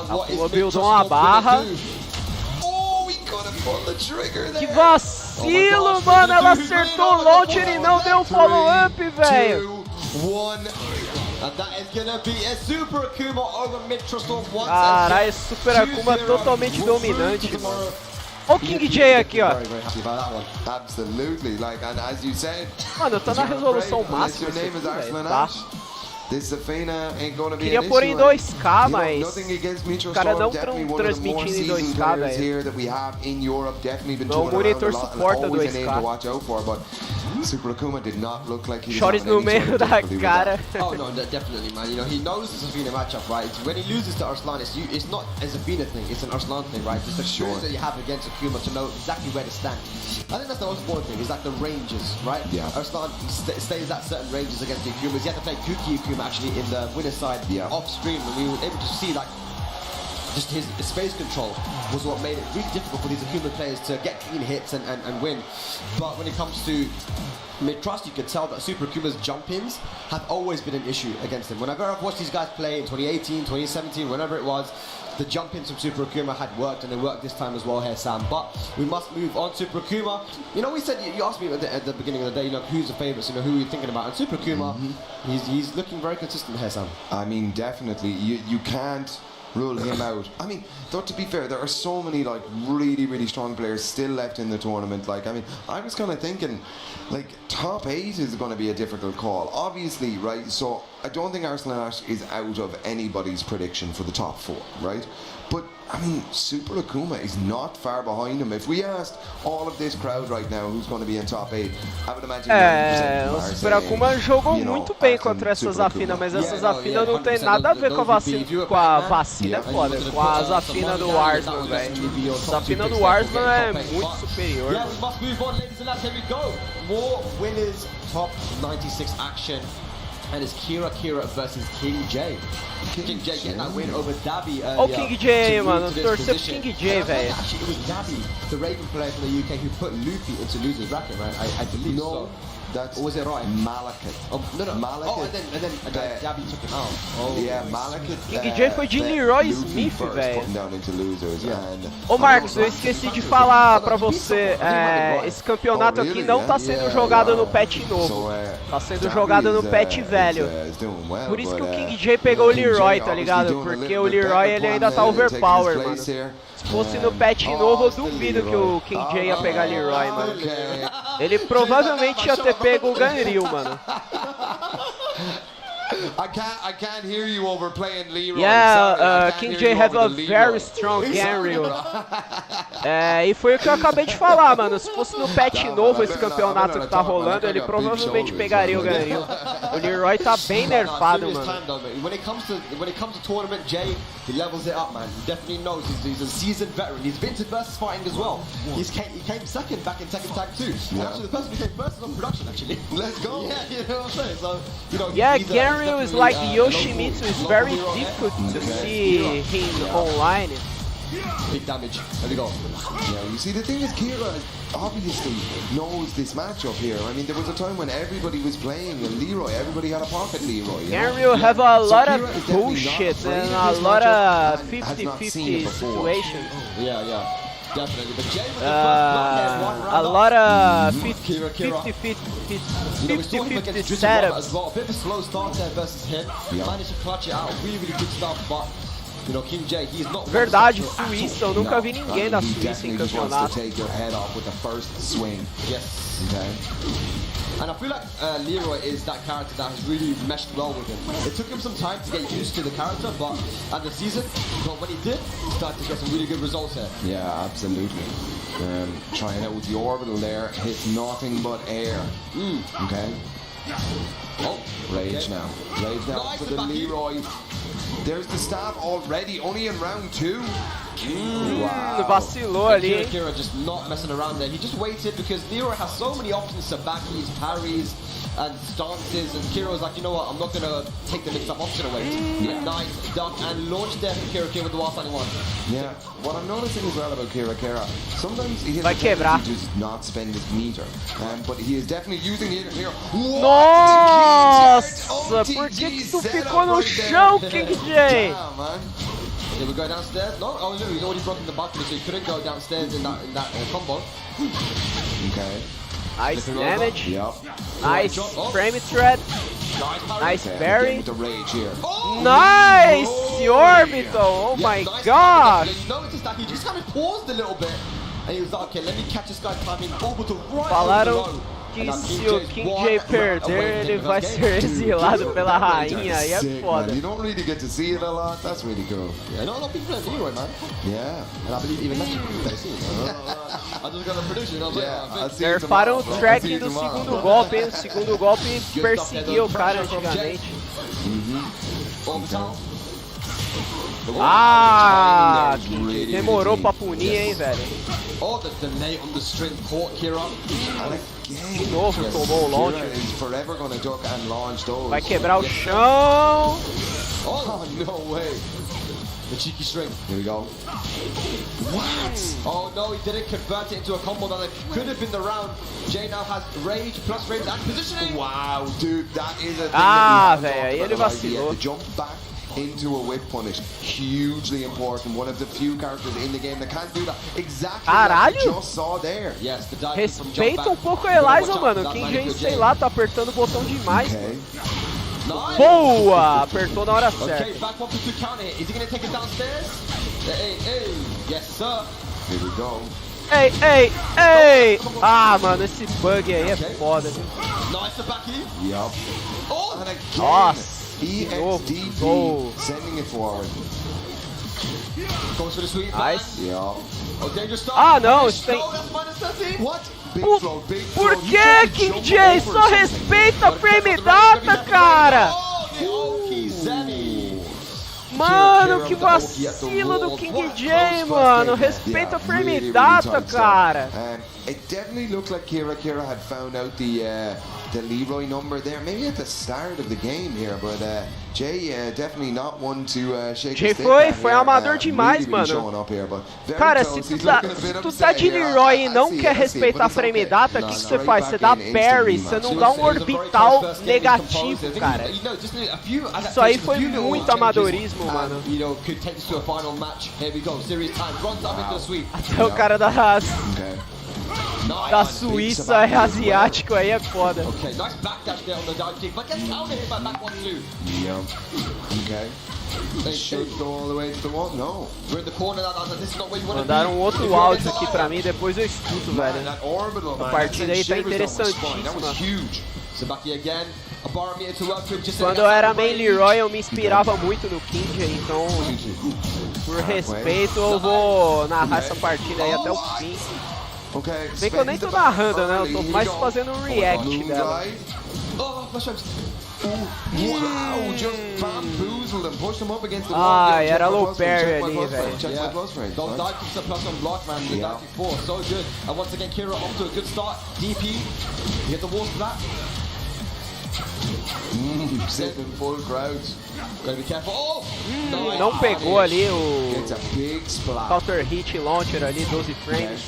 Akuma buildou uma barra. Que vacilo, mano! Ela acertou o launch e não deu follow-up, velho! Caralho, Super Akuma totalmente dominante, mano. Olha o King J aqui, ó. Absolutely, like, and as you said, mano, tá na resolução máxima esse aqui, velho, tá? Queria pôr em 2K, mas os caras não estão transmitindo em 2K, velho. Meu monitor suporta 2K. Super Akuma did not look like he was Chores no meio da cara. Oh no, definitely, man. You know, he knows the Zafina matchup, right? When he loses to Arslan, it's not a Zafina thing, it's an Arslan thing, right? It's the experience that you have against Akuma to know exactly where to stand. I think that's the most important thing, is like the ranges, right? Yeah. Arslan stays at certain ranges against the Akumas. He had to play Kuki Akuma actually in the winner's side off screen, and we were able to see like just his space control was what made it really difficult for these Akuma players to get clean hits and win. But when it comes to mid-trust, you could tell that Super Akuma's jump-ins have always been an issue against him. Whenever I've watched these guys play in 2018, 2017, whenever it was, the jump-ins from Super Akuma had worked, and they worked this time as well here, Sam. But we must move on. Super Akuma, you know, we said, you asked me at the beginning of the day, you know, who's the favourites, you know, who are you thinking about? And Super Akuma, he's looking very consistent here, Sam. I mean, definitely, you can't rule him out. I mean, though, to be fair, there are so many like really strong players still left in the tournament. Like, I mean, I was kind of thinking like top 8 is going to be a difficult call, obviously, right? So I don't think Arslan Ash is out of anybody's prediction for the top 4, right? But I mean, Super Akuma is not far behind him. If we asked all of this crowd right now who's going to be in top 8, I would imagine o Super Akuma jogou muito bem contra essa Zafina, mas essa Zafina não tem nada a ver com a vacina, é foda, com a Zafina do Arslan, velho. A Zafina do Arslan é muito superior. Yeah, we must move on, ladies and lads, here we go. More winners, top 96 action. And it's Kira versus King J. King J getting that win over Dabi earlier. Oh, King J, mano. Torceu pro King J, velho. Actually, it was Dabi, the Raven player from the UK, who put Luffy into loser's bracket, right? I believe so. That's Or was it right? Malekith. Oh, no. Malekith. Oh, and then Gabby took him out. Oh, Yeah, Malekith. King J foi de Leroy Luffy Smith, first, velho. putting down into losers, and- Ô Marcos, eu esqueci de falar pra você, esse campeonato aqui não tá sendo jogado no patch novo, tá sendo jogado no patch velho. Por isso que o King J pegou o Leroy, tá ligado? Porque o Leroy ele ainda tá overpower, mano. Se fosse no patch novo, eu duvido que o King J ia pegar Leroy, mano. Ele provavelmente ia ter pego o Ganryu, mano. I can't hear you overplaying Leroy. Yeah, King J have a very strong Ganryu. E foi o que eu acabei de falar, mano. Se fosse no patch novo esse campeonato que tá rolando, ele provavelmente pegaria o Ganryu. O Leroy tá bem nerfado, mano. When it comes to tournament, Jay, he levels it up, man. He definitely knows he's a seasoned veteran. He's been to VSFighting as well. He came second back in Tekken Tag 2. And actually, the person who came first is on production, actually. Let's go. Yeah, you know what I'm saying? So, you know, Yeah, he's Ganryu is like Yoshimitsu. It's local very hero. difficult to see him online. Big damage. There we go. Yeah, you see, the thing is, Kira obviously knows this matchup here. I mean, there was a time when everybody was playing a Leroy. Everybody had a pocket Leroy. You know? Ganryu have a lot Kira of is definitely bullshit not afraid and of a this lot matchup of and has not seen it 50-50 before. situations. Yeah. Definitely. But Jay was the first blockhead, one round A up. lot of Kira. 50-50 You know, we saw him against Drizzy Robert as setups. well. A bit of a slow start there versus him. Managed to clutch it out. Really good stuff, but you know, King J, he's not. Verdade, Suíça, eu nunca vi ninguém da He Suíça em definitely just wants campeonato. to take your head off with the first swing. Yes. Okay. And I feel like Leroy is that character that has really meshed well with him. It took him some time to get used to the character, but at the season, but when he did, he started to get some really good results here. Yeah, absolutely. Trying out with the orbital there, hits nothing but air. Okay. Oh, Rage now. Rage now Nice for the back heel. Leroy. There's the stab already, only in round 2. Vacilou ali, hein? Kira just not messing around there. He just waited because Leroy has so many options, sabakis, parries, and stances, and Kira was like, you know what, I'm not going to take the mix-up option away. Yeah, nice, duck, and launch there from Kira with the while standing one. Yeah, what I'm noticing as well about Kira, sometimes he has Vai the quebrar. tendency to just not spend his meter, but he is definitely using the here. Nossa, por que tu ficou no chão, King J? Did we go downstairs? No, oh no, he's already broken the balcony, so he couldn't go downstairs in that combo. Okay. Nice damage. Yep. Nice frame threat. Nice Okay, parry. again with the rage here. Nice orbital. Oh my nice gosh. timing. You noticed that he just kind of paused a little bit, and he was like, okay, let me catch this guy timing orbital right Falaram over que and se o King J perder, ele vai ser exilado pela rainha. Aí é Sick, foda. man. You don't really get to see it a lot. That's really cool. Yeah, not a lot of people play Leroy, man. Yeah. And I believe even that's what they see. I just got a prediction, you know what I'm saying? I'll see you Nerfaram tomorrow, o bro. I'll track see you do tomorrow. segundo golpe, hein? O segundo golpe perseguia o cara antigamente. Orbital. Ah, demorou pra punir, hein, velho. Oh, the delay on the string caught Kira. De novo tomou o launch. Kira is forever going to duck and launch those. Vai quebrar o chão. Oh, no way. The cheeky string. Here we go. What? Oh no, he didn't convert it into a combo that could have been the round. Jay now has rage plus rage and positioning. Wow, dude, that is a thing Ah, that we velho, aí haven't ele talked about. vacilou. The jump back into a whip punish, hugely important. One of the few characters in the game that can't do that. Exactly Caralho! like we just saw there. Yes, the dive from jump Respeita back. pouco a Eliza, mano. King J, sei lá, tá apertando o botão demais. Okay. Nice. Boa! Apertou na hora Okay, certa. back 1-2 counter. Is he going to take it downstairs? Hey. Yes, sir. Here we go. Ei! Ah, mano, esse bug aí é foda, viu? Nice back heel. Yup. Oh, And again, Nossa, de novo. EXDP Gol. sending it forward. goes for the sweet pan. Nice. Yup. Oh, dangerous stuff. Ah, não, Punish. isso tem- No, that's minus 13. What? Big flow, big Por flow. You que, can't King jump J? over Só something. respeita a frame data, cara! Oh, the Oki Zeni. Mano, que vacilo do King J, mano. Respeita a frame data, cara. It definitely looks like Kira had found out the Leroy number there, maybe at the start of the game here, but Jay, definitely not one to shake Jay a stick foi amador demais, mano. Cara, se tu tá de Leroy e não quer respeitar a frame data, o que você faz? Você dá parry, você não dá um orbital negativo, cara. Isso aí foi muito amadorismo, mano. Até o cara da Suíça é asiático aí é foda. Mandaram um outro áudio aqui pra mim, depois eu escuto, velho. A partida aí tá interessantíssima. Quando eu era main Leroy eu me inspirava muito no King, então por respeito eu vou narrar essa partida aí até o fim. Bem que eu nem tô narrando, né? Eu tô mais fazendo um react dela. Ah, era low parry ali, velho. Não pegou ali o counter hit launcher ali, 12 frames.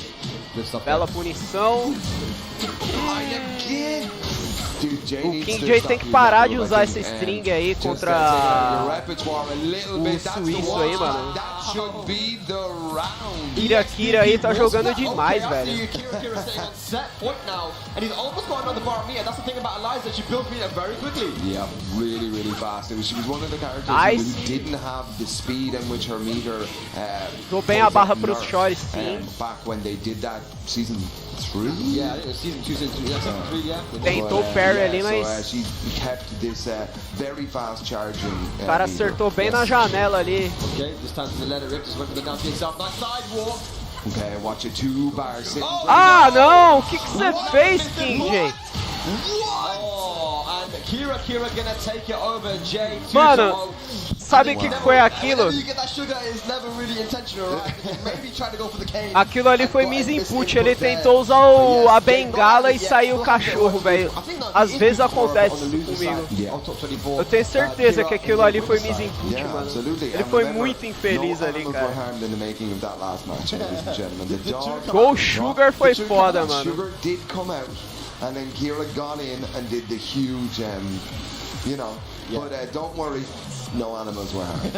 Bela punição. O King J tem que parar de usar essa string aí contra o suíço aí, mano. Kira aí tá jogando demais, velho. Tô bem a barra pros shorts, sim. Tentou parry ali, mas o cara acertou bem na janela ali. Ah, não! O que você fez, King J? Mano, sabe o que foi aquilo? Aquilo ali foi misinput, ele tentou usar a bengala e saiu o cachorro, velho. Às vezes acontece comigo. Eu tenho certeza que aquilo ali foi misinput, mano. Ele foi muito infeliz ali, cara. Gol Sugar foi foda, mano. And then Kira got in and did the huge, you know, but don't worry, no animals were harmed.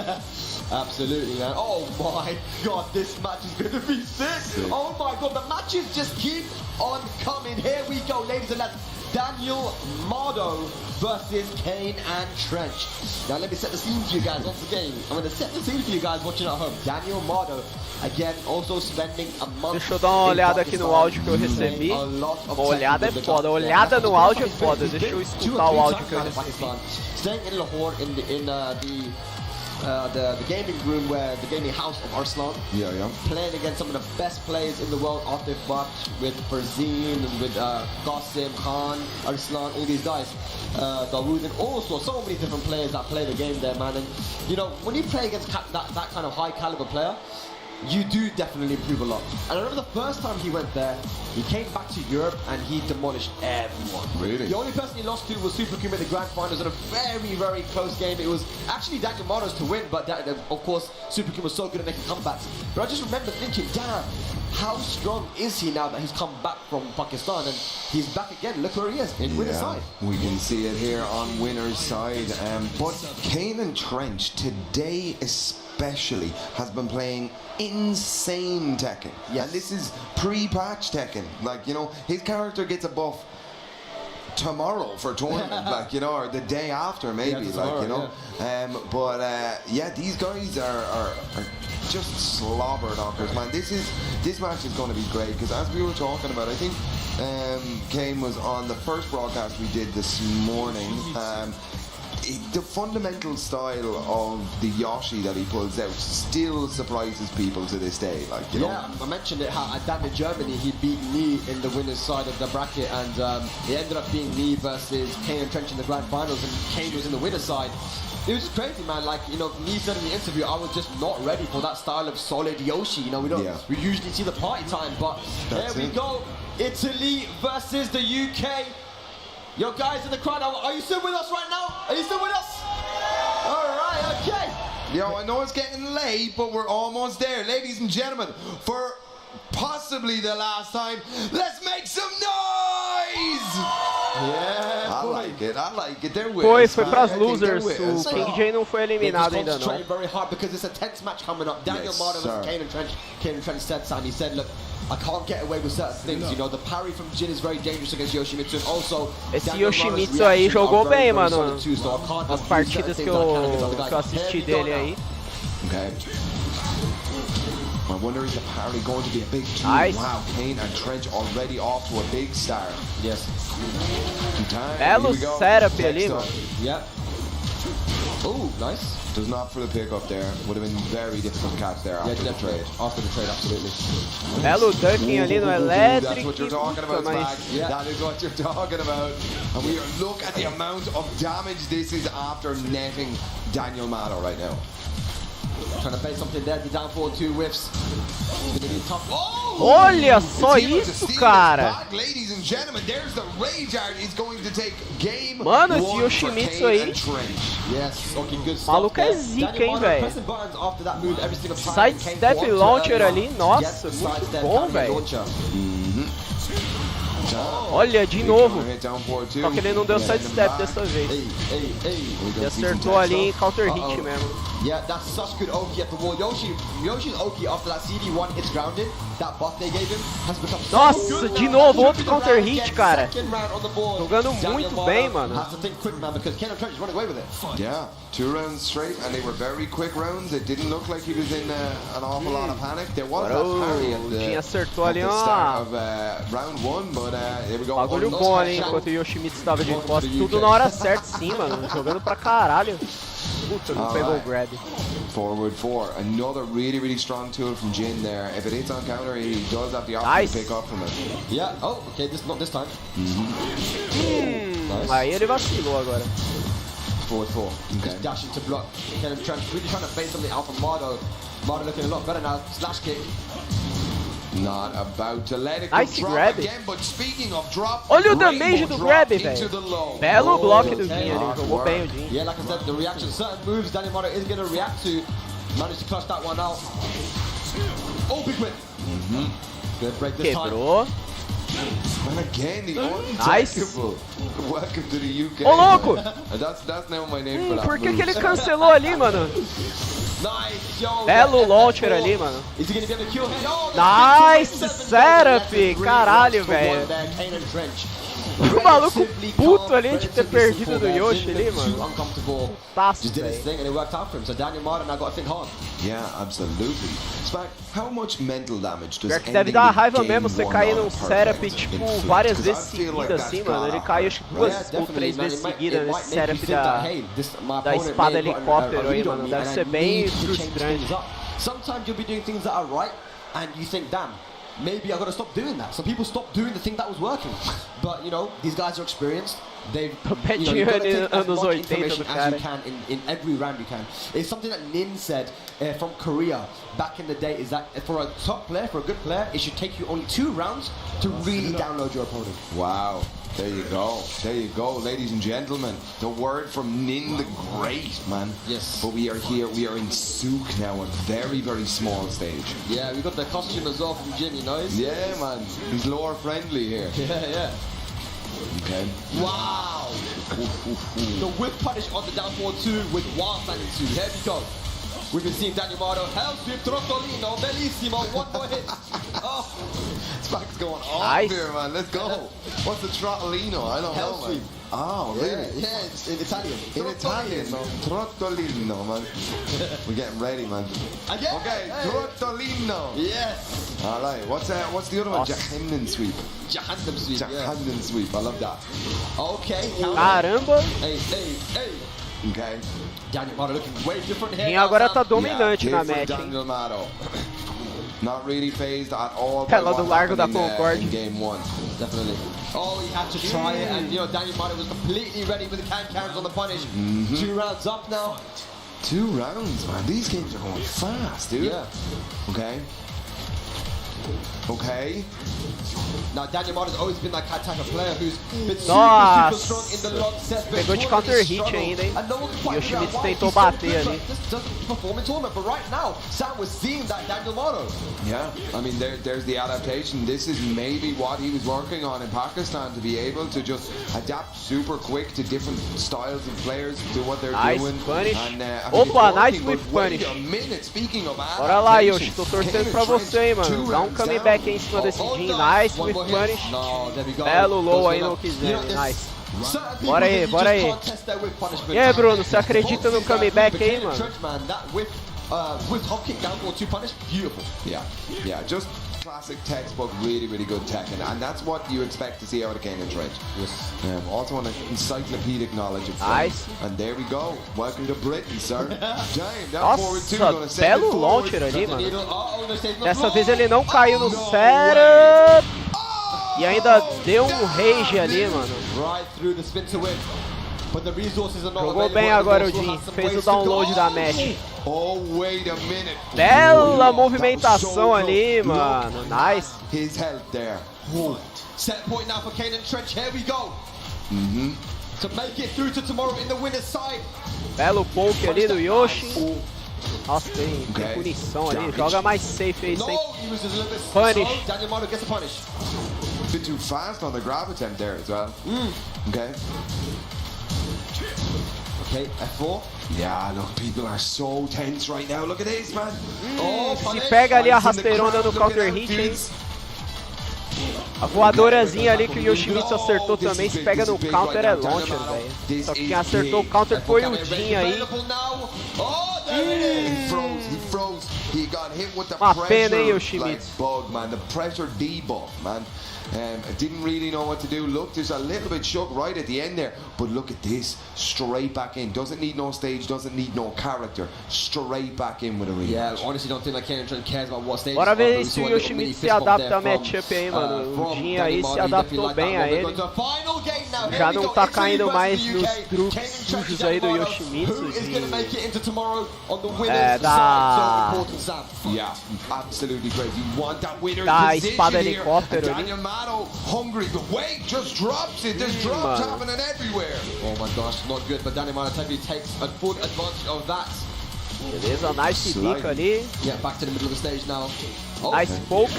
Absolutely, man. Oh my god, this match is going to be sick. Oh my god, the matches just keep on coming. Here we go, ladies and lads. Daniel Mardo versus Kane and Trench. Now let me set the scene for you guys once again. I'm going to set the scene for you guys watching at home. Daniel Mardo, again, also spending a month. Deixa eu dar uma olhada aqui no áudio que eu recebi. Uma olhada é foda, olhada no áudio é foda. Deixa eu escutar o áudio que eu recebi. Staying in Lahore in the gaming room, where the gaming house of Arslan. Playing against some of the best players in the world, Atif Baksh, with Farzeen, and with Qasim Khan, Arslan, all these guys. Dawood, and also so many different players that play the game there, man. And you know, when you play against that kind of high caliber player, you do definitely improve a lot. And I remember the first time he went there, he came back to Europe and he demolished everyone. Really? The only person he lost to was Super Kum in the Grand Finals in a very, very close game. It was actually Daniel Mardo's to win, but of course, Super Kum was so good at making comebacks. But I just remember thinking, damn, how strong is he now that he's come back from Pakistan and he's back again? Look where he is, in winner's side. We can see it here on winner's side. But Kane and Trench today especially has been playing insane Tekken. And this is pre-patch Tekken. Like, you know, his character gets a buff tomorrow for tournament, like, you know, or the day after maybe, like, you know. Yeah, these guys are just slobber knockers, man. This match is going to be great because, as we were talking about, I think Kane was on the first broadcast we did this morning. The fundamental style of the Yoshi that he pulls out still surprises people to this day. Like, you know? I mentioned it how at that in Germany he beat Lee in the winner's side of the bracket, and it ended up being Lee versus Kane and Trench in the grand finals, and Kane was in the winner's side. It was just crazy, man. Like, you know, Lee said in the interview, I was just not ready for that style of solid Yoshi. You know, we usually see the party time, but there we go. Italy versus the UK. Yo, guys in the crowd, are you still with us right now? Are you still with us? Yo, I know it's getting late, but we're almost there. Ladies and gentlemen, for possibly the last time, let's make some noise! Yeah, I like it. They're with Foi us, pras man. I think losers. they're with us. O King J não foi eliminado ainda não. Concentrating very hard because it's a tense match coming up. Daniel Yes, Martin sir. versus Kane and Trench. Kane and Trench said, Sam, he said, look, I can't get away with certain things. You know, the parry from Jin is very dangerous against Yoshimitsu. And also, Esse Daniel Yoshimitsu Martin's aí reactions jogou are very, bem, very mano. solid too, so I can't As do partidas certain que things I can against other eu guys. assisti Here we go dele now. aí. Okay. I wonder is the parry going to be a big two? Nice. Wow, Kane and Trench already off to a big start. Yes. Belo setup ali, Next up. mano. Yeah. Oh, nice. Does not for the pick up there. Would have been very difficult catch there after the trade. After the trade, absolutely. Belo ducking ali no That's elétrico. what you're talking about, Mas Spag. Yeah. That is what you're talking about. And we are, look at the amount of damage this is after netting Daniel Mato right now. Trying to base something there. The down forward, 2 whiffs. It's gonna be tough. Oh! olha só It's able to isso, steal cara. this back, ladies and gentlemen, there's the rage art. He's going to take game Mano, esse 1 for Yoshimitsu Kane aí. and Trench. Yes, okay, good stuff. Maluco é there. zica, Daniel hein, Martin velho. pressing buttons after that move every single time. Side Kane step walked launcher early ali, on. nossa, Gets the muito side step, bom, down the velho. launcher. Olha, de novo. Hit down forward too. Só que ele não deu Yeah, side send him step back. dessa vez. Hey, hey, hey. Ele acertou ali em counter hit mesmo. Yeah, that's such good Oki at the wall. Yoshi's Oki after that CD1 hits grounded, that buff they gave him has become so Nossa, good de now. novo, outro Second counter round hit, again, cara. second round on the board. Jogando Daniel muito Martin bem, mano. Has to think quick now because Kane and Trench is running away with it. Yeah, 2 rounds straight, and they were very quick rounds. It didn't look like he was in an awful lot of panic. There was that parry at Jin acertou at ali the start uma... of round 1, but here we go. Bagulho Almost bom ali, headshot. enquanto o Yoshimitsu estava de costas. Tudo na hora certa sim, mano. Jogando pra caralho. Puta, não pegou o grab. Forward 4, another really strong tool from Jin there. If it hits on counter, he does have the option Nice. to pick up from it. Yeah, oh, okay, not this time. Nice. Aí ele vacilou agora. Forward 4. Okay. Just dashing to block. Kane and Trench really trying to bait something out from Mardo. Mardo looking a lot better now. Slash kick. Not about to let it go. Nice Drop grab. again, but speaking of drop, Olha o Rainbow damage do drop grab, into velho. the low. Belo bloco do okay. Jin ali. Jogou bem o Jin. Yeah, like I said, the reaction, certain moves Daniel Martin is going to react to. Managed to clutch that one out. Oh, big win. Gonna break this time. Quebrou. And again, the Nice. untouchable. Welcome to the UK. Ô, louco! That's now my name for that Por que move. que ele cancelou ali, mano? Nice, yo. Belo launcher ali, mano. Is he going to be able to kill him? Oh, Nice the setup, Really caralho, nice for one velho. there, Kane and Trench. O maluco Relatively puto calm, ali de ter relatively perdido simple do there. Yoshi Didn't ali, look too mano. uncomfortable. Putaço, Just did his velho. thing and it worked out for him. So Daniel Martin now got to think hard. Yeah, absolutely. Spag, how much mental damage does Pior que ending deve dar the raiva game mesmo você one cair on num perfect setup, inflict? tipo, várias 'Cause I vezes feel like seguidas that's assim, mano. Ele gotta caiu acho que hurt, duas right? ou três vezes It seguidas might nesse make you setup think that, da... hey, my da opponent espada may have gotten helicóptero a aí, read on mano. me Deve and I ser bem need to change frustrante. things up. Sometimes you'll be doing things that are right and you think, damn, maybe I gotta stop doing that. Some people stop doing the thing that was working. But, you know, these guys are experienced. They've, you know, you've got to take as Anos much 80 information do as you cara. can in every round you can. It's something that Nin said from Korea back in the day, is that for a top player, for a good player, it should take you only 2 rounds to really download your opponent. Wow. There you go. There you go, ladies and gentlemen. The word from Nin the Great, man. Yes. But we are here. We are in Souk now, a very small stage. Yeah, we got the costume as well from Jin, you know? Yeah, man. He's lore friendly here. Yeah. Okay. Wow! The whip punish on the down forward 2 with wild standing 2. Here we go. We've been seeing Daniel Martin. Hell sweep, Trottolino, bellissimo, 1 more hit. Oh, Spag's going off Nice. here, man. Let's go. What's the Trottolino? I don't Hell know, man. sweep. Oh, really? Yeah, it's in Italian. In Italian, Trottolino, man. We're getting ready, man. Again? Okay, Hey. Trottolino. Yes. All right. What's the other one? Awesome. Jahannam sweep. Jahannam sweep, yeah. Jahannam sweep. I love that. Okay, counter. Caramba! Hey. Okay. Daniel Martin looking way different here. Jin now, agora Sam. tá dominante na different match, hein? Daniel Mato. Not really phased at all by Ela do what Largo da happened Concorde. in game 1. Definitely. Oh, he had to try it, and you know, Daniel Martin was completely ready with the cans on the punish. 2 rounds up now. 2 rounds, man. These games are going fast, dude. Yeah. Okay. Okay. Now Daniel Martin's always been that type of player who's been super strong in the long set. Pegou de counter hit ainda, hein? E o Schmitz tentou bater ali. Perform in tournament, but right now Sam was seeing that Daniel Martin. Yeah, I mean there's the adaptation. This is maybe what he was working on in Pakistan, to be able to just adapt super quick to different styles of players, do what they're doing. Punish. And, Opa, nice whip punish. Bora lá, Yoshi, tô torcendo pra você, hein, mano. Dá um comeback aí em cima desse Jin. Nice whip punish. Belo low aí no Kizemi, nice. Bora aí, bora aí. E aí, Bruno, você acredita no comeback aí, mano? With hop kick down for 2 punish, beautiful. Yeah, just classic textbook, really good Tekken, and that's what you expect to see out of Kane and Trench. Yes. Also an encyclopedic knowledge of Nice. And there we go. Welcome to Britain, sir. Damn, down forward two, gonna Nossa, send belo it forward. launcher ali, mano. Dessa vez ele não caiu no setup. E ainda deu um rage ali, mano. Right through the spin to win. But the resources are not Jogou bem agora o Jin, fez o download da match. Oh, wait a minute. Bela movimentação ali, mano. Nice. His health there. Set point now for Kane and Trench. Here we go. To make it through to tomorrow in the winner's side. Belo poke ali do Yoshi. Nossa, tem punição ali. Joga mais safe aí, sem punish. Daniel Martin gets a punish. A bit too fast on the grab attempt there as well. Okay. Okay, F4. Yeah, look, people are so tense right now. Look at this, man. Se pega ali a rasteirona no counter hit, hein? A voadorazinha ali que o Yoshimitsu acertou também, se pega no counter é launcher, velho. Só que quem acertou o counter foi o Jin aí. He froze. He got hit with the Uma pena, hein, pressure Yoshimitsu. bug, man. The pressure debuff, man. Didn't really know what to do. Look, there's a little bit shook right at the end there, but look at this, straight back in. Doesn't need no stage, doesn't need no character. Straight back in with a rematch. Yeah, honestly don't think like Kane and Trench cares about what stage. Bora ver se o Yoshimitsu se adapta ao matchup aí, mano. O Jin aí se adaptou bem a ele. Já não tá caindo mais nos truques sujos aí do Yoshimitsu Yeah, absolutely great. You want that winner da espada helicóptero ali. Hungry, but wait, just drops it. There's drops happening everywhere. Oh my gosh, not good, but Daniel Martin takes a full advantage of that. Beleza, nice pick ali. Yeah, back to the middle of the stage now. Nice poke.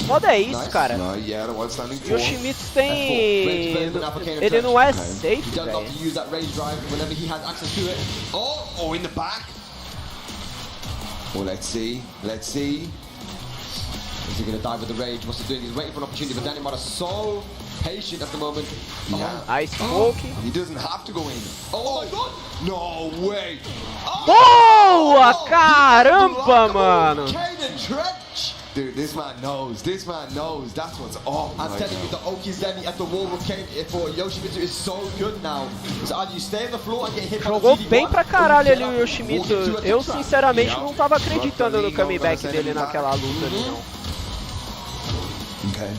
Foda é isso, cara. Yoshimitsu tem... Ele não é safe, velho. Oh, in the back. Oh, let's see. Is he going to dive with the rage? What's he doing? He's waiting for an opportunity, but Daniel Martin is so patient at the moment. Yeah. Nice poke. He doesn't have to go in. Oh my god! No way! Boa! Caramba, mano! Kane and Trench! Dude, this man knows. This man knows. That's what's up. I'm telling you, the Okizemi at the wall with Kane for Yoshimitsu is so good now. So either you stay on the floor and get hit. Jogou bem pra caralho ali o Yoshimitsu. Eu, sinceramente, não tava acreditando no comeback dele naquela luta ali, não. Okay.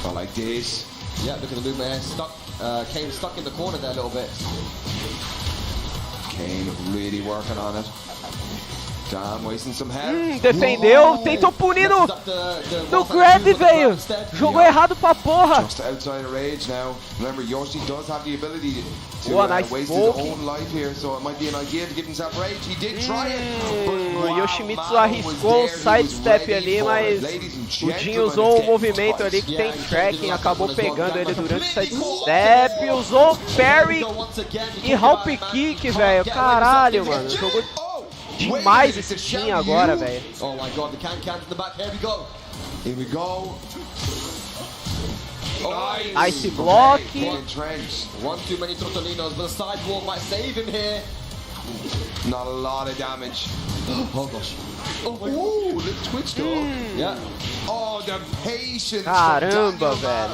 I like this. Yeah, look at the movement here. Stuck. Kane stuck in the corner there a little bit. Kane really working on it. Damn, wasting some health. Defendeu, tentou punir no grab, velho. Jogou errado pra porra. Just outside of rage now. Remember, Yoshi does have the ability to nice waste his own life here, so it might be an idea to give himself rage. He did try it. O Yoshimitsu arriscou o sidestep ali, mas o Jin usou um movimento ali que tem tracking, acabou pegando ele durante o sidestep, usou parry e hop kick, velho. Caralho, mano. Jogou demais esse Jin agora, velho. Oh my god, the can-cans in the back. Here we go. Here we go. Nice block. One too many Trottolinos, but the side wall might save him here. Not a lot of damage. Oh gosh. Oh my god. Little twitch though. Yeah. Oh, the patience. Caramba, velho.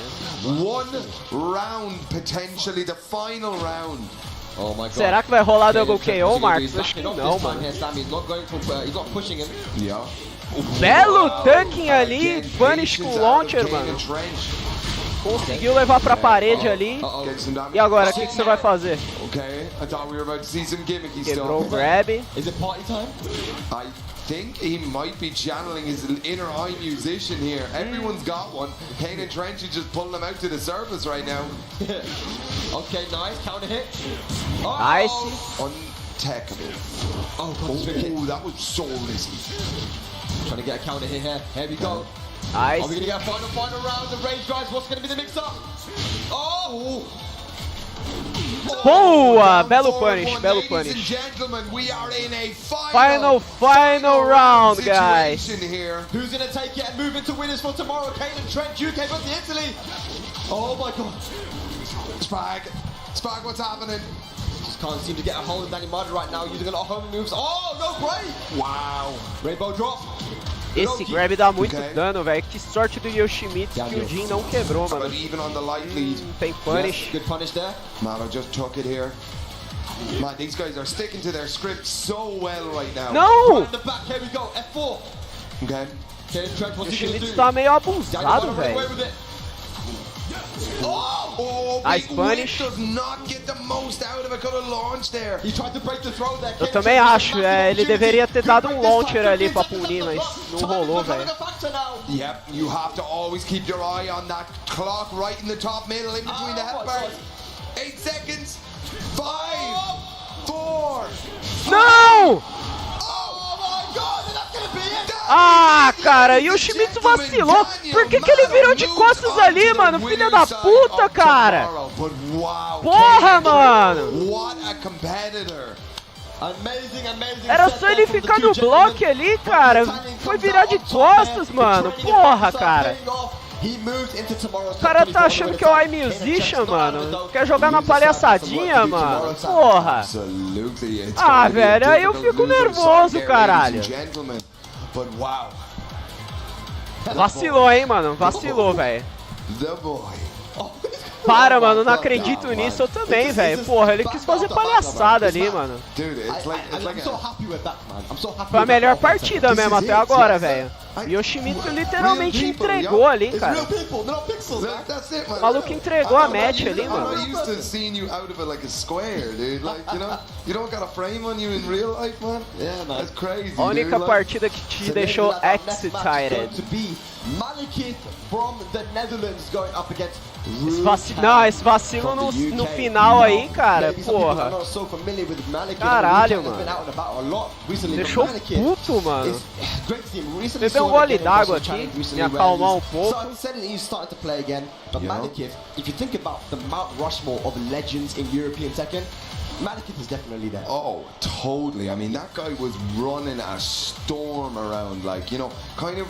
One round, potentially the final round. Oh my god. Será que vai rolar double KO, Marcos? Acho que não, mano. He's not pushing him. Yeah. Belo tanking ali, punish com launcher, mano. Conseguiu levar pra parede ali. E agora, o que você vai fazer? Okay, I thought we were about to see some gimmicky Quebrou o stuff. grab. Is it party time? think he might be channeling his inner eye musician here. Everyone's got one. Kane and Trench is just pulling them out to the surface right now. Okay, nice. Counter hit. Oh! Nice. Untechable. Oh, God, that was so risky. Trying to get a counter hit here. Here we go. Nice. Are we going to get a final round? The range guys, what's going to be the mix-up? Oh! Boa! Belo punish, belo punish. Ladies and gentlemen, we are in a Final round, guys. Here. Who's going to take it and move into winners for tomorrow? Kane and Trent, UK versus Italy. Oh my God. Spag, what's happening? Just can't seem to get a hold of Danny Mudder right now, using a lot of homing moves. Oh, no break! Wow. Rainbow drop. Esse grab dá muito dano, velho. Que sorte do Yoshimitsu que o Jin não quebrou, mano. But even on the light lead. Tem punish. Yes, good punish there. Mano just took it here. Man, these guys are sticking to their script so well right now. Não! In the back, here we go, F4. Okay. Kane and Trent, what's he going to Yoshimitsu do? tá meio abusado, velho. Oh, Nice Big punish. Win does not get the most out of a good launch there. He tried to break the throw there. Eu também acho, ele deveria ter dado um launcher ali pra punir, mas não rolou, velho. Yep, you have to always keep your eye on that clock right in the top middle, in between the head bars. 8 seconds. 5, 4. Não! Oh my God, that's gonna be it. Ah, cara, Yoshimitsu vacilou. Por que ele virou de costas ali, mano? Filha da puta, cara. Porra, mano. What a competitor. Era só ele ficar no bloco ali, cara. Foi virar de costas, mano. Porra, cara. O cara tá achando que é o iMusician, mano. Quer jogar na palhaçadinha, mano. Porra. Ah, velho, aí eu fico nervoso, caralho. Vacilou, hein, mano. Vacilou, velho. Para, mano, não acredito nisso, eu também, velho. Porra, ele quis fazer palhaçada ali, mano. Foi a melhor partida mesmo até agora, velho. Yoshimitsu literalmente entregou ali, cara. O maluco entregou a match ali, mano. A única partida que te deixou excited. Esse vacilo no final aí, cara, porra. Caralho, mano. Deixou puto, mano. Bebeu um gole d'água aqui, me acalmar um pouco. Malekith is definitely there. Oh, totally. I mean, that guy was running a storm around, like, you know, kind of.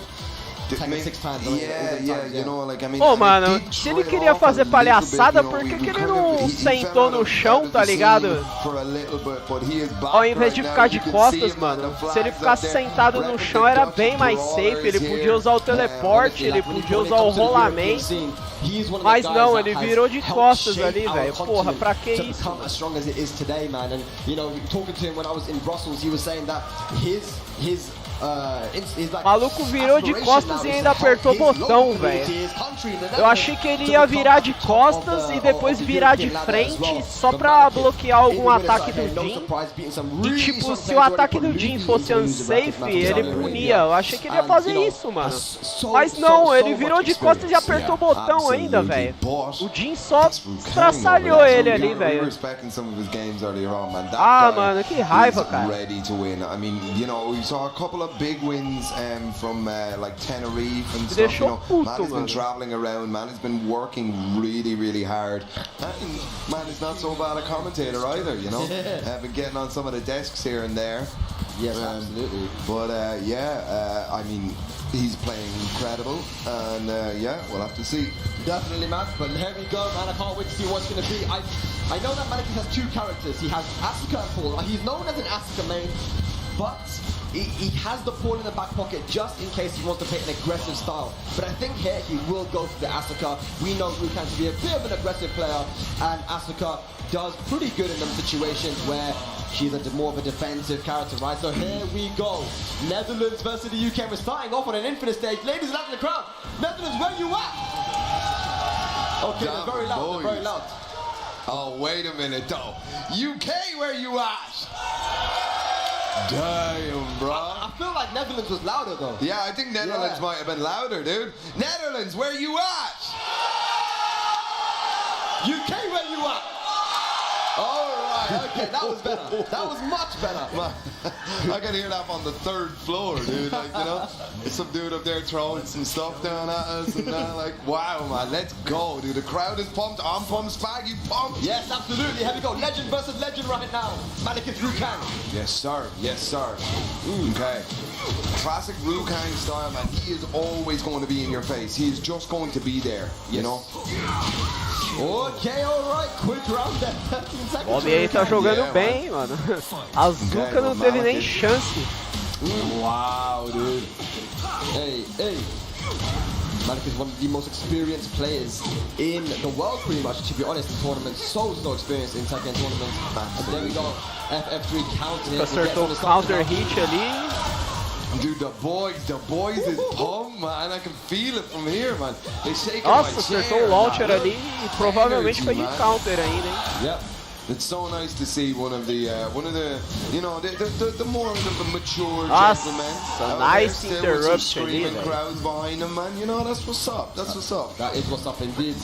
Pô, mano, se ele queria fazer palhaçada, por que ele não sentou no chão, tá ligado? Ao invés de ficar de costas, mano. Se ele ficasse sentado no chão era bem mais safe, ele podia usar o teleporte, ele podia usar o rolamento. Mas não, ele virou de costas ali, velho. Porra, pra que isso? O maluco virou de costas e ainda apertou o botão, velho. Eu achei que ele ia virar de costas e depois virar de frente só pra bloquear algum ataque do Jin. E tipo, se o ataque do Jin fosse unsafe, ele punia. Eu achei que ele ia fazer isso, mano. Mas não, ele virou de costas e apertou o botão ainda, velho. O Jin só estraçalhou ele ali, velho. Ah, mano, que raiva, cara. Big wins from like Tenerife and stuff. You know, man has been traveling around. Man has been working really hard. And man is not so bad a commentator either. You know, I've been getting on some of the desks here and there. Yes, absolutely. But I mean, he's playing incredible, and yeah, we'll have to see. Definitely, man. But here we go, man. I can't wait to see what's going to be. I know that Malekith has two characters. He has Asuka and Paul. He's known as an Asuka main, but he has the Paul in the back pocket just in case he wants to play an aggressive style. But I think here he will go for the Asuka. We know Rukan to be a bit of an aggressive player, and Asuka does pretty good in them situations where she's more of a defensive character, right? So here we go. Netherlands versus the UK. We're starting off on an infinite stage. Ladies and gentlemen in the crowd, Netherlands, where you at? Okay, they're very loud, they're very loud. Oh, wait a minute though. UK, where you at? Damn, bro. I feel like Netherlands was louder though. Yeah, I think Netherlands might have been louder, dude. Netherlands, where you at? UK, where you at? Alright, okay, that was better. That was much better. Man, I can hear that on the 3rd floor, dude. Like, you know, some dude up there throwing some stuff down at us, and like, wow, man, let's go, dude. The crowd is pumped. I'm pumped. Spag, you pumped? Yes, absolutely. Here we go. Legend versus legend right now. Malekith Rukang. Yes, sir. Yes, sir. Okay. Classic Rukang style, man. He is always going to be in your face. He is just going to be there, you know? Ok, alright. Quick round there. 13 seconds. O Bob aí tá jogando bem, mano. A Zuka não teve nem chance. Wow, dude. Hey, hey. Malekith is one of the most experienced players in the world, pretty much, to be honest, in tournaments. So experienced in Tekken tournaments. And then we got FF3 counting. Acertou o counter hit ali. Dude, the boys is pumped, man. I can feel it from here, man. They shake Nossa, acertou o launcher ali e provavelmente foi de counter ainda, hein? Yep. It's so nice to see one of the, you know, the more of the mature Nossa, gentlemen. nice There with some interruption screaming ali, crowds behind them, man. You know, that's what's up. That's what's up. That is what's up indeed.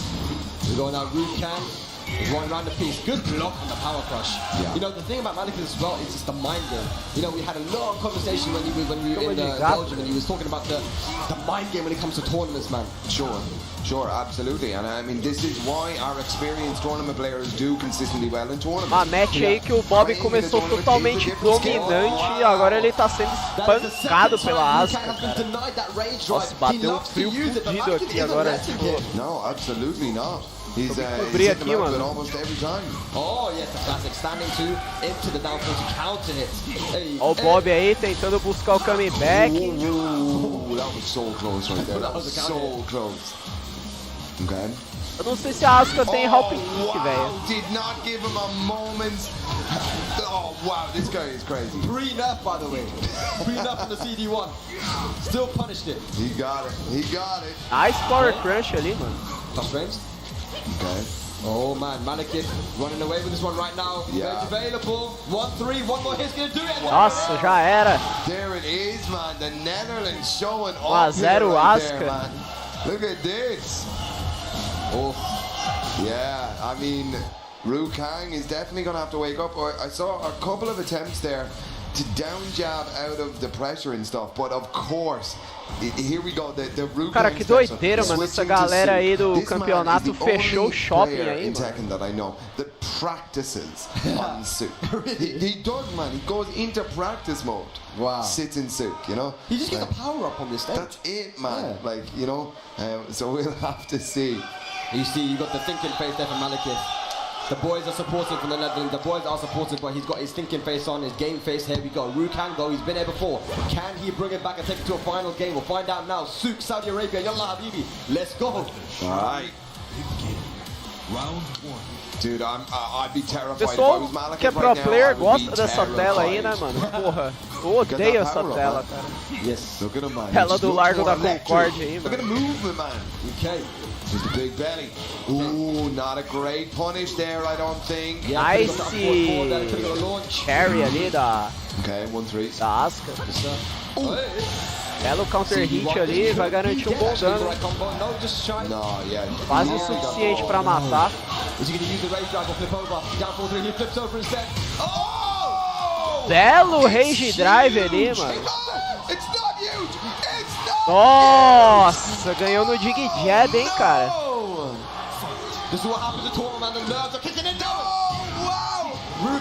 We go now, Rukang. He's going around the piece. Good block on the power crush. Yeah. You know, the thing about Malekith as well is just the mind game. You know, we had a lot of conversation when we were in Belgium, and he was talking about the mind game when it comes to tournaments, man. Sure, absolutely. And I mean, this is why our experienced tournament players do consistently well in tournaments. Uma match aí que o Bob começou totalmente dominante e agora ele tá sendo espancado pela Asuka. Nossa, bateu um frio fudido aqui agora. No, absolutely not. He's cobrir hitting aqui, them up mano. almost every time. Oh, yes, the classic standing two into the down force to counter hit. Hey, Ó o Bob aí tentando buscar o comeback. Ooh, that was so close right there. That was so close. Okay. Eu não sei se a Asuka tem hop kick, velho. Wow, did not give him a moment's... Oh, wow, this guy is crazy. Pre-nerf, by the way. Pre-nerf from the CD1. Still punished it. He got it. Nice power crunch ali, mano. Touch frames. Okay. Oh man, Malekith running away with this one right now. Yeah. It's available. 1-3, one more hit's gonna do it. Nossa, já era. There it is, man. The Netherlands showing 1 a off here 0 right there, Asuka. man. Look at this. Oh, yeah. I mean, Rukang is definitely gonna have to wake up. I saw a couple of attempts there to down jab out of the pressure and stuff, but of course, here we go. The Rukang Cara, que doideira, mano. Essa galera aí do campeonato fechou o shopping aí, in mano. Tekken that I know that practices on Sook. He does, man. He goes into practice mode. Wow. Sits in Sook, you know. He just gets Like, a power up on this stage. that's it, man. Yeah. Like, you know. So we'll have to see. You see, you got the thinking face there from Malekith. The boys are supported from the Netherlands. The boys are supported, but he's got his thinking face on, his game face. Here we go. Rukang, though, he's been here before. Can he bring it back and take it to a final game? We'll find out now. Sook, Saudi Arabia, Yallah Habibi. Let's go. All right. Round 1. Dude, I'd be O terrified if I pessoal was Malekith que é pro right now. player I would gosta be dessa tela aí, né, terrified. mano? Porra, eu odeio essa power up, tela, man. cara. Yes. Look at him, man. Tela He do looks Largo more da electric. Concórdia aí, Look at the mano. movement, man. Okay. Just a big belly. Ooh, not a great punish there, I don't think. Yeah, Nice could've got that forward four there, could've got a launch. carry ali da Okay, 1-3. Asuka. Yes, sir. Hey. Belo counter hit ali, vai garantir um bom dano. No, just shy. No, yeah. Quase o suficiente pra matar. Is he going to use the rage drive or flip over? Down 4-3, he flips over instead. Oh! Belo rage drive ali, mano. It's not huge! It's not Nossa, ganhou no Dig Jab, hein, cara. Oh! This is what happens to tournament, and the nerves are kicking in now.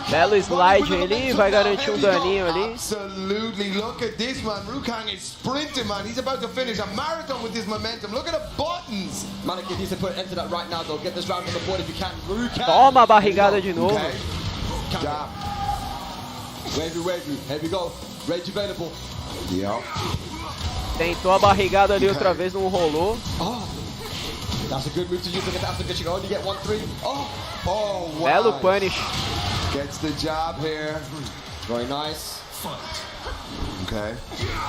Belo slide ali, vai garantir um daninho ali. Absolutely, look at this, man. Rukang is sprinting, man. He's about to finish a marathon with this momentum. Look at the buttons. Malekith needs to put an end to that right now, though. Get this round on the board if you can. Rukang. Toma a barrigada de novo. Okay. Jab. Wavy. Here we go. Rage available. Yeah. Tentou a barrigada ali outra vez, não rolou. Oh! That's a good move to use against Asuka. She can only get 1-3. Oh! Oh, wow. Belo punish. Gets the jab here. Very nice. Okay.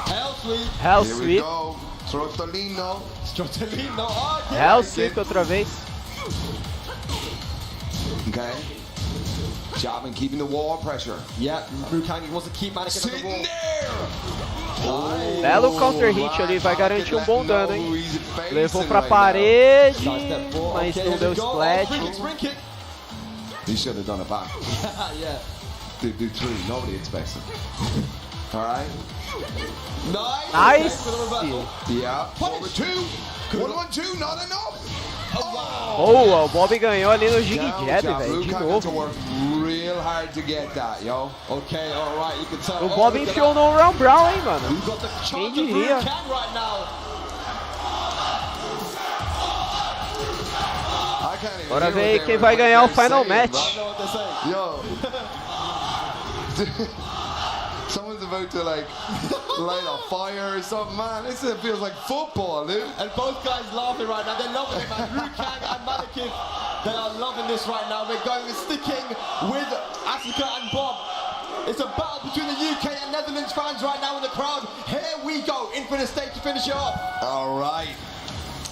Hell sweep. Hell Here we sweep. go. Trotolino. Strotolino. Oh, yeah. Hell sweep outra vez. Okay. Jabbing, keeping the wall pressure. Yeah, Rukang wants to keep Mannequin on the wall. Sitting there! Belo counter hit ali, vai garantir um bom dano, hein? Levou pra parede, mas não deu splat. He should have done it back. Yeah. Do 3, nobody expects it. Alright. Nice. Yeah. 1-2. 1-1-2, not enough. Boa, o Bob ganhou ali no Jig Jab, velho, de novo. Real hard to get that, yo. Okay, alright, you can tell. O Bob enfiou no Round Brown, hein, mano. Quem diria? Bora ver quem vai ganhar o final match. Yo. Someone's about to like light a fire or something, man. This feels like football, dude. And both guys laughing right now. They're loving it, man. Rukang and Mannequin, they are loving this right now. They're going and sticking with Asuka and Bob. It's a battle between the UK and Netherlands fans right now in the crowd. Here we go, Infinite Stage to finish it off. All right.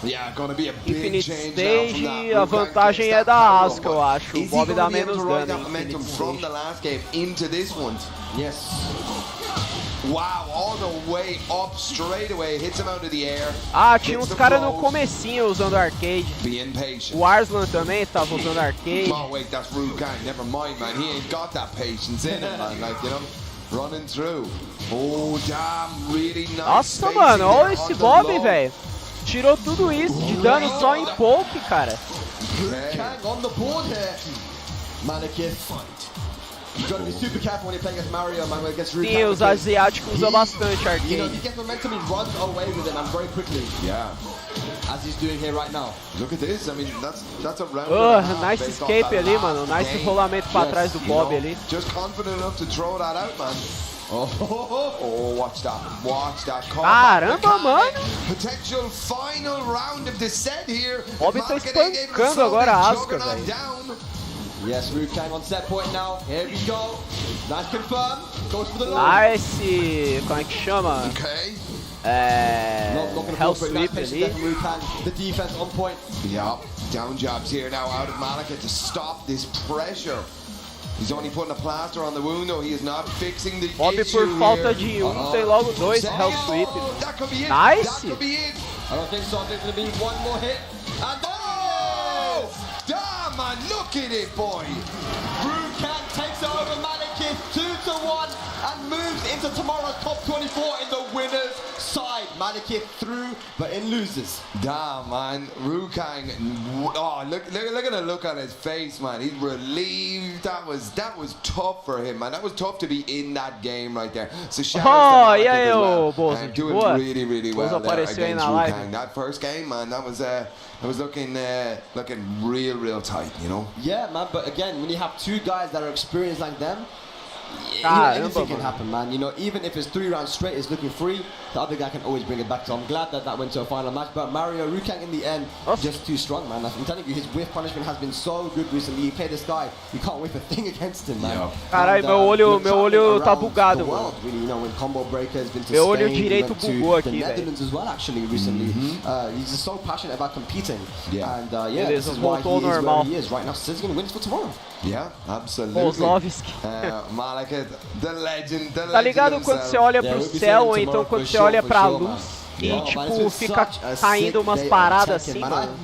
Yeah, gonna be a big Infinite change Stage, now a vantagem é da Asuka, eu acho. O Bob dá menos ride dano that em momentum Infinite from the Stage. last game into this one. Yes. Wow, all the way up, straight away, hits him out of the air. Ah, tinha uns caras no comecinho usando arcade. Being patient. O Arslan também tava usando arcade. Oh wait, that's Rukang. Never mind, man. He ain't got that patience in him, man. Like, you know, running through. Oh, damn, really nice. Nossa, mano, olha esse Bob, velho. Tirou tudo isso de dano só em poke, cara. Rukang on the board here. Mannequin. You gotta be super careful when you're playing against Mario, man, against Rukang. Sim, os asiáticos usam bastante You know, arcade. he gets momentum, he runs away with it, and very quickly. Yeah. As he's doing here right now. Look at this. I mean, that's a round. Nice escape ali, mano. Nice rolamento pra trás do Bob ali. Just confident enough to throw that out, man. Oh, watch that. Watch that. Caramba, mano. Potential final round of the set here. Bob tá espancando agora a Asuka, velho. Yes, Rukang on set point now. Here we go. Nice confirm. Goes for the low. Nice. Como é que chama? Okay. Not gonna Hell fall for it. Nice sweep patient ali. there from Rukang. The defense on point. Yep. Down jobs here now out of Malika to stop this pressure. He's only putting a plaster on the wound, though. He is not fixing the Bob issue por falta here. de tem logo dois Hell Sweep. That could be it. Nice. That could be it. I don't think so. I think it's gonna be one more hit. And Damn, man, look at it, boy. Rukang takes it over Mannequin 2-1 and moves into tomorrow's top 24 in the winners side. Mannequin through, but in losers. Damn, man, Rukang. Oh, look at the look on his face, man. He's relieved. That was tough for him, man. That was tough to be in that game right there. So shout out to e aí, as well. ô Bozo, Doing boa? really well Bozo there apareceu aí against na live. Rukang. That first game, man, that was looking real tight, you know. Yeah, man, but again, when you have two guys that are experienced like them, anything can happen, man. You know, even if it's 3 rounds straight, it's looking free, the other guy can always bring it back. So I'm glad that went to a final match. But Mario, Rukang in the end, just too strong, man. I'm telling you, his whiff punishment has been so good recently. You play this guy, you can't whiff a thing against him, man. Caralho, meu olho tá bugado, mano. Really, you know, when combo breaker has been to Meu olho Spain, direito he went bugou to aqui, the velho. Netherlands as well, actually, recently. He's just so passionate about competing. Yeah. And yeah, this Beleza, is why he voltou is where normal. he is right now. So he's going to win for tomorrow. Yeah, absolutely. Kozlovski. Malika, the legend. Tá ligado quando você olha pro céu ou então quando você olha pra luz e tipo fica caindo umas paradas assim, mano?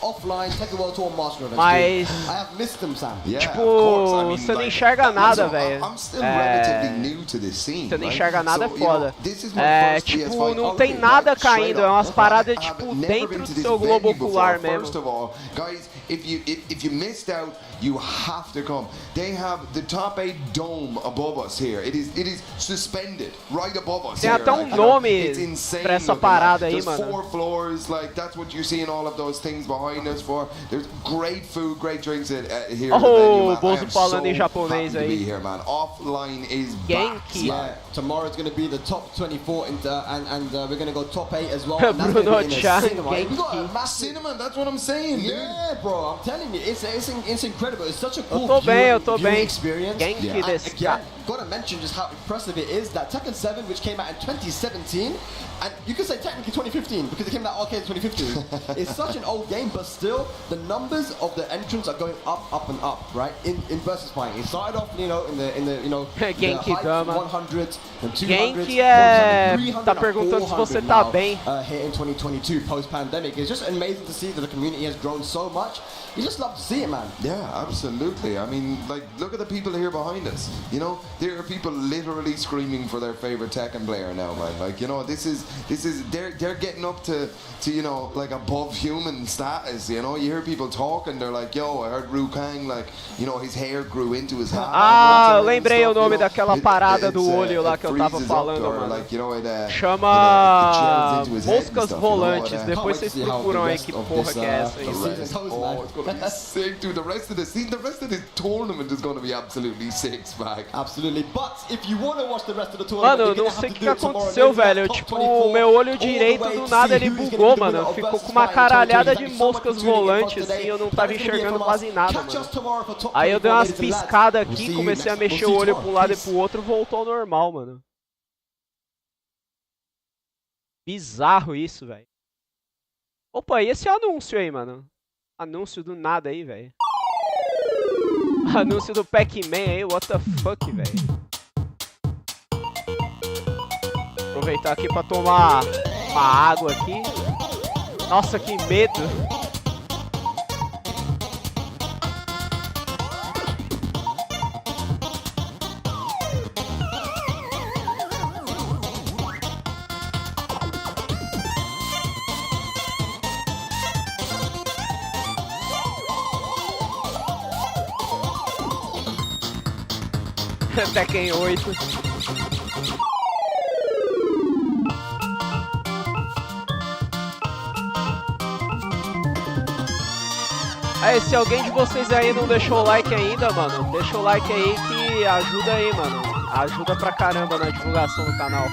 Offline, Tekken W.T Master Event. Mas I have missed them, Sam. tipo, você não enxerga nada, velho. I'm still relatively new to this scene. Você não right? enxerga nada, é So, you know, foda. this is my first Tipo, VSFight não outing, tem nada right? Straight caindo, é umas up. paradas I have tipo never dentro been to do this seu venue globo ocular before. mesmo. First of all, guys, if you missed out, you have to come. They have the top 8 dome above us here. It is suspended right above us. Tem here, até like, nome it's insane pra essa looking, parada like, aí, there's mano. 4 floors, like that's what you're seeing all of those things behind us for. There's great food, great drinks here. At the venue, man. I Bozo am falando em so japonês happy to be aí. here, man. Offline is Genki. back. Yeah, tomorrow's going to be the top 24 and we're going to go top 8 as well. And that's Bruno gonna be in a Chan, cinema. We got a Genki. massive Cinema, that's what I'm saying, dude. Yeah, bro, I'm telling you, it's incredible. It's such a cool Eu tô bem, viewing eu tô bem. experience. Genki And desu again, ka? got to mention just how impressive it is that Tekken 7, which came out in 2017, and you could say technically 2015 because it came out arcade in 2015. It's such an old game, but still the numbers of the entrants are going up and up, right? In versus fighting, it started off, in the Genki Dama. 100s and 200s. Genki tá perguntando se você tá bem. Here in 2022, post-pandemic, it's just amazing to see that the community has grown so much. You just love to see it, man. Yeah, absolutely. I mean, like, look at the people here behind us. You know, there are people literally screaming for their favorite Tekken player now, man. Like, this is they're getting up to like above human status. You hear people talking. They're like, yo, I heard Liu Kang, like, his hair grew into his hat. Ah, lembrei o nome daquela parada do olho lá que eu tava falando, mano. Like, chama moscas volantes. Depois vocês procuram aí que porra que é essa aí. Sick, dude. The rest of the tournament is going to be absolutely sick, Spag. Absolutely. But if you want to watch the rest of the tournament, mano, eu não sei o que aconteceu, velho. Tipo, o meu olho direito do nada ele bugou, mano. Ficou com uma caralhada de moscas volantes assim, eu não tava enxergando quase nada, mano. Aí eu dei umas piscadas aqui, comecei a mexer o olho pra um lado e pro outro, voltou ao normal, mano. Bizarro isso, velho. Opa, e esse anúncio aí, mano? Anúncio do nada aí, velho. Anúncio do Pac-Man aí, what the fuck, velho. Aproveitar aqui pra tomar uma água aqui. Nossa, que medo. Tekken 8. Aí, se alguém de vocês aí não deixou o like ainda, mano, deixa o like aí que ajuda aí, mano. Ajuda pra caramba na divulgação do canal.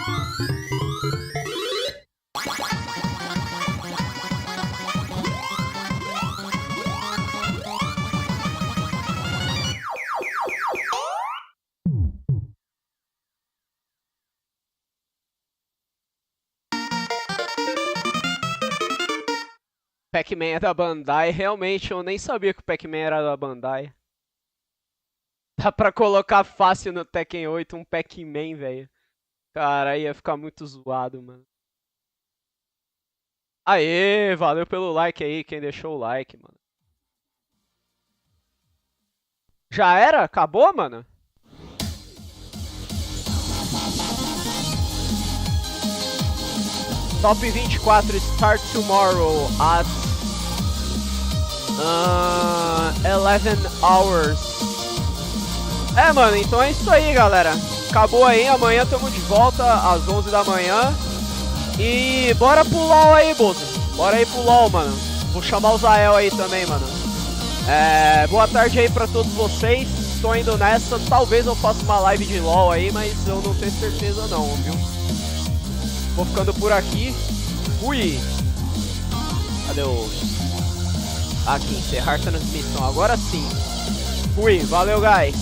Pac-Man é da Bandai, realmente eu nem sabia que o Pac-Man era da Bandai. Dá pra colocar fácil no Tekken 8 um Pac-Man, velho. Cara, ia ficar muito zoado, mano. Aê, valeu pelo like aí, quem deixou o like, mano. Já era? Acabou, mano? Top 24 start tomorrow at 11 hours. É, mano, então é isso aí, galera. Acabou aí, amanhã tamo de volta às 11 da manhã. E bora pro LoL aí, Bozo. Bora aí pro LoL, mano. Vou chamar o Zael aí também, mano. Boa tarde aí pra todos vocês. Tô indo nessa, talvez eu faça uma live de LoL aí, mas eu não tenho certeza não, viu? Vou ficando por aqui. Fui! Cadê o... Aqui, encerrar transmissão. Agora sim. Fui. Valeu, guys.